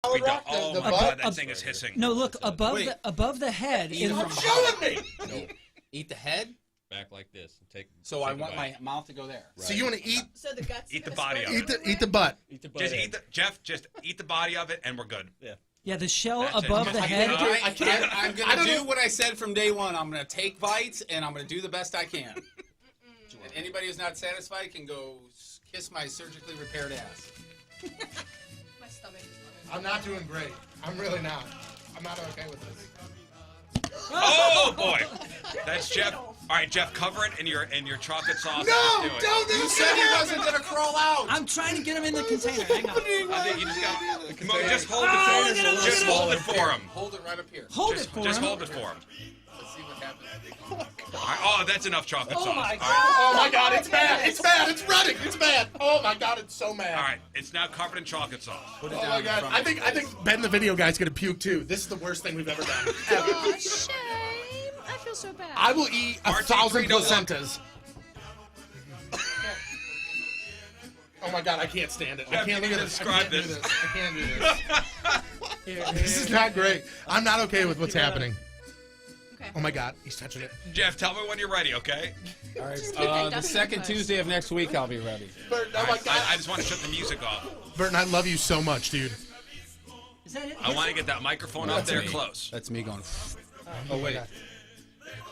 Oh my God, that thing is hissing. No, look above the head. Stop showing me. No. Eat the head. Back like this. And take. So I want my mouth to go there. Right. So you want to eat? So the guts. Eat the body of it. Eat the butt. Eat the butt. Just eat the body of it, and we're good. Yeah. Yeah, the shell above the head. I'm gonna do what I said from day one. I'm gonna take bites, and I'm gonna do the best I can. And anybody who's not satisfied can go kiss my surgically repaired ass. My stomach is not. I'm not doing great. I'm really not. I'm not okay with this. Oh boy, that's Jeff. All right, Jeff, cover it in your chocolate sauce. No, do it. don't. You said he wasn't gonna crawl out. I'm trying to get him in the container. Hang on. I think you just got. Just hold Oh, it. look at him, look Just at him. hold it for him. Hold it right up here. Just hold it for him. Let's see what happens. All right, oh, that's enough chocolate sauce. my All God. right. Oh my God, it's bad. It's bad. It's running. It's bad. Oh my God, it's so mad. All right, it's now covered in chocolate sauce. Put it Oh down my in God. front I of me. think Ben the video guy's gonna puke too. This is the worst thing we've ever done. Ever. Oh, shame. I feel so bad. I will eat 1,000 placentas. Oh my God, I can't stand it. I can't look at this. I can't do this. I can't do this. This is not great. I'm not okay with what's happening. Okay. Oh my God, he's touching it. Jeff, tell me when you're ready, okay? All right. The second Tuesday of next week, I'll be ready. Burton, All oh my right, God. I just want to shut the music off. Burton, I love you so much, dude. Is that it? I want to get that microphone up there close. That's me going. Oh wait.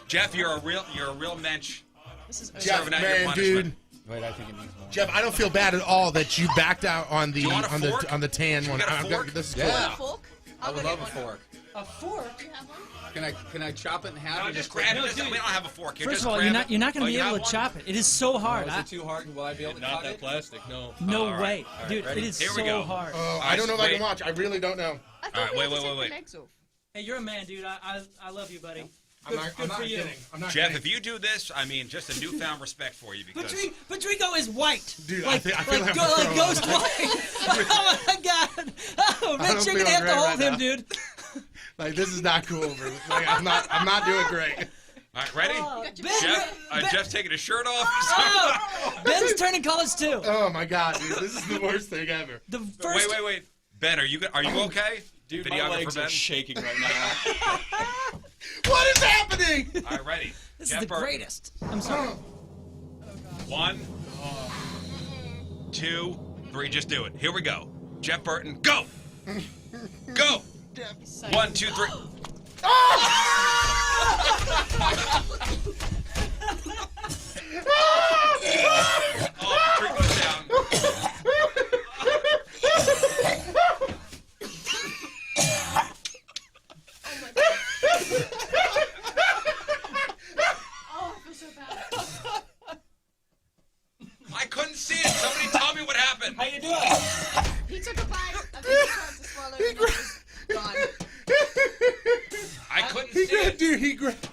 Jeff, you're a real mensch. This is Jeff, Serving out your man, punishment. dude. Wait, I think it needs more. Jeff, I don't feel bad at all that you backed out on the you want a fork? on the tan Should we one. get a I've fork? This is Yeah. cool. a fork. I would love a fork. A fork? Do you have one? Can I chop it in half? No, and just take grab it? it. We don't have a fork here. First Just of all, grab you're not going Oh, to be you able have to one? chop it. It is so hard. Is it too hard? Will I be able to Not cut that it? plastic. No. No all right. way, All right, dude. ready? It is Here we so go. hard. Oh, I don't know if I can Wait. watch. I really don't know. I thought All right, we had wait, to take wait. the legs off. Hey, you're a man, dude. I love you, buddy. I'm not Good for you. kidding. I'm not Jeff, kidding. if you do this, I mean, just a newfound respect for you because Patrico is white. Dude, I like, feel like I'm like throwing ghost up. white. Oh my God. Oh, I don't Rich, you're feel gonna have to great hold right him, now. dude. Like this is not cool. Bro. Like, I'm not doing great. All right, ready? Oh, Jeff's taking his shirt off. Oh, Ben's turning colors too. Oh my God, dude, this is the worst thing ever. The first. Wait. Ben, are you okay? Dude, Videographer my legs Ben? are shaking right now. What is happening? All right, ready? This Jeff is the Burton. greatest. I'm sorry. 1, 2, 3. Just do it. Here we go. Jeff Burton, go! Go! 1, 2, 3. Oh, Patrico's down. Oh, I feel so bad. I couldn't see it. Somebody tell me what happened. How you doing? He took a bite. I think he tried to swallow it. And it was gone. I couldn't see it. Dude, he grabbed.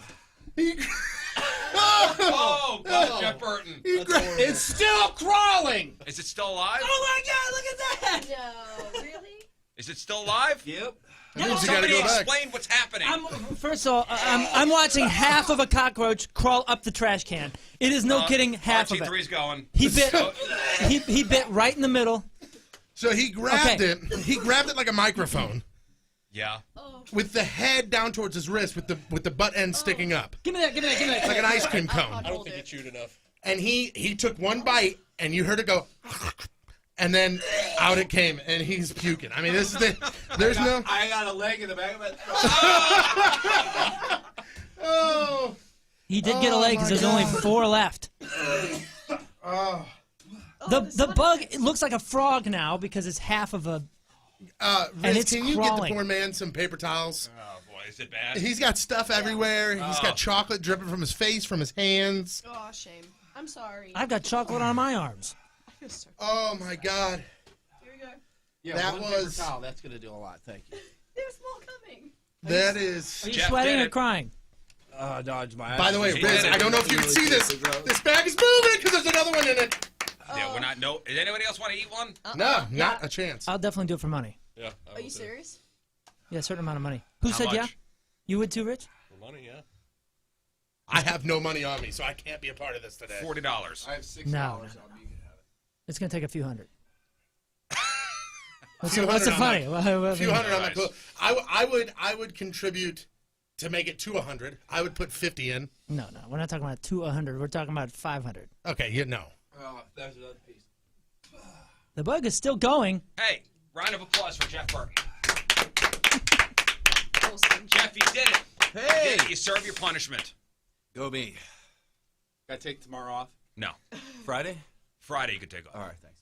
Oh, God, Jeff Burton. It's still crawling. Is it still alive? Oh my God! Look at that. No, really? Is it still alive? Yep. That means you gotta Somebody go back. explain what's happening. First of all, I'm watching half of a cockroach crawl up the trash can. It is no kidding, half of it. RT3's going. He bit. he bit right in the middle. So he grabbed it. He grabbed it like a microphone Yeah. Oh. with the head down towards his wrist, with the butt end sticking up, Give me that. Give me that. Give me that. like an ice cream cone. I don't think he chewed enough. And he took one bite, and you heard it go, and then out it came, and he's puking. I mean, this is there's no. I got a leg in the back of it. Oh. He did get a leg because there's only 4 left. Oh. The bug, it looks like a frog now because it's half of a. Riz, it's can you get the crawling. poor man some paper towels? Oh, boy, is it bad? He's got stuff everywhere. He's got chocolate dripping from his face, from his hands. Oh, shame. I'm sorry. I've got chocolate on my arms. I feel so. Oh my God. Here we go. Yeah, That one was- paper towel. That's gonna do a lot. Thank you. There's more coming. That is. Are you Jeff sweating did or it. crying? Dodge my. By the way, He Riz, did it. I don't know if you can see this. This bag is moving because there's another one in it. Yeah, we're not. No. Does anybody else want to eat one? No, not a chance. I'll definitely do it for money. Yeah. Are you serious? Yeah, a certain amount of money. Who How said much? yeah? You would too, Rich? For money, yeah. I have no money on me, so I can't be a part of this today. $40. I have $6. No. I'll be at it. It's gonna take a few hundred. What's the funny? A few hundred on my quote. I would contribute to make it to 100. I would put 50 in. No, we're not talking about 100. We're talking about 500. Okay, no. There's another piece. The bug is still going. Hey, round of applause for Jeff Burton. Jeff, you did it. Hey! You did it. You serve your punishment. Go me. Got to take tomorrow off? No. Friday? Friday you could take off. All right, thanks.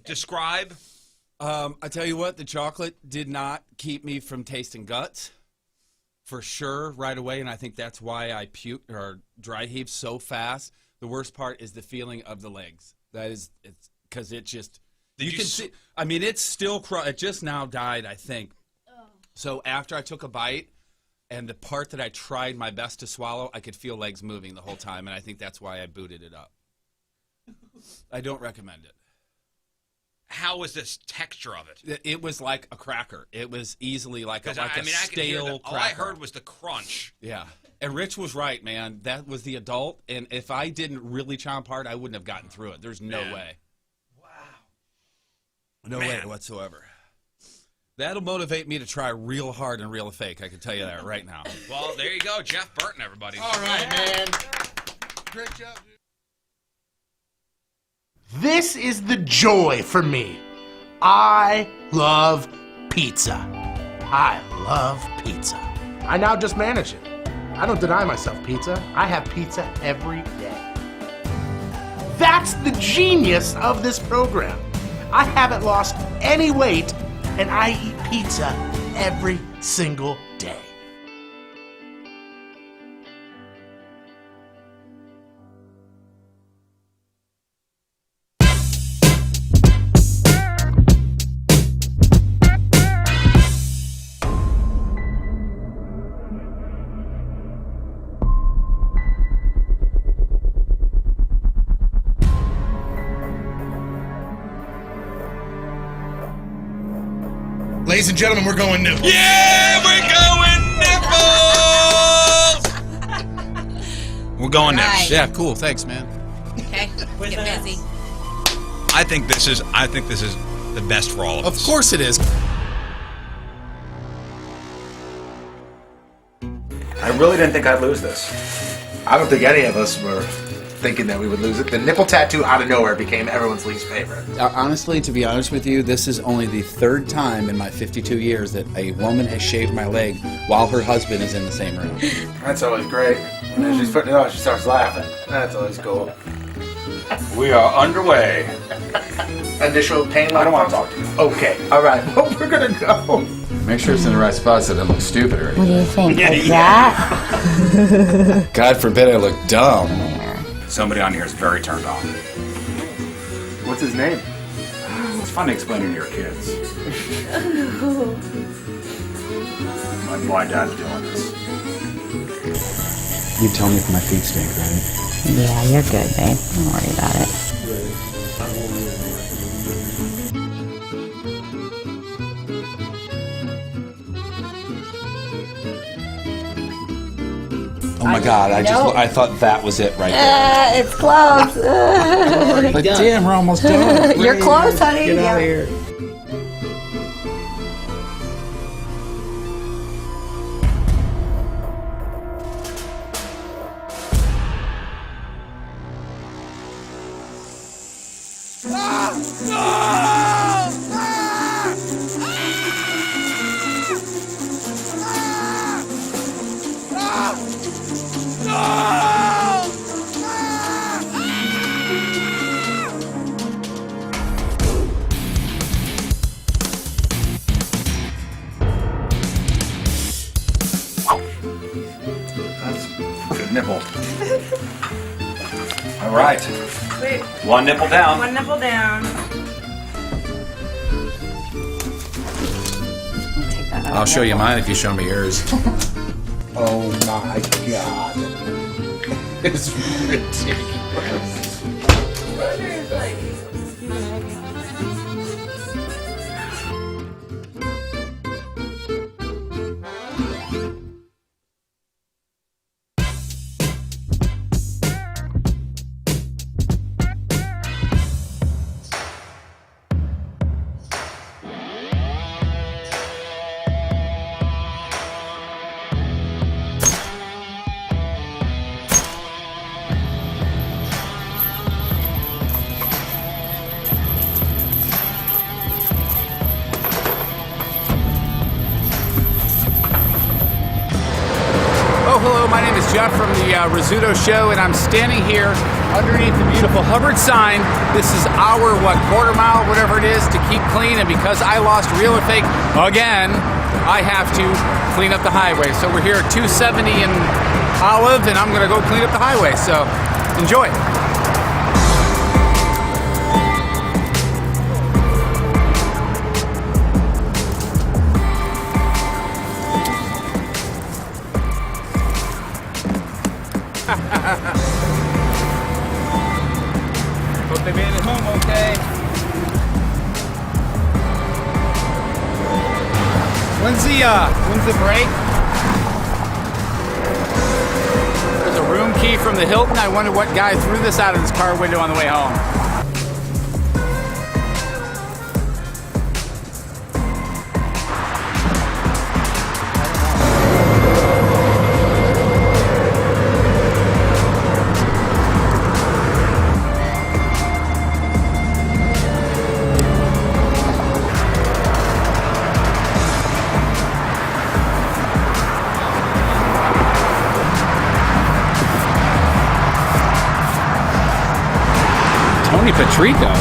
Describe. I tell you what, the chocolate did not keep me from tasting guts. For sure, right away, and I think that's why I puked or dry heaved so fast. The worst part is the feeling of the legs. It's because it just, you can see, I mean, it's still, it just now died, I think. Oh. So after I took a bite, and the part that I tried my best to swallow, I could feel legs moving the whole time, and I think that's why I booted it up. I don't recommend it. How was this texture of it? It was like a cracker. It was easily like a I stale cracker. All I heard was the crunch. Yeah. And Rich was right, man. That was the adult, and if I didn't really chomp hard, I wouldn't have gotten through it. There's no way. Wow. No way whatsoever. That'll motivate me to try real hard and real fake. I can tell you that right now. Well, there you go. Jeff Burton, everybody. All right, man. Great job, dude. This is the joy for me. I love pizza. I love pizza. I now just manage it. I don't deny myself pizza. I have pizza every day. That's the genius of this program. I haven't lost any weight, and I eat pizza every single day. Ladies and gentlemen, we're going nipples. Yeah, we're going nipples. We're going nipples. Yeah, cool. Thanks, man. Okay, get busy. I think this is the best for all of us. Of course it is. I really didn't think I'd lose this. I don't think any of us were thinking that we would lose it. The nipple tattoo out of nowhere became everyone's least favorite. Honestly, to be honest with you, this is only the third time in my 52 years that a woman has shaved my leg while her husband is in the same room. That's always great. And as she's putting it on, she starts laughing. That's always cool. We are underway. Initial pain level? I don't want to talk to you. Okay, all right. Well, we're going to go. Make sure it's in the right spot so it doesn't look stupid or anything. What do you think? Like that? God forbid I look dumb. Somebody on here is very turned on. What's his name? It's fun explaining to your kids. Why Dad's doing this. You tell me if my feet stink, right? Yeah, you're good, babe. Don't worry about it. Oh my God! I thought that was it right there. It's close. But damn, we're almost done. You're close, honey. Get out of here. Good nipple. All right. Wait, One nipple down. one nipple down. Take that out. I'll show you mine if you show me yours. Oh my God. It's ridiculous. name is Jeff from the Rizzuto Show, and I'm standing here underneath the beautiful Hubbard sign. This is our, quarter mile, whatever it is, to keep clean, and because I lost real or fake again, I have to clean up the highway. So we're here at 270 in Olive, and I'm going to go clean up the highway, so enjoy. Hope they made it home okay. When's the break? There's a room key from the Hilton. I wonder what guy threw this out of his car window on the way home. Tony Patrico.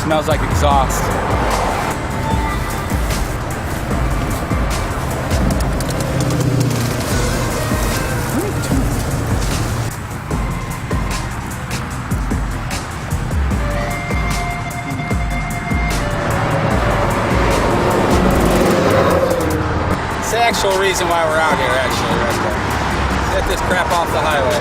Smells like exhaust. It's the actual reason why we're out here, actually, right there. Get this crap off the highway.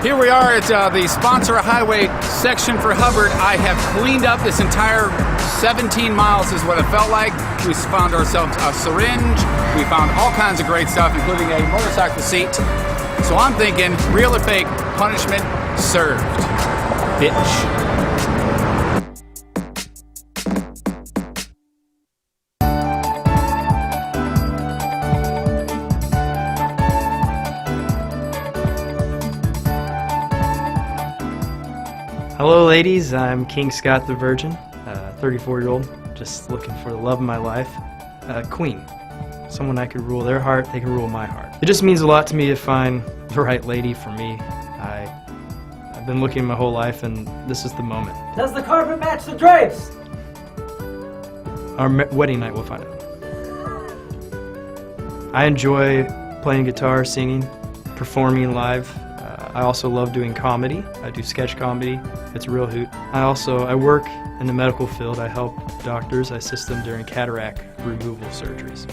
Here we are at the sponsor highway section for Hubbard. I have cleaned up this entire 17 miles is what it felt like. We found ourselves a syringe. We found all kinds of great stuff, including a motorcycle seat. So I'm thinking, real or fake, punishment served. Bitch. Hello ladies, I'm King Scott the Virgin, 34-year-old, just looking for the love of my life. Queen, someone I could rule their heart, they can rule my heart. It just means a lot to me to find the right lady for me. I've been looking my whole life and this is the moment. Does the carpet match the drapes? Our wedding night, we'll find out. I enjoy playing guitar, singing, performing live. I also love doing comedy. I do sketch comedy. It's a real hoot. I work in the medical field. I help doctors. I assist them during cataract removal surgeries.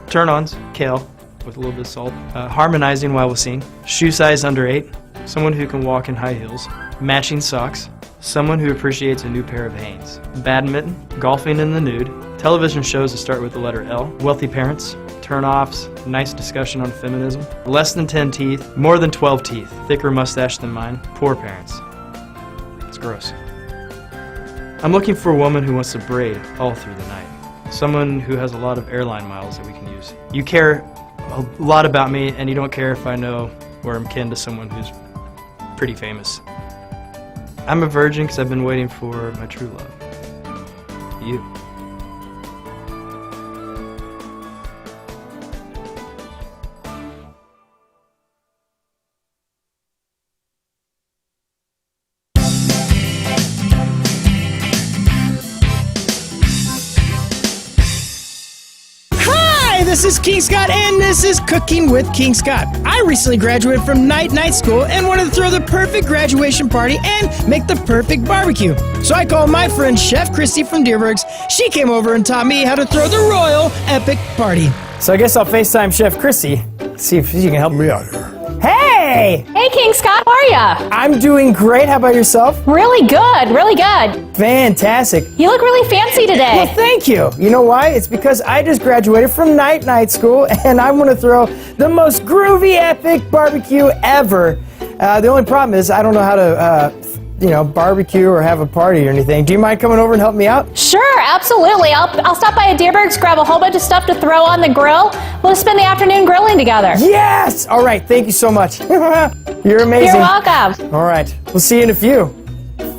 Turn-ons, kale with a little bit of salt. Harmonizing while we sing. Shoe size under 8. Someone who can walk in high heels. Matching socks. Someone who appreciates a new pair of Hanes. Badminton. Golfing in the nude. Television shows that start with the letter L. Wealthy parents. Turn-offs, nice discussion on feminism. Less than 10 teeth, more than 12 teeth, thicker mustache than mine, poor parents. It's gross. I'm looking for a woman who wants to braid all through the night. Someone who has a lot of airline miles that we can use. You care a lot about me and you don't care if I know or I'm kin to someone who's pretty famous. I'm a virgin because I've been waiting for my true love. You. This is King Scott, and this is Cooking with King Scott. I recently graduated from night school and wanted to throw the perfect graduation party and make the perfect barbecue. So I called my friend Chef Christy from Deerbergs. She came over and taught me how to throw the royal epic party. So I guess I'll FaceTime Chef Christy, see if she can help me out here. Hey! Hey, King Scott, how are ya? I'm doing great. How about yourself? Really good, really good. Fantastic. You look really fancy today. Well, thank you. You know why? It's because I just graduated from night school, and I want to throw the most groovy, epic barbecue ever. The only problem is I don't know how to, barbecue or have a party or anything. Do you mind coming over and help me out? Sure, absolutely. I'll stop by at Deerbergs, grab a whole bunch of stuff to throw on the grill. We'll spend the afternoon grilling together. Yes! All right, thank you so much. You're amazing. You're welcome. All right. We'll see you in a few.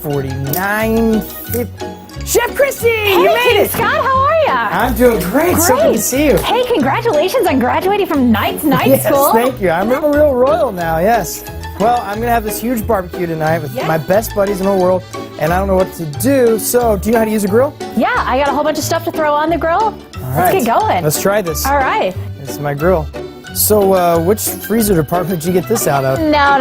49, 50. Chef Christy, you made it. Scott, how are ya? I'm doing great. So good to see you. Hey, congratulations on graduating from night Yes, school. thank you. I'm a real royal now, yes. Well, I'm going to have this huge barbecue tonight with my best buddies in the world, and I don't know what to do. So, do you know how to use a grill? Yeah, I got a whole bunch of stuff to throw on the grill. All Let's get going. Let's try this. All right. This is my grill. So, which freezer department did you get this out of? No.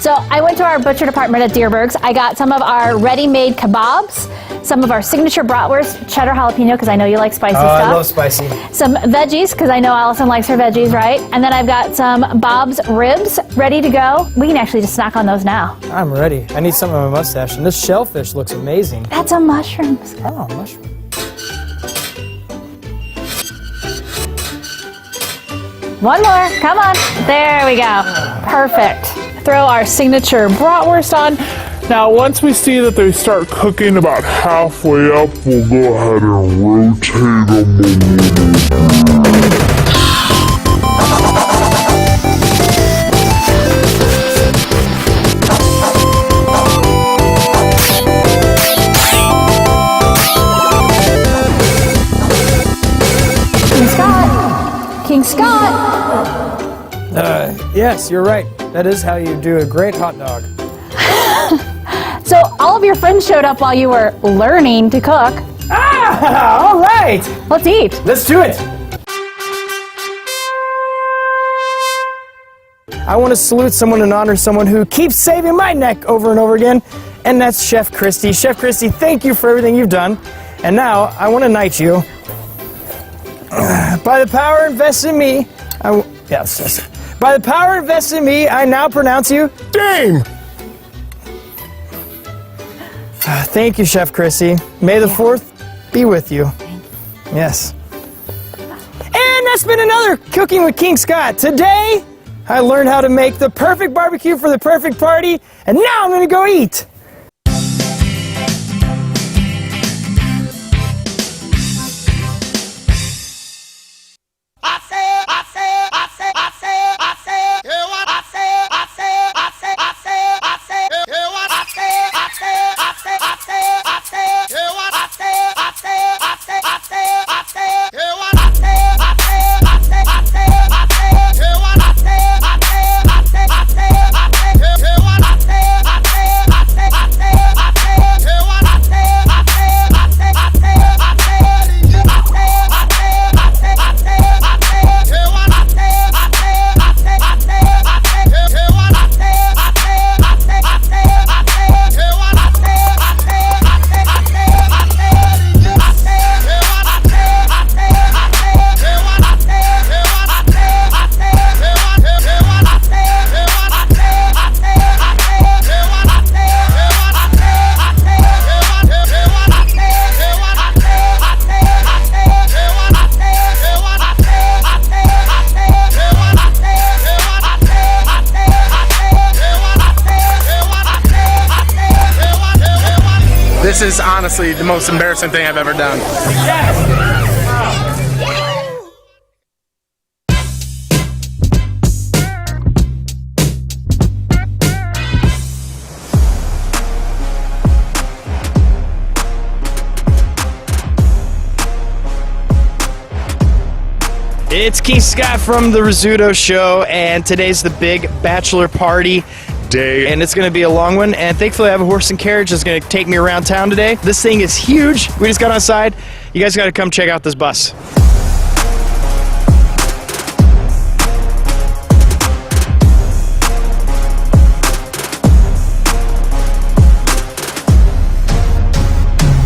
So I went to our butcher department at Dierberg's. I got some of our ready-made kebabs, some of our signature bratwurst, cheddar jalapeno, because I know you like spicy stuff. I love spicy. Some veggies, because I know Allison likes her veggies, right? And then I've got some Bob's ribs ready to go. We can actually just snack on those now. I'm ready. I need some of my mustache, and this shellfish looks amazing. That's a mushroom. Oh, mushroom. One more, come on. There we go. Perfect. Throw our signature bratwurst on. Now, once we see that they start cooking about halfway up, we'll go ahead and rotate them a little. King Scott. Yes, you're right. That is how you do a great hot dog. So all of your friends showed up while you were learning to cook. Ah, all right. Let's eat. Let's do it. I want to salute someone and honor someone who keeps saving my neck over and over again, and that's Chef Christy. Chef Christy, thank you for everything you've done. And now I want to knight you. By the power invested in me, by the power invested in me, I now pronounce you Dame. Thank you, Chef Chrissy. May the 4th be with you. Yes. And that's been another Cooking with King Scott. Today, I learned how to make the perfect barbecue for the perfect party, and now I'm going to go eat. This is honestly the most embarrassing thing I've ever done. It's King Scott from the Rizzuto Show, and today's the big bachelor party day, and it's going to be a long one, and thankfully I have a horse and carriage that's going to take me around town today. This thing is huge. We just got outside. You guys got to come check out this bus.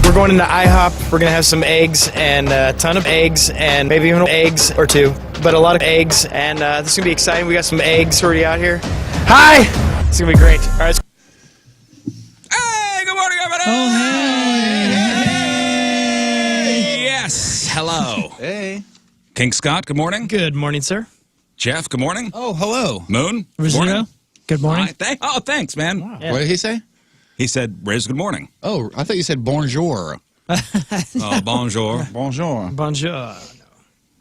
We're going into IHOP. We're going to have some eggs and a ton of eggs and maybe even eggs or two, but a lot of eggs, and this is going to be exciting. We got some eggs already out here. Hi! It's going to be great. All right. Hey, good morning, everybody. Oh, hey. Yes. Hello. Hey. King Scott, good morning. Good morning, sir. Jeff, good morning. Oh, hello. Moon, good Rizzuto, morning. good morning. Hi, thanks, man. What did he say? He said, Riz, good morning. Oh, I thought you said bonjour. Oh, bonjour. Bonjour. Bonjour.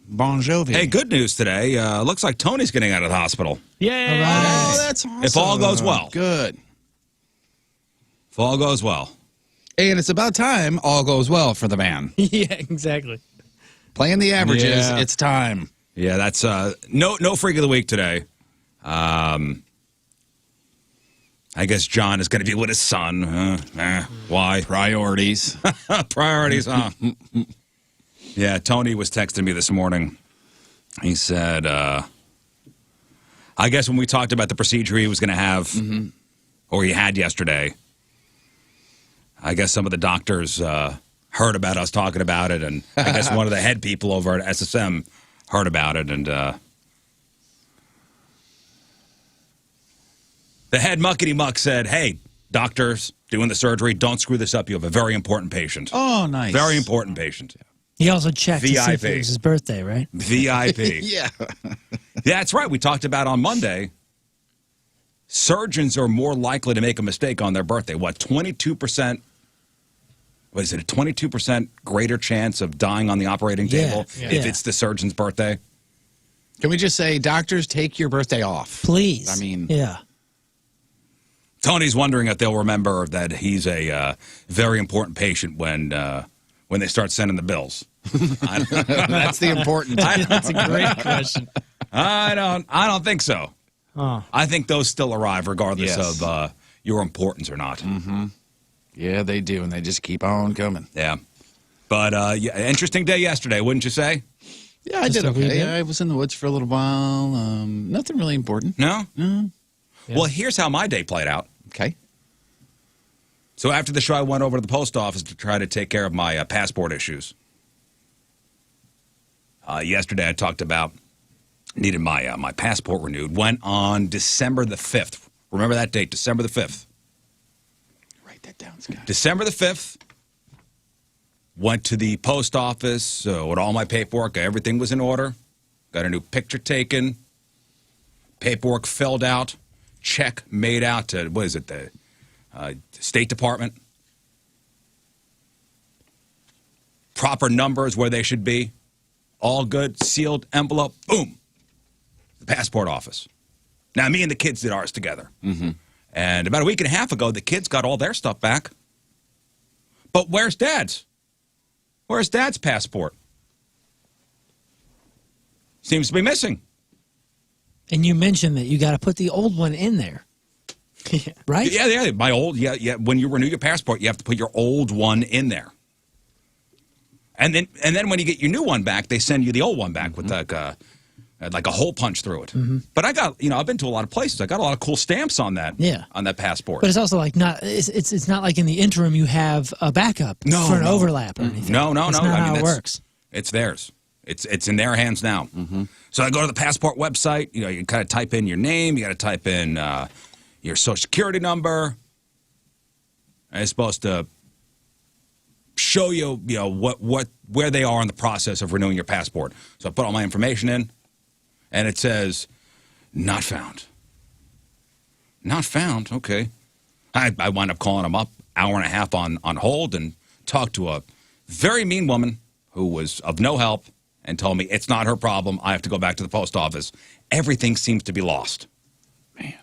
Bon Jovi. Hey, good news today. Looks like Tony's getting out of the hospital. Yay! Oh, that's awesome. If all goes well. Good. If all goes well. And it's about time all goes well for the man. Yeah, exactly. Playing the averages, Yeah. it's time. Yeah, that's no freak of the week today. I guess John is going to be with his son. Why? Priorities. Priorities, huh? Yeah, Tony was texting me this morning. He said, I guess when we talked about the procedure he was going to have, or he had yesterday, I guess some of the doctors heard about us talking about it, and I guess one of the head people over at SSM heard about it, and the head muckety-muck said, hey, doctors doing the surgery, don't screw this up. You have a very important patient. Oh, nice. Very important patient. He also checked to see if VIP. it was his birthday, right? VIP. Yeah. That's right. We talked about on Monday. Surgeons are more likely to make a mistake on their birthday. What, 22%? What is it, a 22% greater chance of dying on the operating table if it's the surgeon's birthday? Can we just say, doctors, take your birthday off? Please. I mean, yeah. Tony's wondering if they'll remember that he's a very important patient when they start sending the bills. that's the important. That's a great question. I don't think so. Oh. I think those still arrive regardless Yes. of your importance or not. Mm-hmm. Yeah, they do, and they just keep on coming. Yeah. But yeah, interesting day yesterday, wouldn't you say? Yeah, I did okay. I was in the woods for a little while. Nothing really important. No? No. Yeah. Well, here's how my day played out. Okay. So after the show, I went over to the post office to try to take care of my passport issues. Yesterday, I talked about needed my passport renewed. Went on December the 5th. Remember that date, December the 5th. Write that down, Scott. December the 5th. Went to the post office with all my paperwork. Everything was in order. Got a new picture taken. Paperwork filled out. Check made out to, what is it, the State Department. Proper numbers where they should be. All good. Sealed envelope. Boom. The passport office. Now, me and the kids did ours together. Mm-hmm. And about a week and a half ago, the kids got all their stuff back. But where's Dad's? Where's Dad's passport? Seems to be missing. And you mentioned that you got to put the old one in there. Right? Yeah. My old, yeah. When you renew your passport, you have to put your old one in there. And then when you get your new one back, they send you the old one back with like a hole punch through it. Mm-hmm. But I got, I've been to a lot of places. I got a lot of cool stamps on that. Yeah. On that passport. But it's also like it's not like in the interim you have a backup for an overlap or anything. No. That's not how it works. It's theirs. It's in their hands now. Mm-hmm. So I go to the passport website. You kind of type in your name. You got to type in your social security number. And it's supposed to show you, where they are in the process of renewing your passport. So I put all my information in, and it says, not found. Not found. Okay. I wind up calling them up, hour and a half on hold, and talked to a very mean woman who was of no help and told me it's not her problem. I have to go back to the post office. Everything seems to be lost. Man.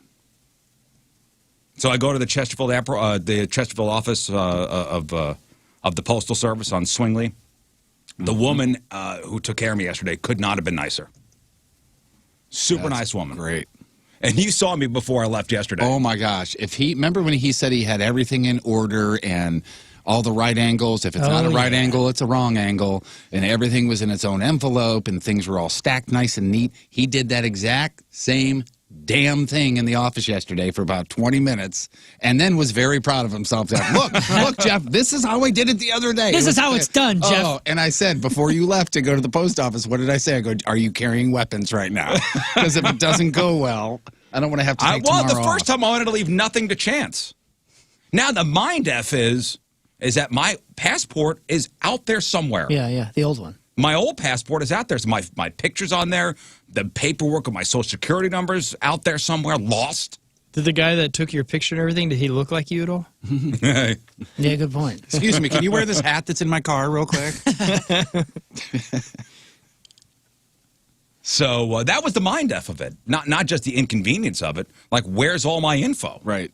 So I go to the Chesterfield office of the Postal Service on Swingley. The woman who took care of me yesterday could not have been nicer. Super nice woman. Great. And you saw me before I left yesterday. Oh my gosh! Remember when he said he had everything in order and all the right angles? If it's not a right angle, it's a wrong angle, and everything was in its own envelope, and things were all stacked nice and neat. He did that exact same damn thing in the office yesterday for about 20 minutes, and then was very proud of himself. Look, Jeff, this is how I did it the other day. This is how it's done, Jeff. Oh, and I said, before you left to go to the post office, what did I say? I go, are you carrying weapons right now? Because if it doesn't go well, I don't want to have to take tomorrow the first time I wanted to leave nothing to chance. Now the mind F is that my passport is out there somewhere. Yeah, the old one. My old passport is out there. So my picture's on there. The paperwork of my social security number's out there somewhere, lost. Did the guy that took your picture and everything, did he look like you at all? Yeah, good point. Excuse me, can you wear this hat that's in my car real quick? So that was the mind F of it. Not just the inconvenience of it. Like, where's all my info? Right.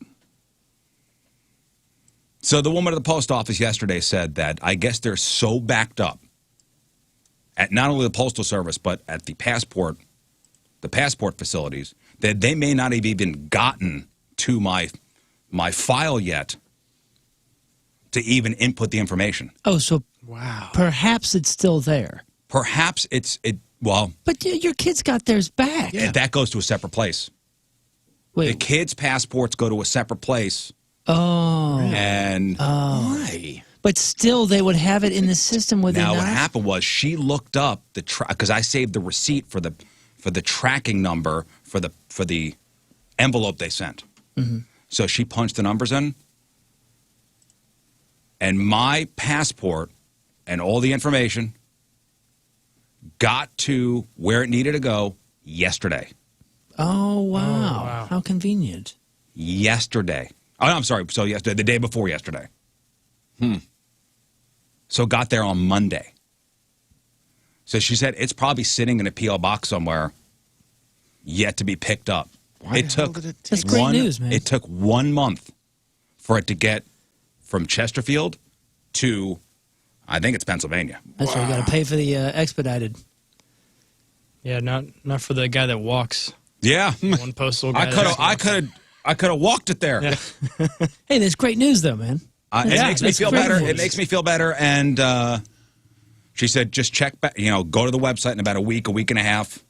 So the woman at the post office yesterday said that I guess they're so backed up at not only the Postal Service, but at the passport facilities, that they may not have even gotten to my file yet to even input the information. Oh, so Wow. perhaps it's still there. Perhaps well, But your kids got theirs back. that goes to a separate place. Wait. The kids' passports go to a separate place. Oh. And Why? But still, they would have it in the system, would they now not? what happened was she looked up because I saved the receipt for the tracking number for the envelope they sent. Mm-hmm. So she punched the numbers in, and my passport and all the information got to where it needed to go yesterday. Oh, wow. How convenient. Yesterday. Oh, no, I'm sorry. So yesterday, the day before yesterday. So it got there on Monday. So she said it's probably sitting in a P.O. box somewhere yet to be picked up. Why the hell did it take That's great news, man. It took 1 month for it to get from Chesterfield to, I think it's Pennsylvania. That's why you got to pay for the expedited. Yeah, not for the guy that walks. Yeah. One postal guy. I could have walked it there. Yeah. Hey, that's great news, though, man. It makes me that's feel great better. news. It makes me feel better. And she said, just check back, go to the website in about a week and a half,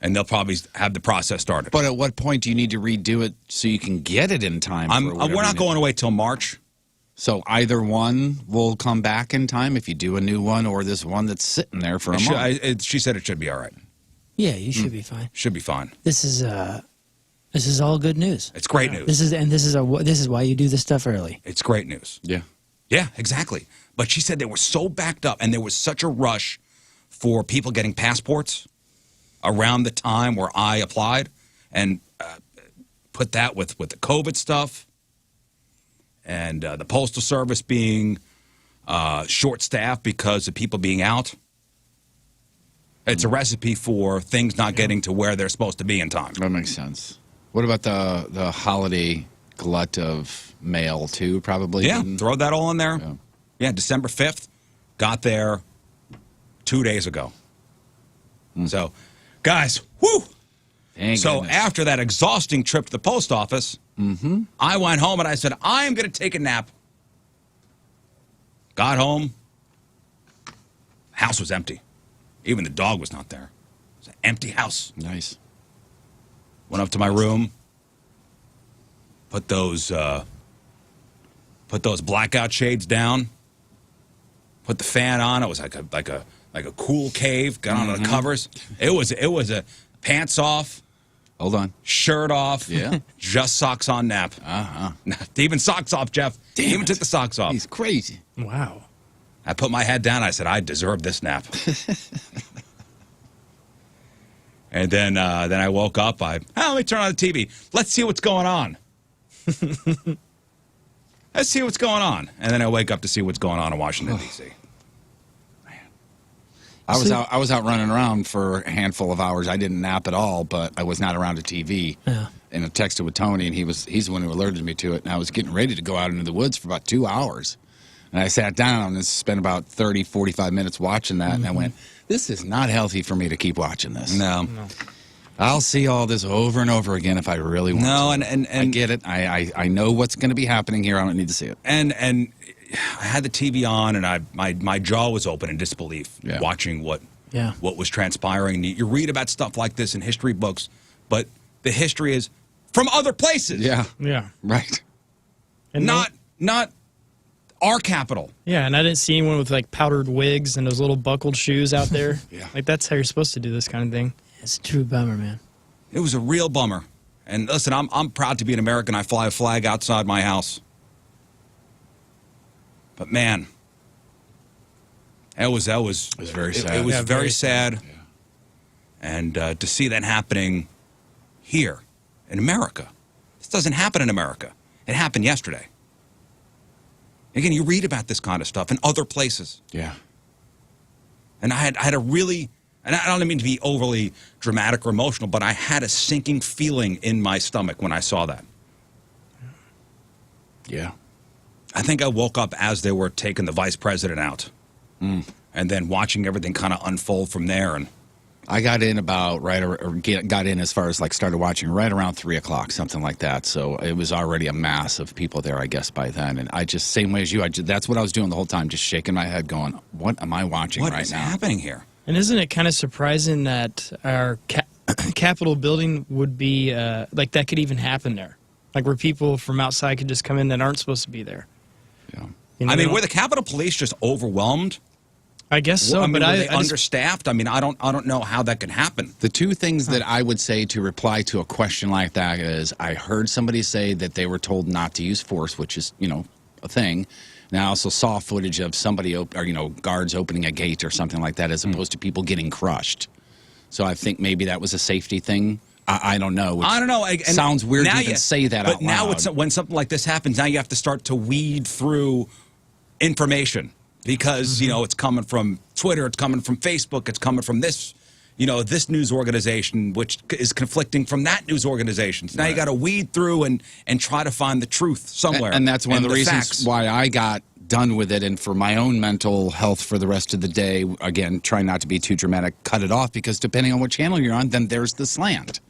and they'll probably have the process started. But at what point do you need to redo it so you can get it in time? We're not going away till March. So either one will come back in time if you do a new one, or this one that's sitting there for a month. She said it should be all right. Yeah, you should be fine. Should be fine. This is all good news. It's great news. This is why you do this stuff early. It's great news. Yeah. Yeah, exactly. But she said they were so backed up, and there was such a rush for people getting passports around the time where I applied, and put that with the COVID stuff, and the Postal Service being short-staffed because of people being out. It's a recipe for things not getting to where they're supposed to be in time. That makes sense. What about the holiday glut of mail, too, probably? Yeah, throw that all in there. Yeah, December 5th, got there 2 days ago. So, guys, whoo! Thank So goodness. after that exhausting trip to the post office, I went home and I said, I am going to take a nap. Got home. House was empty. Even the dog was not there. It was an empty house. Nice. Went up to my room, put those blackout shades down, put the fan on. It was like a cool cave. Got on the covers. It was a pants off. Hold on. Shirt off. Yeah. Just socks on nap. Even socks off, Jeff. Damn Even it. took the socks off. He's crazy. Wow. I put my head down. I said, I deserve this nap. And then I woke up. Let me turn on the TV. Let's see what's going on. Let's see what's going on. And then I wake up to see what's going on in Washington, D.C. I was out running around for a handful of hours. I didn't nap at all, but I was not around a TV. Yeah. And I texted with Tony, and he's the one who alerted me to it. And I was getting ready to go out into the woods for about 2 hours. And I sat down and spent about 30, 45 minutes watching that. And I went, this is not healthy for me to keep watching this. No. I'll see all this over and over again if I really want to. And I get it. I know what's going to be happening here. I don't need to see it. And I had the TV on, and my jaw was open in disbelief watching what was transpiring. You read about stuff like this in history books, but the history is from other places. Yeah. Yeah. Right. And Not our capital. Yeah, and I didn't see anyone with like powdered wigs and those little buckled shoes out there. Yeah. Like that's how you're supposed to do this kind of thing. It's a true bummer, man. It was a real bummer. And listen, I'm proud to be an American. I fly a flag outside my house. But man, it was very sad. It was Yeah, very very sad. Yeah. And to see that happening here in America. This doesn't happen in America. It happened yesterday. Again, you read about this kind of stuff in other places. Yeah. And I had a really And I don't mean to be overly dramatic or emotional, but I had a sinking feeling in my stomach when I saw that. Yeah. I think I woke up as they were taking the vice president out. And then watching everything kind of unfold from there. And I got in about got in as far as like started watching right around 3 o'clock, something like that. So it was already a mass of people there, I guess, by then. And I just, same way as you, that's what I was doing the whole time, just shaking my head going, what am I watching right now? What is happening here? And isn't it kind of surprising that our Capitol building would be, like that could even happen there? Like where people from outside could just come in that aren't supposed to be there. Yeah. You know, I mean, were the Capitol Police just overwhelmed? I guess so, I mean, but were I they just, understaffed? I mean, I don't know how that could happen. The two things that I would say to reply to a question like that is I heard somebody say that they were told not to use force, which is, a thing. And I also saw footage of somebody, guards opening a gate or something like that as opposed to people getting crushed. So I think maybe that was a safety thing. I don't know. I don't know. Sounds weird to even say that out loud. But now when something like this happens, now you have to start to weed through information. Because, it's coming from Twitter, it's coming from Facebook, it's coming from this, this news organization, which is conflicting from that news organization. So now you got to weed through and try to find the truth somewhere. And that's one of the reasons facts. why I got done with it. And for my own mental health for the rest of the day, again, try not to be too dramatic, cut it off, because depending on what channel you're on, then there's the slant.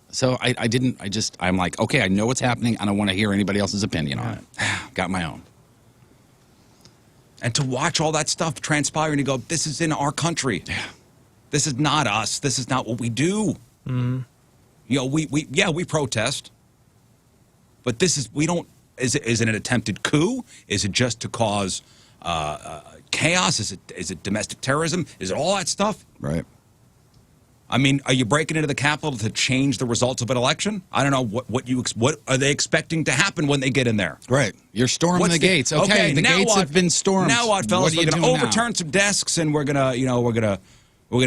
So I'm like, okay, I know what's happening. I don't want to hear anybody else's opinion on it. Got my own. And to watch all that stuff transpire and you go, this is in our country. Yeah. This is not us. This is not what we do. We protest. But we don't, is it an attempted coup? Is it just to cause chaos? Is it domestic terrorism? Is it all that stuff? Right. I mean, are you breaking into the Capitol to change the results of an election? I don't know what are they expecting to happen when they get in there? Right. You're storming the gates. Okay, the gates have been stormed. Now what, fellas? We're going to overturn some desks and we're gonna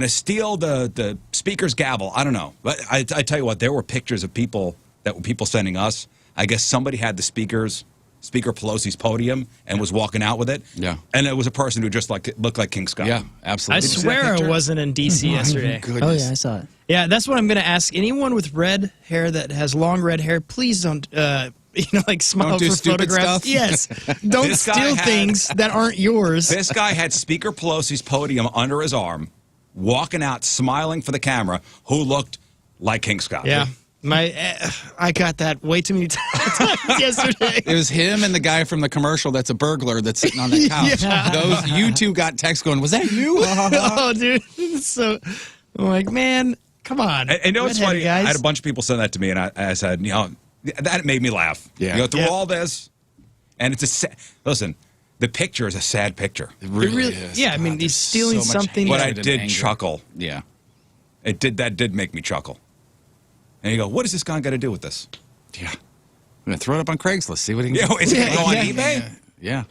steal the speaker's gavel. I don't know. But I tell you what, there were pictures of people sending us. I guess somebody had the Speaker Pelosi's podium and was walking out with it. Yeah. And it was a person who just looked like King Scott. Yeah, absolutely. I swear I wasn't in D.C. yesterday. Oh, yeah, I saw it. Yeah, that's what I'm going to ask. Anyone with red hair that has long red hair, please don't, smile Don't do for stupid photographs. stuff? Yes. Don't This guy steal had- things that aren't yours. This guy had Speaker Pelosi's podium under his arm, walking out, smiling for the camera, who looked like King Scott. Yeah. I got that way too many times yesterday. It was him and the guy from the commercial that's a burglar that's sitting on the couch. Yeah. You two got text going, was that you? Oh, dude. So, I'm like, man, come on. And you know what's Redhead funny? guys. I had a bunch of people send that to me, and I said, that made me laugh. Yeah. Through all this, and it's listen, the picture is a sad picture. It really is. is. Yeah, I mean, God, he's there's stealing so much something. But I hatred and did anger. chuckle. Yeah. That did make me chuckle. And you go, what does this guy got to do with this? Yeah. I'm going to throw it up on Craigslist, see what he can Yeah, do. is it going to go on eBay? Yeah.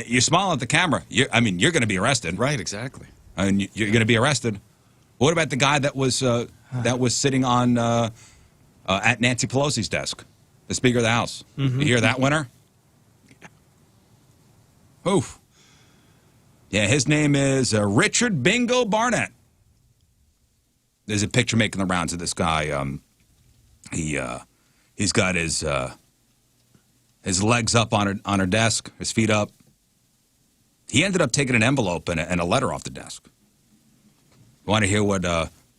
You smile at the camera. You're going to be arrested. Right, exactly. And you're going to be arrested. What about the guy that was sitting on at Nancy Pelosi's desk, the Speaker of the House? Mm-hmm. You hear that winner? Oof. Yeah, his name is Richard Bingo Barnett. There's a picture making the rounds of this guy. He's got his legs up on her desk, his feet up. He ended up taking an envelope and a letter off the desk. Want to hear what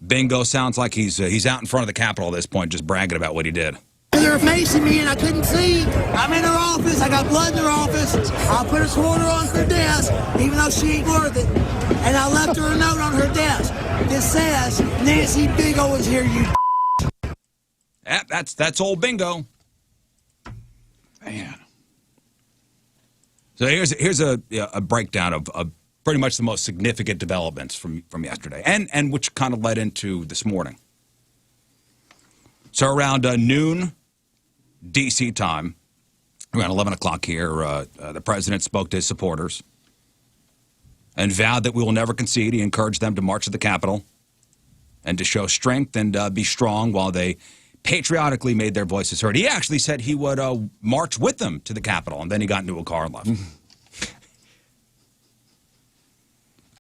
Bingo sounds like? He's out in front of the Capitol at this point, just bragging about what he did. They were facing me and I couldn't see. I'm in her office. I got blood in her office. I put a quarter on her desk, even though she ain't worth it. And I left her a note on her desk. It says, Nancy Bingo is here, you. Yeah, that's old Bingo. Man. So here's a breakdown of pretty much the most significant developments from yesterday, and which kind of led into this morning. So around noon, D.C. time, around 11 o'clock here, the president spoke to his supporters and vowed that we will never concede. He encouraged them to march to the Capitol and to show strength and be strong while they patriotically made their voices heard. He actually said he would march with them to the Capitol, and then he got into a car and left.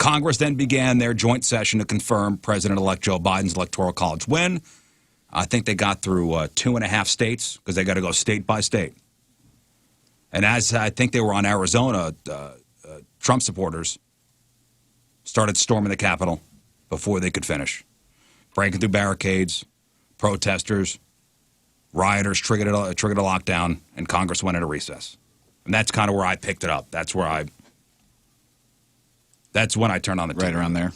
Congress then began their joint session to confirm President-elect Joe Biden's Electoral College win. I think they got through 2.5 states because they got to go state by state. And as I think they were on Arizona, Trump supporters started storming the Capitol before they could finish. Breaking through barricades, protesters, rioters triggered a lockdown, and Congress went into recess. And that's kind of where I picked it up. That's when I turned on the TV. Right around there.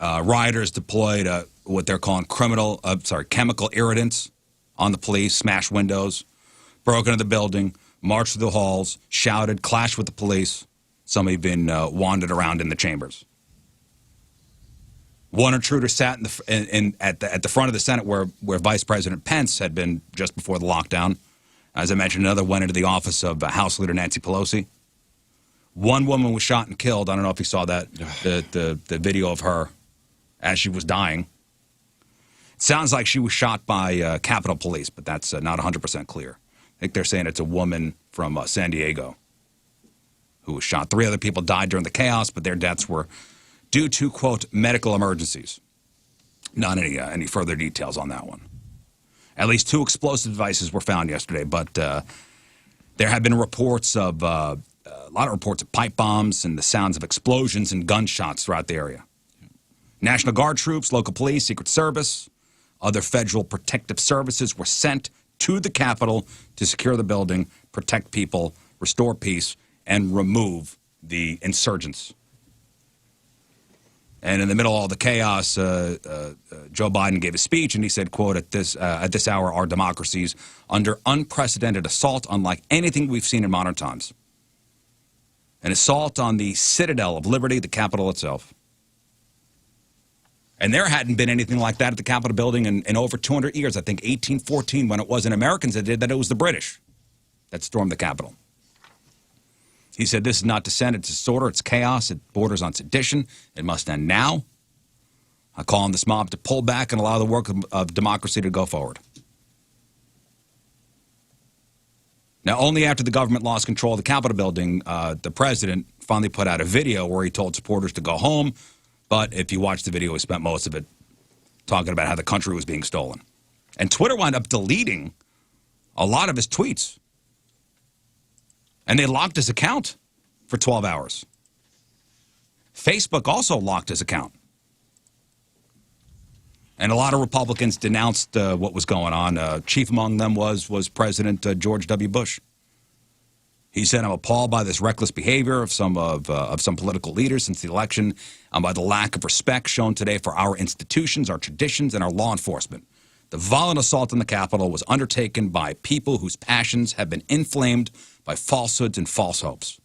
Rioters deployed what they're calling chemical irritants on the police, smashed windows, broke into the building, marched through the halls, shouted, clashed with the police. Some even wandered around in the chambers. One intruder sat at the front of the Senate where Vice President Pence had been just before the lockdown. As I mentioned, another went into the office of House Leader Nancy Pelosi. One woman was shot and killed. I don't know if you saw that, the video of her as she was dying. It sounds like she was shot by Capitol Police, but that's not 100% clear. I think they're saying it's a woman from San Diego who was shot. 3 other people died during the chaos, but their deaths were due to, quote, medical emergencies. Not any further details on that one. At least 2 explosive devices were found yesterday, but there have been reports of a lot of reports of pipe bombs and the sounds of explosions and gunshots throughout the area. National Guard troops, local police, Secret Service, other federal protective services were sent to the Capitol to secure the building, protect people, restore peace, and remove the insurgents. And in the middle of all the chaos, Joe Biden gave a speech, and he said, quote, at this hour, our democracy's under unprecedented assault, unlike anything we've seen in modern times. An assault on the citadel of liberty, the Capitol itself. And there hadn't been anything like that at the Capitol building in over 200 years. I think 1814, when it wasn't Americans that did that, it was the British that stormed the Capitol. He said, this is not dissent, it's disorder, it's chaos, it borders on sedition, it must end now. I call on this mob to pull back and allow the work of democracy to go forward. Now, only after the government lost control of the Capitol building, the president finally put out a video where he told supporters to go home. But if you watch the video, he spent most of it talking about how the country was being stolen. And Twitter wound up deleting a lot of his tweets. And they locked his account for 12 hours. Facebook also locked his account. And a lot of Republicans denounced what was going on. Chief among them was President George W. Bush. He said, I'm appalled by this reckless behavior of some political leaders since the election and by the lack of respect shown today for our institutions, our traditions, and our law enforcement. The violent assault on the Capitol was undertaken by people whose passions have been inflamed by falsehoods and false hopes.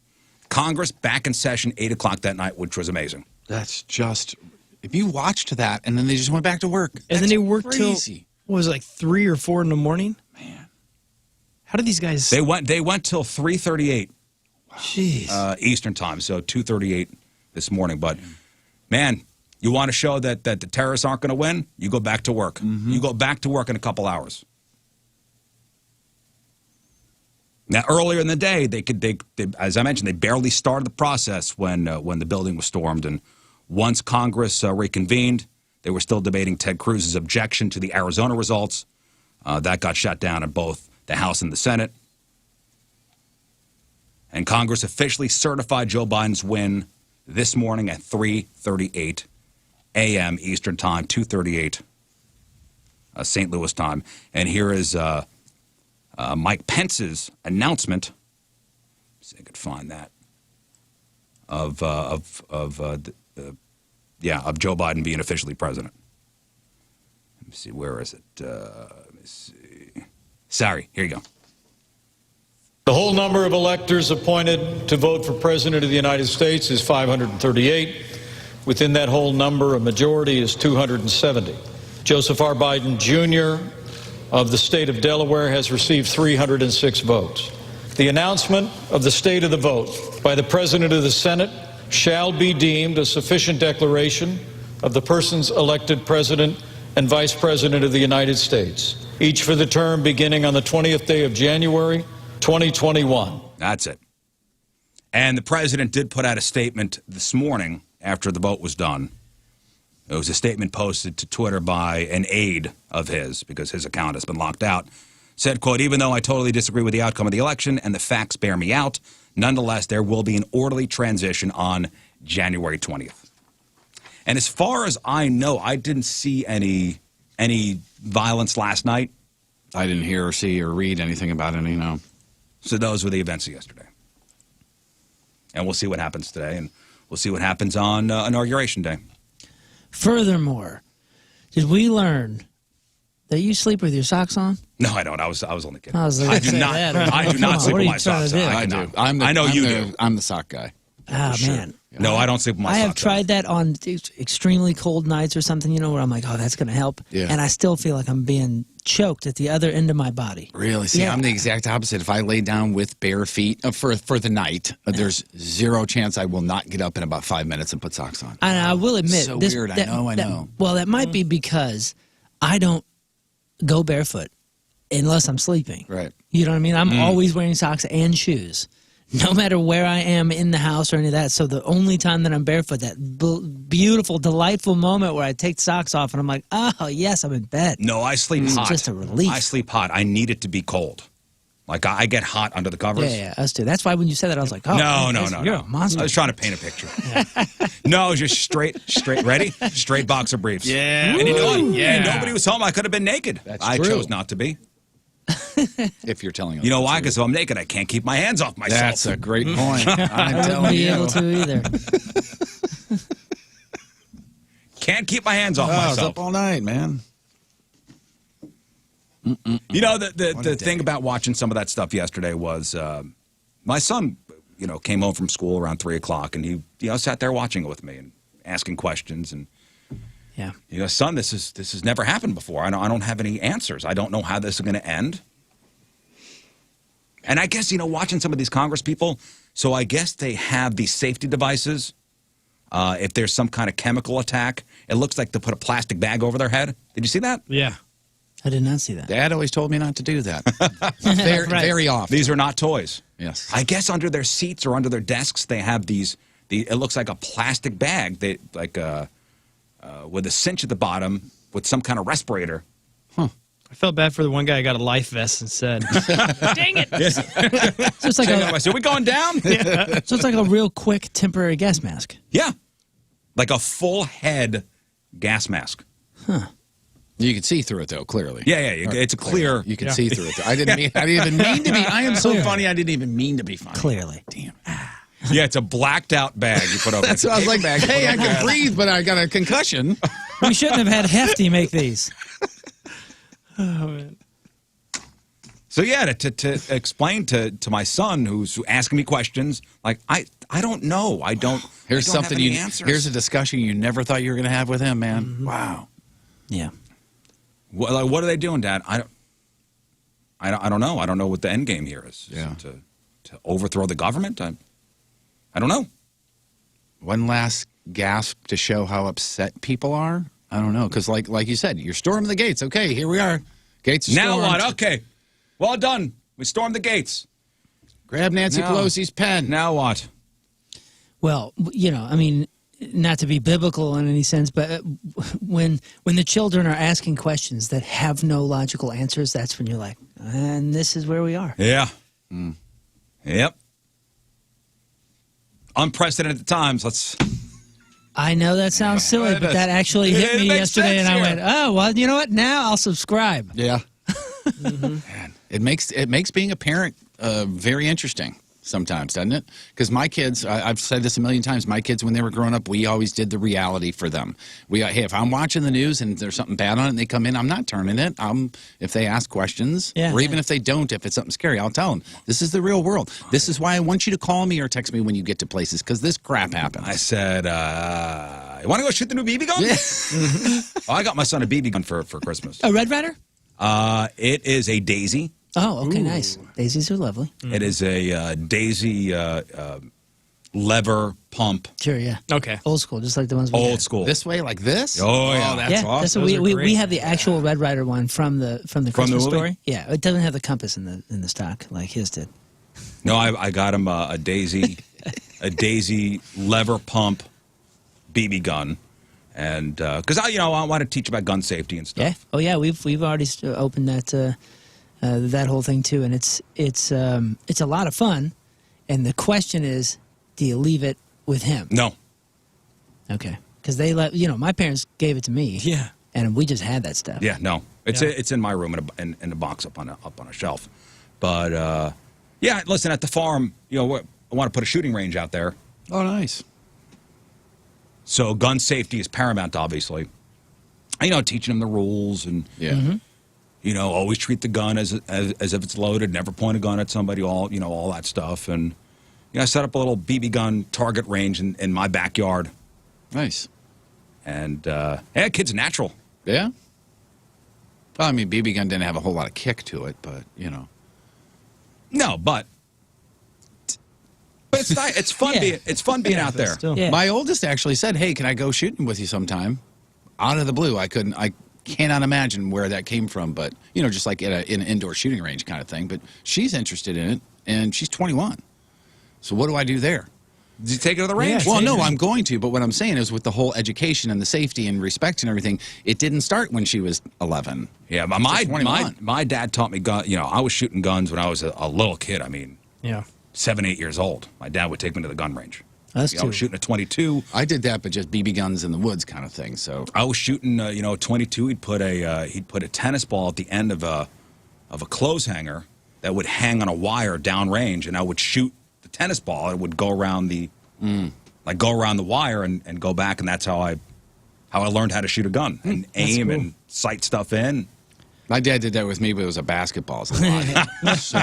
Congress back in session 8 o'clock that night, which was amazing. That's just, if you watched that, and then they just went back to work. And then they worked crazy. till, what was it, like 3 or 4 in the morning? Man. How did these guys... They went till 3:38 Jeez. Eastern time, so 2:38 this morning. But, man, you want to show that the terrorists aren't going to win? You go back to work. Mm-hmm. You go back to work in a couple hours. Now, earlier in the day, they as I mentioned, they barely started the process when the building was stormed. And once Congress reconvened, they were still debating Ted Cruz's objection to the Arizona results. That got shut down in both the House and the Senate. And Congress officially certified Joe Biden's win this morning at 3:38 a.m. Eastern Time, 2:38 St. Louis time. And here is Mike Pence's announcement. Let's see if I could find that of Joe Biden being officially president. Let me see, where is it? Let me see. Sorry, here you go. The whole number of electors appointed to vote for President of the United States is 538. Within that whole number, a majority is 270. Joseph R. Biden, Jr. of the state of Delaware has received 306 votes. The announcement of the state of the vote by the President of the Senate shall be deemed a sufficient declaration of the persons elected President and Vice President of the United States, each for the term beginning on the 20th day of January, 2021. That's it. And the president did put out a statement this morning after the vote was done. It was a statement posted to Twitter by an aide of his because his account has been locked out. Said, quote, even though I totally disagree with the outcome of the election and the facts bear me out, nonetheless, there will be an orderly transition on January 20th. And as far as I know, I didn't see any violence last night. I didn't hear or see or read anything about any, no. So those were the events of yesterday. And we'll see what happens today, and we'll see what happens on Inauguration Day. Furthermore, did we learn that you sleep with your socks on? No, I don't. I was only kidding. I do not. I do not sleep with my socks on. I do. I know you do. I'm the sock guy. Ah, man. No, I don't sleep with my socks on. I have tried that on extremely cold nights or something, where I'm like, oh, that's going to help. Yeah. And I still feel like I'm being choked at the other end of my body. Really? See, I'm the exact opposite. If I lay down with bare feet for the night, there's zero chance I will not get up in about 5 minutes and put socks on. And I will admit, So weird. I know. Well, that might be because I don't go barefoot unless I'm sleeping. Right. You know what I mean? I'm always wearing socks and shoes, no matter where I am in the house or any of that. So the only time that I'm barefoot, that beautiful, delightful moment where I take socks off and I'm like, oh, yes, I'm in bed. No, I sleep It's hot. just a relief. I sleep hot. I need it to be cold. Like, I get hot under the covers. Yeah, us too. That's why when you said that, I was like, oh, No. you're a monster. I was trying to paint a picture. No, just straight, ready? Straight boxer briefs. Yeah. And you know what? Yeah. Nobody was home. I could have been naked. I true. chose not to be. If you're telling us. You know why? Because if I'm naked, I can't keep my hands off myself. That's a great point. I'm I wouldn't telling be you. able to either. Can't keep my hands off I was myself. up all night, man. You know, the thing about watching some of that stuff yesterday was my son, came home from school around 3 o'clock, and he sat there watching it with me and asking questions. And yeah, he goes, son, this has never happened before. I don't have any answers. I don't know how this is going to end. And I guess, watching some of these Congress people, so I guess they have these safety devices. If there's some kind of chemical attack, it looks like they put a plastic bag over their head. Did you see that? Yeah. I did not see that. Dad always told me not to do that. Very often. These are not toys. Yes. I guess under their seats or under their desks, they have these. It looks like a plastic bag, with a cinch at the bottom with some kind of respirator. I felt bad for the one guy who got a life vest instead. Dang it! So it's like So we going down? Yeah. So it's like a real quick temporary gas mask. Yeah, like a full head gas mask. Huh. You can see through it though, clearly. Yeah. It's a clear. You can see through it. I didn't even mean to be. I am so Clearly. funny. I didn't even mean to be funny. Clearly. Damn. Yeah, it's a blacked out bag you put over. That's what I was like. Hey, I can breathe, but I got a concussion. We shouldn't have had Hefty make these. Oh man. So yeah, to explain to my son who's asking me questions, like I don't know. I don't. Here's I don't something have any answers. Here's a discussion you never thought you were going to have with him, man. Mm-hmm. Wow. Yeah. What are they doing, Dad? I don't know. I don't know what the end game here is. Yeah. To overthrow the government. I don't know. One last gasp to show how upset people are. I don't know, because like you said, you're storming the gates. Okay, here we are. Gates are Now stormed. what? Okay, well done. We stormed the gates. Grab Nancy Pelosi's pen. Now what? Well, I mean, not to be biblical in any sense, but when the children are asking questions that have no logical answers, that's when you're like, and this is where we are. Yeah. Yep. Unprecedented times. I know that sounds silly, but that actually hit me yesterday, and I went, oh, well, you know what? Now I'll subscribe. Yeah. Man, it makes being a parent very interesting sometimes, doesn't it? Because my kids, I've said this a million times, my kids, when they were growing up, we always did the reality for them. Hey, if I'm watching the news and there's something bad on it and they come in, I'm not turning it. If they ask questions, or even if they don't, if it's something scary, I'll tell them, this is the real world. This is why I want you to call me or text me when you get to places, because this crap happens. I said, you want to go shoot the new BB gun? Yeah. I got my son a BB gun for Christmas. A Red Ryder? It is a Daisy. Oh, okay, nice. Daisies are lovely. It is a Daisy lever pump. Sure, yeah. Okay. Old school, just like the ones we Old had. school. This way, like this? Oh, yeah. That's awesome. That's what we have the actual Red Ryder one from the Christmas movie? story. Yeah, it doesn't have the compass in the stock like his did. No, I got him a Daisy a Daisy lever pump BB gun, and because I want to teach about gun safety and stuff. Yeah. Oh yeah, we've already opened that whole thing too, and it's a lot of fun. And the question is, do you leave it with him? No. Okay. Because they my parents gave it to me. Yeah. And we just had that stuff. Yeah, no, it's in my room in a box up on a shelf. But yeah, listen, at the farm, I want to put a shooting range out there. Oh, nice. So gun safety is paramount, obviously. Teaching them the rules and always treat the gun as if it's loaded. Never point a gun at somebody. All that stuff. And I set up a little BB gun target range in my backyard. Nice. And kid's natural. Yeah. Well, I mean, BB gun didn't have a whole lot of kick to it, but No, but it's nice. It's fun. It's fun being out there. Yeah. My oldest actually said, "Hey, can I go shooting with you sometime?" Out of the blue, I cannot imagine where that came from, but just like in an indoor shooting range kind of thing. But she's interested in it, and she's 21. So what do I do there? Did you take it to the range? Well, no, I'm going to. But what I'm saying is, with the whole education and the safety and respect and everything, it didn't start when she was 11. Yeah, but my dad taught me gun. I was shooting guns when I was a little kid. I mean, 7, 8 years old. My dad would take me to the gun range. I was shooting a 22. I did that, but just BB guns in the woods kind of thing. So I was shooting, a 22. He'd put a tennis ball at the end of a clothes hanger that would hang on a wire downrange, and I would shoot the tennis ball. It would go around the wire and go back, and that's how I learned how to shoot a gun and aim and sight stuff in. My dad did that with me, but it was a basketball. So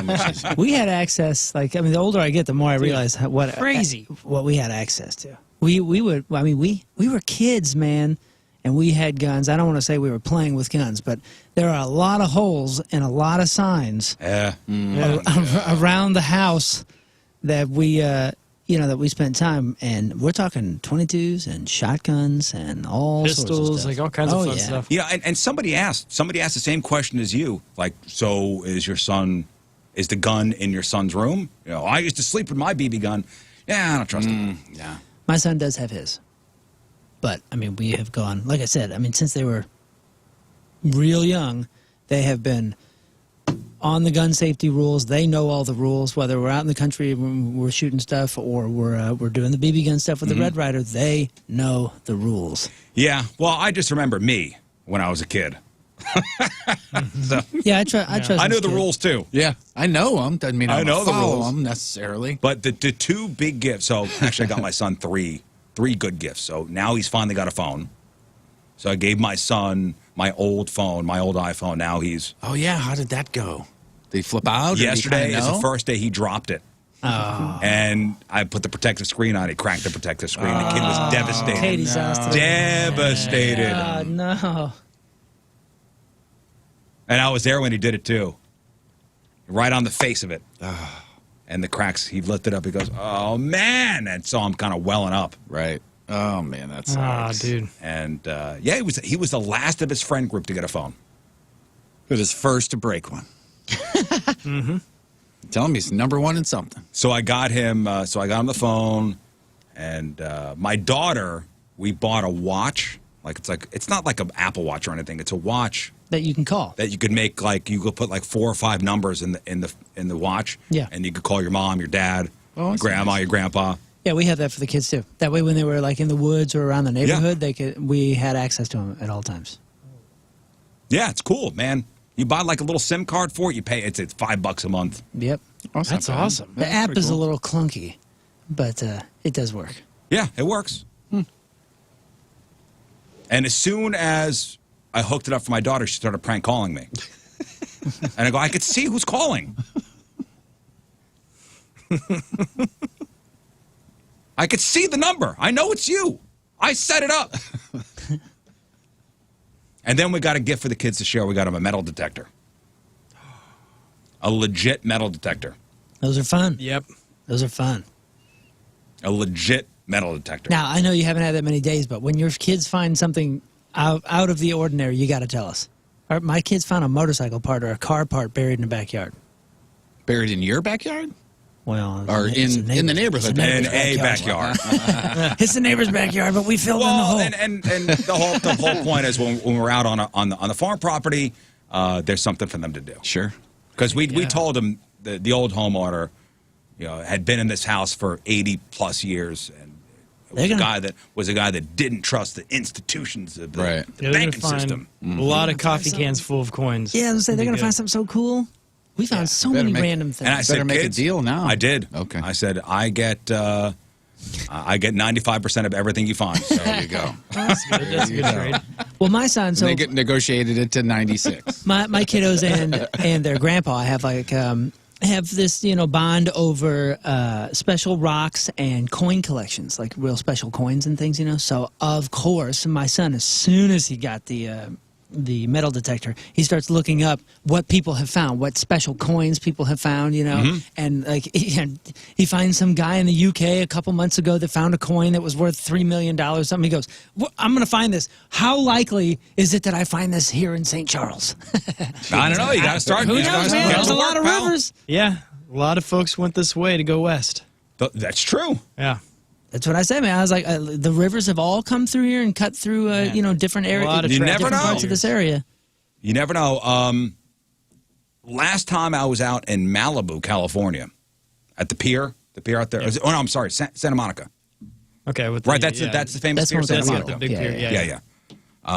much easier. We had access. The older I get, the more I realize what we had access to. We were kids, man, and we had guns. I don't want to say we were playing with guns, but there are a lot of holes and a lot of signs around the house that we spent time, and we're talking 22s and shotguns and all pistols, sorts of stuff. like all kinds of fun stuff. And somebody asked the same question as you, like, so is the gun in your son's room? I used to sleep with my BB gun. Yeah, I don't trust him. Yeah. My son does have his. But, we have gone, like I said, since they were real young, they have been on the gun safety rules. They know all the rules, whether we're out in the country when we're shooting stuff or we're doing the BB gun stuff with the Red Ryder. They know the rules. Yeah, well, I just remember me when I was a kid. So, yeah, I trust. I knew the rules too. Yeah, I know them. Doesn't mean I know the follow rules them necessarily. But the two big gifts. So actually, I got my son three good gifts. So now he's finally got a phone. So I gave my son my old phone, my old iPhone. Now he's... Oh, yeah. How did that go? Did he flip out? Yesterday is the first day he dropped it. Oh. And I put the protective screen on. He cracked the protective screen. The kid was devastated. Katie's devastated. Oh, no. And I was there when he did it, too. Right on the face of it. And the cracks, he lifted up. He goes, oh, man. And so I'm kind of welling up. Right. Oh, man, that sucks. Dude. And, yeah, he was the last of his friend group to get a phone. But his first to break one. Mm-hmm. Tell him he's number one in something. So I got him the phone, and my daughter, we bought a watch. It's not like an Apple Watch or anything. It's a watch that you can call. That you could make you could put 4 or 5 numbers in the watch. Yeah. And you could call your mom, your dad, your grandma, your grandpa. Yeah, we had that for the kids too. That way, when they were in the woods or around the neighborhood, we had access to them at all times. Yeah, it's cool, man. You buy a little SIM card for it. You pay it's $5 a month. Yep, that's awesome. The app is a little clunky, but it does work. Yeah, it works. And as soon as I hooked it up for my daughter, she started prank calling me. And I go, I could see who's calling. I could see the number. I know it's you. I set it up. And then we got a gift for the kids to share. We got them a metal detector. A legit metal detector. Those are fun. Yep. Those are fun. A legit metal detector. Now, I know you haven't had that many days, but when your kids find something out of the ordinary, you got to tell us. My kids found a motorcycle part or a car part buried in the backyard. Buried in your backyard? Well, or in the neighborhood. In a backyard. It's the neighbor's backyard, but we filled in the hole. And the whole point is when we're out on the farm property, there's something for them to do. Sure. Because we told them the old homeowner, had been in this house for 80 plus years, and it was a guy that didn't trust the institutions of the banking system. A lot of coffee cans full of coins. Yeah, I was gonna say they're gonna find something so cool. We found so many random things. And I said, better make a deal now. I did. Okay. I said, I get 95% of everything you find. So there you go. That's good. That's a good trade. Well, my son, so they get negotiated it to 96. my kiddos and their grandpa have have this bond over special rocks and coin collections, like real special coins and things. So of course, my son, as soon as he got the metal detector, he starts looking up what people have found, what special coins people have found, and like he finds some guy in the UK a couple months ago that found a coin that was worth $3 million something. He goes, I'm going to find this. How likely is it that I find this here in St. Charles? I don't know. You got to start. Who knows, man? There's a lot of rivers. Yeah, a lot of folks went this way to go west. That's true. Yeah. That's what I said, man. I was like, the rivers have all come through here and cut through, different areas, different parts of this area. You never know. Last time I was out in Malibu, California, at the pier out there. Oh no, I'm sorry, Santa Monica. Okay, that's the famous pier, Santa Monica. The big pier. Yeah.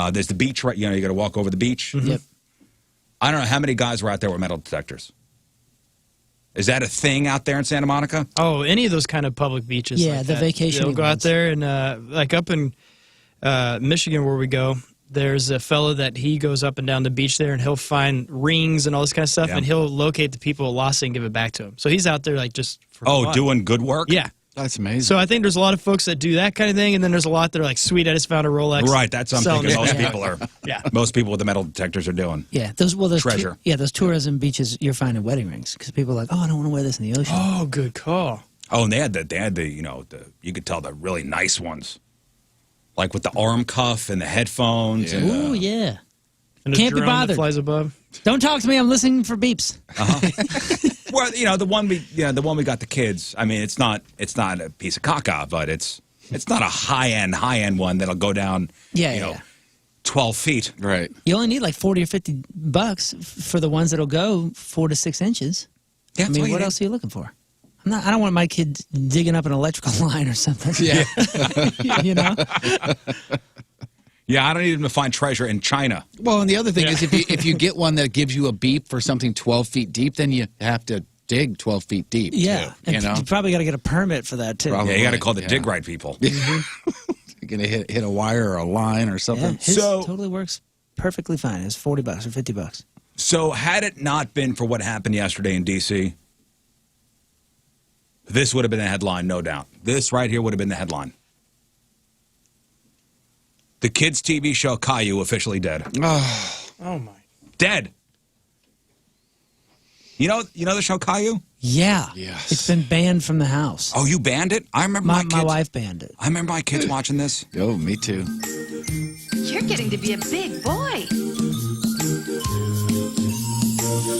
There's the beach, right? You got to walk over the beach. Yep. I don't know how many guys were out there with metal detectors. Is that a thing out there in Santa Monica? Oh, any of those kind of public beaches. Yeah, like the that. vacation. They'll go out there and like up in Michigan where we go, there's a fellow that he goes up and down the beach there and he'll find rings and all this kind of stuff and he'll locate the people who lost it and give it back to him. So he's out there like just for fun. Doing good work? Yeah. That's amazing. So I think there's a lot of folks that do that kind of thing, and then there's a lot that are like, sweet, I just found a Rolex. Right, that's what I'm thinking most people are. Yeah. Most people with the metal detectors are doing. Yeah, those treasure. those tourism beaches, you're finding wedding rings because people are like, I don't want to wear this in the ocean. Oh, good call. Oh, and they had the you could tell the really nice ones, like with the arm cuff and the headphones. Yeah. And, Ooh, yeah. And Can't be drone that bothered. flies above. Don't talk to me. I'm listening for beeps. Well, the one we got the kids. I mean, it's not a piece of caca, but it's not a high end one that'll go down. 12 feet. Right. You only need like $40 or $50 for the ones that'll go 4 to 6 inches. Yeah, I mean, what else are you looking for? I don't want my kid digging up an electrical line or something. Yeah. Yeah, I don't need him to find treasure in China. Well, and the other thing is if you get one that gives you a beep for something 12 feet deep, then you have to dig 12 feet deep. Yeah. Too, And you probably got to get a permit for that, too. Yeah, you got to call the dig right people. You're going to hit a wire or a line or something. Yeah, his totally works perfectly fine. It's $40 or $50. So had it not been for what happened yesterday in D.C., this would have been a headline, no doubt. This right here would have been the headline. The kids' TV show Caillou officially dead. Oh my! Dead. You know the show Caillou? Yeah. Yes. It's been banned from the house. Oh, you banned it? I remember my wife banned it. I remember my kids watching this. Oh, me too. You're getting to be a big boy.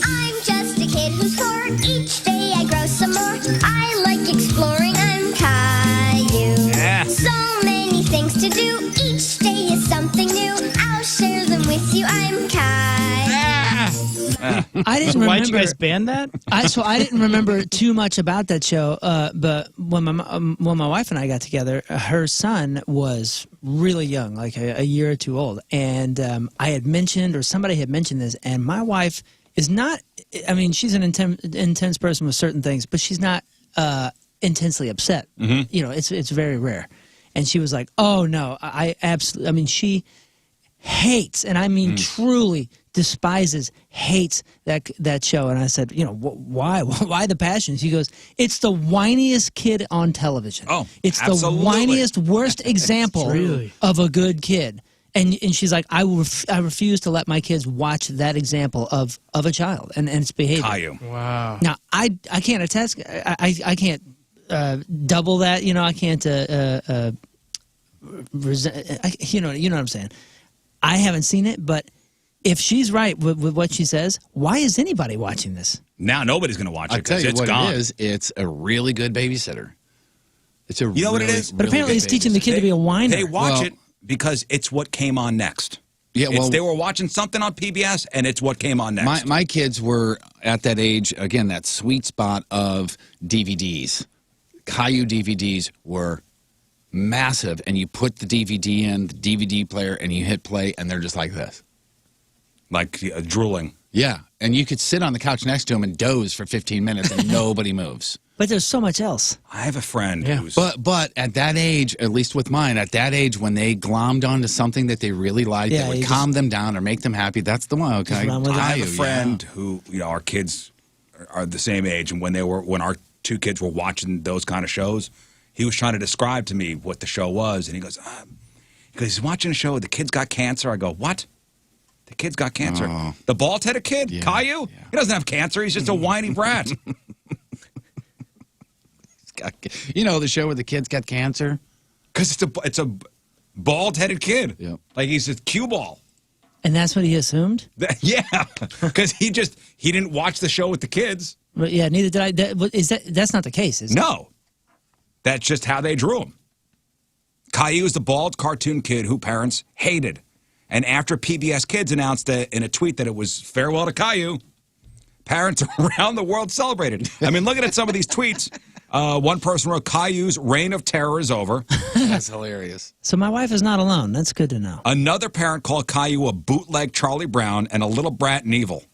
I'm just a kid who's 4. Each day I grow some more. I like exploring. I'm Caillou. Yeah. So many things to do. Each day is something new. I'll share them with you. I'm Caillou. I didn't So remember. why'd you guys ban that? I didn't remember too much about that show. But when my wife and I got together, her son was really young, like a year or two old, and I had mentioned, or somebody had mentioned this, and my wife is not. I mean, she's an intense person with certain things, but she's not intensely upset. Mm-hmm. It's very rare. And she was like, "Oh no, I absolutely." I mean, she hates, and I mean truly despises, hates that show. And I said, why? Why the passion? She goes, "It's the whiniest kid on television. Oh, it's absolutely. the whiniest, worst example Really? of a good kid." And she's like, I refuse to let my kids watch that example of a child and its behavior. Caillou. Wow. Now, I can't attest. I can't double that. I can't. You know what I'm saying. I haven't seen it, but if she's right with what she says, why is anybody watching this? Now nobody's going to watch it I'll tell because you it's what gone. it is. It's a really good babysitter. It's a You know what it is? But apparently he's teaching the kid to be a whiner. They watch it because it's what came on next. Yeah, well, they were watching something on PBS, and it's what came on next. My kids were at that age, again, that sweet spot of DVDs. Caillou DVDs were massive, and you put the DVD in, the DVD player, and you hit play, and they're just like this. Like drooling. Yeah, and you could sit on the couch next to them and doze for 15 minutes, and nobody moves. But there's so much else. I have a friend who's... But at that age, at least with mine, at that age when they glommed onto something that they really liked, that would calm them down or make them happy, that's the one. Okay, I have a friend who, our kids are the same age, and when our two kids were watching those kind of shows, he was trying to describe to me what the show was, and he goes, he's watching a show, the kid's got cancer. I go, what? The kid's got cancer. Oh. The bald-headed kid, Caillou? He doesn't have cancer. He's just a whiny brat. You know the show where the kid's got cancer? Because it's a bald-headed kid. Yep. Like he's a cue ball. And that's what he assumed? Yeah, because he didn't watch the show with the kids. But yeah, neither did I. That's not the case, is it? No. That's just how they drew him. Caillou is the bald cartoon kid who parents hated. And after PBS Kids announced in a tweet that it was farewell to Caillou, parents around the world celebrated. I mean, looking at some of these tweets, one person wrote, Caillou's reign of terror is over. That's hilarious. So my wife is not alone. That's good to know. Another parent called Caillou a bootleg Charlie Brown and a little brat and evil.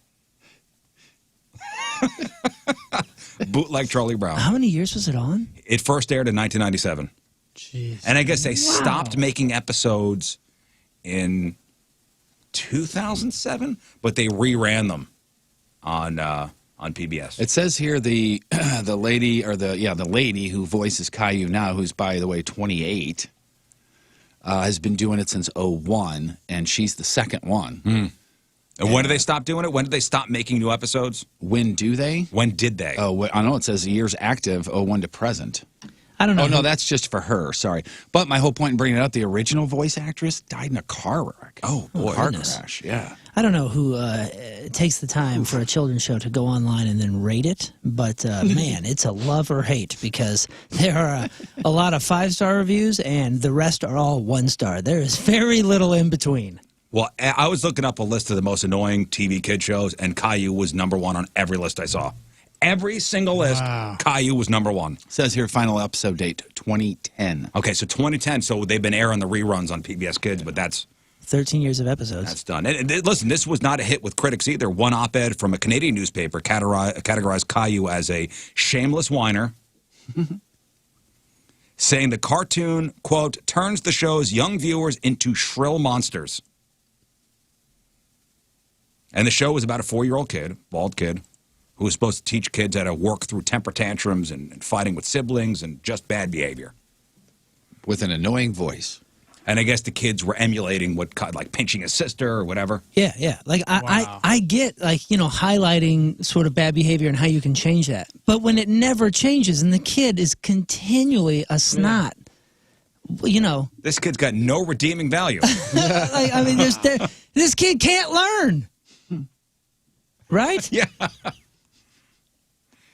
Bootleg Charlie Brown. How many years was it on? It first aired in 1997. Jeez. And I guess they stopped making episodes in 2007, but they reran them on PBS. It says here the lady who voices Caillou now, who's by the way 28, has been doing it since 2001, and she's the second one. And when did they stop doing it? When did they stop making new episodes? When do they? When did they? Oh, I know it says years active, 2001 to present. I don't know. Oh, no, that's just for her. Sorry. But my whole point in bringing it up, the original voice actress died in a car wreck. Oh, boy. Car crash, yeah. I don't know who takes the time for a children's show to go online and then rate it, but man, it's a love or hate because there are a lot of 5-star reviews and the rest are all 1-star. There is very little in between. Well, I was looking up a list of the most annoying TV kid shows, and Caillou was number one on every list I saw. Every single list, Caillou was number one. Says here, final episode date, 2010. Okay, so 2010, so they've been airing the reruns on PBS Kids, but that's 13 years of episodes. That's done. And listen, this was not a hit with critics either. One op-ed from a Canadian newspaper categorized Caillou as a shameless whiner, saying the cartoon, quote, turns the show's young viewers into shrill monsters. And the show was about a 4-year-old kid, bald kid, who was supposed to teach kids how to work through temper tantrums and fighting with siblings and just bad behavior. With an annoying voice. And I guess the kids were emulating like pinching his sister or whatever. Yeah, yeah. Like I get like, highlighting sort of bad behavior and how you can change that. But when it never changes and the kid is continually a snot, This kid's got no redeeming value. like, I mean, this kid can't learn. Right? Yeah.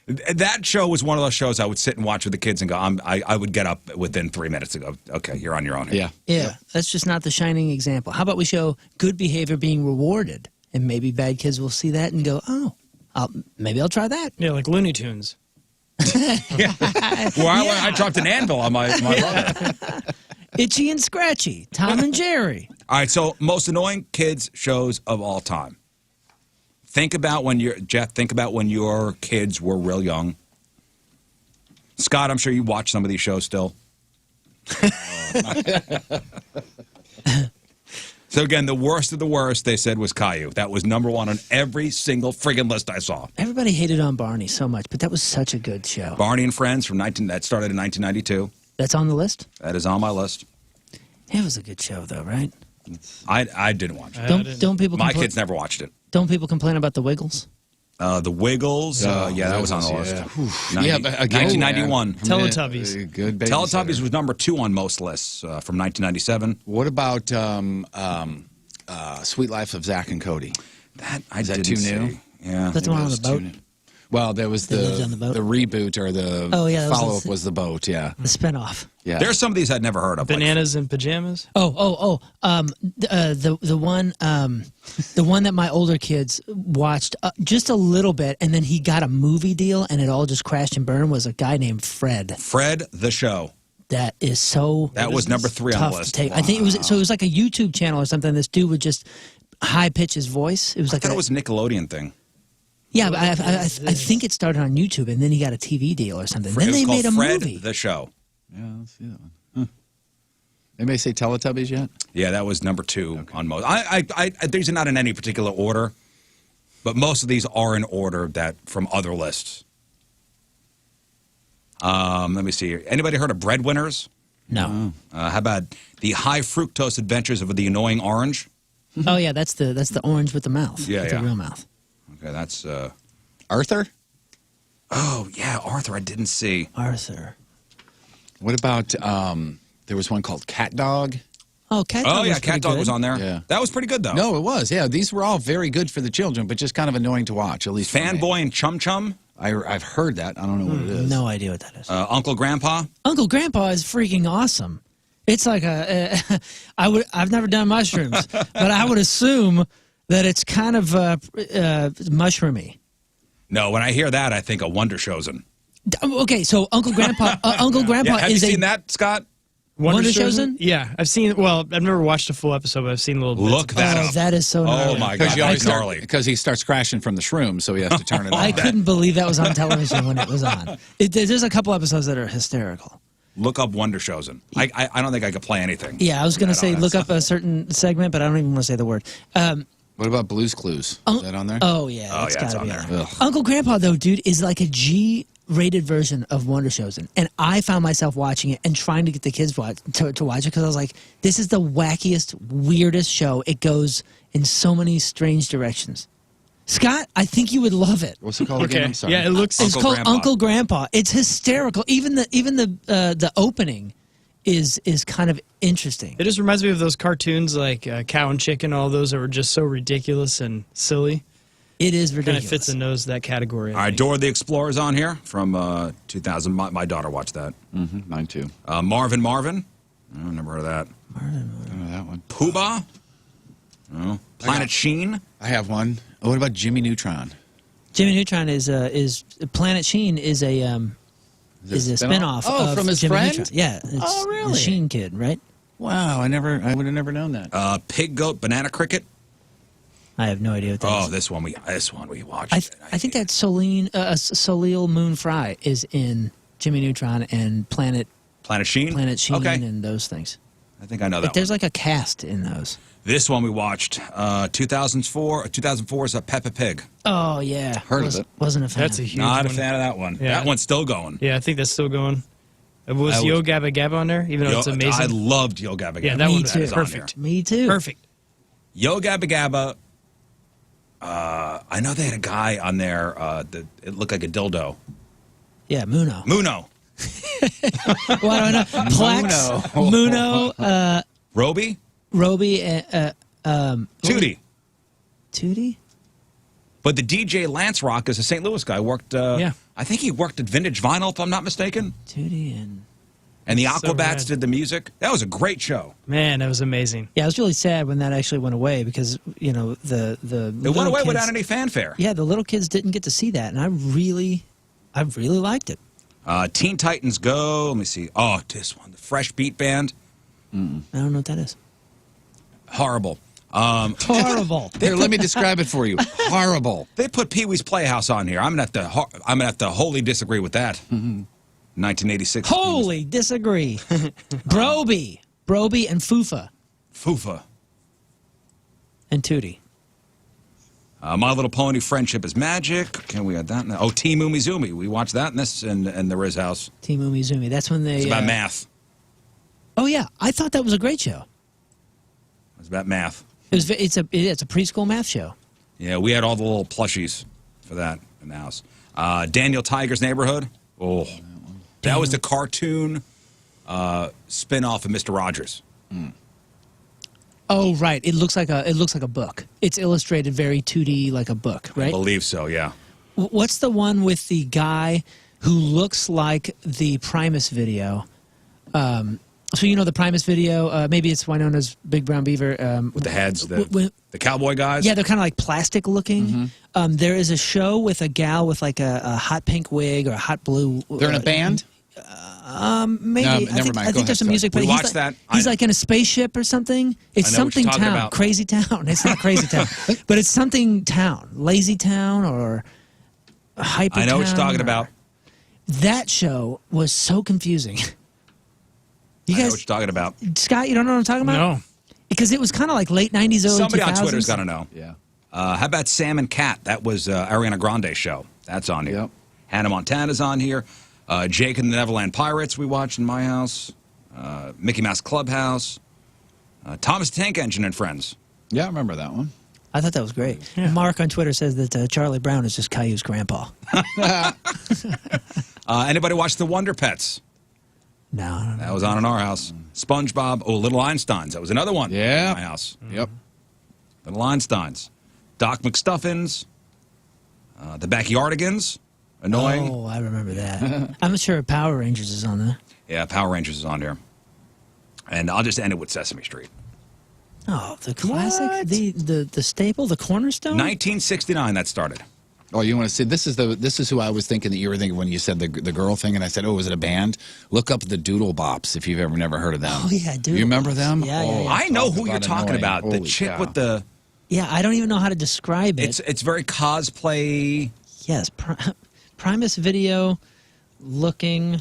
That show was one of those shows I would sit and watch with the kids and go, I would get up within 3 minutes and go, okay, you're on your own here. Yeah, that's just not the shining example. How about we show good behavior being rewarded? And maybe bad kids will see that and go, oh, maybe I'll try that. Yeah, like Looney Tunes. Yeah. Well, I dropped an anvil on my brother. Itchy and Scratchy, Tom and Jerry. All right, so most annoying kids shows of all time. Think about when your kids were real young. Scott, I'm sure you watch some of these shows still. So again, the worst of the worst, they said, was Caillou. That was number one on every single friggin' list I saw. Everybody hated on Barney so much, but that was such a good show. Barney and Friends that started in 1992. That's on the list? That is on my list. It was a good show, though, right? I didn't watch it. Don't people? My kids never watched it. Don't people complain about the Wiggles? The Wiggles, that was on the list. Yeah, but again, 1991. Teletubbies. Good babysitter. Teletubbies was number 2 on most lists from 1997. What about Sweet Life of Zach and Cody. That I Is that didn't too new? see. Yeah. That's the one on the boat. Well, there was They lived on the boat? the reboot or the Oh, yeah, that was follow-up the- was the boat. Yeah. The spinoff. Yeah. There's some of these I'd never heard of. like- Bananas in pajamas. The one that my older kids watched just a little bit, and then he got a movie deal, and it all just crashed and burned. Was a guy named Fred. Fred the Show. That is so. That was number 3 on tough the to list. take. I think it was. So it was like a YouTube channel or something. This dude would just high pitch his voice. It was I like thought it was a Nickelodeon thing. Yeah, but I think it started on YouTube, and then he got a TV deal or something. It Then was they called made a Fred movie. the Show. Yeah, let's see that one. Huh. Anybody say Teletubbies yet? Yeah, that was number 2 on most. These are not in any particular order, but most of these are in order that from other lists. Let me see here. Anybody heard of Breadwinners? No. How about the High Fructose Adventures of the Annoying Orange? Oh yeah, that's the orange with the mouth. Yeah, with yeah. the real mouth. Okay, that's Arthur? Oh yeah, Arthur. I didn't see. Arthur. What about there was one called Cat Dog? Oh, Cat Dog. Oh yeah, was pretty Cat Dog good. was on there. Yeah. That was pretty good though. No, it was. Yeah, these were all very good for the children, but just kind of annoying to watch. At least for me. Fanboy and Chum Chum. I've heard that. I don't know what it is. No idea what that is. Uncle Grandpa. Uncle Grandpa is freaking awesome. It's like I've never done mushrooms, but I would assume that it's kind of mushroomy. No, when I hear that, I think of Wonder Chosen. Okay, so Uncle Grandpa, Yeah, have you is seen that, Scott? Wonder Chosen? Yeah, I've seen. Well, I've never watched a full episode, but I've seen little bits. Look that Oh, up. that is so gnarly. Oh my God, that's gnarly. Because he starts crashing from the shroom, so he has to turn it on. I couldn't believe that was on television when it was on. There's a couple episodes that are hysterical. Look up Wonder Chosen. I don't think I could play anything. Yeah, I was going to say on look that up a certain segment, but I don't even want to say the word. What about Blue's Clues? Is that on there? Oh yeah, Oh, that's yeah, it's gotta on be there. on there. Ugh. Uncle Grandpa though, dude, is like a G-rated version of Wonder Chosen, and I found myself watching it and trying to get the kids to watch it because I was like, this is the wackiest, weirdest show. It goes in so many strange directions. Scott, I think you would love it. What's it called again? I'm sorry. Yeah, it looks. It's Uncle called Grandpa. Uncle Grandpa. It's hysterical. Even the opening is kind of interesting. It just reminds me of those cartoons like Cow and Chicken. All those that were just so ridiculous and silly. It is Kind ridiculous. of fits in that category. All right, Dora the Explorer's on here from 2000. My daughter watched that. Mm-hmm, mine too. Marvin. I never heard of that. I don't know that one. Poobah. Oh. Planet Sheen. I have one. Oh, what about Jimmy Neutron? Jimmy Neutron is Planet Sheen is a spinoff. Oh, of from his Jimmy friend? Neutron. Yeah. It's Oh, really? The Sheen kid, right? Wow, I would have never known that. Pig, Goat, Banana Cricket. I have no idea what that Oh, is. this one we watched. I think that Soleil Moon Frye is in Jimmy Neutron and Planet Sheen. Sheen Okay. and those things. I think I know that. There's one. like a cast in those. This one we watched. 2004. 2004 is a Peppa Pig. Oh yeah, Heard of it. Wasn't a fan. That's a huge Not one. a fan of that one. Yeah. That one's still going. Yeah, I think that's still going. Was I Yo would- Gabba Gabba on there? Even though it's amazing. I loved Yo Gabba Gabba. Yeah, that Me one too. is perfect. Me too. Perfect. Yo Gabba Gabba. I know they had a guy on there that it looked like a dildo. Yeah, Muno. Muno. Well, I don't know. Plex, Muno, Roby. Roby, Tootie. Tootie. But the DJ Lance Rock is a St. Louis guy. Worked. Yeah. I think he worked at Vintage Vinyl, if I'm not mistaken. Tootie and And the So Aquabats rad. did the music. That was a great show. Man, that was amazing. yeah, I was really sad when that actually went away because the It went away without any fanfare. Yeah, the little kids didn't get to see that, and I really liked it. Teen Titans Go. Let me see. Oh, this one, the Fresh Beat Band. I don't know what that is. Horrible. Horrible. Here, let me describe it for you. Horrible. They put Pee Wee's Playhouse on here. I'm gonna have to wholly disagree with that. 1986. Holy disagree. Broby and Fufa Fufa. and Tootie. My Little Pony, Friendship is Magic. Okay, we got that. Oh, Team Umizoomi. We watched that in this in the Riz house. Team Umizoomi. That's when they. It's about math. Oh yeah, I thought that was a great show. It's about math. It's a preschool math show. Yeah, we had all the little plushies for that in the house. Daniel Tiger's Neighborhood. Oh, that was the cartoon spin-off of Mr. Rogers. Oh, right. It looks like a book. It's illustrated very 2D like a book, right? I believe so, yeah. What's the one with the guy who looks like the Primus video? So you know the Primus video? Maybe it's Winona's Big Brown Beaver. With the heads, the cowboy guys? Yeah, they're kind of like plastic looking. There is a show with a gal with like a hot pink wig or a hot blue. They're in a band? Maybe. No, I never think, mind. I Go think there's some ahead, music. sorry. But We he's watched like, that. He's like in a spaceship or something. It's I know what you're something talking town. about. Crazy Town. It's not Crazy Town. But it's something town. Lazy Town or Hyper I know what you're Town talking or- about. That show was so confusing. You I know guys, what you're talking about. Scott, you don't know what I'm talking about? No. Because it was kind of like late 90s, early Somebody 2000s. on Twitter's got to know. Yeah. How about Sam and Cat? That was Ariana Grande's show. That's on here. Yep. Hannah Montana's on here. Jake and the Neverland Pirates we watched in my house. Mickey Mouse Clubhouse. Thomas the Tank Engine and Friends. Yeah, I remember that one. I thought that was great. Mark on Twitter says that Charlie Brown is just Caillou's grandpa. Anybody watch The Wonder Pets? No, I don't know. That was on in our house. SpongeBob. Oh, Little Einsteins. That was another one. Yeah. In my house. Yep. Little Einsteins. Doc McStuffins. The Backyardigans. Annoying. Oh, I remember that. I'm sure Power Rangers is on there. Yeah, Power Rangers is on here. And I'll just end it with Sesame Street. Oh, the classic, the staple, the cornerstone. 1969 that started. Oh, you want to see? This is who I was thinking that you were thinking when you said the girl thing, and I said, "Oh, was it a band?" Look up the Doodle Bops if you've ever never heard of them. Oh yeah, Doodle You remember Bops. them? Yeah, oh, yeah. I know talk who you're talking annoying. about. The Holy chick cow. with the. Yeah, I don't even know how to describe it. It's very cosplay. Yes, Primus Video looking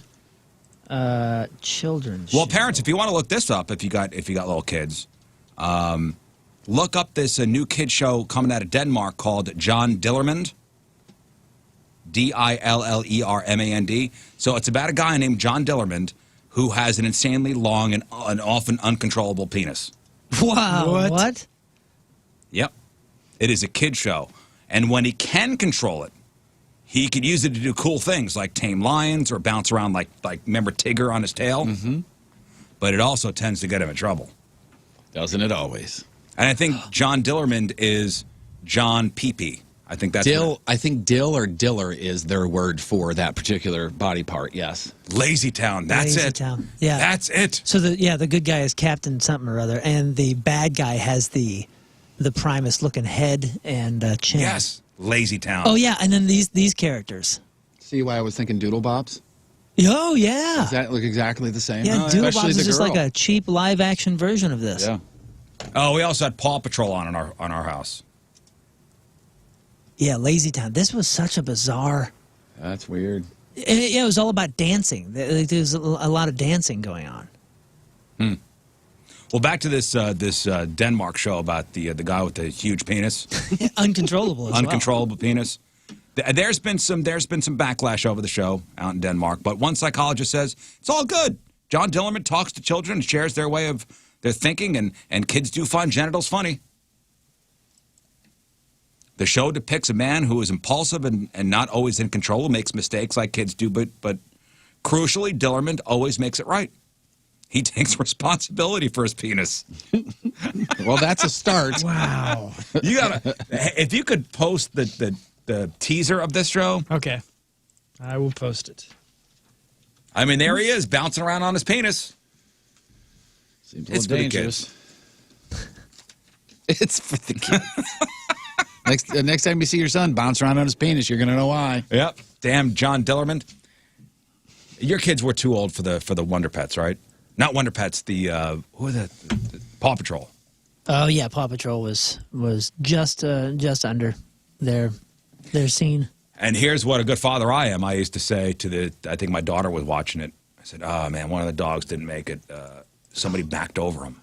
children's. Well, show. parents, if you want to look this up, if you got little kids, look up this new kid show coming out of Denmark called John Dillermand. Dillermand. So it's about a guy named John Dillermand who has an insanely long and an often uncontrollable penis. Wow, what? Yep. It is a kid show. And when he can control it, he could use it to do cool things like tame lions or bounce around like remember Tigger on his tail? Mm-hmm. But it also tends to get him in trouble. Doesn't it always? And I think John Dillermand is John Pee-Pee. I think that's Dill. I think Dill or Diller is their word for that particular body part. Yes. Lazy Town. That's Lazy it. Town. Yeah, That's it. So the good guy is Captain something or other, and the bad guy has the Primus looking head and chin. Yes. Lazy Town. Oh yeah, and then these characters. See why I was thinking Doodle Bops? Oh yeah. Does that look exactly the same? Yeah, Doodle Especially Bops the is just girl. like a cheap live action version of this. Yeah. Oh, we also had Paw Patrol on our house. Yeah, Lazy Town. This was such a bizarre. That's weird. It was all about dancing. There's a lot of dancing going on. Well, back to this Denmark show about the guy with the huge penis, Uncontrollable. As uncontrollable penis. There's been some backlash over the show out in Denmark, but one psychologist says it's all good. John Dillermand talks to children and shares their way of their thinking, and kids do find genitals funny. The show depicts a man who is impulsive and not always in control, makes mistakes like kids do, but crucially, Dillermand always makes it right. He takes responsibility for his penis. Well, that's a start. Wow. You gotta, if you could post the teaser of this show. Okay. I will post it. I mean, there he is bouncing around on his penis. Seems It's for the kids. It's for the kids. Next time you see your son bounce around on his penis, you're gonna know why. Yep. Damn, John Dillermand. Your kids were too old for the Wonder Pets, right? Not Wonder Pets. The who was that? The Paw Patrol. Oh yeah, Paw Patrol was just under their scene. And here's what a good father I am. I used to say to I think my daughter was watching it. I said, "Oh man, one of the dogs didn't make it. Somebody backed over him."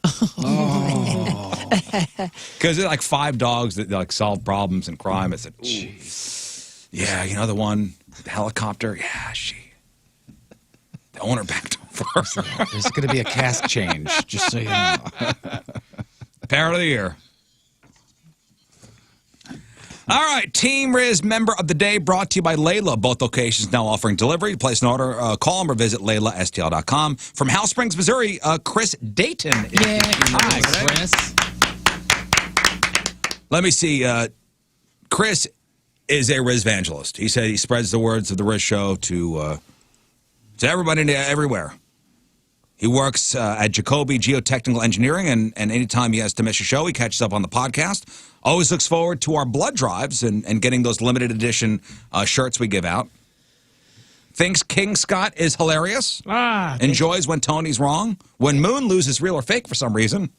Because there's like 5 dogs that like solve problems and crime. I said, "Ooh, yeah, you know the one with the helicopter? Yeah, the owner backed over her." There's going to be a cast change, just so you know. Parent of the year. All right, Team Riz Member of the Day brought to you by Layla. Both locations now offering delivery. Place an order, call them or visit LaylaSTL.com. From House Springs, Missouri, Chris Dayton. Hi, Chris. Let me see. Chris is a Riz evangelist. He said he spreads the words of the Riz Show to everybody everywhere. He works at Jacoby Geotechnical Engineering, and anytime he has to miss a show, he catches up on the podcast. Always looks forward to our blood drives and getting those limited edition shirts we give out. Thinks King Scott is hilarious. Enjoys when Tony's wrong. When Moon loses real or fake for some reason.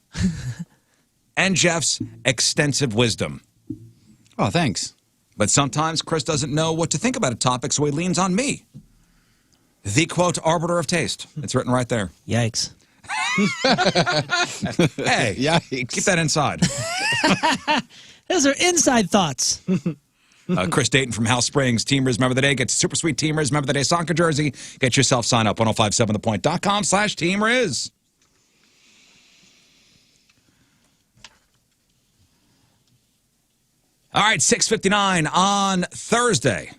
And Jeff's extensive wisdom. Oh, thanks. But sometimes Chris doesn't know what to think about a topic, so he leans on me. The, quote, arbiter of taste. It's written right there. Yikes. Hey, yikes. Keep that inside. Those are inside thoughts. Chris Dayton from House Springs. Team Riz Member of the Day. Get Super Sweet Team Riz Member of the Day soccer jersey. Get yourself signed up. 1057thepoint.com/Team Riz. All right, 6:59 on Thursday.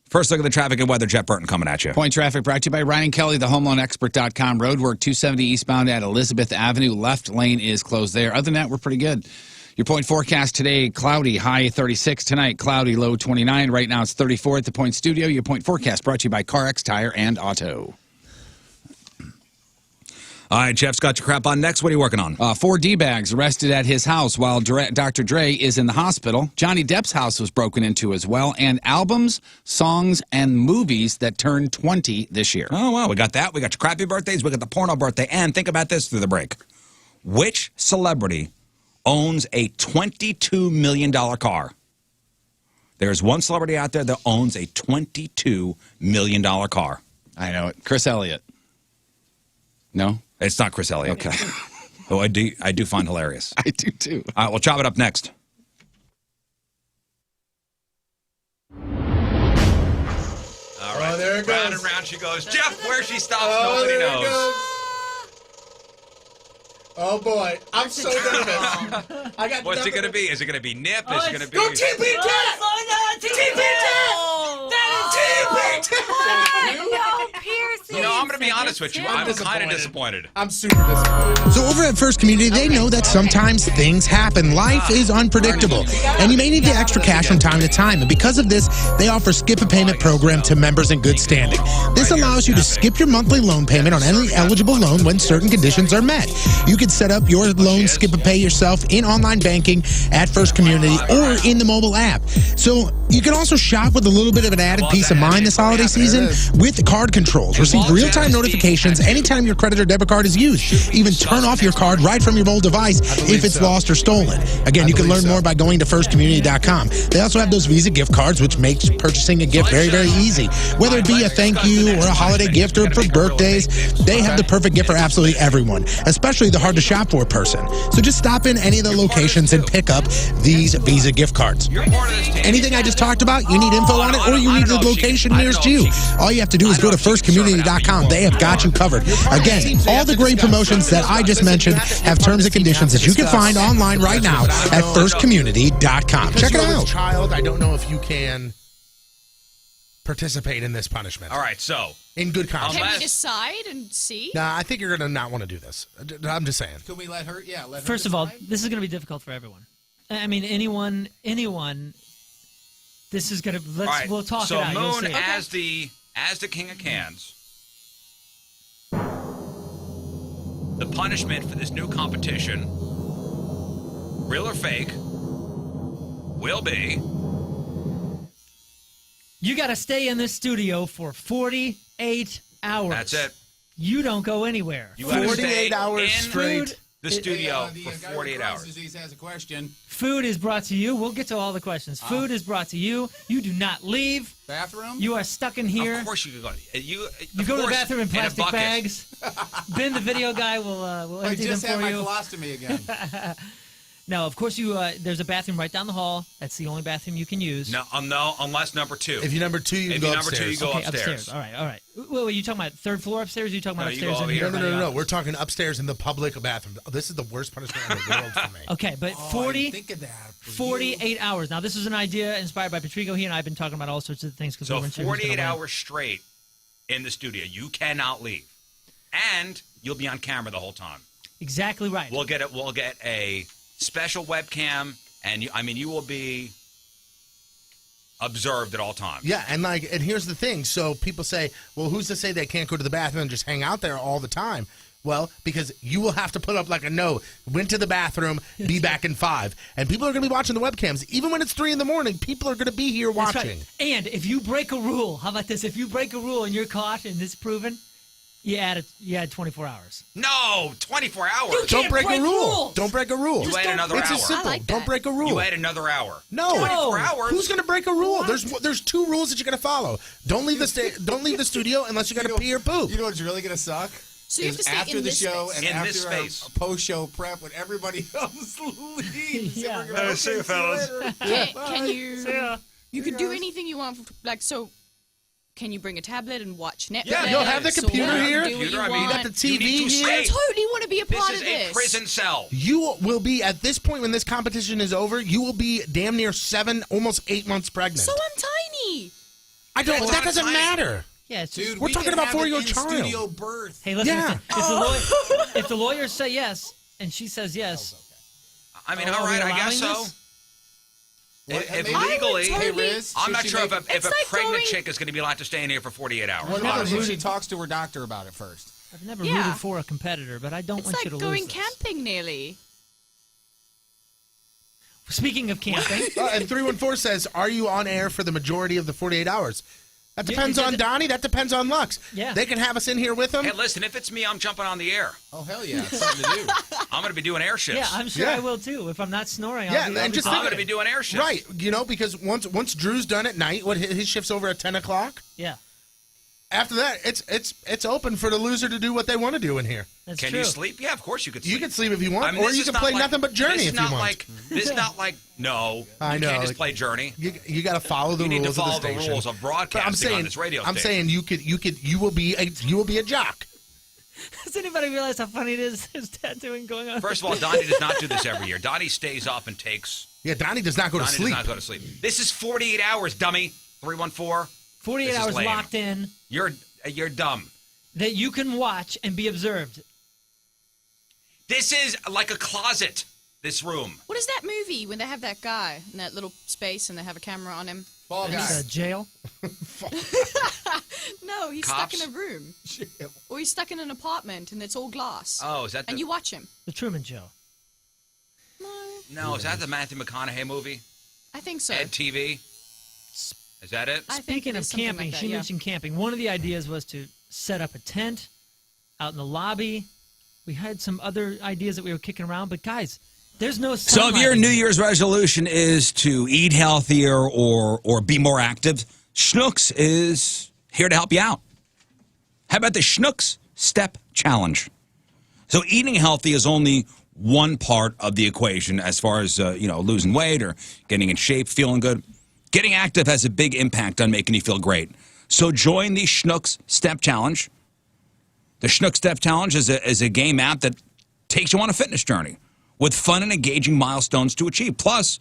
First look at the traffic and weather. Jeff Burton coming at you. Point traffic brought to you by Ryan Kelly, the HomeLoanExpert.com. Roadwork 270 eastbound at Elizabeth Avenue. Left lane is closed there. Other than that, we're pretty good. Your point forecast today, cloudy, high 36. Tonight, cloudy, low 29. Right now, it's 34 at the Point Studio. Your point forecast brought to you by CarX Tire and Auto. All right, Jeff's got your crap on next. What are you working on? 4 D-bags arrested at his house while Dr. Dre is in the hospital. Johnny Depp's house was broken into as well. And albums, songs, and movies that turned 20 this year. Oh, wow. We got that. We got your crappy birthdays. We got the porno birthday. And think about this through the break. Which celebrity owns a $22 million car? There's one celebrity out there that owns a $22 million car. I know it. Chris Elliott. No? It's not Chris Elliott. Okay. Who I do find hilarious. I do too. All right, we'll chop it up next. All right, there it goes. Round and round she goes. Jeff, where she stops, nobody knows. Oh boy, I'm so nervous. I got. What's it going to be? Is it going to be Nip? Is it going to be? Go TP Tap! TP You know, I'm going to be honest with you. I'm kind of disappointed. I'm super disappointed. So over at First Community, they know that sometimes things happen. Life is unpredictable, and you may need the extra cash from time to time. And because of this, they offer Skip a Payment program to members in good standing. This allows you to skip your monthly loan payment on any eligible loan when certain conditions are met. You can set up your loan Skip a Pay yourself in online banking at First Community or in the mobile app. So you can also shop with a little bit of an added peace of mind this holiday season with card controls. Receive real-time notifications anytime your credit or debit card is used. Even turn off your card right from your mobile device if it's lost or stolen. Again, you can learn more by going to firstcommunity.com. They also have those Visa gift cards, which makes purchasing a gift very, very easy. Whether it be a thank you or a holiday gift or for birthdays, they have the perfect gift for absolutely everyone, especially the hard-to-shop for person. So just stop in any of the locations and pick up these Visa gift cards. Anything I just talked about, you need info on it, or you need the location nearest you. All you have to do is go to firstcommunity.com. They have got you covered. Again, all the great promotions that I just mentioned have terms and conditions that you can find online right now at firstcommunity.com. Check it out. Child, I don't know if you can participate in this punishment. All right, so in good conscience. Can we decide and see? Nah, I think you're going to not want to do this. I'm just saying. Can we let her? Yeah, let her. First of all, this is going to be difficult for everyone. I mean, anyone. This is going to. Right, we'll talk so it out. Moon, You'll see. as the King of Cans, the punishment for this new competition, real or fake, will be. You got to stay in this studio for 48 hours. That's it. You don't go anywhere. You got to stay 48 hours in straight. the studio the for guy with 48 Crohn's hours. disease has a question. Food is brought to you. We'll get to all the questions. Food is brought to you. You do not leave. Bathroom? You are stuck in here. Of course you could go. You go to the bathroom in a plastic bucket. bags. Ben, the video guy, will I empty them just had for my you. colostomy again. No, of course you. There's a bathroom right down the hall. That's the only bathroom you can use. No, unless number 2. If you're number 2, you can go upstairs. If you're number 2, you go Okay, upstairs. All right. Wait, you talking about third floor upstairs? Or you talking about No, you upstairs go in over here? here. No. We're talking upstairs in the public bathroom. Oh, this is the worst punishment in the world for me. Okay, but I 40, didn't think of that. 48 hours. Now, this is an idea inspired by Patrico. He and I have been talking about all sorts of things. So we weren't sure who's 48 gonna win. hours straight in the studio. You cannot leave. And you'll be on camera the whole time. Exactly right. We'll get a special webcam And you will be observed at all times. Yeah, and here's the thing. So people say, well, who's to say they can't go to the bathroom and just hang out there all the time? Well, because you will have to put up like a note. Went to the bathroom, be back in 5. And people are going to be watching the webcams. Even when it's 3 in the morning, people are going to be here That's watching. right. And if you break a rule, how about this? If you break a rule and you're caught and it's proven, you add 24 hours. No, 24 hours. You Don't break a rule. rules. Don't break a rule. You add another It's hour. as simple. I like Don't that. break a rule. You add another hour. No. 24 hours. Who's going to break a rule? There's 2 rules that you're going to follow. Don't leave the studio unless you got to pee or poop. You know what's really going to suck? So you have to stay after in the this show space. and In after this our space. post-show prep when everybody else leaves. Yeah. And we're gonna, See you, fellas. Can you? You could do anything you want. Like so. Can you bring a tablet and watch Netflix? Yeah, You'll have the computer or here. do what you I mean, You got want? the TV You need to here. I totally want to be a This part is of a this. prison cell. You will be, at this point when this competition is over, you will be damn near 7, almost 8 months pregnant. So I'm tiny. That doesn't tiny. matter. Yeah, it's dude, We're we talking can about have an 4-year-old child. in-studio birth. Hey, listen. Yeah. If the lawyers say yes and she says yes, I mean, are all we right, I guess so. allowing this? If I would legally, totally- Hey, Riz, I'm should not she sure if make- a It's like pregnant going- chick is going to be allowed to stay in here for 48 hours. What never about if rooted- she talks to her doctor about it first? I've never Yeah. rooted for a competitor, but I don't It's want like you to going lose this. camping nearly. Speaking of camping, And 314 says, are you on air for the majority of the 48 hours? That Yeah, depends it on does- Donnie. That depends on Lux. Yeah. They can have us in here with them. Hey, listen, if it's me, I'm jumping on the air. Oh, hell yeah. It's something to do. I'm going to be doing air shifts. yeah, I'm sure Yeah. I will too. If I'm not snoring, Yeah, I'll do and just I'm think- going to be doing air shifts. Right, because once Drew's done at night, his shift's over at 10 o'clock. Yeah, After that, it's open for the loser to do what they want to do in here. that's Can true. you sleep? Yeah, of course you could sleep. You can sleep if you want, I mean, or this you is can not play like- nothing but Journey this if is you not want. Like, this is not like, no, I you know. can't just play Journey. You got to follow the You rules need to of follow the the station. rules of But broadcasting on this radio I'm station. saying you will be a jock. Does anybody realize how funny it is? His tattooing going on. First of all, Donnie does not do this every year. Donnie stays up and takes. Yeah, Donnie does not go to Donnie sleep. does not go to sleep. This is 48 hours, dummy. 314. 48 This is hours lame. locked in You're dumb. that you can watch and be observed. This is like a closet. This room. What is that movie when they have that guy in that little space and they have a camera on him? Fall It's Guy. a jail. No, he's Cops? stuck in a room. Or he's stuck in an apartment and it's all glass. Oh, is that the? And you watch him. The Truman Show. No, is that the Matthew McConaughey movie? I think so. Ed TV. Is that it? I think Speaking it of is something camping, like that, she yeah. mentioned camping. One of the ideas was to set up a tent out in the lobby. We had some other ideas that we were kicking around, but guys, there's no So if sunlight your in New here. Year's resolution is to eat healthier or be more active, Schnooks is here to help you out. How about the Schnooks Step Challenge? So eating healthy is only one part of the equation as far as losing weight or getting in shape, feeling good. Getting active has a big impact on making you feel great. So join the Schnooks Step Challenge. The Schnooks Step Challenge is a game app that takes you on a fitness journey with fun and engaging milestones to achieve. Plus,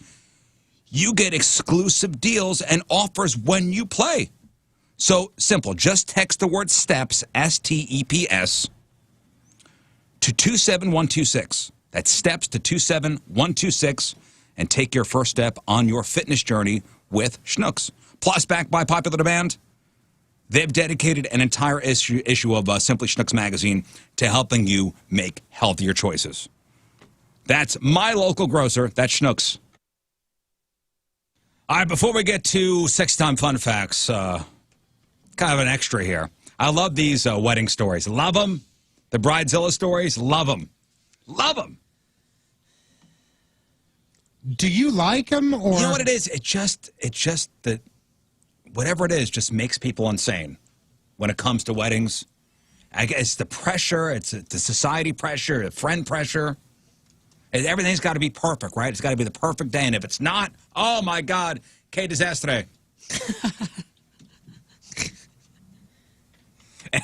you get exclusive deals and offers when you play. So simple. Just text the word STEPS, S-T-E-P-S, to 27126. That's STEPS to 27126, and take your first step on your fitness journey with Schnooks. Plus, backed by popular demand, they've dedicated an entire issue of Simply Schnooks magazine to helping you make healthier choices. That's my local grocer. That's Schnooks. All right, before we get to Sex Time Fun Facts, kind of an extra here. I love these wedding stories. Love them. The Bridezilla stories, love them. Love them. Do you like them, or You know what it is? It's just that whatever it is just makes people insane when it comes to weddings. I guess it's the pressure, it's the society pressure, the friend pressure. And everything's got to be perfect, right? It's got to be the perfect day. And if it's not, oh my God, que desastre.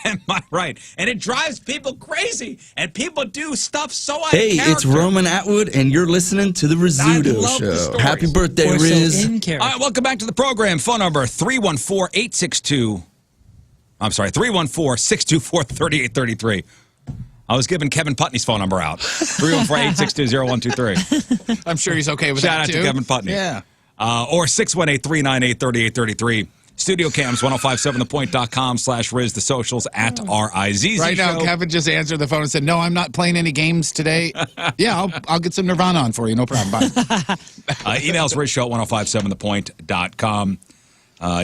Am I right? And it drives people crazy. And people do stuff so out Hey, of character. it's Roman Atwood, and you're listening to the Rizzuto love the Show. stories. Happy birthday, Or so Riz. in character. All right, welcome back to the program. Phone number 314-624-3833. I was giving Kevin Putney's phone number out. 314-862-0123. I'm sure he's okay with Shout that, out too. to Kevin Putney. Yeah. Or 618-398-3833. Studio cams, 1057thepoint.com/Riz, the socials at RIZZ Right now, Show. Kevin just answered the phone and said, "No, I'm not playing any games today." Yeah, I'll get some Nirvana on for you. No problem. Bye. Emails RizShow at 1057thepoint.com.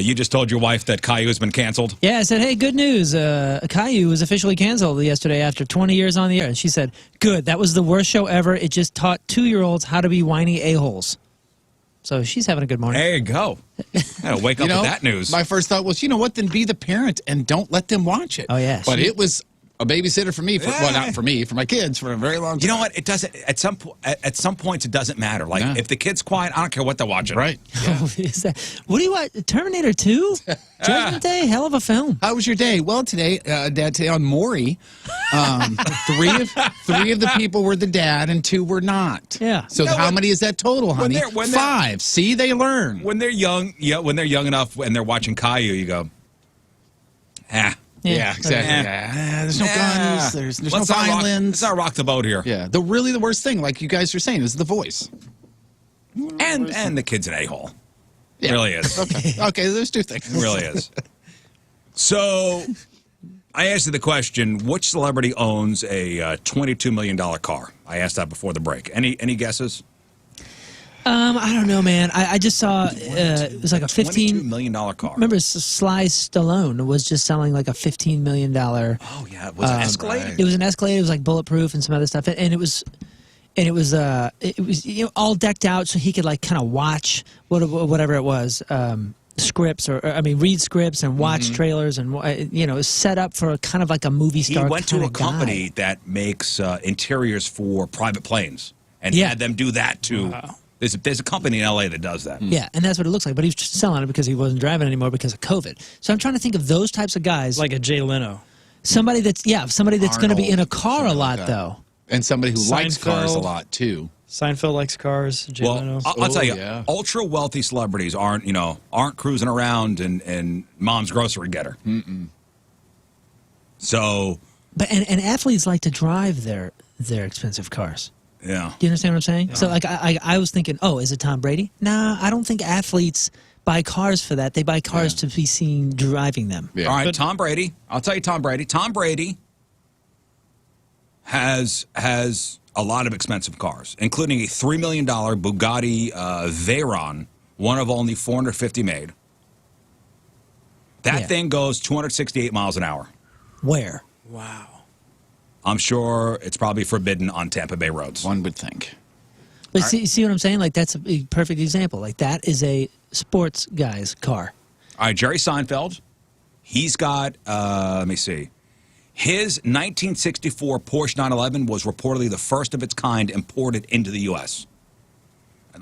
You just told your wife that Caillou has been canceled. Yeah, I said, hey, good news. Caillou was officially canceled yesterday after 20 years on the air. And she said, good, that was the worst show ever. It just taught 2-year-olds how to be whiny a-holes. So she's having a good morning. There you go. Gotta wake up with that news. My first thought was, you know what? Then be the parent and don't let them watch it. Oh, yeah. But it was a babysitter for me. Well, not for me, for my kids for a very long time. You know what? It doesn't. At some points, it doesn't matter. Like if the kid's quiet, I don't care what they're watching. Right. Oh, is that, what do you want? Terminator 2? Judgment Day? Hell of a film. How was your day? Well, today, Dad, today on Maury, three of the people were the dad and 2 were not. Yeah. So how many is that total, honey? When 5. See, they learn. When they're young, when they're young enough and they're watching Caillou, you go, Yeah, exactly. There's no guns. There's no violence. Let's not rock the boat here. Yeah. The worst thing, like you guys are saying, is the voice. And the kid's an a-hole. Yeah. It really is. Okay, there's 2 things. It really is. So, I asked you the question, which celebrity owns a $22 million car? I asked that before the break. Any guesses? I don't know, man. I just saw it was like a $22 million car. Remember, Sly Stallone was just selling like a $15 million. Oh yeah, it was an Escalade. Right. It was an Escalade. It was like bulletproof and some other stuff, and it was all decked out so he could like kind of watch whatever it was. Scripts read scripts and watch trailers and it was set up for kind of like a movie star. He went to a company guy that makes interiors for private planes and had them do that too. Wow. There's a company in LA that does that. Yeah, and that's what it looks like. But he was just selling it because he wasn't driving anymore because of COVID. So I'm trying to think of those types of guys, like a Jay Leno. Somebody that's going to be in a car a lot though, and somebody who likes cars a lot too. Seinfeld likes cars. Jay Leno. I'll tell you, ultra wealthy celebrities aren't cruising around in mom's grocery getter. So, but and athletes like to drive their expensive cars. Yeah. Do you understand what I'm saying? Yeah. So like I was thinking, oh, is it Tom Brady? Nah, I don't think athletes buy cars for that. They buy cars to be seen driving them. Yeah. All right, Tom Brady. I'll tell you Tom Brady. Tom Brady has a lot of expensive cars, including a $3 million Bugatti Veyron, one of only 450 made. That thing goes 268 miles an hour. Where? Wow. I'm sure it's probably forbidden on Tampa Bay roads. One would think. But see what I'm saying? Like, that's a perfect example. Like, that is a sports guy's car. All right, Jerry Seinfeld. He's got, let me see. His 1964 Porsche 911 was reportedly the first of its kind imported into the U.S.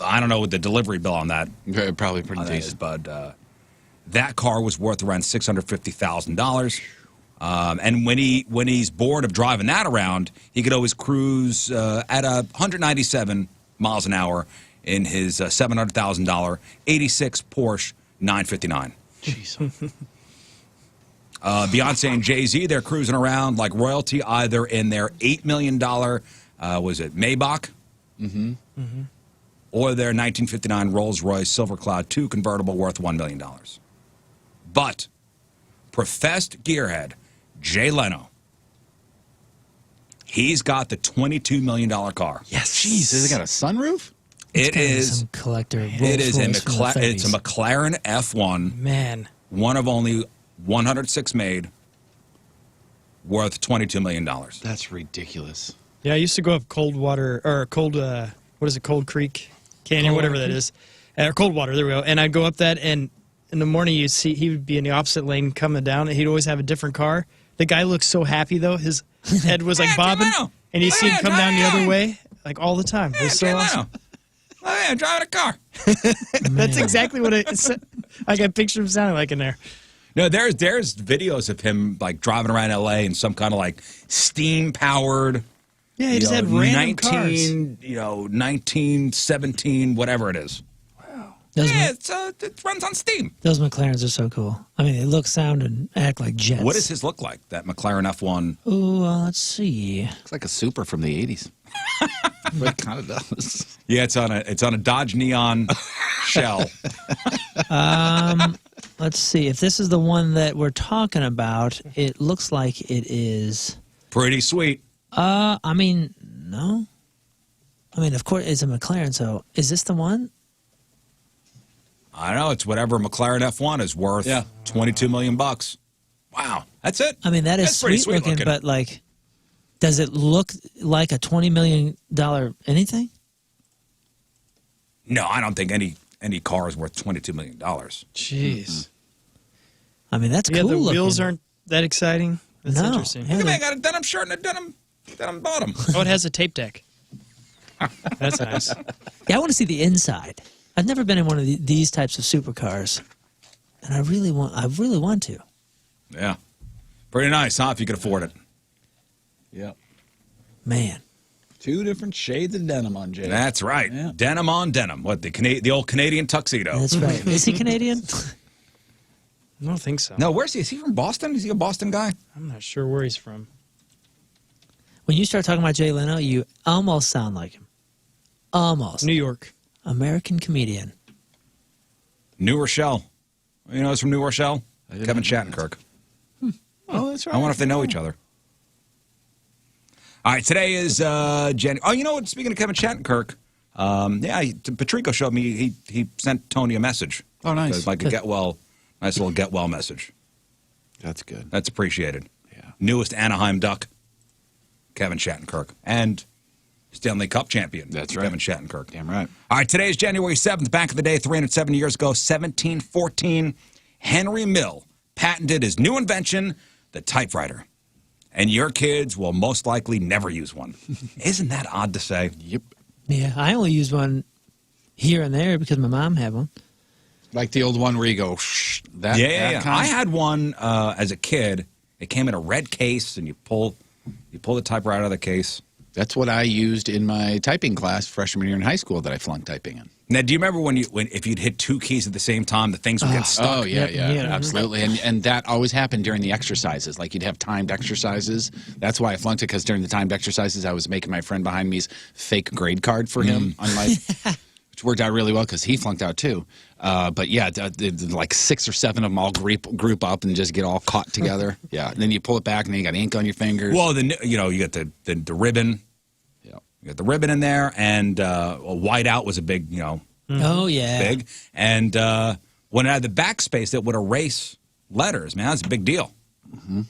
I don't know what the delivery bill on that. Probably pretty decent. But that car was worth around $650,000. And when he's bored of driving that around, he could always cruise at 197 miles an hour in his $700,000 '86 Porsche 959. Jeez. Beyonce and Jay-Z, they're cruising around like royalty, either in their $8 million, was it Maybach? Or their 1959 Rolls-Royce Silver Cloud 2 convertible worth $1 million. But professed gearhead Jay Leno, he's got the $22 million car. Yes. Jeez, has it got a sunroof? It is some collector. It is it's a McLaren F1. Man. One of only 106 made, worth $22 million. That's ridiculous. Yeah, I used to go up Cold Creek Canyon, whatever that is. Cold Water, there we go. And I'd go up that, and in the morning you'd see he would be in the opposite lane coming down, and he'd always have a different car. The guy looked so happy, though. His head was like bobbing, and you'd see him come down the other way, like all the time. It was so awesome. Oh, yeah, driving a car. That's exactly what I got pictures of him sounding like in there. No, there's videos of him like driving around LA in some kind of like steam powered. Yeah, he just had random cars. 1917, whatever it is. Wow. It runs on steam. Those McLarens are so cool. I mean, they look, sound, and act like jets. What does his look like? That McLaren F1? Oh, let's see. Looks like a Super from the 80s. But it kind of does. Yeah, it's on a Dodge Neon shell. Let's see. If this is the one that we're talking about, it looks like it is pretty sweet. I mean, no. I mean, of course, it's a McLaren. So, is this the one? I don't know. It's whatever McLaren F1 is worth. Yeah. $22 million. Wow, that's it. I mean, that's pretty sweet looking, but like, does it look like a $20 million anything? No, I don't think any car is worth $22 million. Jeez. I mean, that's cool. The wheels looking. aren't that exciting. That's No. interesting. Look at me, I got a denim shirt and a denim bottom. Oh, it has a tape deck. That's nice. Yeah, I want to see the inside. I've never been in one of these types of supercars, and I really want to. Yeah. Pretty nice, huh, if you could afford it. Yep. Man. 2 different shades of denim on Jay. That's right. Yeah. Denim on denim. What, the old Canadian tuxedo. That's right. Is he Canadian? I don't think so. No, where's he? Is he from Boston? Is he a Boston guy? I'm not sure where he's from. When you start talking about Jay Leno, you almost sound like him. Almost. New York. American comedian. New Rochelle. You know who's from New Rochelle? Kevin Shattenkirk. Oh, that's right. I wonder if they know each other. All right, today is January. Oh, you know what? Speaking of Kevin Shattenkirk, Patrico showed me he sent Tony a message. Oh, nice. Like a nice little get well message. That's good. That's appreciated. Yeah. Newest Anaheim Duck, Kevin Shattenkirk, and Stanley Cup champion. That's right. Kevin Shattenkirk. Damn right. All right, today is January 7th. Back in the day, 307 years ago, 1714, Henry Mill patented his new invention, the typewriter. And your kids will most likely never use one. Isn't that odd to say? Yep. Yeah, I only use one here and there because my mom had one. Like the old one where you go, shh. Yeah. I had one as a kid. It came in a red case, and you pull the typewriter out of the case. That's what I used in my typing class freshman year in high school that I flunked typing in. Now, do you remember when if you'd hit 2 keys at the same time, the things would get stuck? Oh, yeah, absolutely. And that always happened during the exercises. Like, you'd have timed exercises. That's why I flunked it, because during the timed exercises, I was making my friend behind me's fake grade card for him, which worked out really well because he flunked out too. But yeah, like 6 or 7 of them all group up and just get all caught together. Yeah, and then you pull it back, and then you got ink on your fingers. Well, then you got the ribbon. You got the ribbon in there, and whiteout was a big, Oh, yeah. big. And when it had the backspace, it would erase letters. Man, that's a big deal. Mm-hmm.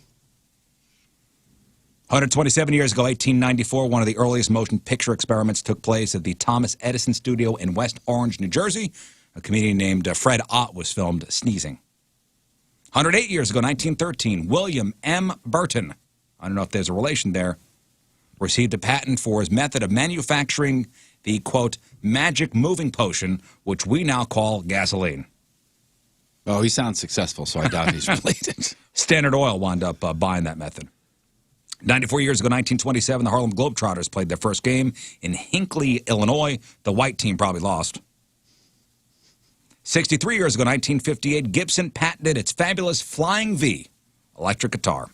127 years ago, 1894, one of the earliest motion picture experiments took place at the Thomas Edison Studio in West Orange, New Jersey. A comedian named Fred Ott was filmed sneezing. 108 years ago, 1913, William M. Burton, I don't know if there's a relation there, received a patent for his method of manufacturing the, quote, magic moving potion, which we now call gasoline. Oh, he sounds successful, so I doubt he's related. Standard Oil wound up buying that method. 94 years ago, 1927, the Harlem Globetrotters played their first game in Hinckley, Illinois. The white team probably lost. 63 years ago, 1958, Gibson patented its fabulous Flying V electric guitar.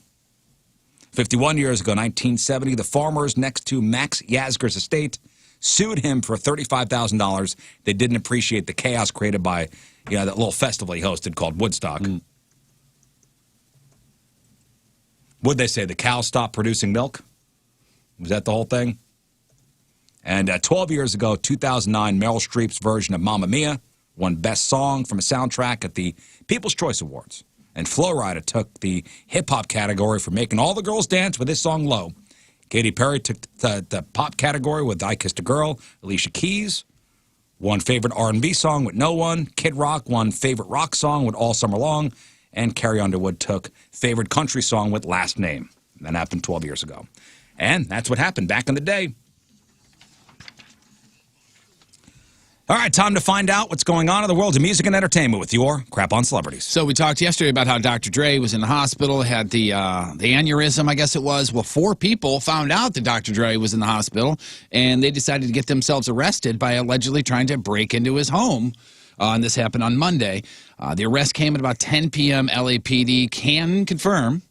51 years ago, 1970, the farmers next to Max Yasgur's estate sued him for $35,000. They didn't appreciate the chaos created by that little festival he hosted called Woodstock. What'd they say? The cows stopped producing milk? Was that the whole thing? And 12 years ago, 2009, Meryl Streep's version of Mamma Mia won Best Song from a Soundtrack at the People's Choice Awards. And Flo Rida took the hip-hop category for making all the girls dance with his song Low. Katy Perry took the pop category with I Kissed a Girl. Alicia Keys won Favorite R&B Song with No One. Kid Rock won Favorite Rock Song with All Summer Long. And Carrie Underwood took Favorite Country Song with Last Name. That happened 12 years ago. And that's what happened back in the day. All right, time to find out what's going on in the world of music and entertainment with your Crap on Celebrities. So we talked yesterday about how Dr. Dre was in the hospital, had the aneurysm, I guess it was. Well, 4 people found out that Dr. Dre was in the hospital, and they decided to get themselves arrested by allegedly trying to break into his home. And this happened on Monday. The arrest came at about 10 p.m. LAPD can confirm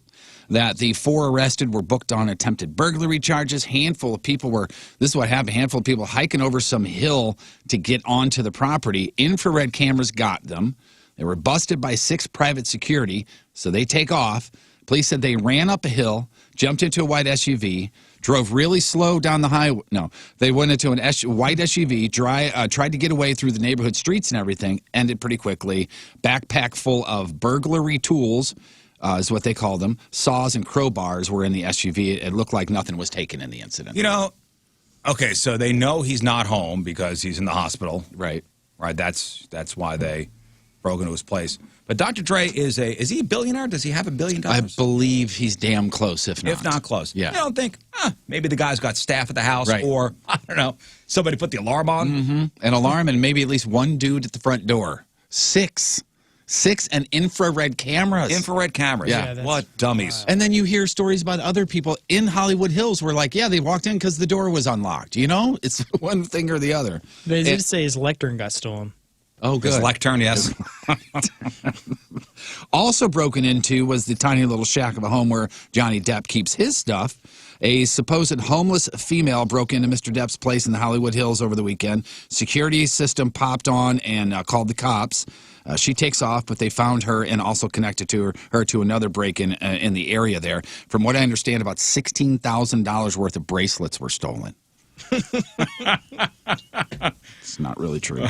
that the 4 arrested were booked on attempted burglary charges. Handful of people this is what happened, handful of people hiking over some hill to get onto the property. Infrared cameras got them. They were busted by 6 private security, so they take off. Police said they ran up a hill, jumped into a white SUV, drove really slow down the highway. No, they went into an white SUV, tried to get away through the neighborhood streets and everything, ended pretty quickly. Backpack full of burglary tools is what they call them. Saws and crowbars were in the SUV. It looked like nothing was taken in the incident. You know, okay, so they know he's not home because he's in the hospital. Right. Right, that's why they broke into his place. But Dr. Dre is he a billionaire? Does he have $1 billion? I believe he's damn close, if not. If not close. Yeah. I don't think, maybe the guy's got staff at the house, Right. or, I don't know, somebody put the alarm on. Mm-hmm. An alarm and maybe at least one dude at the front door. 6 and infrared cameras. Infrared cameras. Yeah. What dummies. And then you hear stories about other people in Hollywood Hills where, like, yeah, they walked in because the door was unlocked. You know? It's one thing or the other. They did say his lectern got stolen. Oh, good. His lectern, yes. Also broken into was the tiny little shack of a home where Johnny Depp keeps his stuff. A supposed homeless female broke into Mr. Depp's place in the Hollywood Hills over the weekend. Security system popped on and called the cops. She takes off, but they found her and also connected to her to another break-in in the area there. From what I understand, about $16,000 worth of bracelets were stolen. It's not really true.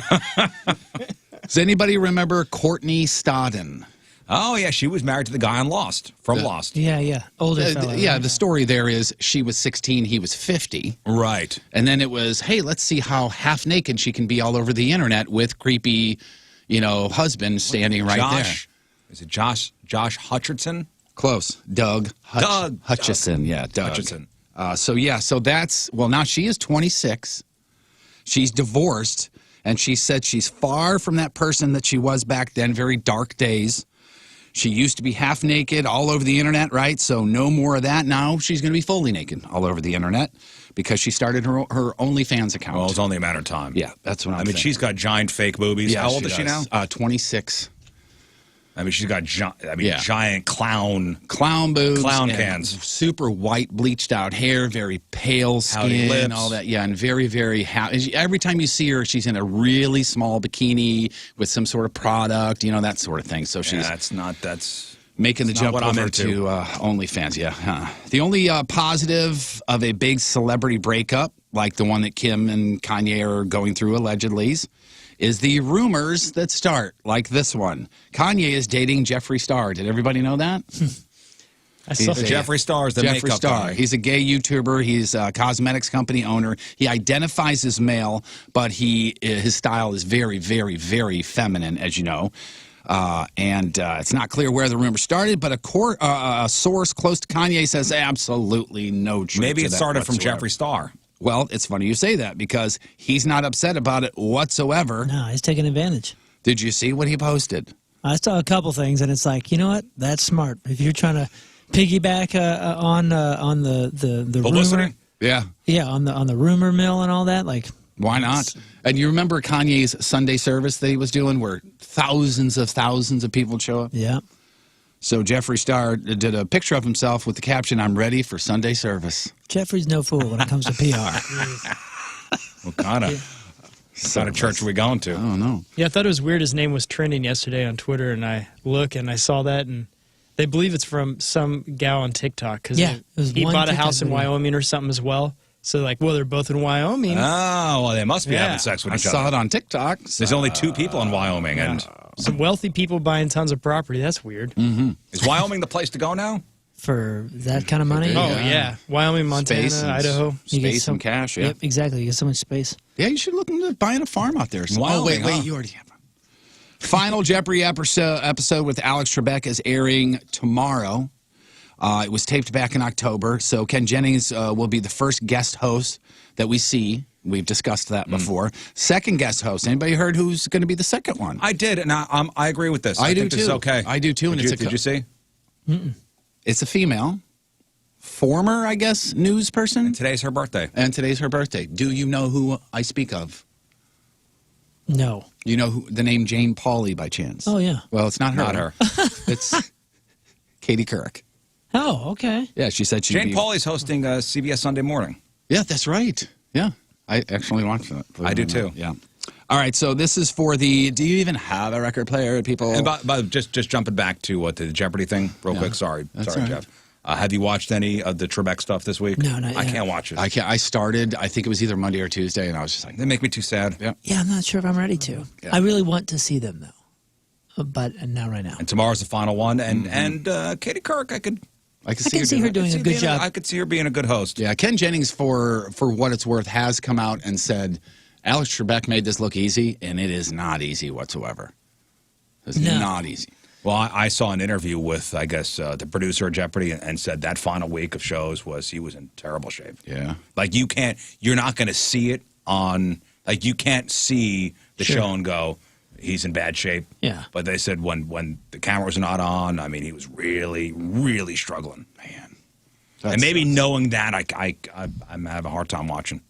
Does anybody remember Courtney Stodden? Oh, yeah, she was married to the guy on Lost, from Lost. Yeah. Older fella. Yeah, the story there is she was 16, he was 50. Right. And then it was, hey, let's see how half naked she can be all over the internet with creepy, husband standing right there. Is it Josh Hutcherson? Close. Doug Hutchison. Yeah, Doug. Hutchison. So that's, now she is 26. She's divorced, and she said she's far from that person that she was back then, very dark days. She used to be half naked all over the internet, right? So no more of that. Now she's going to be fully naked all over the internet because she started her OnlyFans account. Well, it's only a matter of time. Yeah, that's what I'm saying. She's got giant fake boobies. Yeah, How old is she now? 26. I mean, she's got giant clown boobs, clown cans, super white bleached out hair, very pale skin, lips. all that. Yeah, and very, very happy. Every time you see her, she's in a really small bikini with some sort of product, that sort of thing. So she's that's making the jump what I'm over into. to OnlyFans. Yeah, the only positive of a big celebrity breakup, like the one that Kim and Kanye are going through allegedly, is the rumors that start, like this one. Kanye is dating Jeffree Star. Did everybody know that? Jeffree Star is the Jeffree makeup Star. guy. He's a gay YouTuber. He's a cosmetics company owner. He identifies as male, but his style is very, very, very feminine, as you know. And it's not clear where the rumor started, but a source close to Kanye says absolutely no truth. Maybe to it that started from whatsoever. Jeffree Star. Well, it's funny you say that because he's not upset about it whatsoever. No, he's taking advantage. Did you see what he posted? I saw a couple things, and it's like, you know what? That's smart. If you're trying to piggyback on the publicity, rumor, yeah, on the rumor mill and all that, like, why not? And you remember Kanye's Sunday service that he was doing, where thousands of people show up. Yeah. So Jeffree Star did a picture of himself with the caption, "I'm ready for Sunday service." Jeffree's no fool when it comes to PR. What kind of church are we going to? I don't know. Yeah, I thought it was weird his name was trending yesterday on Twitter, and I look and I saw that, and they believe it's from some gal on TikTok because Yeah, it was he one bought a TikTok house in video. Wyoming or something as well. So they're both in Wyoming. Oh, well, they must be Yeah. having sex with I each saw other. it on TikTok. There's only 2 people in Wyoming, and Some wealthy people buying tons of property. That's weird. is Wyoming the place to go now? For that kind of money? Oh, yeah. Wyoming, Montana, Space and- Idaho. You get Space and cash, yeah. Yep, exactly. You get so much space. Yeah, you should look into buying a farm out there. Wyoming, wait, huh? you already have one. Final Jeopardy episode with Alex Trebek is airing tomorrow. It was taped back in October, so Ken Jennings will be the first guest host that we see. We've discussed that before. Second guest host. Anybody heard who's going to be the second one? I did, and I agree with this. I do think this too. is okay. I do too. Did you see? It's a female, former, I guess, news person. Today's her birthday. And today's her birthday. Do you know who I speak of? No. You know the name Jane Pauley by chance? Oh, yeah. Well, it's not her. Not her. It's Katie Couric. Oh, okay. Yeah, she said she'd Jane be... Pauley's hosting CBS Sunday Morning. Yeah, that's right. Yeah, I actually watched that. I do too. Yeah. All right, so this is for the... Do you even have a record player, people? And by just jumping back to what the Jeopardy thing real quick. Sorry, That's sorry, all right. Jeff. Have you watched any of the Trebek stuff this week? No, not I yet. can't watch it. I can't. I started. I think it was either Monday or Tuesday, and I was just like, They make me too sad. Yeah. Yeah, I'm not sure if I'm ready to. Yeah. I really want to see them, though. But not right now. And tomorrow's the final one. And Katie Couric, I can see her doing a good job. I could see her being a good host. Yeah, Ken Jennings, for what it's worth, has come out and said Alex Trebek made this look easy, and it is not easy whatsoever. It's not easy. Well, I saw an interview with, I guess, the producer of Jeopardy and said that final week of shows he was in terrible shape. Yeah. Like you're not going to see it on, like you can't see the show and go, he's in bad shape. Yeah. But they said when the camera was not on, I mean, he was really, really struggling. Man. And maybe knowing that, I'm having a hard time watching.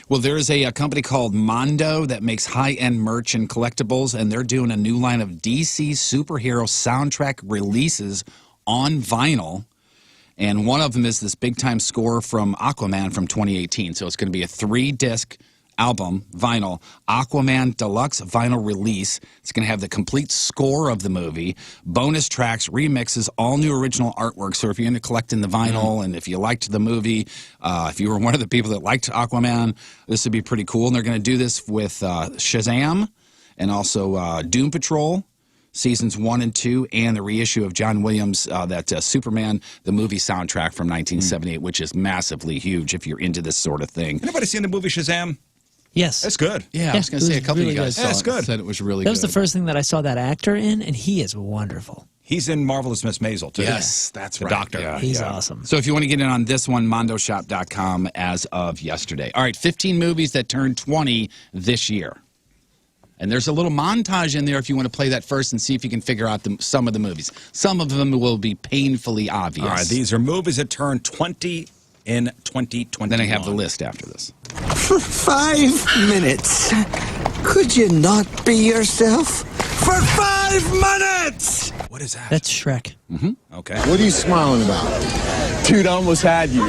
Well, there's a company called Mondo that makes high-end merch and collectibles, and they're doing a new line of DC superhero soundtrack releases on vinyl. And one of them is this big-time score from Aquaman from 2018. So it's going to be a 3-disc album, vinyl, Aquaman Deluxe vinyl release. It's going to have the complete score of the movie, bonus tracks, remixes, all new original artwork. So if you're into collecting the vinyl and if you liked the movie, if you were one of the people that liked Aquaman, this would be pretty cool. And they're going to do this with Shazam and also Doom Patrol. Seasons 1 and 2, and the reissue of John Williams' Superman, the movie soundtrack from 1978, which is massively huge if you're into this sort of thing. Anybody seen the movie Shazam? Yes. That's good. Yeah, I was going to say a couple really of you guys good. saw it, said it was really That good. was the first thing that I saw that actor in, and he is wonderful. He's in Marvelous Miss Maisel, too. Yes, that's the right. doctor. Yeah, He's awesome. So if you want to get in on this one, mondoshop.com as of yesterday. All right, 15 movies that turned 20 this year. And there's a little montage in there if you want to play that first and see if you can figure out some of the movies. Some of them will be painfully obvious. All right, these are movies that turned 20 in 2021. Then I have the list after this. For 5 minutes. Could you not be yourself? For 5 minutes! What is that? That's Shrek. Mm-hmm. Okay. What are you smiling about? Dude, I almost had you.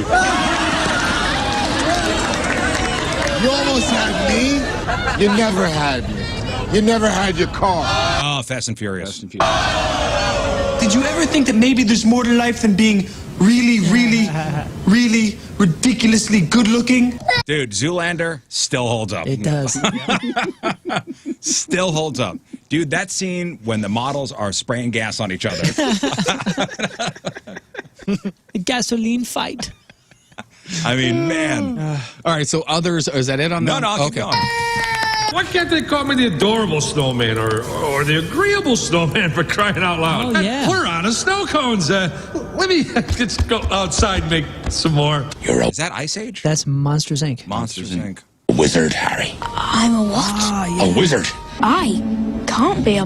You almost had me. You never had me. You never had your car. Oh, Fast and Furious. Did you ever think that maybe there's more to life than being really, really, really ridiculously good looking? Dude, Zoolander still holds up. It does. Still holds up. Dude, that scene when the models are spraying gas on each other. The gasoline fight. I mean, man. All right, so others, is that it on No, the... no, I'll keep going. Why can't they call me the adorable snowman or the agreeable snowman, for crying out loud? Oh, yeah. We're on a snow cones. Let me just go outside and make some more. Is that Ice Age? That's Monsters, Inc. Monsters, Inc. Wizard, Harry. I'm a what? A wizard. I can't be a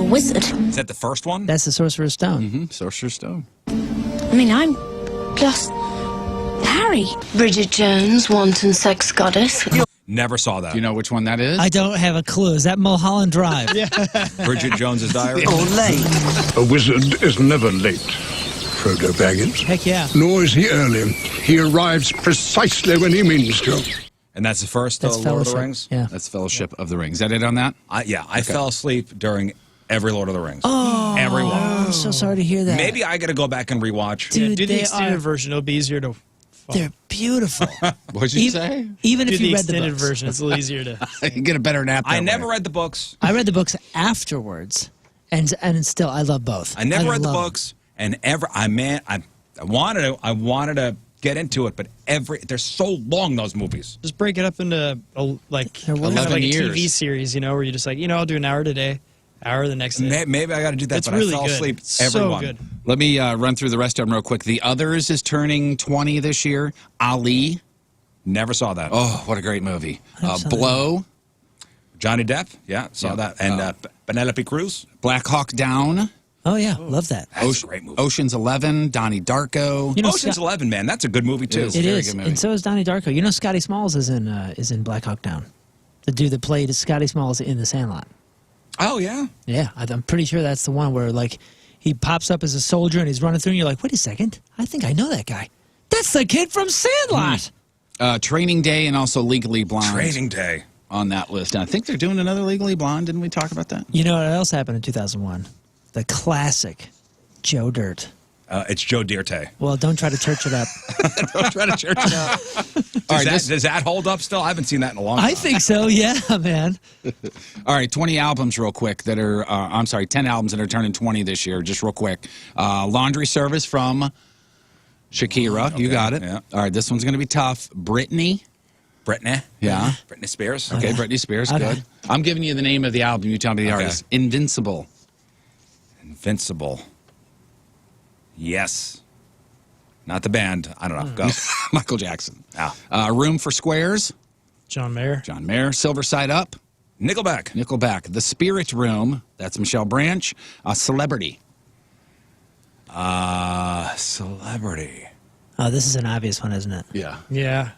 wizard. Is that the first one? That's the Sorcerer's Stone. Mm-hmm, Sorcerer's Stone. I mean, I'm just Harry. Bridget Jones, wanton sex goddess. Never saw that. Do you know which one that is? I don't have a clue. Is that Mulholland Drive? Bridget Jones's Diary? Or late. A wizard is never late, Frodo Baggins. Heck yeah. Nor is he early. He arrives precisely when he means to. And that's the first That's Lord of the Fellowship. Rings? Yeah. That's Fellowship of the Ring. Is that it on that? I fell asleep during every Lord of the Rings. Oh, every one. I'm so sorry to hear that. Maybe I got to go back and rewatch. Dude, do the they extended are- version. It'll be easier to. They're beautiful. What'd you say? Even do if you the read the extended books. version, it's a little easier to. You get a better nap. I that never way. read the books. I read the books afterwards, and still I love both. I never read the love them. books, and I wanted to get into it, but they're so long, those movies. Just break it up into like 11 a years. TV series, where you just I'll do an hour today, hour the next day. Maybe I got to do that, It's but really I fell good. asleep It's every so one. good. Let me run through the rest of them real quick. The Others is turning 20 this year. Ali. Never saw that. Oh, what a great movie. Blow. Johnny Depp, yeah, saw that. And Penelope Cruz. Black Hawk Down. Oh yeah, love that. That's a great movie. Ocean's 11. Donnie Darko. You know, Ocean's 11, man, that's a good movie too. It is, and so is Donnie Darko. You know, Scotty Smalls is in Black Hawk Down. The dude that played Scotty Smalls in The Sandlot. Oh, yeah? Yeah, I'm pretty sure that's the one where, like, he pops up as a soldier and he's running through and you're like, wait a second, I think I know that guy. That's the kid from Sandlot! Training Day and also Legally Blonde. Training Day. On that list. And I think they're doing another Legally Blonde. Didn't we talk about that? You know what else happened in 2001? The classic Joe Dirt. It's Joe Dirte. Well, don't try to church it up. Don't try to church it up. Does that hold up still? I haven't seen that in a long time. I think so, yeah, man. All right, 20 albums real quick that are, 10 albums that are turning 20 this year, just real quick. Laundry Service from Shakira. Okay, You got it. yeah. All right, this one's going to be tough. Britney. Yeah. Britney Spears. Okay, Britney Spears, Okay. good. I'm giving you the name of the album. You tell me the artist. Invincible. Invincible. Yes. Not the band. I don't know. Go. Michael Jackson. Ah. Room for Squares. John Mayer. John Mayer. Silver Side Up. Nickelback. Nickelback. The Spirit Room. That's Michelle Branch. Celebrity. Celebrity. Oh, this is an obvious one, isn't it? Yeah. Yeah.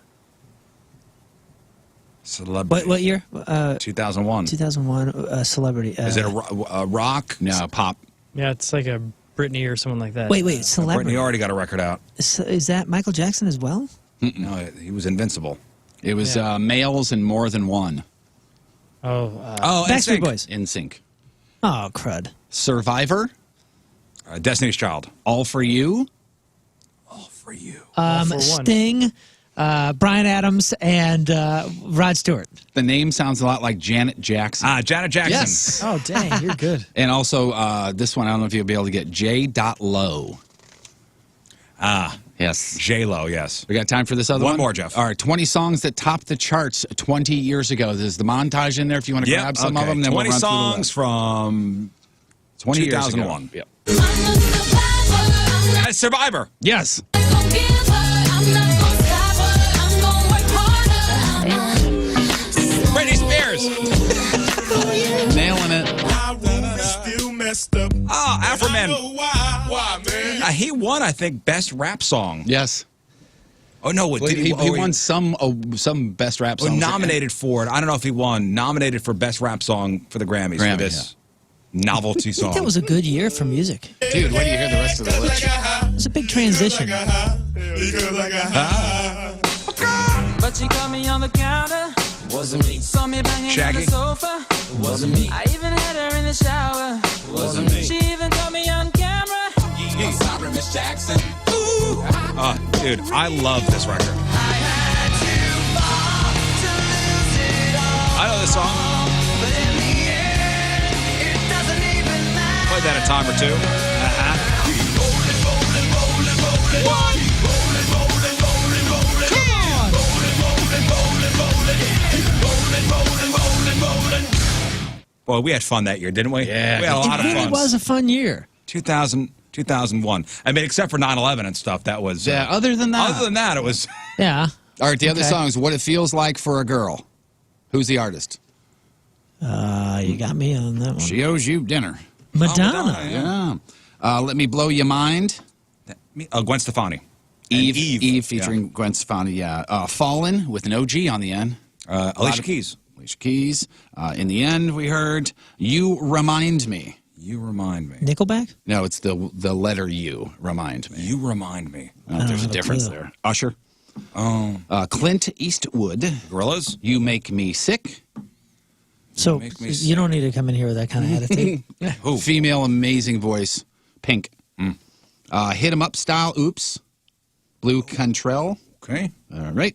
Celebrity. What year? 2001. 2001, celebrity. Is it a rock? No, pop. Yeah, it's like a Britney or someone like that. Wait, celebrity. Britney already got a record out. Is that Michael Jackson as well? No, he was invincible. It was males and more than one. Backstreet Boys. NSYNC. Oh, crud. Survivor. Destiny's Child. All for You. All for you. Sting, Bryan Adams, and Rod Stewart. The name sounds a lot like Janet Jackson. Janet Jackson. Yes. Oh, dang, you're good. And also, this one, I don't know if you'll be able to get J. Lo. Yes. J-Lo, yes. We got time for this other one? One more, Jeff. All right, 20 songs that topped the charts 20 years ago. There's the montage in there if you want to grab some of them. Then 20 we'll run songs through the from 20 2001. Yep. Survivor. Yes. Britney Spears. Nailing it. Oh, Afroman. He won, I think, Best Rap Song. Yes. Oh, no. Well, he won some Best Rap songs. Nominated for it. I don't know if he won. Nominated for Best Rap Song for the Grammys for this novelty I song. think that was a good year for music. Dude, wait till you hear the rest of the list. It was a big transition. But she caught me on the counter. Wasn't me. Saw me banging Shaggy. on the sofa. Wasn't me. I even had her in the shower. Wasn't me. She even caught me on camera. I'm sorry, Miss Jackson. Ooh. Dude, I love this record. I know this song. Played that a time or two. Boy, we had fun that year, didn't we? Yeah. We had a lot It of really fun. was a fun year. 2001. I mean, except for 9/11 and stuff, that was... Yeah, other than that. It was... Yeah. All right, the other Okay. song is What It Feels Like for a Girl. Who's the artist? You got me on that one. She owes you dinner. Madonna. Yeah. Let Me Blow Your Mind. Gwen Stefani. Eve featuring Gwen Stefani, yeah. Fallen with no G on the end. Alicia Keys. Alicia Keys. In the end, we heard You Remind Me. You remind me. Nickelback? No, it's the letter U. Remind me. You remind me. There's a have a difference clue. there. Usher. Oh. Clint Eastwood. Gorillas. You Make Me Sick. So Make me you don't need to come in here with that kind of attitude. Who? Female amazing voice. Pink. Hit 'em Up Style. Oops. Blue Cantrell. Okay. All right.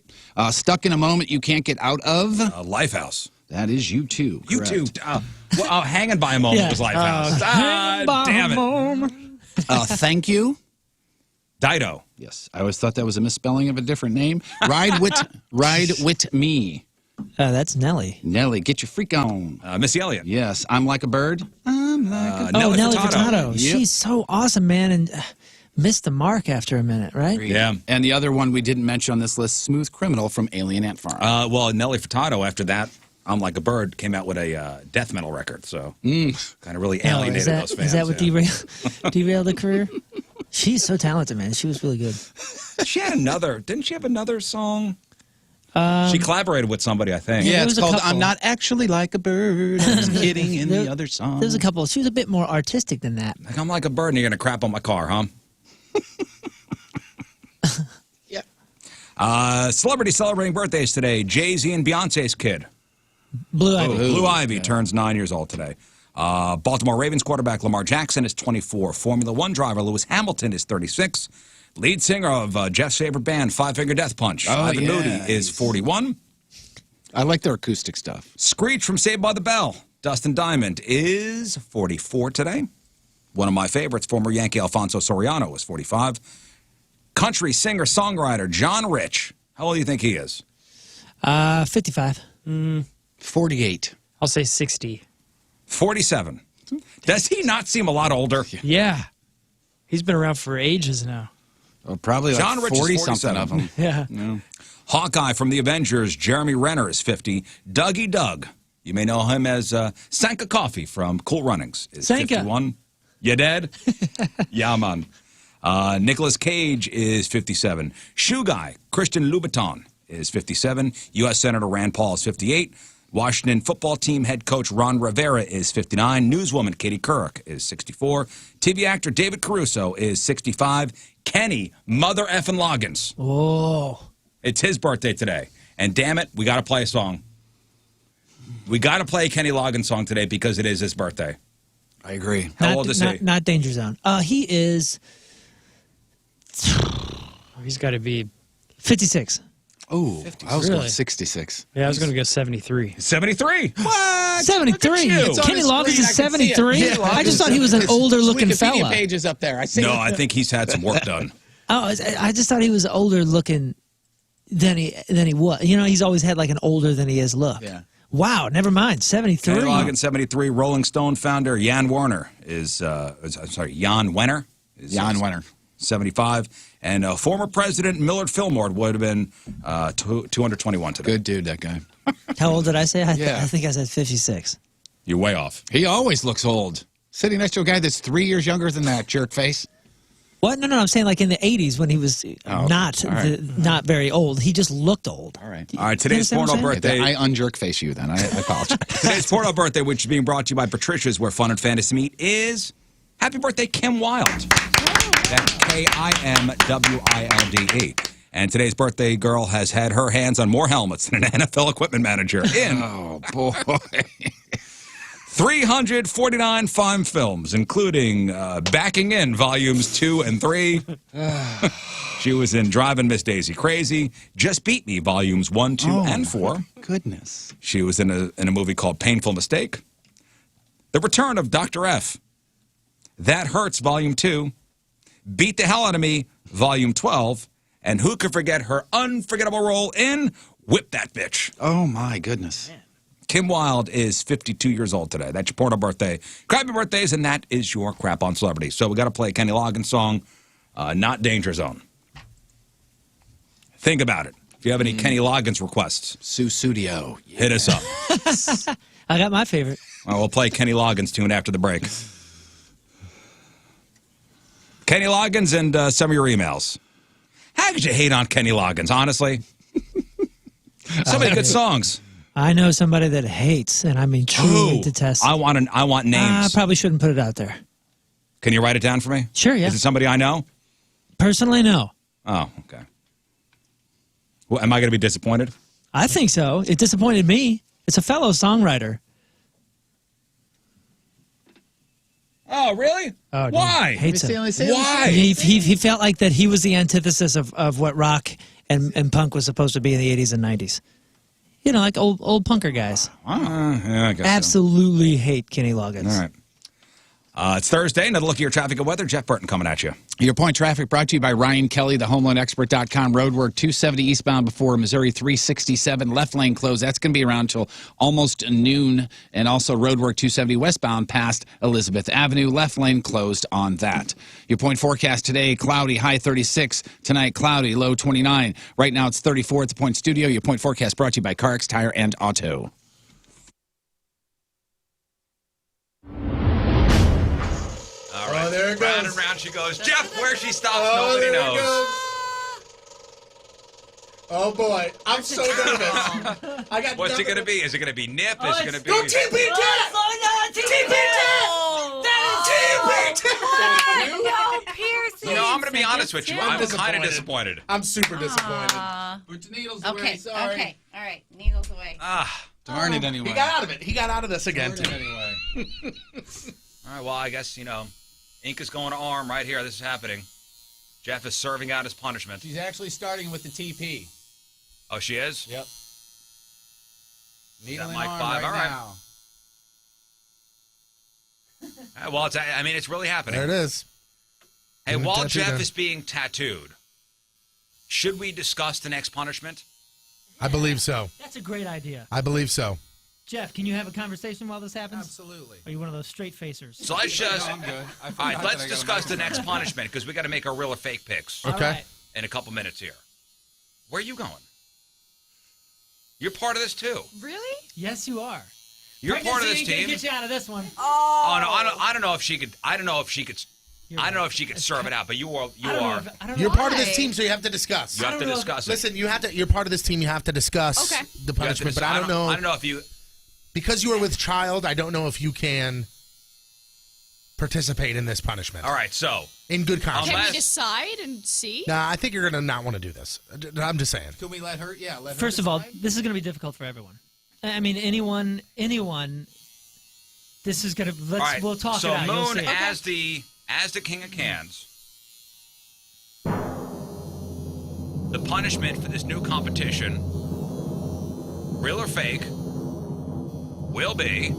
Stuck in a Moment You Can't Get Out of. Lifehouse. That is you too. You too. Hanging by a Moment was Lifehouse. Damn it. Thank You. Dido. Yes. I always thought that was a misspelling of a different name. Ride With Me. That's Nelly. Nelly, Get Your Freak On. Missy Elliott. Yes. I'm Like a Bird. I'm like a Nelly Nelly Furtado. Yep. She's so awesome, man, and missed the mark after a minute, right? Yeah. And the otof one we didn't mention on this list, Smooth Criminal from Alien Ant Farm. Well, Nelly Furtado, after that, I'm Like a Bird, came out with a death metal record, so kind of really alienated those fans. Is that what derailed the career? She's so talented, man. She was really good. She had another, didn't she have another song? She collaborated with somebody, I think. Yeah, there it's was a called couple. I'm Not Actually Like a Bird. I was kidding in the other song. There's a couple. She was a bit more artistic than that. Like, I'm like a bird and you're going to crap on my car, huh? Yep. Celebrity celebrating birthdays today. Jay-Z and Beyonce's kid. Blue Ivy. Blue Ivy turns 9 years old today. Baltimore Ravens quarterback Lamar Jackson is 24. Formula One driver Lewis Hamilton is 36. Lead singer of Jeff's favorite band, Five Finger Death Punch, Ivan Moody, is 41. I like their acoustic stuff. Screech from Saved by the Bell, Dustin Diamond, is 44 today. One of my favorites, former Yankee Alfonso Soriano, is 45. Country singer-songwriter John Rich, how old do you think he is? 55. 48. I'll say 60. 47. Does he not seem a lot older? Yeah. He's been around for ages now. Well, probably John like Rich is 40-something of them. Yeah. Hawkeye from the Avengers, Jeremy Renner, is 50. Dougie Doug, you may know him as Sanka Coffee from Cool Runnings, is Sanka. 51. You dead? Yeah, man. Nicolas Cage is 57. Shoe Guy, Christian Louboutin, is 57. U.S. Senator Rand Paul is 58. Washington football team head coach Ron Rivera is 59. Newswoman Katie Couric is 64. TV actor David Caruso is 65. Kenny Mother Effin' Loggins. Oh. It's his birthday today. And damn it, we got to play a song. We got to play a Kenny Loggins song today because it is his birthday. I agree. How old is he? Not Danger Zone. He is He's got to be 56. Oh, I was Really? going 66. Yeah, I was going to go 73. 73. What? 73. It's on Kenny the Loggins screen. is I can see it. 73. Yeah, I just thought he was an His older looking Wikipedia fella. page is up there. I see No, it. I think he's had some work done. Oh, I just thought he was older looking than he was. You know, he's always had like an older than he is look. Yeah. Wow, never mind. 73. Kenny Loggins, 73. Rolling Stone founder Jan Werner is, Jan Wenner. Jan Wenner. 75. And former President Millard Fillmore would have been 221 today. Good dude, that guy. How old did I say? I Yeah. think I said 56. You're way off. He always looks old. Sitting next to a guy that's 3 years younger than that, jerk face. What? No, I'm saying like in the 80s when he was not all right. not very old. He just looked old. All right. All right, today's You understand porno what I'm birthday. I unjerk face you then. I apologize. Today's porno birthday, which is being brought to you by Patricia's, where fun and fantasy meet, is happy birthday, Kim Wilde. That's Kimwilde. And today's birthday girl has had her hands on more helmets than an NFL equipment manager in Oh, boy. 349 fine films, including Backing In Volumes 2 and 3. She was in Driving Miss Daisy Crazy, Just Beat Me Volumes 1, 2, and 4. Goodness. She was in a movie called Painful Mistake. The Return of Dr. F. That Hurts Volume 2. Beat the Hell Out of Me Volume 12. And who could forget her unforgettable role in Whip That Bitch? Oh, my goodness. Kim Wilde is 52 years old today. That's your porno birthday. Crappy birthdays, and that is your crap on celebrity. So we got to play a Kenny Loggins song, Not Danger Zone. Think about it. If you have any Kenny Loggins requests, Studio. hit us up. I got my favorite. We'll play Kenny Loggins tune after the break. Kenny Loggins and some of your emails. How could you hate on Kenny Loggins, honestly? So many good songs. I know somebody that hates, and I mean truly Who? detests. I want I names. probably shouldn't put it out there. Can you write it down for me? Sure, yeah. Is it somebody I know? Personally, no. Oh, okay. Well, am I going to be disappointed? I think so. It disappointed me. It's a fellow songwriter. Oh, really? Oh, dude, Why? hates him. Why? He felt like that he was the antithesis of what rock and punk was supposed to be in the 80s and 90s. You know, like old punker guys. Yeah, I guess so. Absolutely hate Kenny Loggins. All right. It's Thursday. Another look at your traffic and weather. Jeff Burton coming at you. Your point traffic brought to you by Ryan Kelly, the HomeloanExpert.com. Roadwork 270 eastbound before Missouri 367. Left lane closed. That's going to be around till almost noon. And also Roadwork 270 westbound past Elizabeth Avenue. Left lane closed on that. Your point forecast today, cloudy, high 36. Tonight, cloudy, low 29. Right now, it's 34 at the Point Studio. Your point forecast brought to you by CarX Tire and Auto. All right. there it round and round she goes. Jeff, where she stops, nobody knows. Oh boy, I'm so nervous. I got. What's it going to be? Is it going to be nip? Is it going to be? Go TP Tat! No piercing. You know, I'm going to be honest with you. I'm kind of disappointed. disappointed. I'm super disappointed. Put your needles Okay, away. Sorry. okay. All right, needles away. Darn it anyway. He got out of it. He got out of this again. Darn it anyway. All right, well, I guess, ink is going to arm right here. This is happening. Jeff is serving out his punishment. She's actually starting with the TP. Oh, she is? Yep. Needle in Mike arm 5. right All right. now. Well, it's really happening. There it is. Hey, Getting while tattooed Jeff on. is being tattooed, should we discuss the next punishment? I believe so. That's a great idea. I believe so. Jeff, can you have a conversation while this happens? Absolutely. Are you one of those straight facers? So let's just. No, I'm good. I All forgot right, that let's I got discuss a the microphone. next punishment because we got to make our real or fake picks Okay. All right. in a couple minutes here. Where are you going? You're part of this too. Really? Yes, you are. You're part of this Pregnancy ain't team. gonna get you out of this one. Oh no, I don't know if she could. I don't know if she could serve it out. But you are. You're part of this team, so you have to discuss. You have to discuss it. Listen, you have to. You're part of this team. You have to discuss Okay. the punishment. But I don't know. I don't know if you. Because you are with child, I don't know if you can participate in this punishment. All right, so in good conscience. Can we decide and see? Nah, I think you're gonna not want to do this. I'm just saying. Can we let her? Yeah, let her. First of all, decide? this is going to be difficult for everyone. I mean, anyone. This is going to. All right, We'll talk so it out. You'll Moon see. as the king of cans. The punishment for this new competition, real or fake, will be.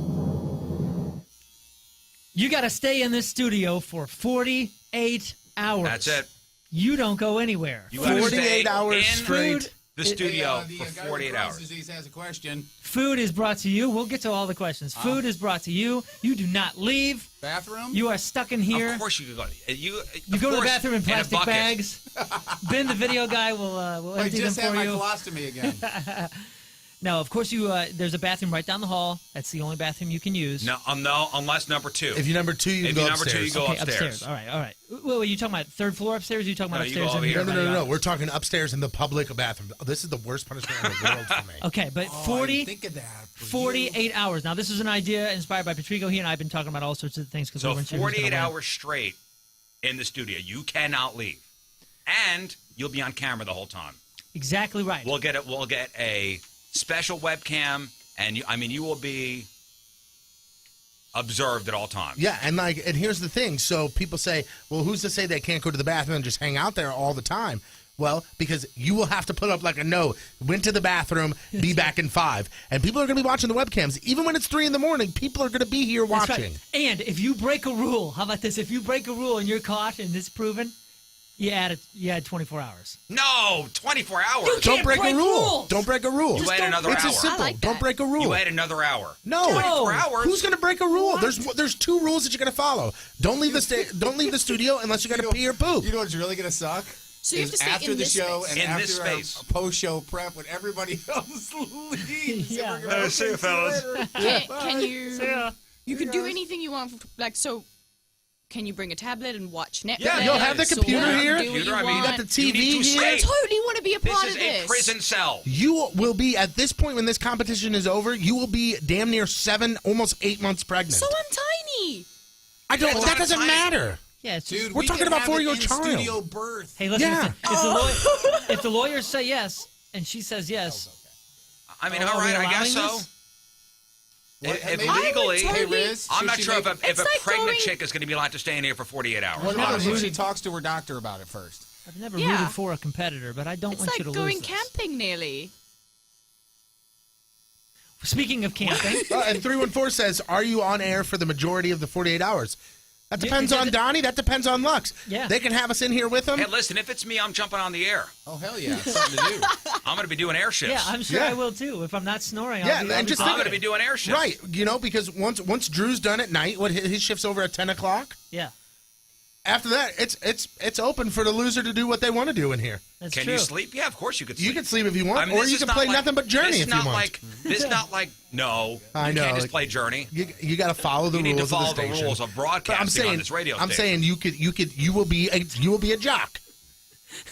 You got to stay in this studio for 48 hours. That's it. You don't go anywhere. You gotta 48 stay hours in straight. the studio the for guy with 48 Crohn's hours. disease has a question. Food is brought to you. We'll get to all the questions. Food is brought to you. You do not leave. Bathroom? You are stuck in here. Of course you could go. You go to the bathroom in plastic bucket. bags. Ben, the video guy, will I empty them just had for my you. colostomy again. No, of course you. There's a bathroom right down the hall. That's the only bathroom you can use. No, unless number 2. If you're number 2, you If can go you're number upstairs. 2, you go Okay, upstairs. All right. Wait, you talking about third floor upstairs? Or you talking about No, you upstairs? go over in here. the- No. We're talking upstairs in the public bathroom. Oh, this is the worst punishment in the world for me. Okay, but Oh, I 40, didn't think of that. for 48 hours. Now, this is an idea inspired by Patrico. He and I have been talking about all sorts of things because we So weren't sure who's 48 gonna win. hours straight in the studio. You cannot leave. And you'll be on camera the whole time. Exactly right. We'll get a special webcam, and you will be observed at all times. Yeah, and here's the thing. So people say, well, who's to say they can't go to the bathroom and just hang out there all the time? Well, because you will have to put up like a note. Went to the bathroom, be back in 5. And people are going to be watching the webcams. Even when it's 3 in the morning, people are going to be here That's watching. right. And if you break a rule, how about this? If you break a rule and you're caught and it's proven, you add 24 hours. No, 24 hours. You Don't can't break a break rule. rules. Don't break a rule. You add another It's hour. as simple. I like Don't that. break a rule. You add another hour. No. 24 hours. Who's going to break a rule? There's 2 rules that you're going to follow. Don't leave the studio unless you're going to pee or poop. You know what's really going to suck? So you have Is to stay after in the this show space. and In after this space. a post-show prep when everybody else leaves. Yeah. And we're gonna, See you, fellas. Can you? You can do anything you want. Like so. Can you bring a tablet and watch Netflix? Yeah, you'll have the or computer here. do what Computer, you I mean, You got want? the You TV need to here. I totally want to be a This part is of a this. prison cell. You will be, at this point when this competition is over, you will be damn near 7, almost 8 months pregnant. So I'm tiny. That's that not doesn't tiny. matter. Yeah, it's dude, just, We're we talking can about have it 4-year-old in child. studio birth. hey, listen, Yeah. if the lawyers say yes and she says yes, I mean, Oh, all are we right, I guess allowing so. this? If maybe- legally, Hey, Riz, I'm should not she sure if make- a It's like pregnant going- chick is going to be allowed to stay in here for 48 hours. What about never if she rooted- talks to her doctor about it first? I've never Yeah. rooted for a competitor, but I don't It's want like you to going lose this. camping nearly. Speaking of camping, And 314 says, are you on air for the majority of the 48 hours? That Yeah, depends it on does- Donnie. That depends on Lux. Yeah. They can have us in here with them. Hey, listen, if it's me, I'm jumping on the air. Oh, hell yeah. It's something to do. I'm going to be doing air shifts. yeah, I'm sure Yeah. I will too. If I'm not snoring, Yeah, I'll be, and just I'm think going to of be it. doing air shifts. Right, because once Drew's done at night, his shift's over at 10 o'clock. yeah, After that, it's open for the loser to do what they want to do in here. that's Can true. you sleep? Yeah, of course you could sleep. You can sleep if you want, I mean, or this you is can not play like- nothing but Journey this if is not you want. like, This is not like, no, I you know, can't just like- play Journey. You got to follow the You need rules to follow of the the station. rules of But I'm broadcasting saying, on this radio I'm station. saying you will be a jock.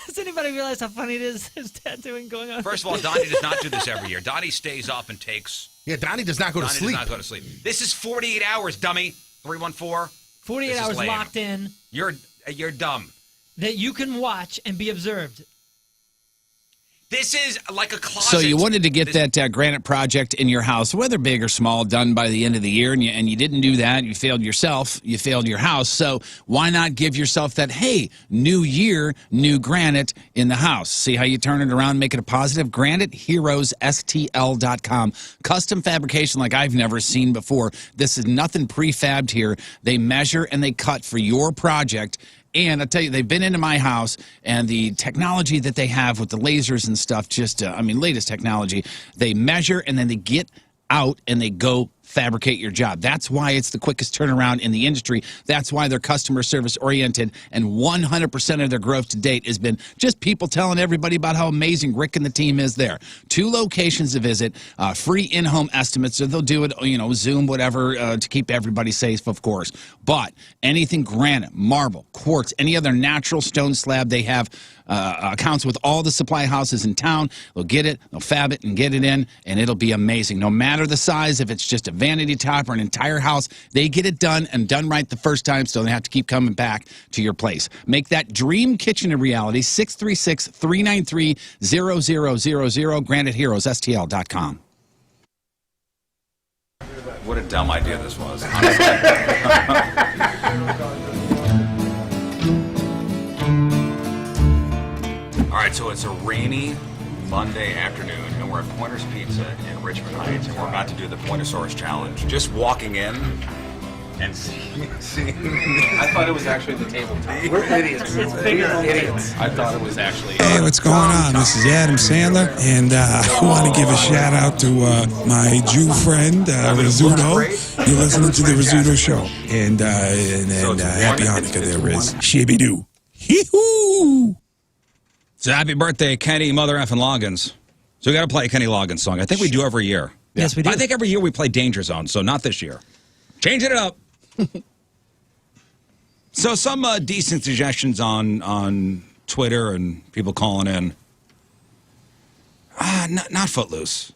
Does anybody realize how funny it is? There's tattooing going on. First of all, Donnie does not do this every year. Donnie stays up and takes. Yeah, Donnie does not go to Donnie sleep. does not go to sleep. This is 48 hours, dummy. 314. 48 hours locked in. You're dumb. That you can watch and be observed. This is like a closet. So you wanted to get that granite project in your house, whether big or small, done by the end of the year, and you didn't do that. You failed yourself. You failed your house. So why not give yourself that, hey, new year, new granite in the house? See how you turn it around, make it a positive? GraniteHeroesSTL.com. Custom fabrication like I've never seen before. This is nothing prefabbed here. They measure and they cut for your project. And I tell you, they've been into my house, and the technology that they have with the lasers and stuff, just, latest technology, they measure and then they get out and they go fabricate your job. That's why it's the quickest turnaround in the industry. That's why they're customer service oriented, and 100% of their growth to date has been just people telling everybody about how amazing Rick and the team is there. 2 locations to visit, free in-home estimates, so they'll do it, Zoom, whatever, to keep everybody safe, of course. But anything granite, marble, quartz, any other natural stone slab, they have accounts with all the supply houses in town. They'll get it, they'll fab it and get it in, and it'll be amazing. No matter the size, if it's just a vanity top or an entire house, they get it done and done right the first time, so they have to keep coming back to your place. Make that dream kitchen a reality. 636-393-0000, GraniteHeroesSTL.com. What a dumb idea this was. All right, so it's a rainy Monday afternoon, and we're at Pointer's Pizza in Richmond Heights, and we're about to do the Pointosaurus Challenge. Just walking in and seeing. I thought it was actually the tabletop. We're idiots. It's bigger. Idiots. I thought it was actually. Hey, what's going on? This is Adam Sandler, and I want to give a shout out to my Jew friend, Rizzuto. You're listening to the Rizzuto Show, and happy Hanukkah there, Riz. Shibby-doo. Hee-hoo! So happy birthday, Kenny Mother Effin' Loggins. So we got to play a Kenny Loggins song. I think we do every year. Yes, we do. I think every year we play Danger Zone, so not this year. Changing it up. So some decent suggestions on Twitter and people calling in. Not Footloose.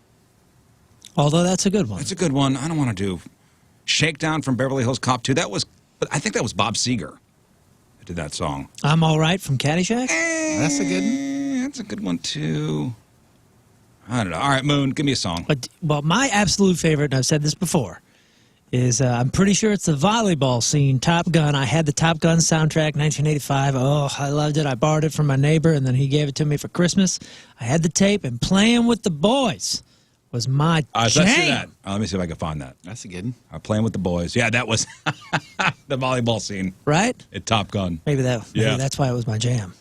Although that's a good one. That's a good one. I don't want to do Shakedown from Beverly Hills Cop 2. But I think that was Bob Seger that did that song. I'm All Right from Caddyshack. That's a good one. That's a good one too. I don't know. All right, Moon, give me a song. Well, my absolute favorite, and I've said this before, is I'm pretty sure it's the volleyball scene, Top Gun. I had the Top Gun soundtrack, 1985. Oh, I loved it. I borrowed it from my neighbor, and then he gave it to me for Christmas. I had the tape, and Playing with the Boys was my jam. Let's do that. Let me see if I can find that. That's a good one. Playing with the Boys. Yeah, that was the volleyball scene. Right? At Top Gun. Maybe that's why it was my jam.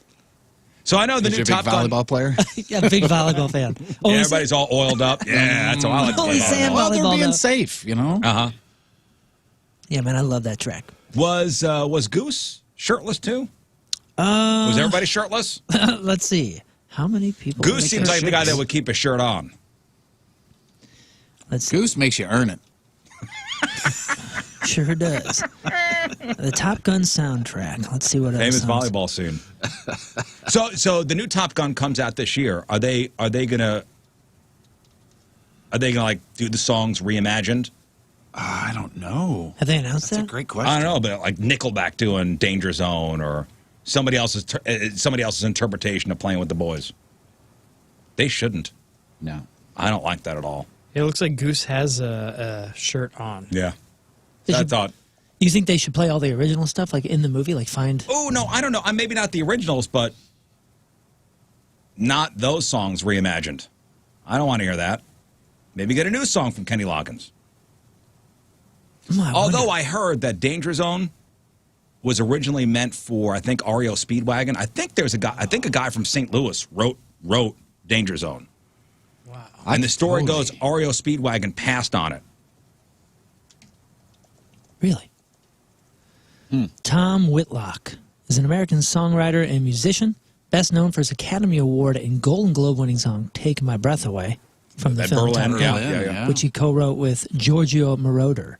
So I know the Is new you a Top big Gun volleyball player? Yeah, big volleyball fan. Yeah, everybody's all oiled up. Yeah, that's how I like to play volleyball. Well, they're being though. safe, you know? Uh-huh. Yeah, man, I love that track. Was Goose shirtless too? Was everybody shirtless? Let's see. How many people? Goose seems like the guy that would keep his shirt on. Goose makes you earn it. Sure does. The Top Gun soundtrack. Let's see what Famous else. volleyball scene. So the new Top Gun comes out this year. Are they gonna like do the songs reimagined? I don't know. Have they announced that? That's a great question. I don't know, but like Nickelback doing Danger Zone or somebody else's interpretation of Playing with the Boys. They shouldn't. No, I don't like that at all. It looks like Goose has a shirt on. Yeah, They I should- thought. You think they should play all the original stuff, like in the movie, like find? Oh no, I don't know. Maybe not the originals, but not those songs reimagined. I don't want to hear that. Maybe get a new song from Kenny Loggins. Although I heard that Danger Zone was originally meant for, I think, REO Speedwagon. I think there's a guy. I think a guy from St. Louis wrote Danger Zone. Wow. And the story goes, REO Speedwagon passed on it. Really? Tom Whitlock is an American songwriter and musician, best known for his Academy Award and Golden Globe winning song "Take My Breath Away" from the That film Berlin, Top Gun, yeah. which he co-wrote with Giorgio Moroder.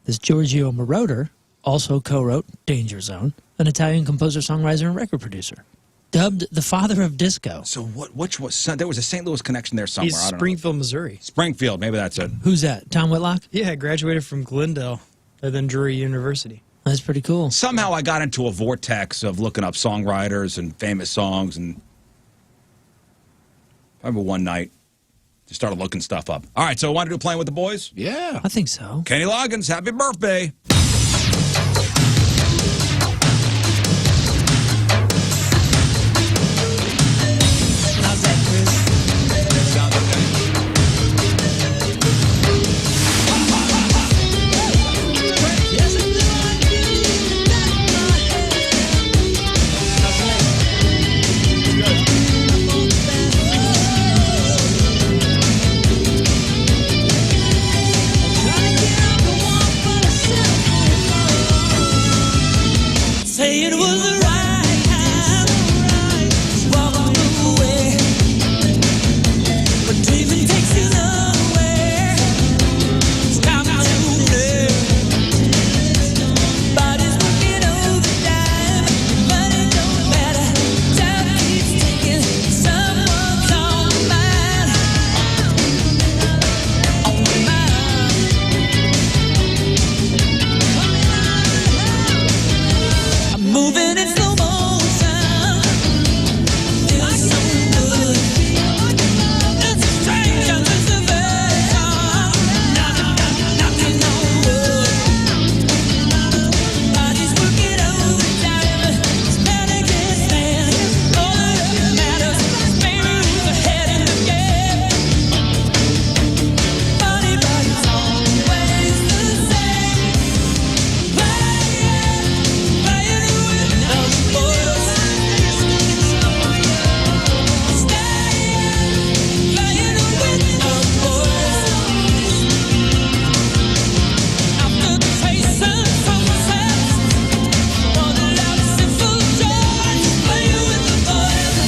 This Giorgio Moroder also co-wrote "Danger Zone," an Italian composer, songwriter, and record producer. Dubbed the father of disco. So which was there was a St. Louis connection there somewhere. He's I don't Springfield, Missouri. know. Springfield, maybe that's it. Who's that? Tom Whitlock? Yeah, I graduated from Glendale and then Drury University. That's pretty cool. Somehow I got into a vortex of looking up songwriters and famous songs, and I remember one night just started looking stuff up. All right, so want to do Playing with the Boys? Yeah. I think so. Kenny Loggins, happy birthday. How's that, Chris? Sounds okay. Say it was the right time to walk away, but dreaming takes you nowhere. It's time to play. Body's working overtime, money don't matter. Time keeps ticking, someone's on the mind, on the mind. I'm moving in slow motion, feels so good. It's a strange anticipation, knocking on wood. Body's working overtime, it's panic and stand. All that matters is baby who's ahead in the game. Body's always the same. Playing with the boys, staying, playing with the boys. After the face and sunset, all the loud simple joy, playing with the boys.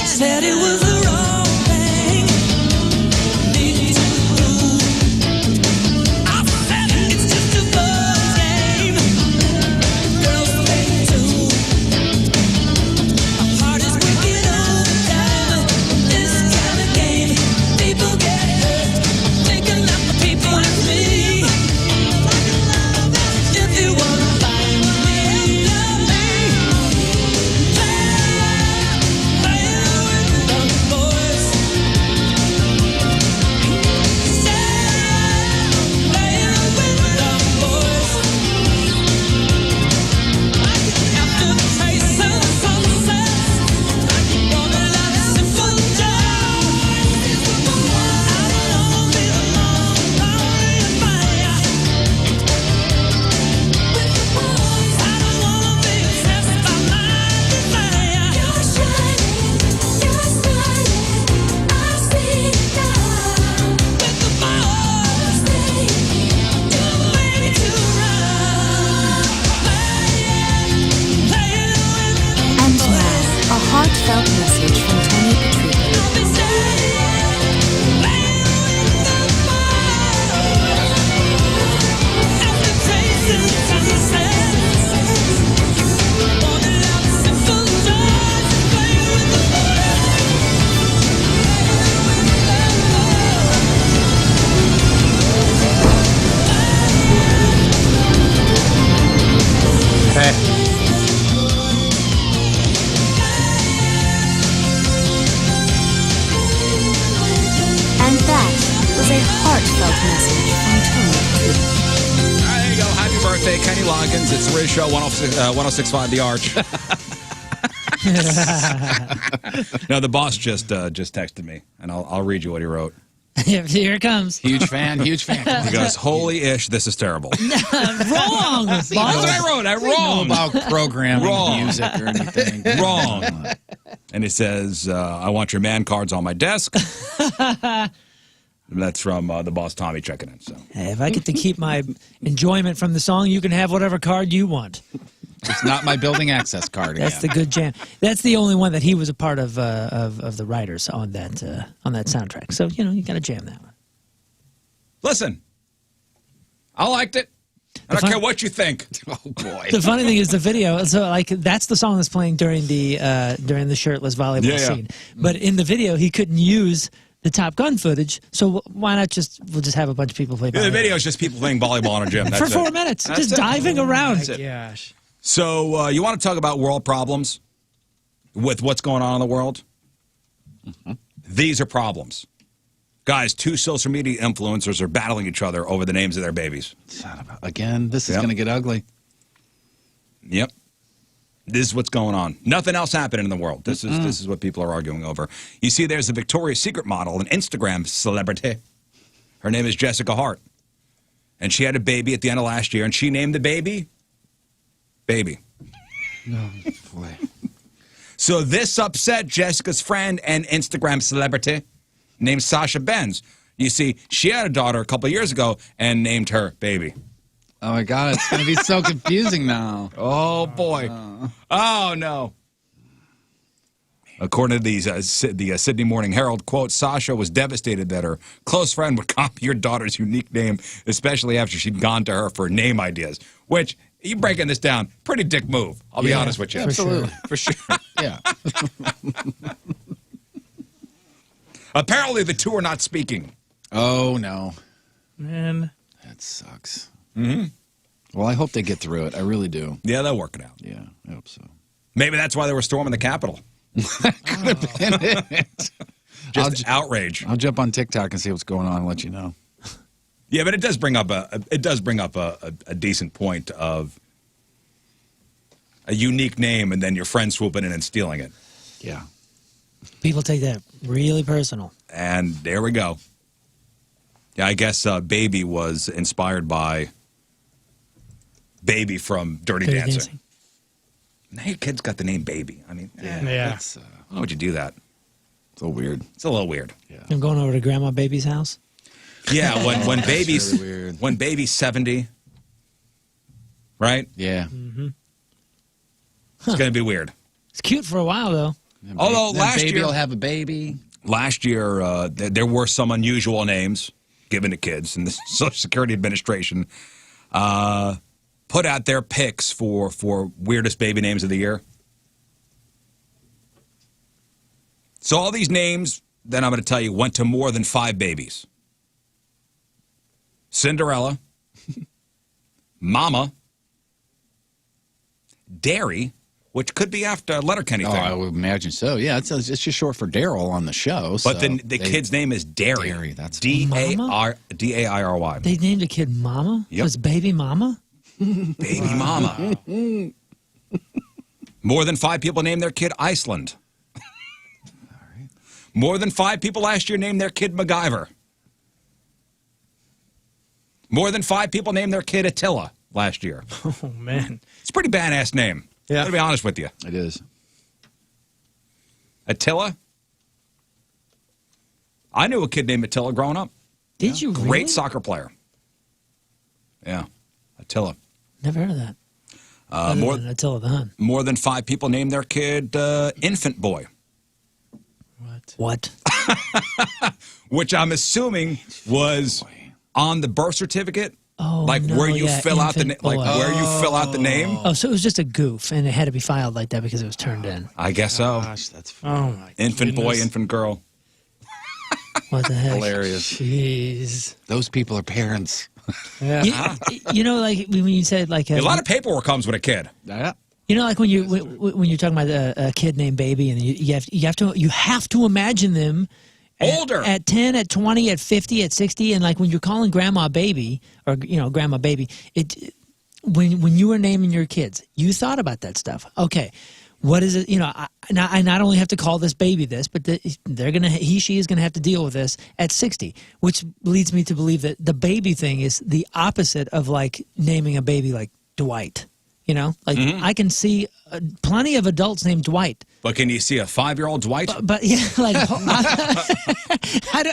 Said it was the wrong thing, need to do. I said it's just a buzz game, girls play too. My heart is working overtime, this kind of game. People get hurt, thinking that the people like me. If you wanna find me, love me. And now, a heartfelt message from Tony Patrico. And that was a heartfelt message from Tony Patrico. There you go. Happy birthday, Kenny Loggins. It's the Riz Show, 106.5 The Arch. No, the boss just texted me, and I'll read you what he wrote. Here it comes. Huge fan, huge fan. He goes, holy ish, this is terrible. Wrong. That's what I wrote. I wrong. Know about programming, Wrong. music, or anything. Wrong. And it says, I want your man cards on my desk. And that's from the boss Tommy checking in. So Hey, if I get to keep my enjoyment from the song, you can have whatever card you want. It's not my building access card again. That's the good jam. That's the only one that he was a part of the writers on that soundtrack. So you got to jam that one. Listen, I liked it. I don't care what you think. Oh boy. The funny thing is the video. So like that's the song that's playing during the shirtless volleyball scene. But in the video, he couldn't use the Top Gun footage. So why not we'll just have a bunch of people play volleyball. The video is just people playing volleyball in a gym. That's for 4 minutes, That's just it. diving around. That's it. Gosh. So you want to talk about world problems with what's going on in the world? These are problems. Guys, 2 social media influencers are battling each other over the names of their babies. Again, this is going to get ugly. Yep. This is what's going on. Nothing else happening in the world. This is what people are arguing over. You see, there's a Victoria's Secret model, an Instagram celebrity. Her name is Jessica Hart. And she had a baby at the end of last year, and she named the baby Baby. Oh, boy. So this upset Jessica's friend and Instagram celebrity named Sasha Benz. You see, she had a daughter a couple of years ago and named her Baby. Oh, my God. It's going to be so confusing now. Oh, boy. Oh, no. According to the Sydney Morning Herald, quote, Sasha was devastated that her close friend would copy your daughter's unique name, especially after she'd gone to her for name ideas, which, you breaking this down, pretty dick move. I'll be honest with you. Absolutely. For sure. Yeah. Apparently, the two are not speaking. Oh, no. Man. That sucks. Well, I hope they get through it. I really do. Yeah, they'll work it out. Yeah, I hope so. Maybe that's why they were storming the Capitol. Could have been it. Just outrage. I'll jump on TikTok and see what's going on and let you know. Yeah, but it does bring up a decent point of a unique name and then your friend swooping in and stealing it. Yeah. People take that really personal. And there we go. Yeah, I guess Baby was inspired by Baby from Dirty Dancing. Now your kid's got the name Baby. I mean, Yeah. why would you do that? It's a little weird. It's a little weird. I'm going over to Grandma Baby's house. Yeah, when baby's really weird. when baby's 70, right? Yeah. It's going to be weird. It's cute for a while though. Although Then last baby year will have a baby. Last year, there were some unusual names given to kids, and the Social Security Administration put out their picks for weirdest baby names of the year. So all these names, then I'm going to tell you, went to more than 5 babies. Cinderella, Mama, Dairy, which could be after a Letterkenny thing. I would imagine so. Yeah, it's just short for Daryl on the show. But then the kid's name is Dairy. Dairy, that's D-A-I-R-Y. They named a kid Mama? Yep. It was Baby Mama? Baby Mama. More than 5 people named their kid Iceland. More than 5 people last year named their kid MacGyver. More than 5 people named their kid Attila last year. Oh, man. It's a pretty badass name. Yeah. To be honest with you. It is. Attila? I knew a kid named Attila growing up. Did you really? Great soccer player. Yeah. Attila. Never heard of that. More than Attila the Hun. More than 5 people named their kid Infant Boy. What? Which I'm assuming was on the birth certificate. Oh, like no, where you yeah, fill out the Infant like Boy. where you fill out the name. Oh, so it was just a goof, and it had to be filed like that because it was turned in. I guess so. Gosh, that's Oh, my Infant boy, goodness. infant girl. What the heck? hilarious. Jeez. Those people are parents. Yeah. You know, like when you said like A lot of paperwork comes with a kid. Yeah. you know, like when you're talking about a kid named Baby, and you have to imagine them Older. at 10, at 20, at 50, at 60, and like when you're calling Grandma Baby or Grandma Baby, when you were naming your kids, you thought about that stuff. Okay, what is it? I not only have to call this baby this, but she is gonna have to deal with this at 60, which leads me to believe that the baby thing is the opposite of like naming a baby like Dwight. I can see plenty of adults named Dwight. But can you see a 5-year-old Dwight? But yeah, like,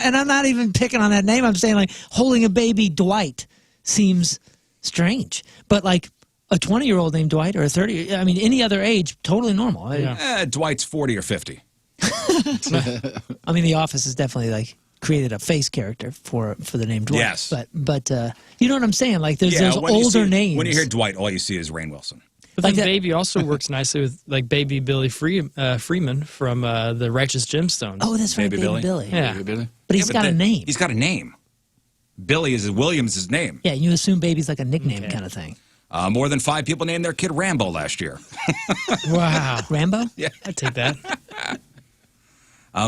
and I'm not even picking on that name. I'm saying like holding a baby Dwight seems strange. But like A 20-year-old named Dwight or a 30, I mean, any other age, totally normal. Dwight's 40 or 50. I mean, The Office has definitely like created a face character for the name Dwight. Yes. But you know what I'm saying? Like there's when you older see- names. When you hear Dwight, all you see is Rainn Wilson. But then Baby also works nicely with like Baby Billy Freeman from the Righteous Gemstones. Oh, that's right, Baby Billy. Yeah. Baby Billy. But he's got a name. He's got a name. Billy is Williams' his name. Yeah, you assume Baby's like a nickname kind of thing. More than 5 people named their kid Rambo last year. Wow. Rambo? Yeah, I'd take that.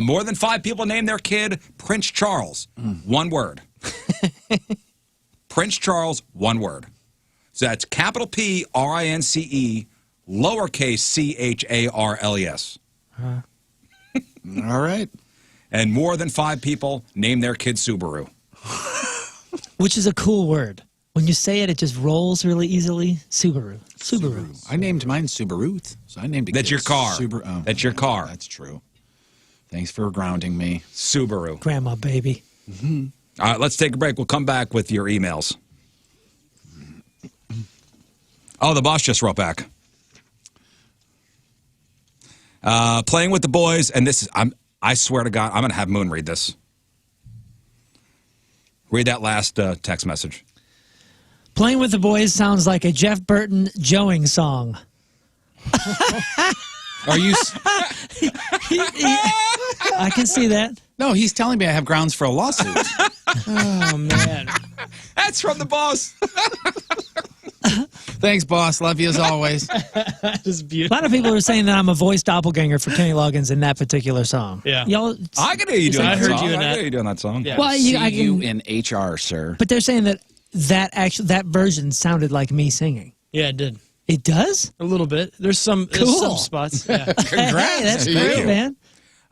More than 5 people named their kid Prince Charles. One word. Prince Charles, one word. So that's capital P R-I-N-C-E, lowercase CHARLES. All right. And more than 5 people named their kid Subaru. Which is a cool word. When you say it, it just rolls really easily. Subaru. I named mine Subaru. So I named it. That's your car. That's your car. That's true. Thanks for grounding me. Subaru. Grandma baby. All right, let's take a break. We'll come back with your emails. Oh, the boss just wrote back. Playing with the boys, and this is, I swear to God, I'm going to have Moon read this. Read that last text message. Playing with the boys sounds like a Jeff Burton Joeing song. Are you? I can see that. No, he's telling me I have grounds for a lawsuit. Oh, man. That's from the boss. Thanks, boss. Love you as always. That is A beautiful. lot of people are saying that I'm a voice doppelganger for Kenny Loggins in that particular song. Yeah. Y'all, I can hear you doing I that heard song. you in I can that. hear you doing that song. Yeah. well, I See can, you in HR, sir. but they're saying that version sounded like me singing. Yeah, it did. It does? A little bit. There's some Cool. spots. Yeah. Congrats. Hey, that's great, man.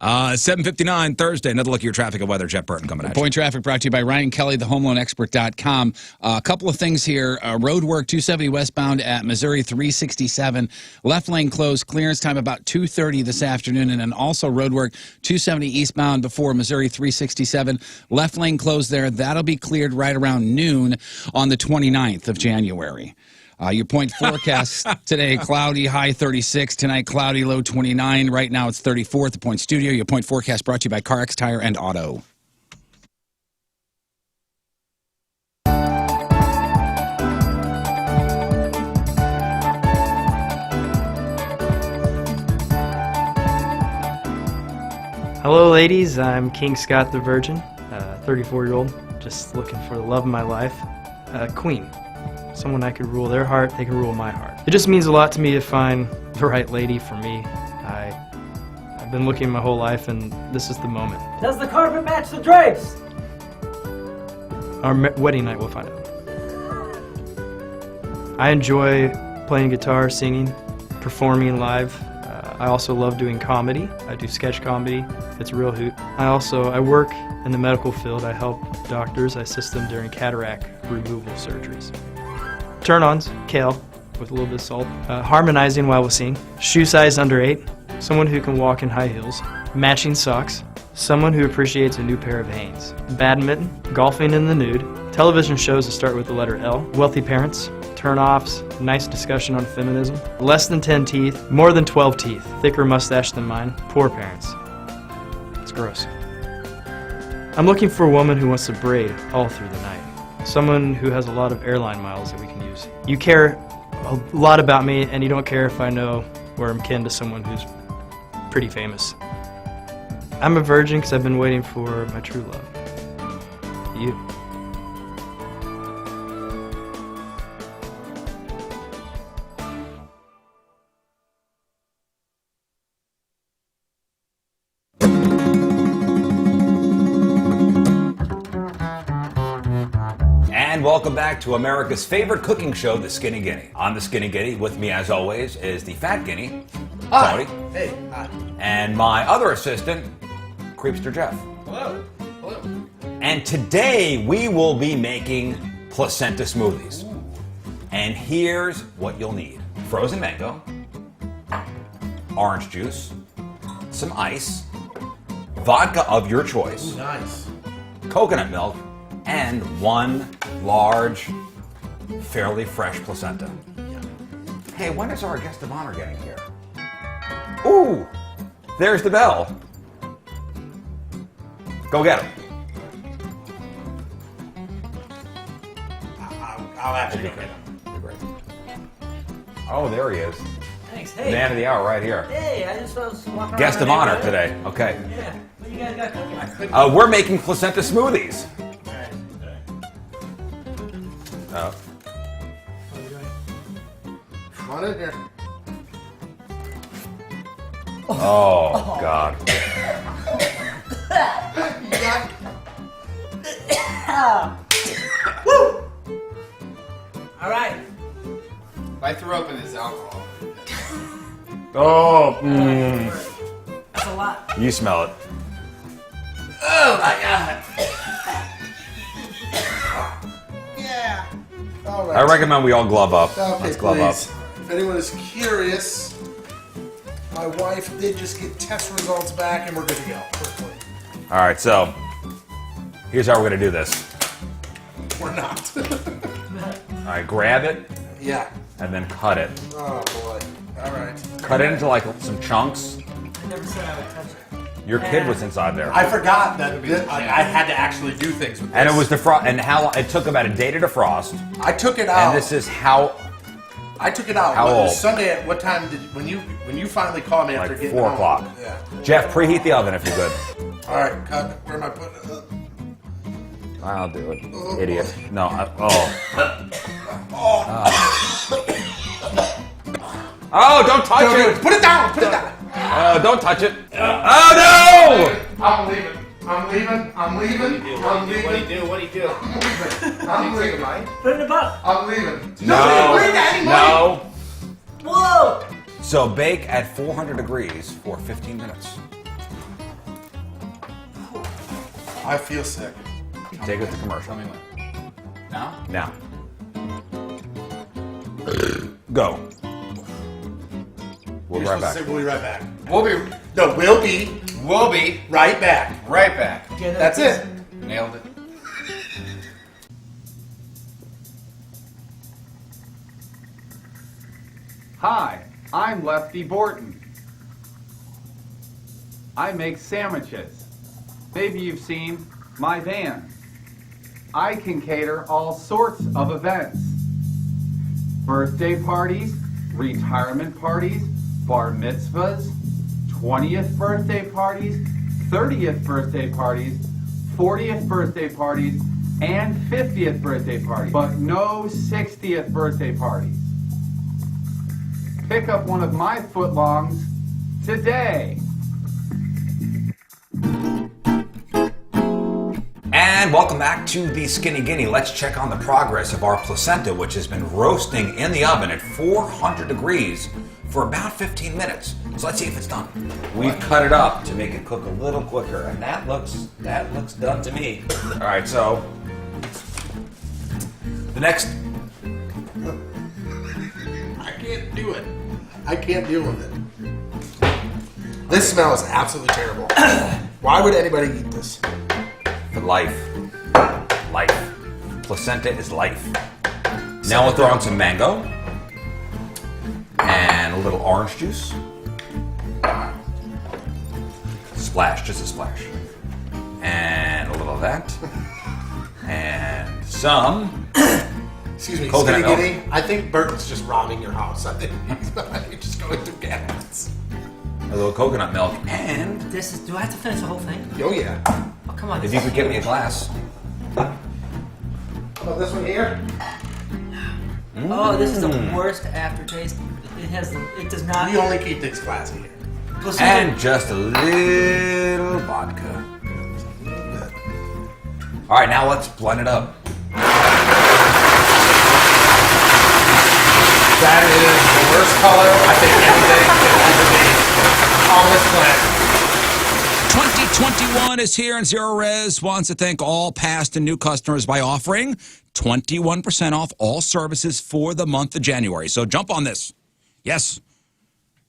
7:59 Thursday. Another look at your traffic and weather. Jeff Burton coming at you. Point traffic brought to you by Ryan Kelly, thehomeloanexpert.com. A couple of things here. Road work 270 westbound at Missouri 367. Left lane closed. Clearance time about 2:30 this afternoon. And then also road work 270 eastbound before Missouri 367. Left lane closed there. That'll be cleared right around noon on the 29th of January. Your point forecast today, cloudy, high 36. Tonight, cloudy, low 29. Right now, it's 34 at the Point Studio. Your point forecast brought to you by CarX Tire and Auto. Hello, ladies. I'm King Scott the Virgin, 34-year-old, just looking for the love of my life. Queen. Someone I could rule their heart, they can rule my heart. It just means a lot to me to find the right lady for me. I've been looking my whole life, and this is the moment. Does the carpet match the drapes? Our wedding night, we'll find out. I enjoy playing guitar, singing, performing live. I also love doing comedy. I do sketch comedy. It's a real hoot. I work in the medical field. I help doctors. I assist them during cataract removal surgeries. Turn-ons, kale with a little bit of salt. Harmonizing while we sing. Shoe size under 8. Someone who can walk in high heels. Matching socks. Someone who appreciates a new pair of Hanes. Badminton. Golfing in the nude. Television shows that start with the letter L. Wealthy parents. Turn-offs. Nice discussion on feminism. Less than 10 teeth. More than 12 teeth. Thicker mustache than mine. Poor parents. It's gross. I'm looking for a woman who wants to braid all through the night. Someone who has a lot of airline miles that we can use. You care a lot about me, and you don't care if I know where I'm kin to someone who's pretty famous. I'm a virgin because I've been waiting for my true love. You. And welcome back to America's favorite cooking show, The Skinny Guinea. On The Skinny Guinea, with me as always, is the Fat Guinea, Tony. Hey, hi. And my other assistant, Creepster Jeff. Hello. Hello. And today we will be making placenta smoothies. And here's what you'll need. Frozen mango, orange juice, some ice, vodka of your choice, Nice. coconut milk, and one large, fairly fresh placenta. Okay, when is our guest of honor getting here? Ooh, there's the bell. Go get him. I'll have to go get him. Oh, there he is. Thanks. Hey. Man of the hour right here. Hey, I just was walking Guest around of my honor neighborhood. today. Okay. Yeah. What do you guys got cooking? We're making placenta smoothies. Oh. Come on in here. Oh, God. Woo! All right. If I throw up in his alcohol. Oh, That's a lot. You smell it. Oh my God. Yeah. All right. I recommend we all glove up. Okay, Let's glove please. up. If anyone is curious, my wife did just get test results back, and we're good to go. Quickly. All right, so here's how we're going to do this. We're not. All right, grab it. Yeah. And then cut it. Oh boy. All right. Cut it into like some chunks. I never said I would touch it. Your kid was inside there. I forgot that I had to actually do things with this. And it was defrost. And how it took about a day to defrost. I took it out. And this is how. I took it out. How It was old? Sunday. At what time did when you finally called me after Like getting 4 home? o'clock. Yeah. Jeff, preheat the oven if you're good. All right. Cut. Where am I putting it? I'll do it. Idiot. No. Oh, don't touch it. Put it down. Put it down. Don't touch it. Oh, no. I'm leaving. I'm leaving. I'm leaving. I'm leaving. What'd he do? What'd he do? I'm leaving, Mike. Put it in the box. I'm leaving. No. Whoa! So bake at 400 degrees for 15 minutes. I feel sick. Take it to commercial. Now? Now. Go. We'll be You're right supposed to back. say we'll be right back. We'll be Right back. right back. That's it. Nailed it. Hi, I'm Lefty Borton. I make sandwiches. Maybe you've seen my van. I can cater all sorts of events. Birthday parties, retirement parties, bar mitzvahs, 20th birthday parties, 30th birthday parties, 40th birthday parties, and 50th birthday parties, but no 60th birthday parties. Pick up one of my footlongs today. And welcome back to the Skinny Guinea. Let's check on the progress of our placenta, which has been roasting in the oven at 400 degrees for about 15 minutes. So let's see if it's done. We've cut it up to make it cook a little quicker, and that looks done to me. All right, so the next. I can't do it. I can't deal with it. This smell is absolutely terrible. Why would anybody eat this? For life. Life. Placenta is life. Now we'll throw on some mango and a little orange juice. Splash, just a splash. And a little of that. And some. Excuse me, coconut Skinny milk. Guinea. I think Burton's just robbing your house. I think he's just going through cabinets. A little coconut milk and. This is. Do I have to finish the whole thing? Oh yeah. Oh, come on. If you could get me a glass. How about this one here? Oh, this is the worst aftertaste. It has. It does not. We only keep things classy here. Listen, And just a little vodka. All right, now let's blend it up. That is the worst color I think anything could ever be on this planet. 2021 is here, and Zero Res wants to thank all past and new customers by offering 21% off all services for the month of January. So jump on this. Yes,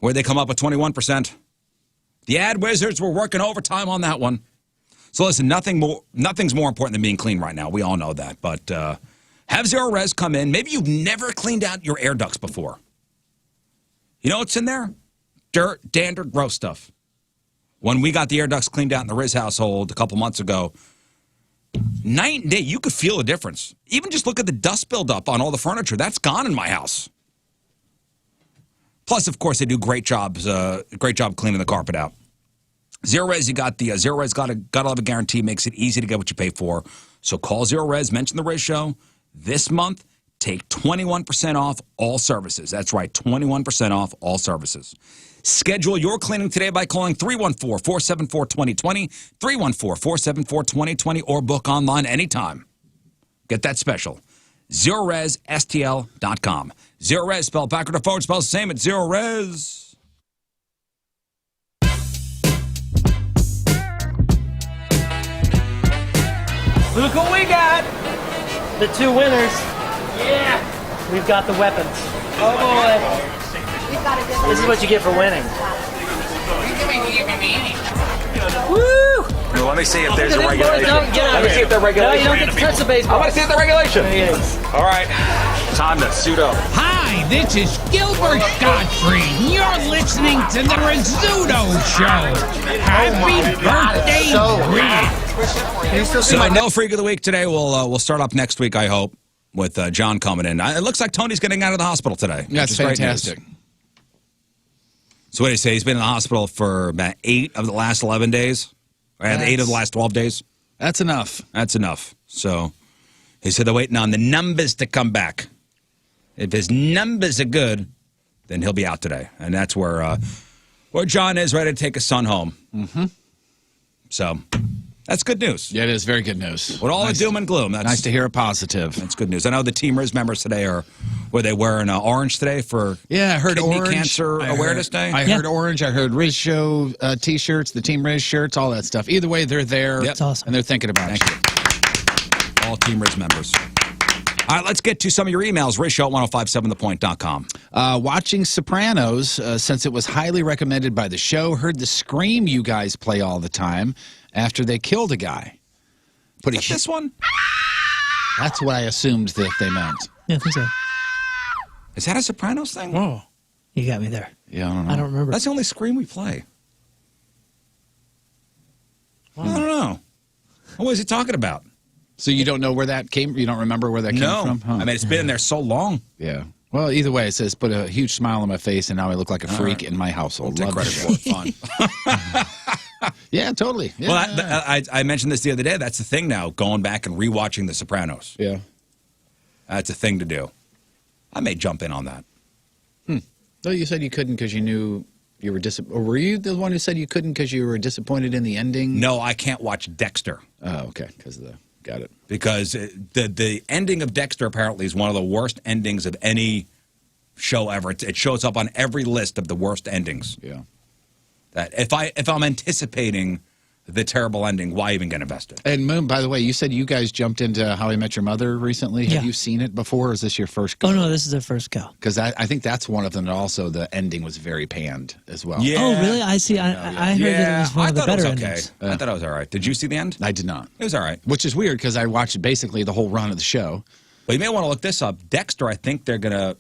where'd they come up with 21%? The ad wizards were working overtime on that one. So listen, nothing's more important than being clean right now. We all know that. But have Zero Res come in. Maybe you've never cleaned out your air ducts before. You know what's in there? Dirt, dander, gross stuff. When we got the air ducts cleaned out in the Riz household a couple months ago, night and day, you could feel a difference. Even just look at the dust buildup on all the furniture. That's gone in my house. Plus, of course, they do great job cleaning the carpet out. Zero Res, you got the Zero Res gotta have a guarantee, makes it easy to get what you pay for. So call Zero Res, mention the Riz Show. This month, take 21% off all services. That's right, 21% off all services. Schedule your cleaning today by calling 314-474-2020, 314-474-2020, or book online anytime. Get that special. ZeroResSTL.com. Zero Res, spelled backward or forward, spells the same at Zero Res. Look what we got! The two winners. Yeah! We've got the weapons. Oh boy. This is what you get for winning. Woo! Well, let me see if there's a Look at regulation. them boys, Let me see if there's regulation. No, you don't get to touch the baseball. I want to see if there's regulation. There he is. All right. Time to suit up. Hi, this is Gilbert Gottfried. You're listening to the Rizzuto Show. Happy birthday, Grid. So, no freak of the week today. We'll start up next week, I hope, with John coming in. It looks like Tony's getting out of the hospital today. That's fantastic. So what do you say? He's been in the hospital for about 8 of the last 11 days? Or 8 of the last 12 days? That's enough. That's enough. So he said they're waiting on the numbers to come back. If his numbers are good, then he'll be out today. And that's where John is, ready to take his son home. Mm-hmm. So that's good news. Yeah, it is very good news. With all the doom and gloom. That's nice to hear a positive. That's good news. I know the Team Riz members today were they wearing orange today for I heard Kidney orange. Cancer Awareness Day? I heard orange. I heard Riz Show T-shirts, the Team Riz shirts, all that stuff. Either way, they're there. Yep. That's awesome. And they're thinking about it. All Team Riz members. All right, let's get to some of your emails. RizShow at 1057thepoint.com. Watching Sopranos, since it was highly recommended by the show, heard the scream you guys play all the time after they killed a guy. This one? That's what I assumed that they meant. Yeah, I think so. Is that a Sopranos thing? Whoa. You got me there. Yeah, I don't know. I don't remember. That's the only scream we play. I don't know. What was he talking about? So you don't know where that came? You don't remember where that came from? Huh. I mean, it's been in there so long. Yeah. Well, either way, it says, put a huge smile on my face, and now I look like a freak in my household. Take Love credit the for it. Fun. Yeah, totally. Yeah. Well, I mentioned this the other day. That's the thing now, going back and rewatching The Sopranos. Yeah. That's a thing to do. I may jump in on that. No, you said you couldn't because you knew you were disappointed. Or were you the one who said you couldn't because you were disappointed in the ending? No, I can't watch Dexter. Oh, okay. Got it. Because the ending of Dexter apparently is one of the worst endings of any show ever. It shows up on every list of the worst endings. Yeah. That if I'm anticipating the terrible ending, why even get invested? And Moon, by the way, you said you guys jumped into How I Met Your Mother recently. Have Yeah. you seen it before, or is this your first go? Oh, no, this is the first go. Because I think that's one of them. And also, the ending was very panned as well. Yeah. Oh, really? I see. I heard that it was one of the I thought better it was okay. endings. I thought it was all right. Did you see the end? I did not. It was all right. Which is weird because I watched basically the whole run of the show. But you may want to look this up. Dexter, I think they're gonna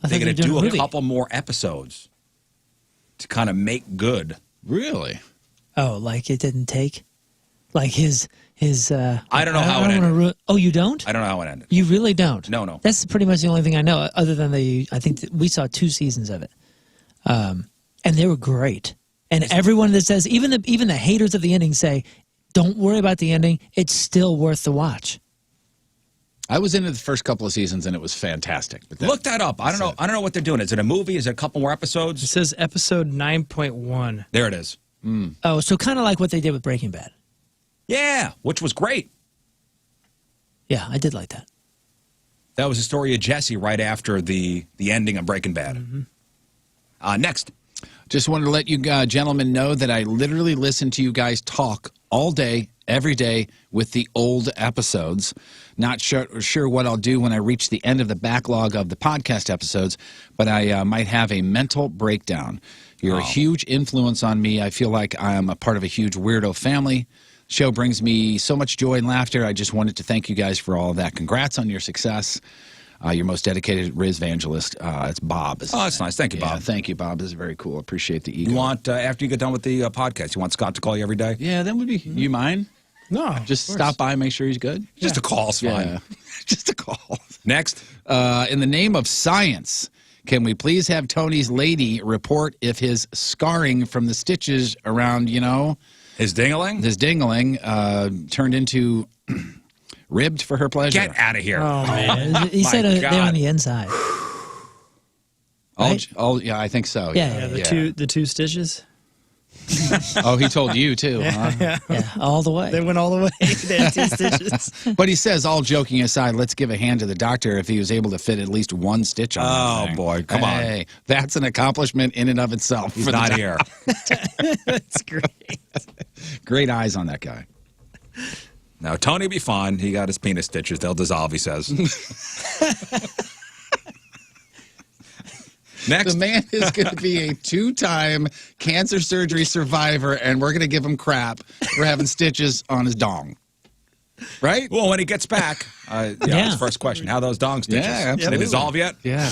doing do a a movie. couple more episodes to kind of make good. Really? Oh, like it didn't take? Like his I don't know how it ended. Oh, you don't? I don't know how it ended. You really don't? No. That's pretty much the only thing I know, other than I think that we saw 2 seasons of it. And they were great. And everyone that says, even the haters of the ending say, don't worry about the ending, it's still worth the watch. I was into the first couple of seasons and it was fantastic. But Look that up. I don't know. I don't know what they're doing. Is it a movie? Is it a couple more episodes? It says episode 9.1. There it is. Oh, so kind of like what they did with Breaking Bad. Yeah, which was great. Yeah, I did like that. That was the story of Jesse right after the ending of Breaking Bad. Next. Just wanted to let you gentlemen know that I literally listen to you guys talk all day, every day with the old episodes. Not sure what I'll do when I reach the end of the backlog of the podcast episodes, but I might have a mental breakdown. You're a huge influence on me. I feel like I'm a part of a huge weirdo family. The show brings me so much joy and laughter. I just wanted to thank you guys for all of that. Congrats on your success. Your most dedicated Riz evangelist. It's Bob. Oh, that's nice. Thank you, Yeah, Bob. thank you, Bob. This is very cool. Appreciate the ego. You want, after you get done with the podcast, you want Scott to call you every day? Yeah, that would be. You mind? No. Just stop by, make sure he's good. Just a call's fine. Yeah. Just a call. Next. In the name of science, can we please have Tony's lady report if his scarring from the stitches around, his dingling? His dingling turned into ribbed for her pleasure. Get out of here. Oh, man. He said they're on the inside. Right? Yeah, I think so. Yeah, the two stitches. Oh, he told you too, huh? Yeah, all the way. They went all the way. They had 2 stitches. But he says, all joking aside, let's give a hand to the doctor if he was able to fit at least 1 stitch on that thing. Boy, come on. Hey, that's an accomplishment in and of itself. He's for the not doctor. here. That's great. Great eyes on that guy. Now, Tony will be fine. He got his penis stitches. They'll dissolve, he says. Next. The man is going to be a 2-time cancer surgery survivor, and we're going to give him crap for having stitches on his dong. Right? Well, when he gets back, his first question, how are those dong stitches? Yeah, Did absolutely. they dissolve yet? Yeah.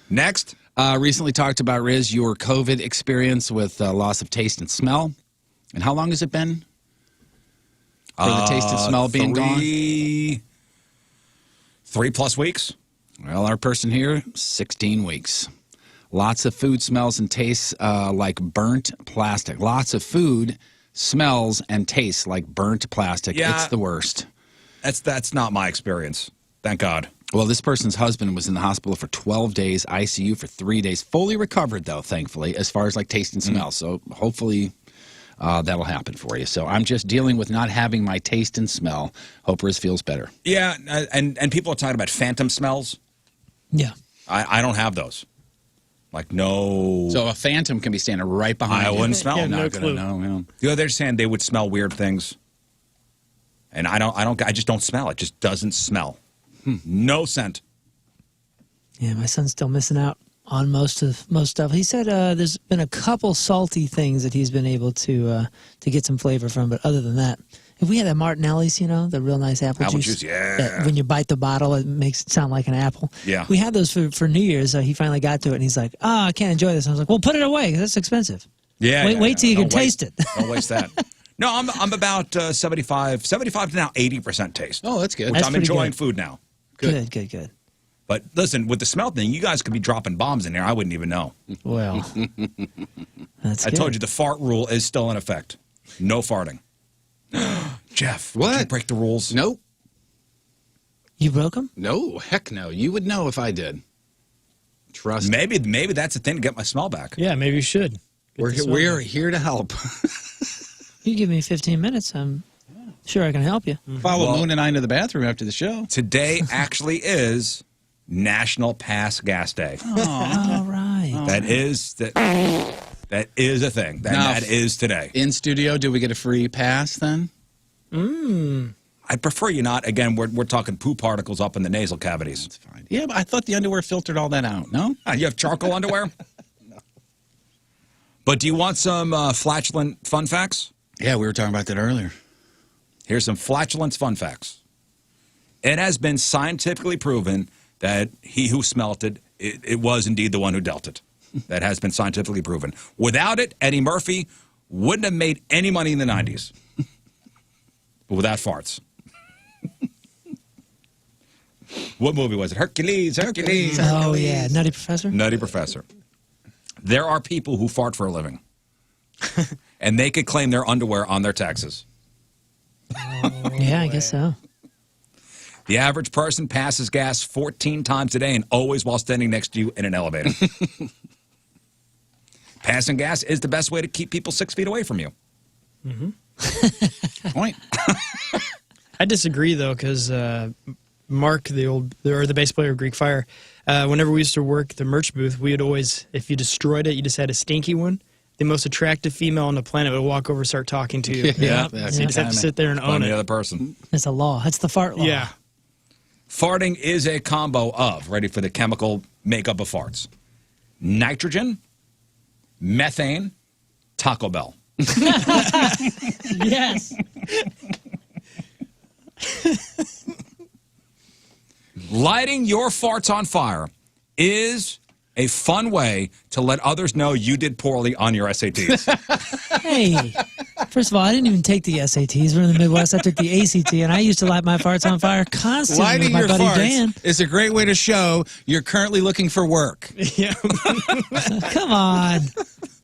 Next. Recently talked about, Riz, your COVID experience with loss of taste and smell. And how long has it been for the taste and smell being gone? 3+ weeks. Well, our person here, 16 weeks. Lots of food smells and tastes like burnt plastic. Lots of food smells and tastes like burnt plastic. Yeah. It's the worst. That's not my experience. Thank God. Well, this person's husband was in the hospital for 12 days, ICU for 3 days. Fully recovered, though, thankfully, as far as like taste and smell. So hopefully that'll happen for you. So I'm just dealing with not having my taste and smell. Hope Riz feels better. Yeah, and people are talking about phantom smells. Yeah. I don't have those. Like, no. So a phantom can be standing right behind I you. wouldn't smell. I'm No not going clue. to know him. They're saying they would smell weird things. And I just don't smell. It just doesn't smell. No scent. Yeah, my son's still missing out on most stuff. He said there's been a couple salty things that he's been able to get some flavor from, but other than that, if we had that Martinelli's, the real nice apple juice, yeah. that when you bite the bottle, it makes it sound like an apple. Yeah. We had those for New Year's. He finally got to it, and he's like, I can't enjoy this. And I was like, well, put it away, 'cause that's expensive. Yeah. Wait till you can Don't taste it. Don't waste that. No, I'm about 75 to now 80% taste. Oh, that's good. Which That's I'm pretty enjoying good. food now. Good. But listen, with the smell thing, you guys could be dropping bombs in there. I wouldn't even know. Well, that's I good. told you the fart rule is still in effect. No farting. Jeff, What? did you break the rules? Nope. You broke them? No, heck no. You would know if I did. Trust me. Maybe that's the thing to get my smell back. Yeah, maybe you should. We're here to help. You give me 15 minutes, I'm sure I can help you. Follow Moon and I into the bathroom after the show. Today actually is National Pass Gas Day. All right. That is a thing. That is today. In studio, do we get a free pass then? I'd prefer you not. Again, we're talking poo particles up in the nasal cavities. That's fine. Yeah, but I thought the underwear filtered all that out. No? You have charcoal underwear? No. But do you want some flatulent fun facts? Yeah, we were talking about that earlier. Here's some flatulence fun facts. It has been scientifically proven that he who smelt it was indeed the one who dealt it. That has been scientifically proven. Without it, Eddie Murphy wouldn't have made any money in the 90s. But without farts. What movie was it? Hercules. Oh, yeah. Nutty Professor? Nutty Professor. There are people who fart for a living. And they could claim their underwear on their taxes. Yeah, I guess so. The average person passes gas 14 times a day and always while standing next to you in an elevator. Passing gas is the best way to keep people 6 feet away from you. Point. I disagree though, because Mark, the bass player of Greek Fire, whenever we used to work the merch booth, we would always, if you destroyed it, you just had a stinky one. The most attractive female on the planet would walk over and start talking to you. Yeah. So you just have to sit there and own Find it. the other person. It's a law. It's the fart law. Yeah. Farting is a combo of, ready for the chemical makeup of farts, nitrogen, methane, Taco Bell. Yes. Lighting your farts on fire is a fun way to let others know you did poorly on your SATs. Hey, first of all, I didn't even take the SATs. We're in the Midwest. I took the ACT, and I used to light my farts on fire constantly Lighting with my your buddy farts Dan. is a great way to show you're currently looking for work. Yeah. Come on.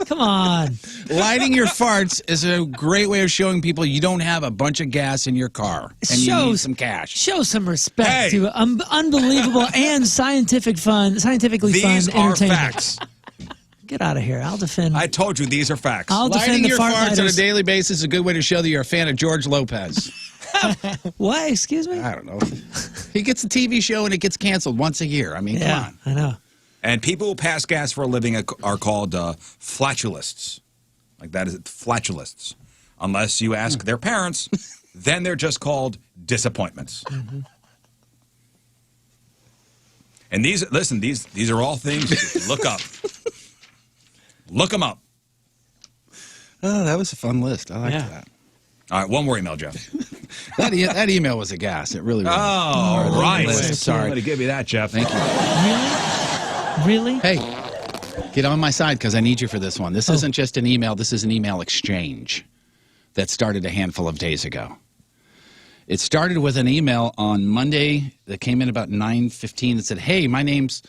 Come on. Lighting your farts is a great way of showing people you don't have a bunch of gas in your car and you need some cash. Show some respect Hey. to unbelievable and scientifically fun These are entertainment. facts. Get out of here. I'll defend. I told you these are facts. I'll defend Lighting the your fart farts on a lighters. daily basis is a good way to show that you're a fan of George Lopez. What? Excuse me? I don't know. He gets a TV show and it gets canceled once a year. I mean, come on. I know. And people who pass gas for a living are called flatulists. Like that is flatulists. Unless you ask their parents, then they're just called disappointments. And these are all things you can look up. Look them up. Oh, that was a fun list. I liked Yeah. that. All right, one more email, Jeff. That email was a gas. It really was. Oh, right. Sorry. I'm going to give you that, Jeff. Thank you. Really? Hey, get on my side because I need you for this one. This isn't just an email. This is an email exchange that started a handful of days ago. It started with an email on Monday that came in about 9:15 that said, hey, my name's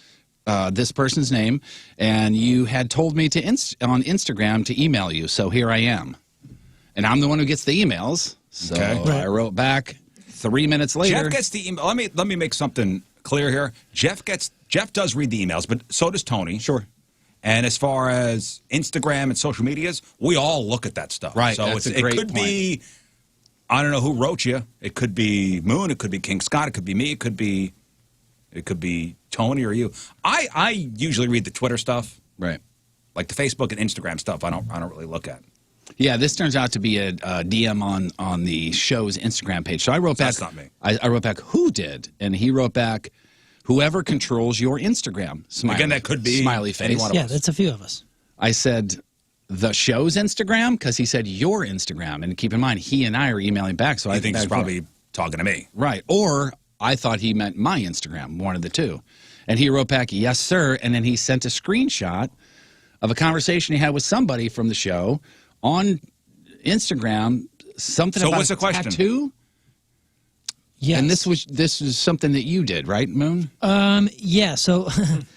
this person's name, and you had told me to on Instagram to email you, so here I am. And I'm the one who gets the emails, so I wrote back 3 minutes later. Jeff gets the email. Let me make something clear here. Jeff does read the emails, but so does Tony. Sure. And as far as Instagram and social medias, we all look at that stuff. Right. So That's a it great could be, I don't know who wrote you. It could be Moon. It could be King Scott. It could be me. It could be Tony or you. I usually read the Twitter stuff. Right. Like the Facebook and Instagram stuff. I don't really look at. Yeah, this turns out to be a DM on the show's Instagram page. So I wrote back. That's not me. I wrote back, who did? And he wrote back, whoever controls your Instagram. Smiley. Again, that could be smiley face. any one of Yeah, us. that's a few of us. I said the show's Instagram because he said your Instagram. And keep in mind, he and I are emailing back. So I think he's probably talking to me. Right. Or I thought he meant my Instagram, one of the two. And he wrote back, yes, sir. And then he sent a screenshot of a conversation he had with somebody from the show on Instagram, something So about what's a the question? tattoo. Yes. And this was something that you did, right, Moon? Yeah. So.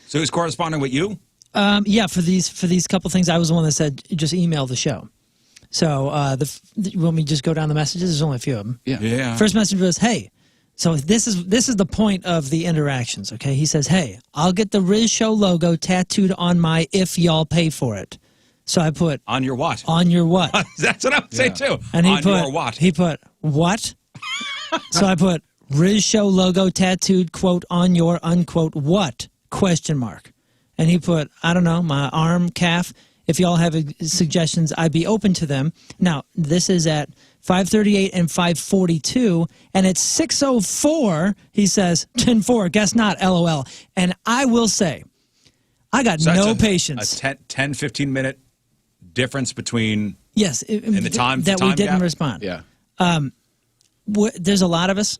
So he's corresponding with you? Yeah. For these couple things, I was the one that said just email the show. So when we just go down the messages, there's only a few of them. Yeah. First message was, hey. So this is the point of the interactions. Okay. He says, hey, I'll get the Riz Show logo tattooed on my if y'all pay for it. So I put on your what? On your what? That's what I would say too. And he on put your what? He put what? So I put Riz Show logo tattooed quote on your unquote what question mark. And he put I don't know my arm calf. If y'all have suggestions, I'd be open to them. Now this is at 5:38 and 5:42, and it's 6:04. He says 10-4. Guess not. LOL. And I will say, I got So no that's patience. A 10, 15 minute difference between Yes, in the time that time we didn't gap? respond. Yeah. There's a lot of us,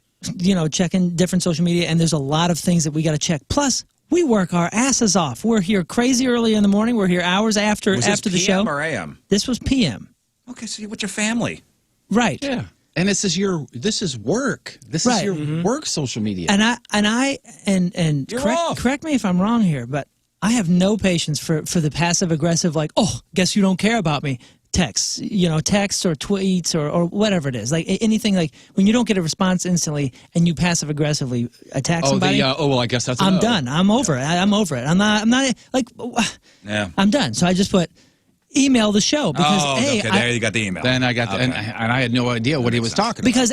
checking different social media, and there's a lot of things that we got to check. Plus, we work our asses off. We're here crazy early in the morning. We're here hours after Was the this show. PM or AM? This was PM. Okay, so you're with your family. Right. Yeah. And this is work. This is Right. your work social media. And You're off. correct me if I'm wrong here, but I have no patience for the passive aggressive, like, oh, guess you don't care about me. Texts, texts or tweets or whatever it is. Like anything, like when you don't get a response instantly and you passive aggressively attack somebody. well, I guess that's. I'm done. I'm over it. I'm over it. I'm not like. Yeah. I'm done. So I just put email the show because okay, there you got the email. Then I got Okay. and I had no idea what he was talking about. because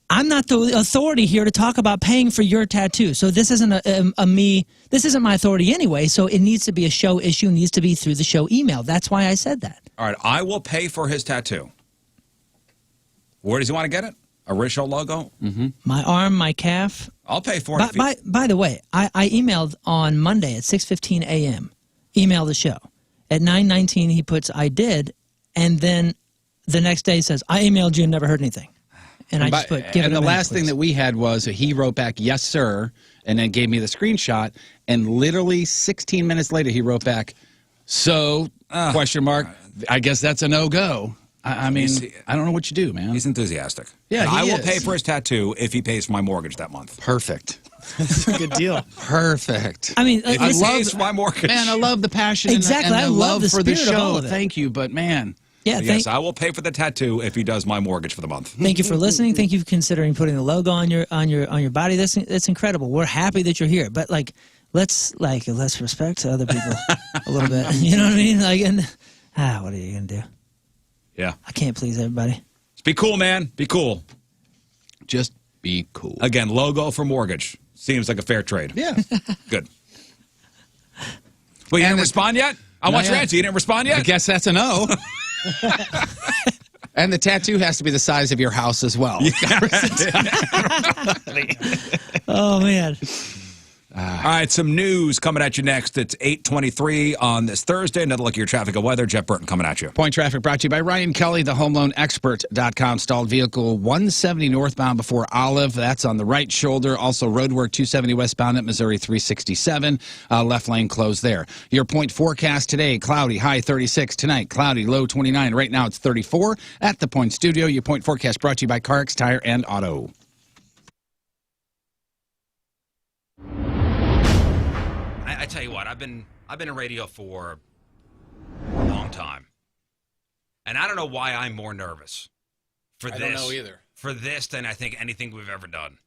I'm not the authority here to talk about paying for your tattoo. So this isn't a me. This isn't my authority anyway. So it needs to be a show issue. Needs to be through the show email. That's why I said that. All right, I will pay for his tattoo. Where does he want to get it? A Riz Show logo? Mm-hmm. My arm, my calf. I'll pay for it. By the way, I emailed on Monday at 6:15 a.m. Email the show. At 9:19 he puts I did, and then the next day he says I emailed you and never heard anything. And I just put give it and a the minute, last thing please. that we had was he wrote back, yes, sir. and then gave me the screenshot. And literally 16 minutes later, he wrote back, "So, question mark, I guess that's a no-go." I mean, I don't know what you do, man. He's enthusiastic. Yeah, I he will is. pay for his tattoo if he pays for my mortgage that month. Perfect. That's a good deal. Perfect. I mean, If he pays for my mortgage. Man, I love the passion Exactly, and I the love love the for the spirit of all show. of it. Thank you, but man. Yeah, Yes, I will pay for the tattoo if he does my mortgage for the month. Thank you for listening. Thank you for considering putting the logo on your body. That's incredible. We're happy that you're here. But let's respect other people a little bit. You know what I mean? What are you gonna do? Yeah. I can't please everybody. Be cool, man. Be cool. Just be cool. Again, logo for mortgage. Seems like a fair trade. Yeah. Good. Well, you didn't respond yet? I want your answer. You didn't respond yet? I guess that's a no. And the tattoo has to be the size of your house as well. Oh, man. All right, some news coming at you next. It's 8:23 on this Thursday. Another look at your traffic and weather. Jeff Burton coming at you. Point traffic brought to you by Ryan Kelly, the homeloanexpert.com. Stalled vehicle 170 northbound before Olive. That's on the right shoulder. Also roadwork 270 westbound at Missouri 367. Left lane closed there. Your point forecast today, cloudy, high 36. Tonight, cloudy, low 29. Right now it's 34 at the Point Studio. Your point forecast brought to you by CarX Tire and Auto. I tell you what, I've been in radio for a long time, and I don't know why I'm more nervous for this. I don't know either. For this than I think anything we've ever done.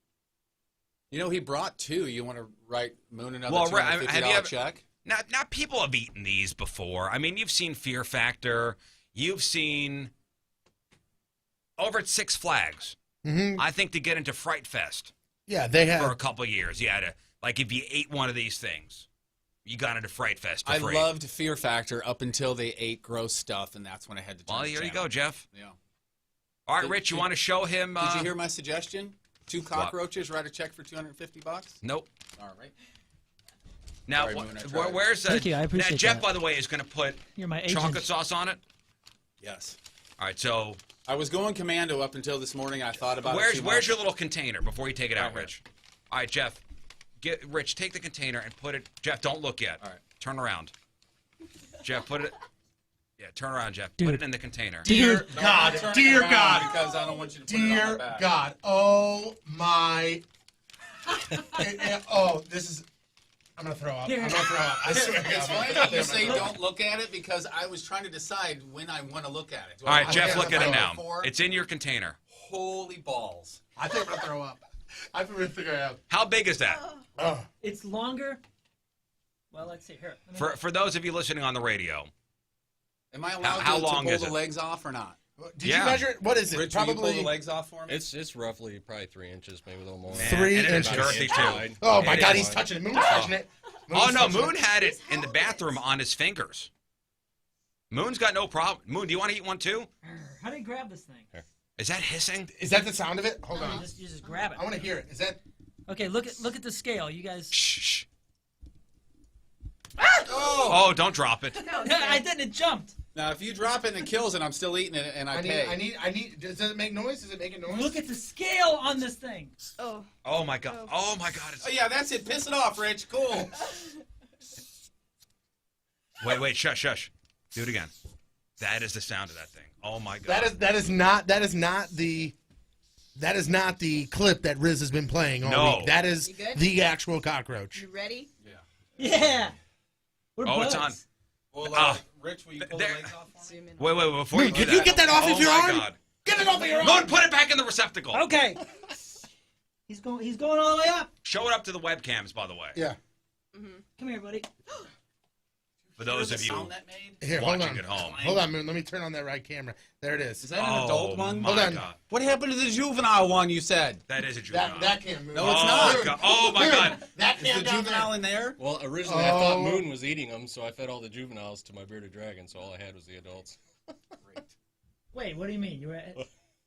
You know, he brought two. You want to write Moon another Well, $250 have you ever, check? Now, people have eaten these before. I mean, you've seen Fear Factor. You've seen over at Six Flags. Mm-hmm. I think to get into Fright Fest. Yeah, they have for a couple of years. You had to if you ate one of these things. You got into Fright Fest for free. I loved Fear Factor up until they ate gross stuff, and that's when I had to turn Well, the here you channel. go, Jeff. Yeah. All right, Rich, you want to show him? Did you hear my suggestion? 2 cockroaches, write a check for $250? Nope. All right. Now, Sorry, Moon, I tried. where's Thank you, I appreciate now, Jeff, that. by the way, is going to put You're my agent. chocolate sauce on it. Yes. All right, so I was going commando up until this morning. I thought about it too where's much. your little container before you take it out, Right Rich? All right, Jeff. Rich, take the container and put it. Jeff, don't look yet. All right. Turn around. Jeff, put it. Yeah, turn around, Jeff. Put it in the container. Dear God, turn it dear around God, because I don't want you to put it on my dear back. God, oh my, oh, this is, I'm gonna throw up. I'm gonna throw up. I swear to God, It's I'm funny gonna that you throw say up. don't look at it because I was trying to decide when I want to look at it. Do All I right, want Jeff, to look at it now. before? It's in your container. Holy balls. I think I'm gonna throw up. I think we're gonna figure it out. How big is that? Oh. It's longer. Well, let's see here. For those of you listening on the radio, Am I allowed how to long pull is the it? legs off or not? Did you measure it? What is it? Rich, will you Probably pull the legs off for me? It's roughly probably 3 inches, maybe a little more. 3 and it is inches. girthy too. Oh my It God, is. he's touching it. Moon's touching it. Oh Moon's no, touching Moon it. had it in the bathroom on his fingers. Moon's got no problem. Moon, do you want to eat one too? How do you grab this thing? Is that hissing? Is that the sound of it? Hold on. You just grab it. I want to hear it. Is that? Okay, look at the scale. You guys. Shh. Oh, don't drop it. I didn't. It jumped. Now, if you drop it and it kills it, I'm still eating it and I pay. I need. Does it make noise? Does it make a noise? Look at the scale on this thing. Oh. Oh my God. Oh my God. It's... Oh, yeah, that's it. Piss it off, Rich. Cool. Wait, shush. Do it again. That is the sound of that thing. Oh my God. That is not the clip that Riz has been playing all No. week. That is You good? the actual cockroach. You ready? Yeah. We're Oh, it's buds. on. Well, Rich, will you pull the legs off for me? Zoom in. Wait, before Moon, you do can you get that off oh of your my arm? God. Get it off of your Moon, arm. put it back in the receptacle. Okay. He's going all the way up. Show it up to the webcams, by the way. Yeah. Come here, buddy. For those of you Sound that made? Here, hold watching on. at home. Hold on, Moon. Let me turn on that right camera. There it is. Is that an Oh, adult one? my Hold on. God. What happened to the juvenile one you said? That is a juvenile. That can't move. No, it's Oh, not. God. Oh my God. That Is can't the down juvenile there. in there? Well, originally I thought Oh. Moon was eating them, so I fed all the juveniles to my bearded dragon, so all I had was the adults. Wait, what do you mean? You were?